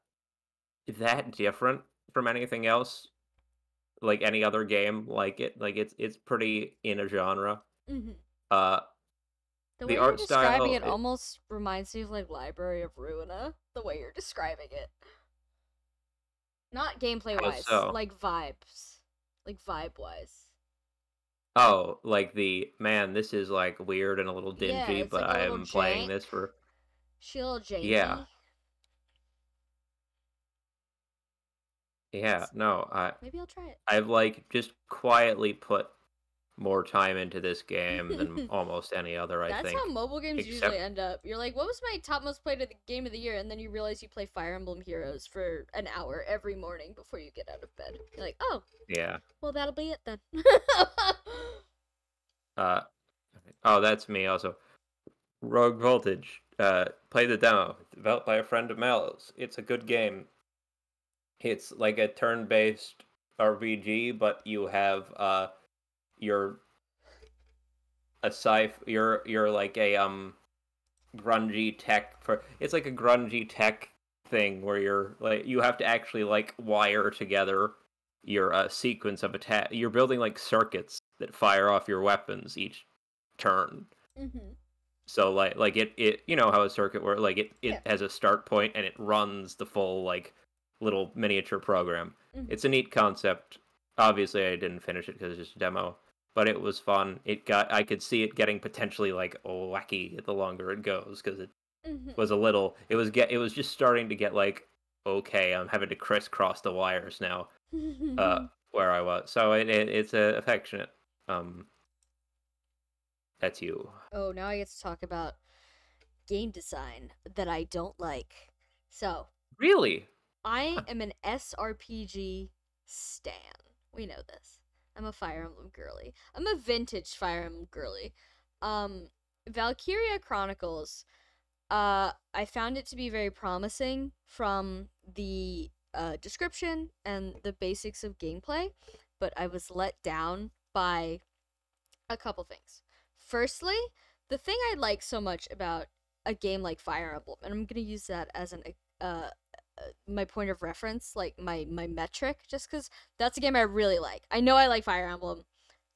that different from anything else, like any other game like it. Like it's pretty in a genre. The The way you're art describing style it almost reminds me of like Library of Ruina. The way you're describing it, not gameplay wise, like vibes, like vibe wise. Oh, like this is like weird and a little dingy, but like I'm playing this for. She a little janky. Yeah. Yeah, no, maybe I'll try it. I've like just quietly put more time into this game than almost any other, I think. That's how mobile games usually end up. You're like, what was my top most played game of the year? And then you realize you play Fire Emblem Heroes for an hour every morning before you get out of bed. You're like, oh. Yeah. Well, that'll be it then. Oh, that's me also. Rogue Voltage. Play the demo. Developed by a friend of Mallows. It's a good game. It's like a turn-based RPG, but you have you're like a grungy tech for. It's like a grungy tech thing where you're like you have to actually like wire together your sequence of attack. You're building like circuits that fire off your weapons each turn. So like it you know how a circuit works, like it Yeah. has a start point and it runs the full like little miniature program. It's a neat concept. Obviously, I didn't finish it because it's just a demo, but it was fun. I could see it getting potentially like wacky the longer it goes because it was a little. It was just starting to get like, okay, I'm having to crisscross the wires now. Where I was, so it's a affectionate. That's you. Oh, now I get to talk about game design that I don't like. So, Really? I am an SRPG stan. We know this. I'm a Fire Emblem girly. I'm a vintage Fire Emblem girly. Valkyria Chronicles, I found it to be very promising from the description and the basics of gameplay, but I was let down by a couple things. Firstly, the thing I like so much about a game like Fire Emblem, and I'm gonna use that as an my point of reference, like my metric, just because that's a game I really like. I know I like Fire Emblem.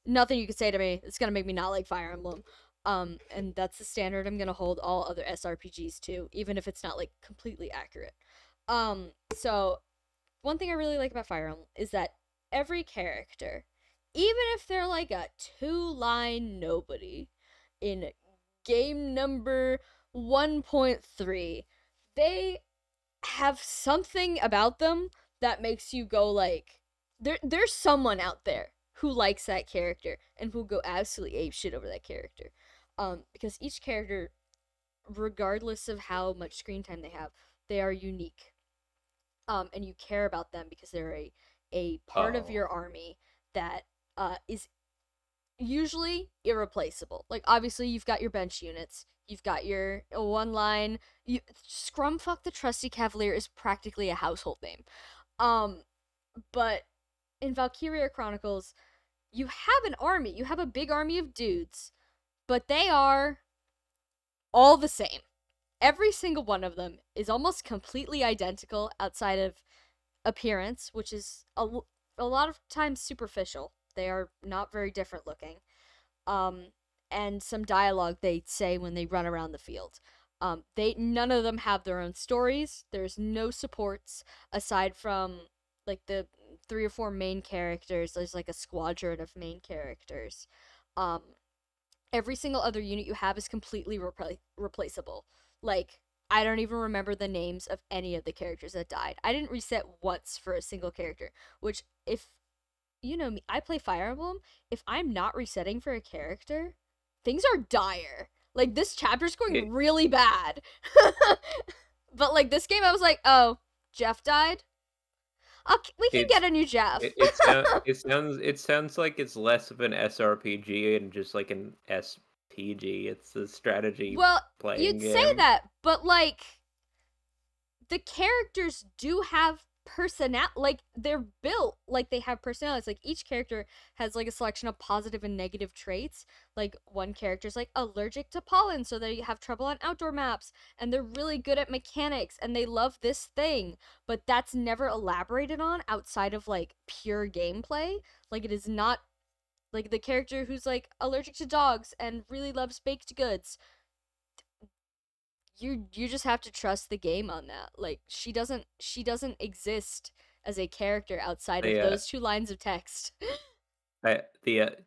Nothing you can say to me is gonna make me not like Fire Emblem. And that's the standard I'm gonna hold all other SRPGs to, even if it's not like completely accurate. So one thing I really like about Fire Emblem is that every character, even if they're like a 2-line nobody in game number 1.3, they have something about them that makes you go like, there's someone out there who likes that character and who'll go absolutely apeshit over that character. Because each character, regardless of how much screen time they have, they are unique. And you care about them because they're a part of your army that is usually irreplaceable. Like, obviously, you've got your bench units, you've got your one line. Scrumfuck the Trusty Cavalier is practically a household name. But in Valkyria Chronicles, you have an army. You have a big army of dudes, but they are all the same. Every single one of them is almost completely identical outside of appearance, which is a lot of times superficial. They are not very different looking. And some dialogue they say when they run around the field. None of them have their own stories. There's no supports aside from like the 3 or 4 main characters. There's like a squadron of main characters. Every single other unit you have is completely replaceable. Like, I don't even remember the names of any of the characters that died. I didn't reset once for a single character, which, if you know me, I play Fire Emblem. If I'm not resetting for a character, things are dire. Like, this chapter's going really bad. But, like, this game, I was like, oh, Jeff died? Okay, we can get a new Jeff. It sounds like it's less of an SRPG and just like an SPG. It's a strategy playing you'd game. say that, but like the characters do have personality. Like, they're built like they have personalities. Like, each character has like a selection of positive and negative traits. Like, one character's like allergic to pollen, so they have trouble on outdoor maps, and they're really good at mechanics and they love this thing, but that's never elaborated on outside of like pure gameplay. Like, it is not like the character who's like allergic to dogs and really loves baked goods. You just have to trust the game on that. Like, she doesn't exist as a character outside of those 2 lines of text. Do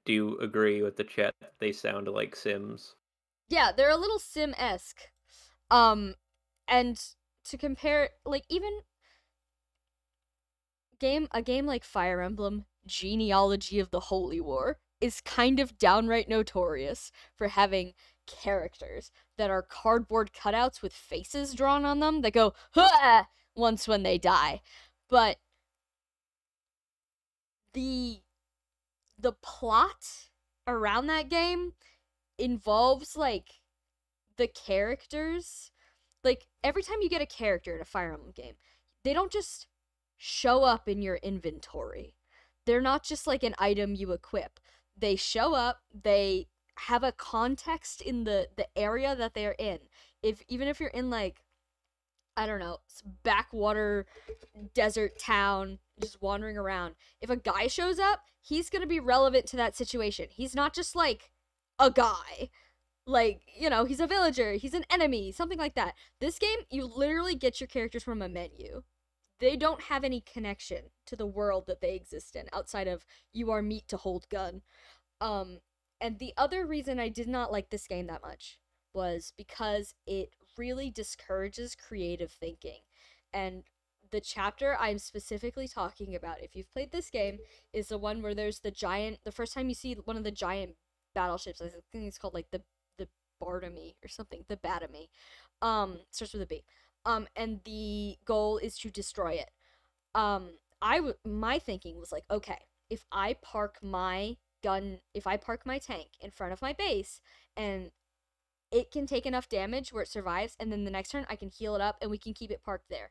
you agree with the chat? They sound like Sims. Yeah, they're a little Sim-esque. And to compare, like, even a game like Fire Emblem Genealogy of the Holy War is kind of downright notorious for having characters that are cardboard cutouts with faces drawn on them that go "Hua!" once when they die. But the plot around that game involves like the characters. Like, every time you get a character in a Fire Emblem game, they don't just show up in your inventory. They're not just like an item you equip. They show up, they have a context in the area that they're in. Even if you're in like, I don't know, backwater desert town, just wandering around, if a guy shows up, he's gonna be relevant to that situation. He's not just like a guy. Like, he's a villager, he's an enemy, something like that. This game, you literally get your characters from a menu. They don't have any connection to the world that they exist in outside of you are meat to hold gun. Um, and the other reason I did not like this game that much was because it really discourages creative thinking. And the chapter I'm specifically talking about, if you've played this game, is the one where there's the first time you see one of the giant battleships, I think it's called like the Bartamy or something, the Batamy. Starts with a B. And the goal is to destroy it. My thinking was like, okay, if I park my tank in front of my base and it can take enough damage where it survives, and then the next turn I can heal it up and we can keep it parked there.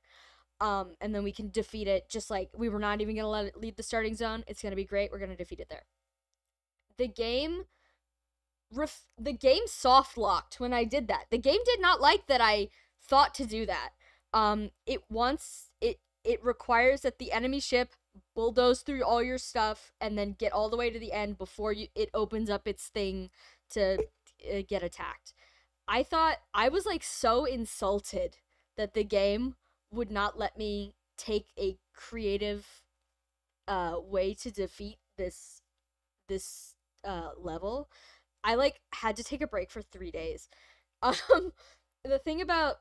And then we can defeat it just like we were not even gonna let it leave the starting zone. It's gonna be great. We're gonna defeat it there. The game soft locked when I did that. The game did not like that I thought to do that. It requires that the enemy ship bulldoze through all your stuff and then get all the way to the end before it opens up its thing to get attacked. I was like so insulted that the game would not let me take a creative way to defeat this level. I like had to take a break for 3 days. The thing about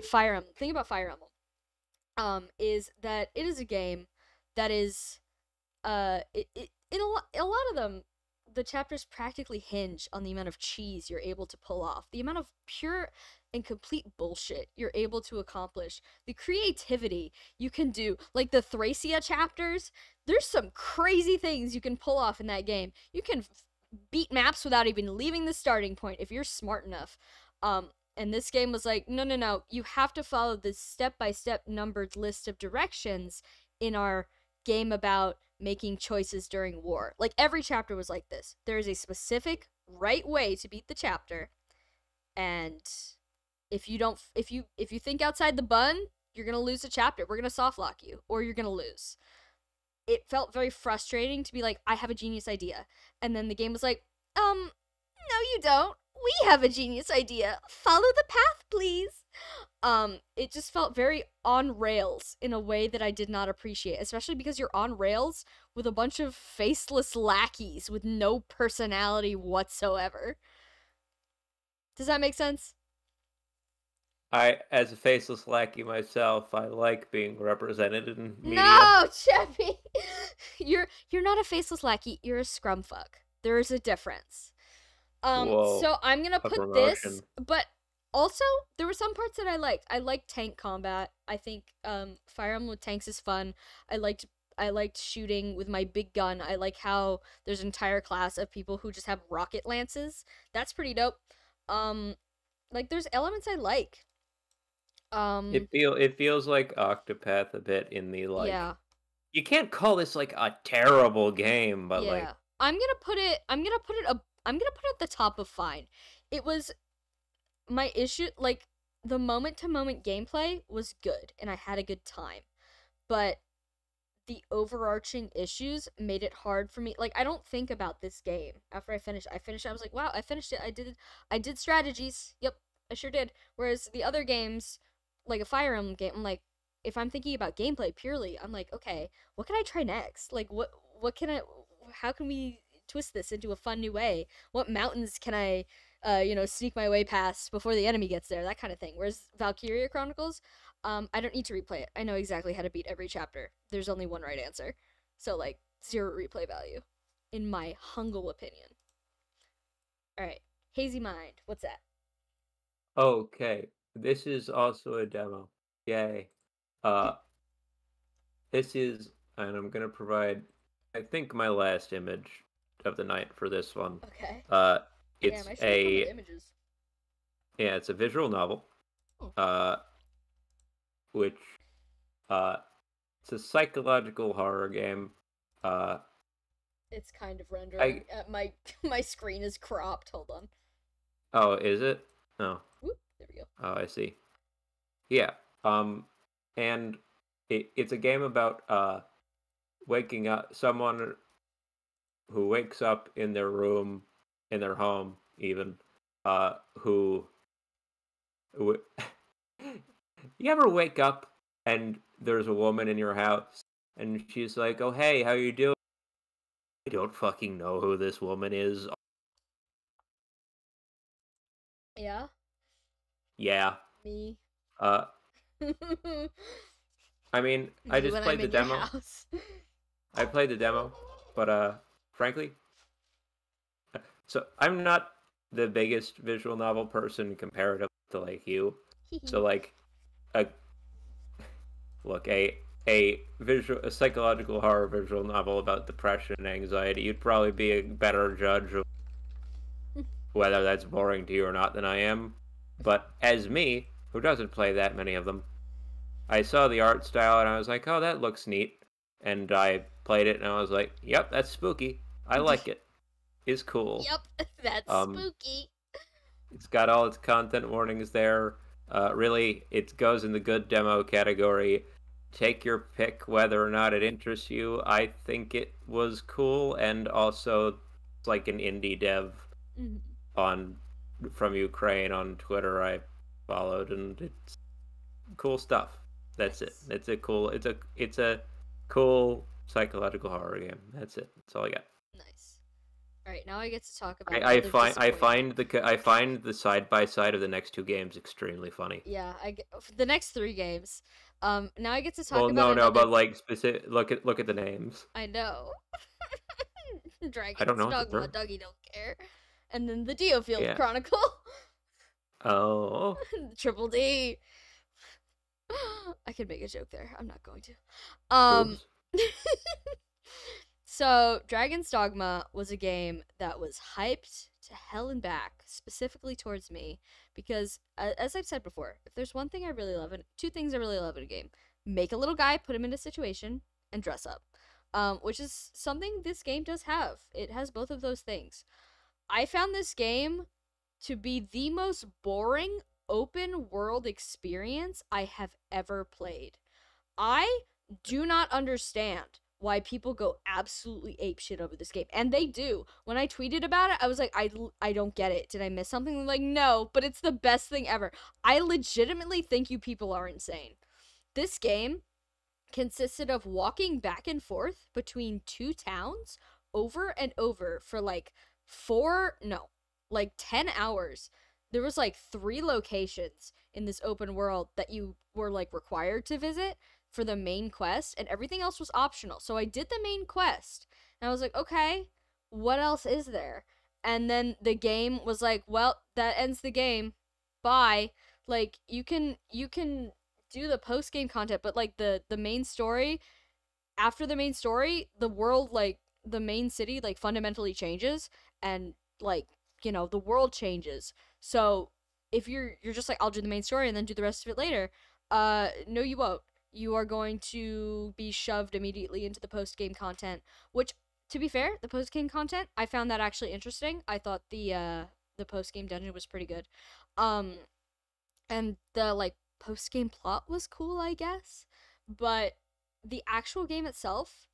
Fire Emblem is that it is a game that is a lot of them, the chapters practically hinge on the amount of cheese you're able to pull off, the amount of pure and complete bullshit you're able to accomplish, the creativity you can do. Like the Thracia chapters, there's some crazy things you can pull off in that game. You can beat maps without even leaving the starting point if you're smart enough. And this game was like, no, you have to follow this step-by-step numbered list of directions in our game about making choices during war. Like, every chapter was like this. There is a specific right way to beat the chapter, and if you think outside the bun, you're gonna lose the chapter. We're gonna softlock you, or you're gonna lose. It felt very frustrating to be like, I have a genius idea, and then the game was like, no you don't. We have a genius idea. Follow the path, please. It just felt very on rails in a way that I did not appreciate, especially because you're on rails with a bunch of faceless lackeys with no personality whatsoever. Does that make sense? As a faceless lackey myself, I like being represented in media. No, Chevy! You're not a faceless lackey, you're a scrumfuck. There is a difference. Whoa, so I'm gonna put this, but also there were some parts that I liked. I liked tank combat. I think Fire Emblem with tanks is fun. I liked shooting with my big gun. I like how there's an entire class of people who just have rocket lances. That's pretty dope. Like there's elements I like. It feels like Octopath a bit in the like. Yeah. You can't call this like a terrible game, but like I'm gonna put it at the top of fine. It was my issue, like the moment to moment gameplay was good and I had a good time. But the overarching issues made it hard for me. Like I don't think about this game after I finished. I was like, wow, I finished it. I did strategies. Yep, I sure did. Whereas the other games, like a Fire Emblem game, I'm like, if I'm thinking about gameplay purely, I'm like, okay, what can I try next? Like how can we twist this into a fun new way? What mountains can I sneak my way past before the enemy gets there? That kind of thing. Whereas Valkyria Chronicles, I don't need to replay it. I know exactly how to beat every chapter. There's only one right answer. So like 0 replay value, in my humble opinion. Alright. Hazy Mind, what's that? Okay. This is also a demo. Yay. This is, and I'm gonna provide, I think, my last image of the night for this one. Okay. It's images. Yeah, it's a visual novel. Which it's a psychological horror game. It's kind of rendering. My screen is cropped. Hold on. Oh, is it? Oh. Whoop, there we go. Oh, I see. Yeah. And it's a game about waking up, someone who wakes up in their room, in their home even, who w- you ever wake up and there's a woman in your house and she's like, "Oh hey, how you doing?" I don't fucking know who this woman is. Yeah, Yeah. me. Uh, I mean, I Me just when I'm played the in your demo. house. I played the demo, but frankly, so I'm not the biggest visual novel person comparative to like you. So like a look a psychological horror visual novel about depression and anxiety, you'd probably be a better judge of whether that's boring to you or not than I am. But as me, who doesn't play that many of them, I saw the art style and I was like, "Oh, that looks neat." And I played it and I was like, "Yep, that's spooky. I like it. It's cool." Yep, that's Um, spooky. it's got all its content warnings there. Really, it goes in the good demo category. Take your pick whether or not it interests you. I think it was cool, and also it's like an indie dev Mhm. on from Ukraine on Twitter I followed, and it's cool stuff. That's it. Nice. It's a cool psychological horror game. That's it. That's all I got. Nice. All right, now I get to talk about I another find disappointment. I find the side by side of the next two games extremely funny. Yeah, the next 3 games. Now I get to talk Well, about no, another. but like specific. Look at the names. I know. I don't Dragon's know what the Dogma, third. Dougie don't care. And then the Diofield Yeah. Chronicle. Oh. Triple D. I could make a joke there. I'm not going to. Oops. So, Dragon's Dogma was a game that was hyped to hell and back, specifically towards me, because, as I've said before, if there's one thing I really love, and two things I really love in a game, make a little guy, put him in a situation, and dress up. Which is something this game does have. It has both of those things. I found this game to be the most boring open world experience I have ever played. I do not understand why people go absolutely apeshit over this game. And they do. When I tweeted about it, I was like, I don't get it. Did I miss something? I'm like, no, but it's the best thing ever. I legitimately think you people are insane. This game consisted of walking back and forth between two towns over and over for like 10 hours. There was like 3 locations in this open world that you were like required to visit for the main quest, and everything else was optional. So I did the main quest and I was like, okay, what else is there? And then the game was like, well, that ends the game, bye. Like you can do the post game content, but like the main story, after the main story, the world, like the main city, like fundamentally changes, and like, the world changes. So if you're just like, I'll do the main story and then do the rest of it later, no, you won't. You are going to be shoved immediately into the post game content, which, to be fair, the post game content, I found that actually interesting. I thought the post game dungeon was pretty good. Um and the like post game plot was cool, I guess. But the actual game itself,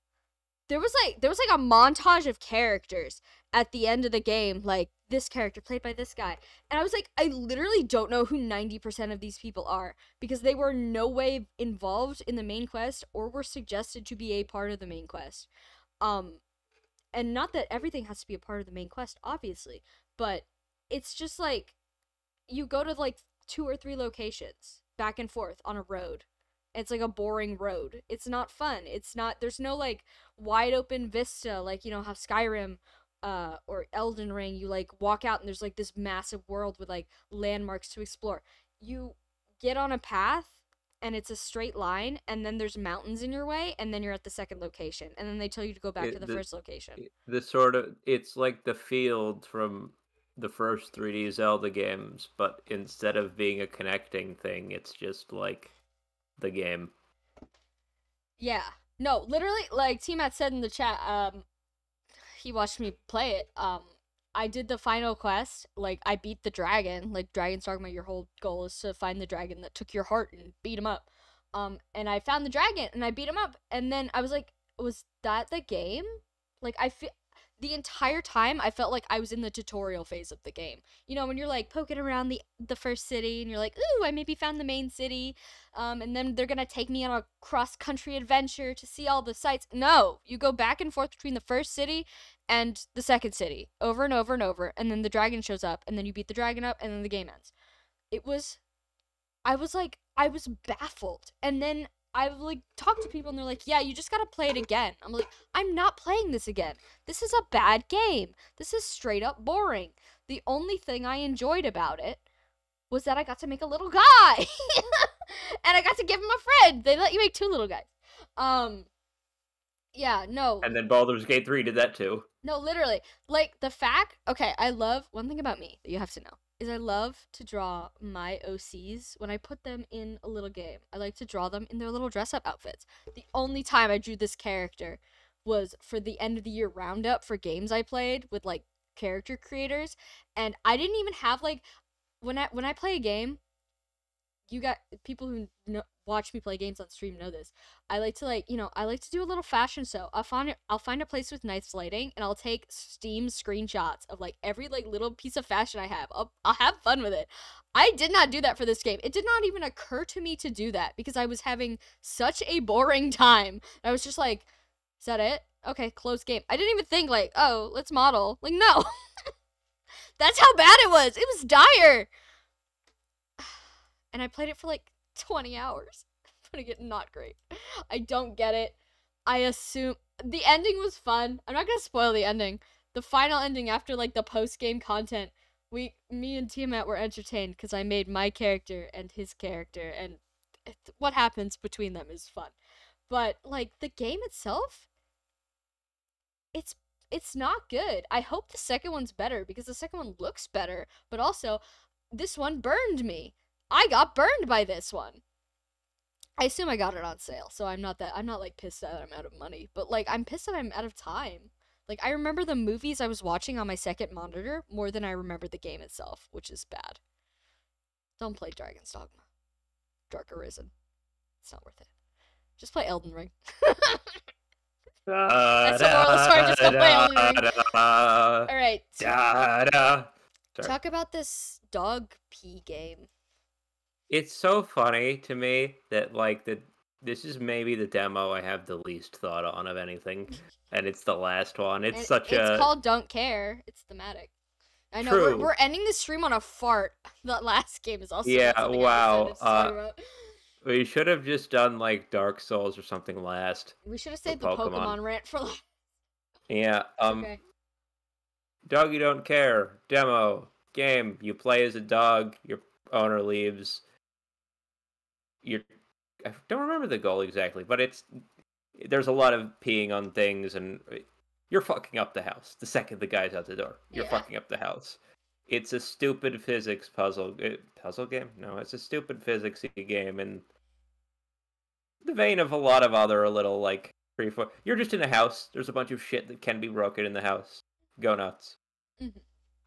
there was like a montage of characters at the end of the game, like this character played by this guy. And I was like, I literally don't know who 90% of these people are, because they were no way involved in the main quest or were suggested to be a part of the main quest. Um and not that everything has to be a part of the main quest, obviously, but it's just like you go to like 2 or 3 locations back and forth on a road. It's like a boring road. It's not fun. It's not, there's no like wide open vista like, how Skyrim or Elden Ring, you like walk out and there's like this massive world with like landmarks to explore. You get on a path and it's a straight line, and then there's mountains in your way, and then you're at the second location, and then they tell you to go back to It, the the first location. the sort of it's like the field from the first 3D Zelda games, but instead of being a connecting thing, it's just like the game. Yeah. No, literally, like T-Matt said in the chat, he watched me play it. I did the final quest. Like, I beat the dragon. Like, Dragon's Dogma, your whole goal is to find the dragon that took your heart and beat him up. And I found the dragon and I beat him up. And then I was like, was that the game? Like, I feel the entire time I felt like I was in the tutorial phase of the game. You know, when you're like poking around the first city and you're like, ooh, I maybe found the main city, and then they're gonna take me on a cross-country adventure to see all the sights. No, you go back and forth between the first city and the second city over and over and over, and then the dragon shows up, and then you beat the dragon up, and then the game ends. I was baffled. And then I like talked to people and they're like, yeah, you just gotta play it again. I'm like, I'm not playing this again. This is a bad game. This is straight up boring. The only thing I enjoyed about it was that I got to make a little guy. And I got to give him a friend. They let you make 2 little guys. Yeah, no. And then Baldur's Gate 3 did that too. No, literally. Like, the fact, okay, I love, one thing about me that you have to know is I love to draw my OCs when I put them in a little game. I like to draw them in their little dress-up outfits. The only time I drew this character was for the end of the year roundup for games I played with, like, character creators, and I didn't even have, like, when I play a game, you got people who watch me play games on stream know this. I like to I like to do a little fashion show. I'll find a place with nice lighting and I'll take Steam screenshots of like every like little piece of fashion I have. I'll have fun with it. I did not do that for this game. It did not even occur to me to do that because I was having such a boring time. I was just like, is that it? Okay, close game. I didn't even think like, oh, let's model. Like, no. That's how bad it was. It was dire. And I played it for like 20 hours. I'm gonna get not great. I don't get it. I assume the ending was fun. I'm not gonna spoil the ending. The final ending after like the post-game content, me and Tiamat were entertained because I made my character and his character, and what happens between them is fun. But like the game itself, it's not good. I hope the second one's better because the second one looks better, but also this one burned me. I got burned by this one. I assume I got it on sale, so I'm not like pissed that I'm out of money, but like I'm pissed that I'm out of time. Like I remember the movies I was watching on my second monitor more than I remember the game itself, which is bad. Don't play Dragon's Dogma. Dark Arisen. It's not worth it. Just play Elden Ring. That's the moral of the story, just go play Elden Ring. Alright. Talk about this dog pee game. It's so funny to me that like this is maybe the demo I have the least thought on of anything, and it's the last one. It's called Don't Care. It's thematic. I know we're ending the stream on a fart. The last game is also wow. We should have just done like Dark Souls or something last. We should have saved the Pokemon rant for last. Yeah. Okay. Doggy Don't Care demo game. You play as a dog. Your owner leaves. I don't remember the goal exactly, but there's a lot of peeing on things, and you're fucking up the house the second the guy's out the door. You're fucking up the house. It's a stupid physics puzzle game. No, it's a stupid physicsy game, in the vein of a lot of other little like 3-4. You're just in a house. There's a bunch of shit that can be broken in the house. Go nuts. Mm-hmm.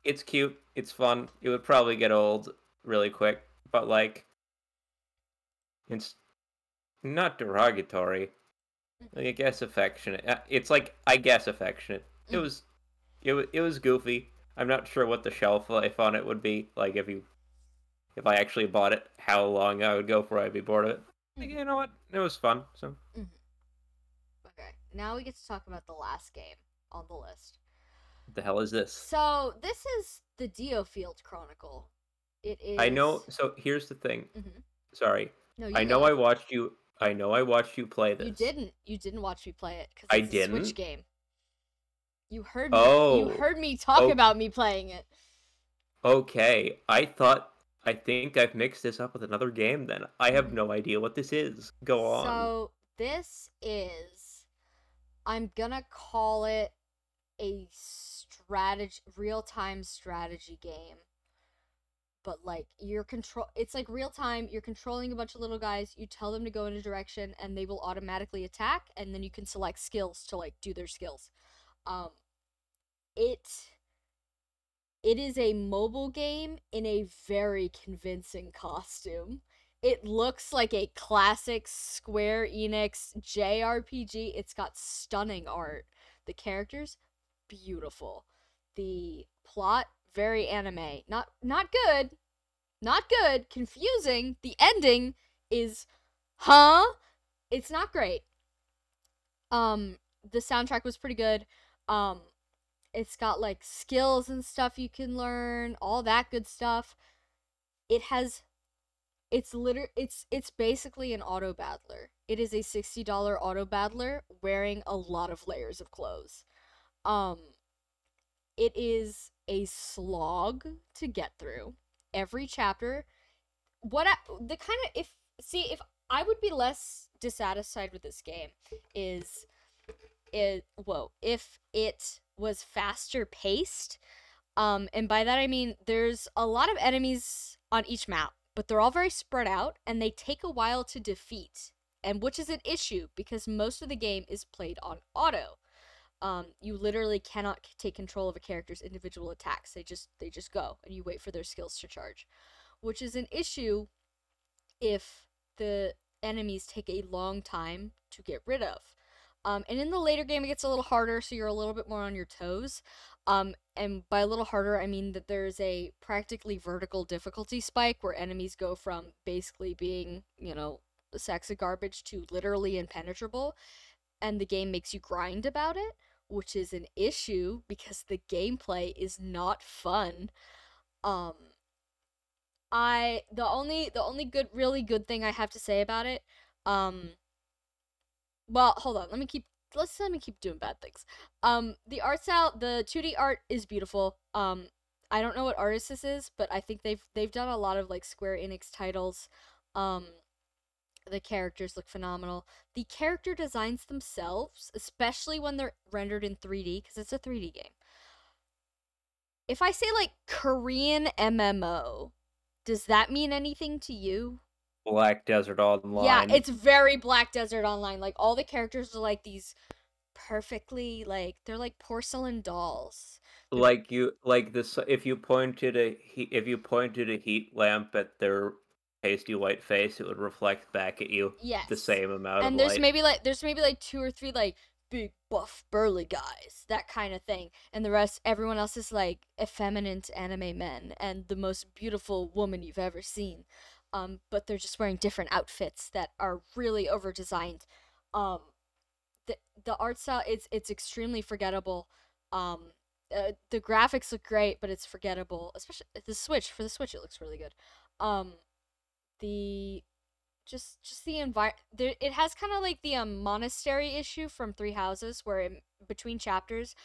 It's cute. It's fun. It would probably get old really quick, but like. It's not derogatory. I guess affectionate. It's like I guess affectionate. It was goofy. I'm not sure what the shelf life on it would be. Like if I actually bought it, how long I would go before I'd be bored of it. Like, you know what? It was fun. So. Okay, now we get to talk about the last game on the list. What the hell is this? So this is the Diofield Chronicle. It is. I know. So here's the thing. Sorry. No, I know I watched you play this. You didn't watch me play it because I it's didn't. a Switch game. You heard me. You heard me talk about me playing it. Okay, I think I've mixed this up with another game. Then I have no idea what this is. Go on. So this is, I'm gonna call it a real-time strategy game. But like it's like real time. You're controlling a bunch of little guys. You tell them to go in a direction, and they will automatically attack. And then you can select skills to like do their skills. It is a mobile game in a very convincing costume. It looks like a classic Square Enix JRPG. It's got stunning art. The characters, beautiful. The plot, very anime. Not good. Not good. Confusing. The ending is, huh? It's not great. The soundtrack was pretty good. It's got like skills and stuff you can learn, all that good stuff. It's basically an auto battler. It is a $60 auto battler wearing a lot of layers of clothes. It is a slog to get through. Every chapter, if I would be less dissatisfied with this game if it was faster paced. And by that I mean there's a lot of enemies on each map, but they're all very spread out and they take a while to defeat, and which is an issue because most of the game is played on auto. You literally cannot take control of a character's individual attacks. They just go and you wait for their skills to charge, which is an issue if the enemies take a long time to get rid of. And in the later game, it gets a little harder, so you're a little bit more on your toes. And by a little harder, I mean that there's a practically vertical difficulty spike where enemies go from basically being, sacks of garbage to literally impenetrable, and the game makes you grind about it, which is an issue because the gameplay is not fun. The only really good thing I have to say about it, well, hold on. Let me keep doing bad things. The art style, the 2D art is beautiful. I don't know what artist this is, but I think they've done a lot of like Square Enix titles. The characters look phenomenal. The character designs themselves, especially when they're rendered in 3D, because it's a 3D game. If I say like Korean MMO, does that mean anything to you? Black Desert Online. Yeah, it's very Black Desert Online. Like all the characters are like these perfectly they're like porcelain dolls. If you pointed a heat lamp at their pasty white face, it would reflect back at you. Yes. The same amount and of there's light. there's maybe like 2 or 3 like big buff burly guys, that kind of thing, and everyone else is like effeminate anime men and the most beautiful woman you've ever seen. But they're just wearing different outfits that are really over designed. The art style, it's extremely forgettable. The graphics look great, but it's forgettable, especially the Switch. For the Switch, it looks really good. The environment, it has kind of like the monastery issue from Three Houses, where between chapters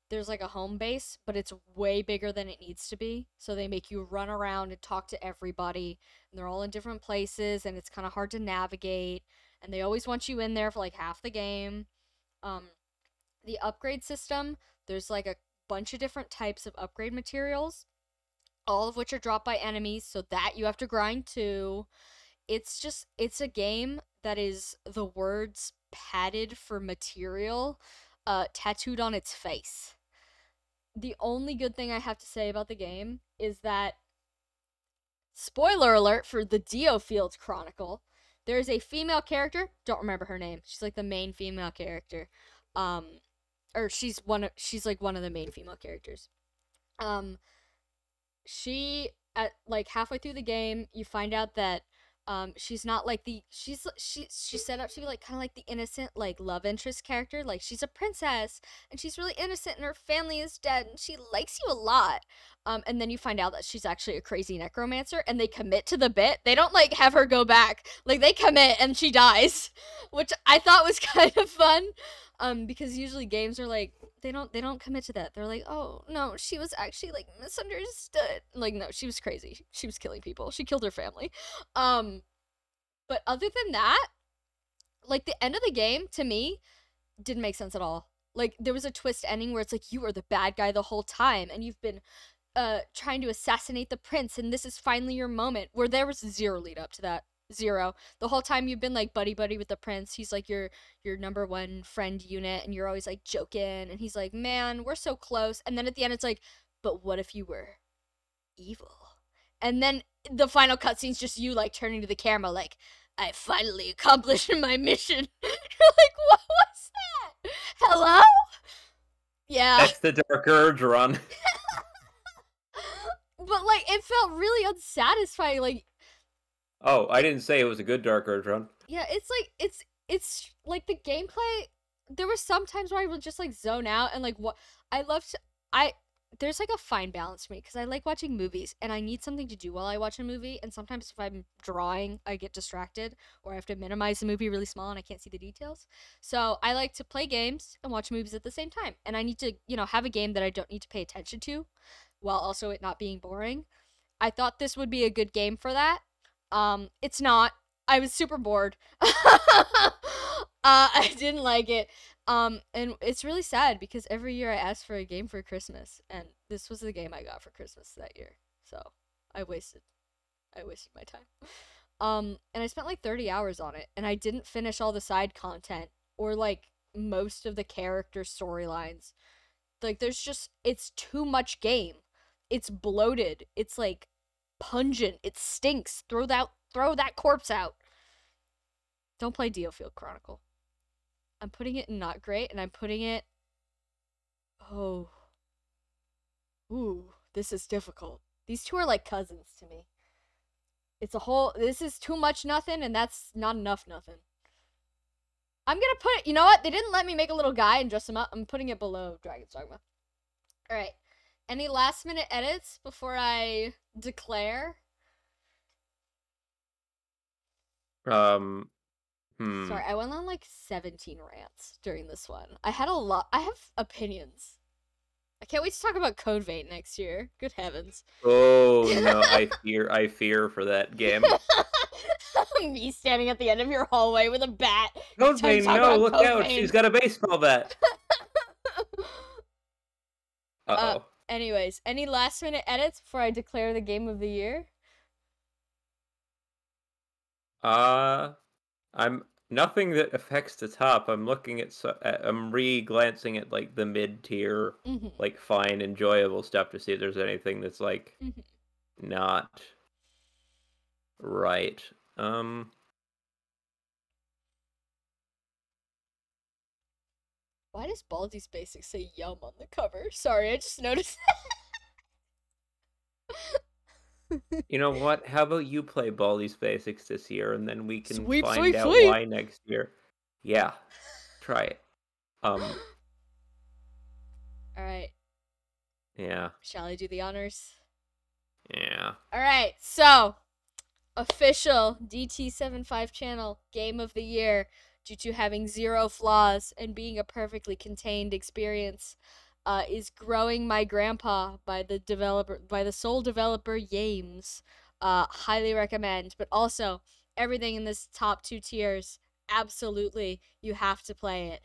there's like a home base, but it's way bigger than it needs to be, so they make you run around and talk to everybody, and they're all in different places, and it's kind of hard to navigate, and they always want you in there for like half the game. The upgrade system, there's like a bunch of different types of upgrade materials, all of which are dropped by enemies, so that you have to grind too. It's a game that is the words padded for material tattooed on its face. The only good thing I have to say about the game is that, spoiler alert for the DioField Chronicle, there's a female character, don't remember her name, she's like the main female character, or she's like one of the main female characters. She, at like halfway through the game, you find out that she's not like she's set up to be like kind of like the innocent like love interest character. Like she's a princess and she's really innocent and her family is dead and she likes you a lot. And then you find out that she's actually a crazy necromancer, and they commit to the bit. They don't like have her go back. Like they commit and she dies, which I thought was kind of fun. Because usually games are like they don't commit to that. They're like, oh no, she was actually like misunderstood. Like no, she was crazy. She was killing people. She killed her family. But other than that, like the end of the game to me didn't make sense at all. Like there was a twist ending where it's like you were the bad guy the whole time and you've been trying to assassinate the prince and this is finally your moment, where there was zero lead up to that. Zero. The whole time you've been like buddy with the prince. He's like your number one friend unit and you're always like joking and he's like, man, we're so close. And then at the end it's like, but what if you were evil? And then the final cutscene's just you like turning to the camera like, I finally accomplished my mission. You're like, what was that? Hello? Yeah. That's the Dark Urge run. But like it felt really unsatisfying. Like, Oh, I didn't say it was a good Dark Urge run. yeah, it's like it's like the gameplay. There were some times where I would just like zone out and like what I love to I there's like a fine balance for me because I like watching movies and I need something to do while I watch a movie. And sometimes if I'm drawing, I get distracted or I have to minimize the movie really small and I can't see the details. So I like to play games and watch movies at the same time. And I need to, have a game that I don't need to pay attention to while also it not being boring. I thought this would be a good game for that. It's not. I was super bored. I didn't like it. And it's really sad because every year I ask for a game for Christmas, and this was the game I got for Christmas that year. So I wasted my time. And I spent like 30 hours on it, and I didn't finish all the side content or like most of the character storylines. Like it's too much game. It's bloated. It's like pungent. It stinks. Throw that corpse out. Don't play Diofield Chronicle. I'm putting it in not great, and I'm putting it. Oh. Ooh, this is difficult. These two are like cousins to me. This is too much nothing, and that's not enough nothing. I'm gonna put it, you know what? They didn't let me make a little guy and dress him up. I'm putting it below Dragon's Dogma. Alright. Any last minute edits before I declare? Sorry, I went on like 17 rants during this one. I have opinions. I can't wait to talk about Code Vein next year. Good heavens. Oh no, I fear for that game. Me standing at the end of your hallway with a bat. Code Vein, no, look out, she's got a baseball bat. Uh-oh. Anyways, any last minute edits before I declare the game of the year? I'm nothing that affects the top. I'm looking at I'm re-glancing at like the mid-tier, like fine, enjoyable stuff to see if there's anything that's like not right. Why does Baldi's Basics say yum on the cover? Sorry, I just noticed. You know what? How about you play Baldi's Basics this year, and then we can Sweep, find sweep, out sweep. why next year. Yeah, try it. Alright. Yeah. Shall I do the honors? Yeah. Alright, so official DT75 channel game of the year, due to having 0 flaws and being a perfectly contained experience, is Growing My Grandpa by the sole developer Yames. Highly recommend. But also, everything in this top 2 tiers, absolutely, you have to play it.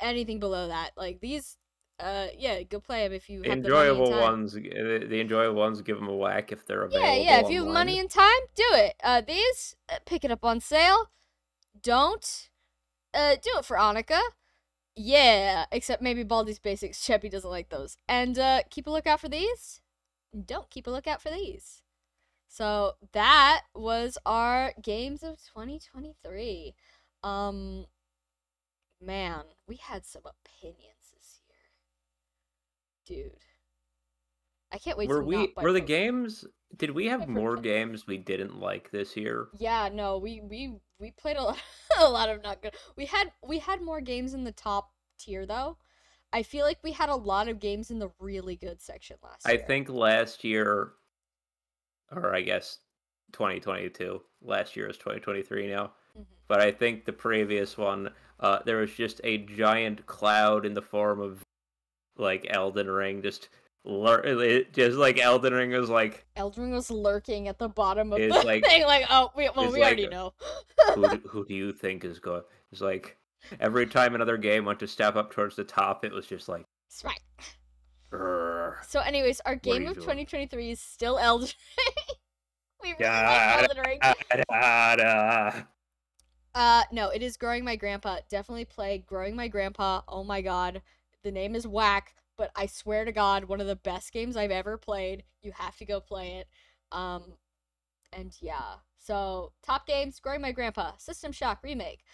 Anything below that, like these, yeah, go play them if you have the money and time. The enjoyable ones, give them a whack if they're available. Yeah, if you have money and time, do it. These, pick it up on sale. Don't do it for Annika. Yeah, except maybe Baldi's Basics. Cheppy doesn't like those. And keep a lookout for these. Don't keep a lookout for these. So that was our games of 2023. Man, we had some opinions this year, dude. I can't wait. Were the games? Did we have more games we didn't like this year? Yeah, no, we played a lot of not good. We had more games in the top tier though. I feel like we had a lot of games in the really good section last year. I think last year, or I guess 2022. Last year is 2023 now. But I think the previous one, there was just a giant cloud in the form of like Elden Ring, just like Elden Ring was like. Elden Ring was lurking at the bottom of the thing, like, oh, we already know. who do you think is going? It's like every time another game went to step up towards the top, it was just like. Right. So, anyways, our game of 2023 is still Elden Ring. We really like Elden Ring. No, it is Growing My Grandpa. Definitely play Growing My Grandpa. Oh my god, the name is whack. But I swear to God, one of the best games I've ever played. You have to go play it. And yeah. So, top games, Growing My Grandpa, System Shock Remake,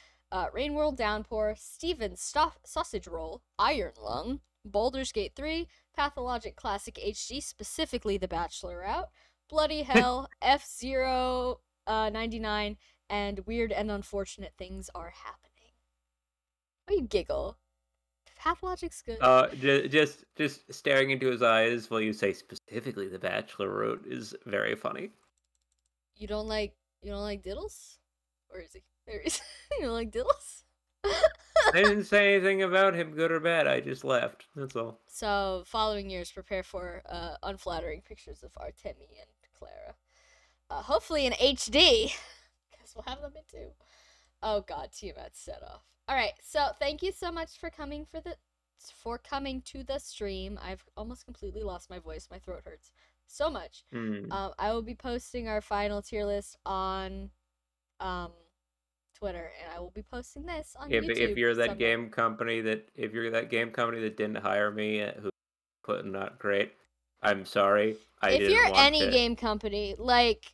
Rain World Downpour, Steven's Sausage Roll, Iron Lung, Baldur's Gate 3, Pathologic Classic HD, specifically the Bachelor route, Bloody Hell, F-Zero 99, and Weird and Unfortunate Things Are Happening. Why you giggle? Pathologic's good. Just staring into his eyes while you say specifically the Bachelor wrote is very funny. You don't like Diddles? Or is he? There is. You don't like Diddles? I didn't say anything about him, good or bad. I just left. That's all. So, following years, prepare for unflattering pictures of Artemi and Clara. Hopefully in HD, because we'll have them in too. Oh God, Tiamat's set off. All right, so thank you so much for coming to the stream. I've almost completely lost my voice. My throat hurts so much. I will be posting our final tier list on Twitter, and I will be posting this on YouTube. If you're that game company that didn't hire me, who put not great, I'm sorry. If you're any game company, like,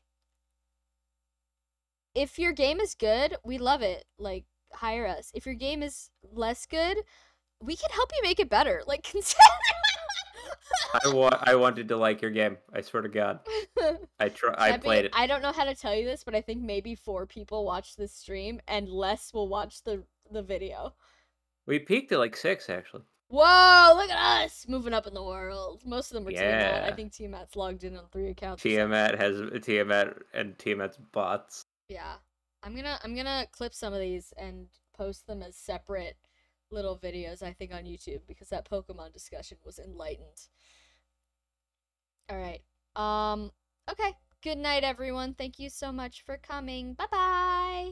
if your game is good, we love it. Like, hire us. If your game is less good, we can help you make it better. Like, consider. I wanted to like your game. I swear to God. I played it. I don't know how to tell you this, but I think maybe 4 people watched this stream, and less will watch the video. We peaked at like 6, actually. Whoa! Look at us moving up in the world. Most of them were Tiamat. I think Tiamat's logged in on 3 accounts. Tiamat and Tiamat's bots. Yeah, I'm gonna clip some of these and post them as separate little videos, I think, on YouTube, because that Pokemon discussion was enlightened. All right. Okay. Good night, everyone. Thank you so much for coming. Bye-bye.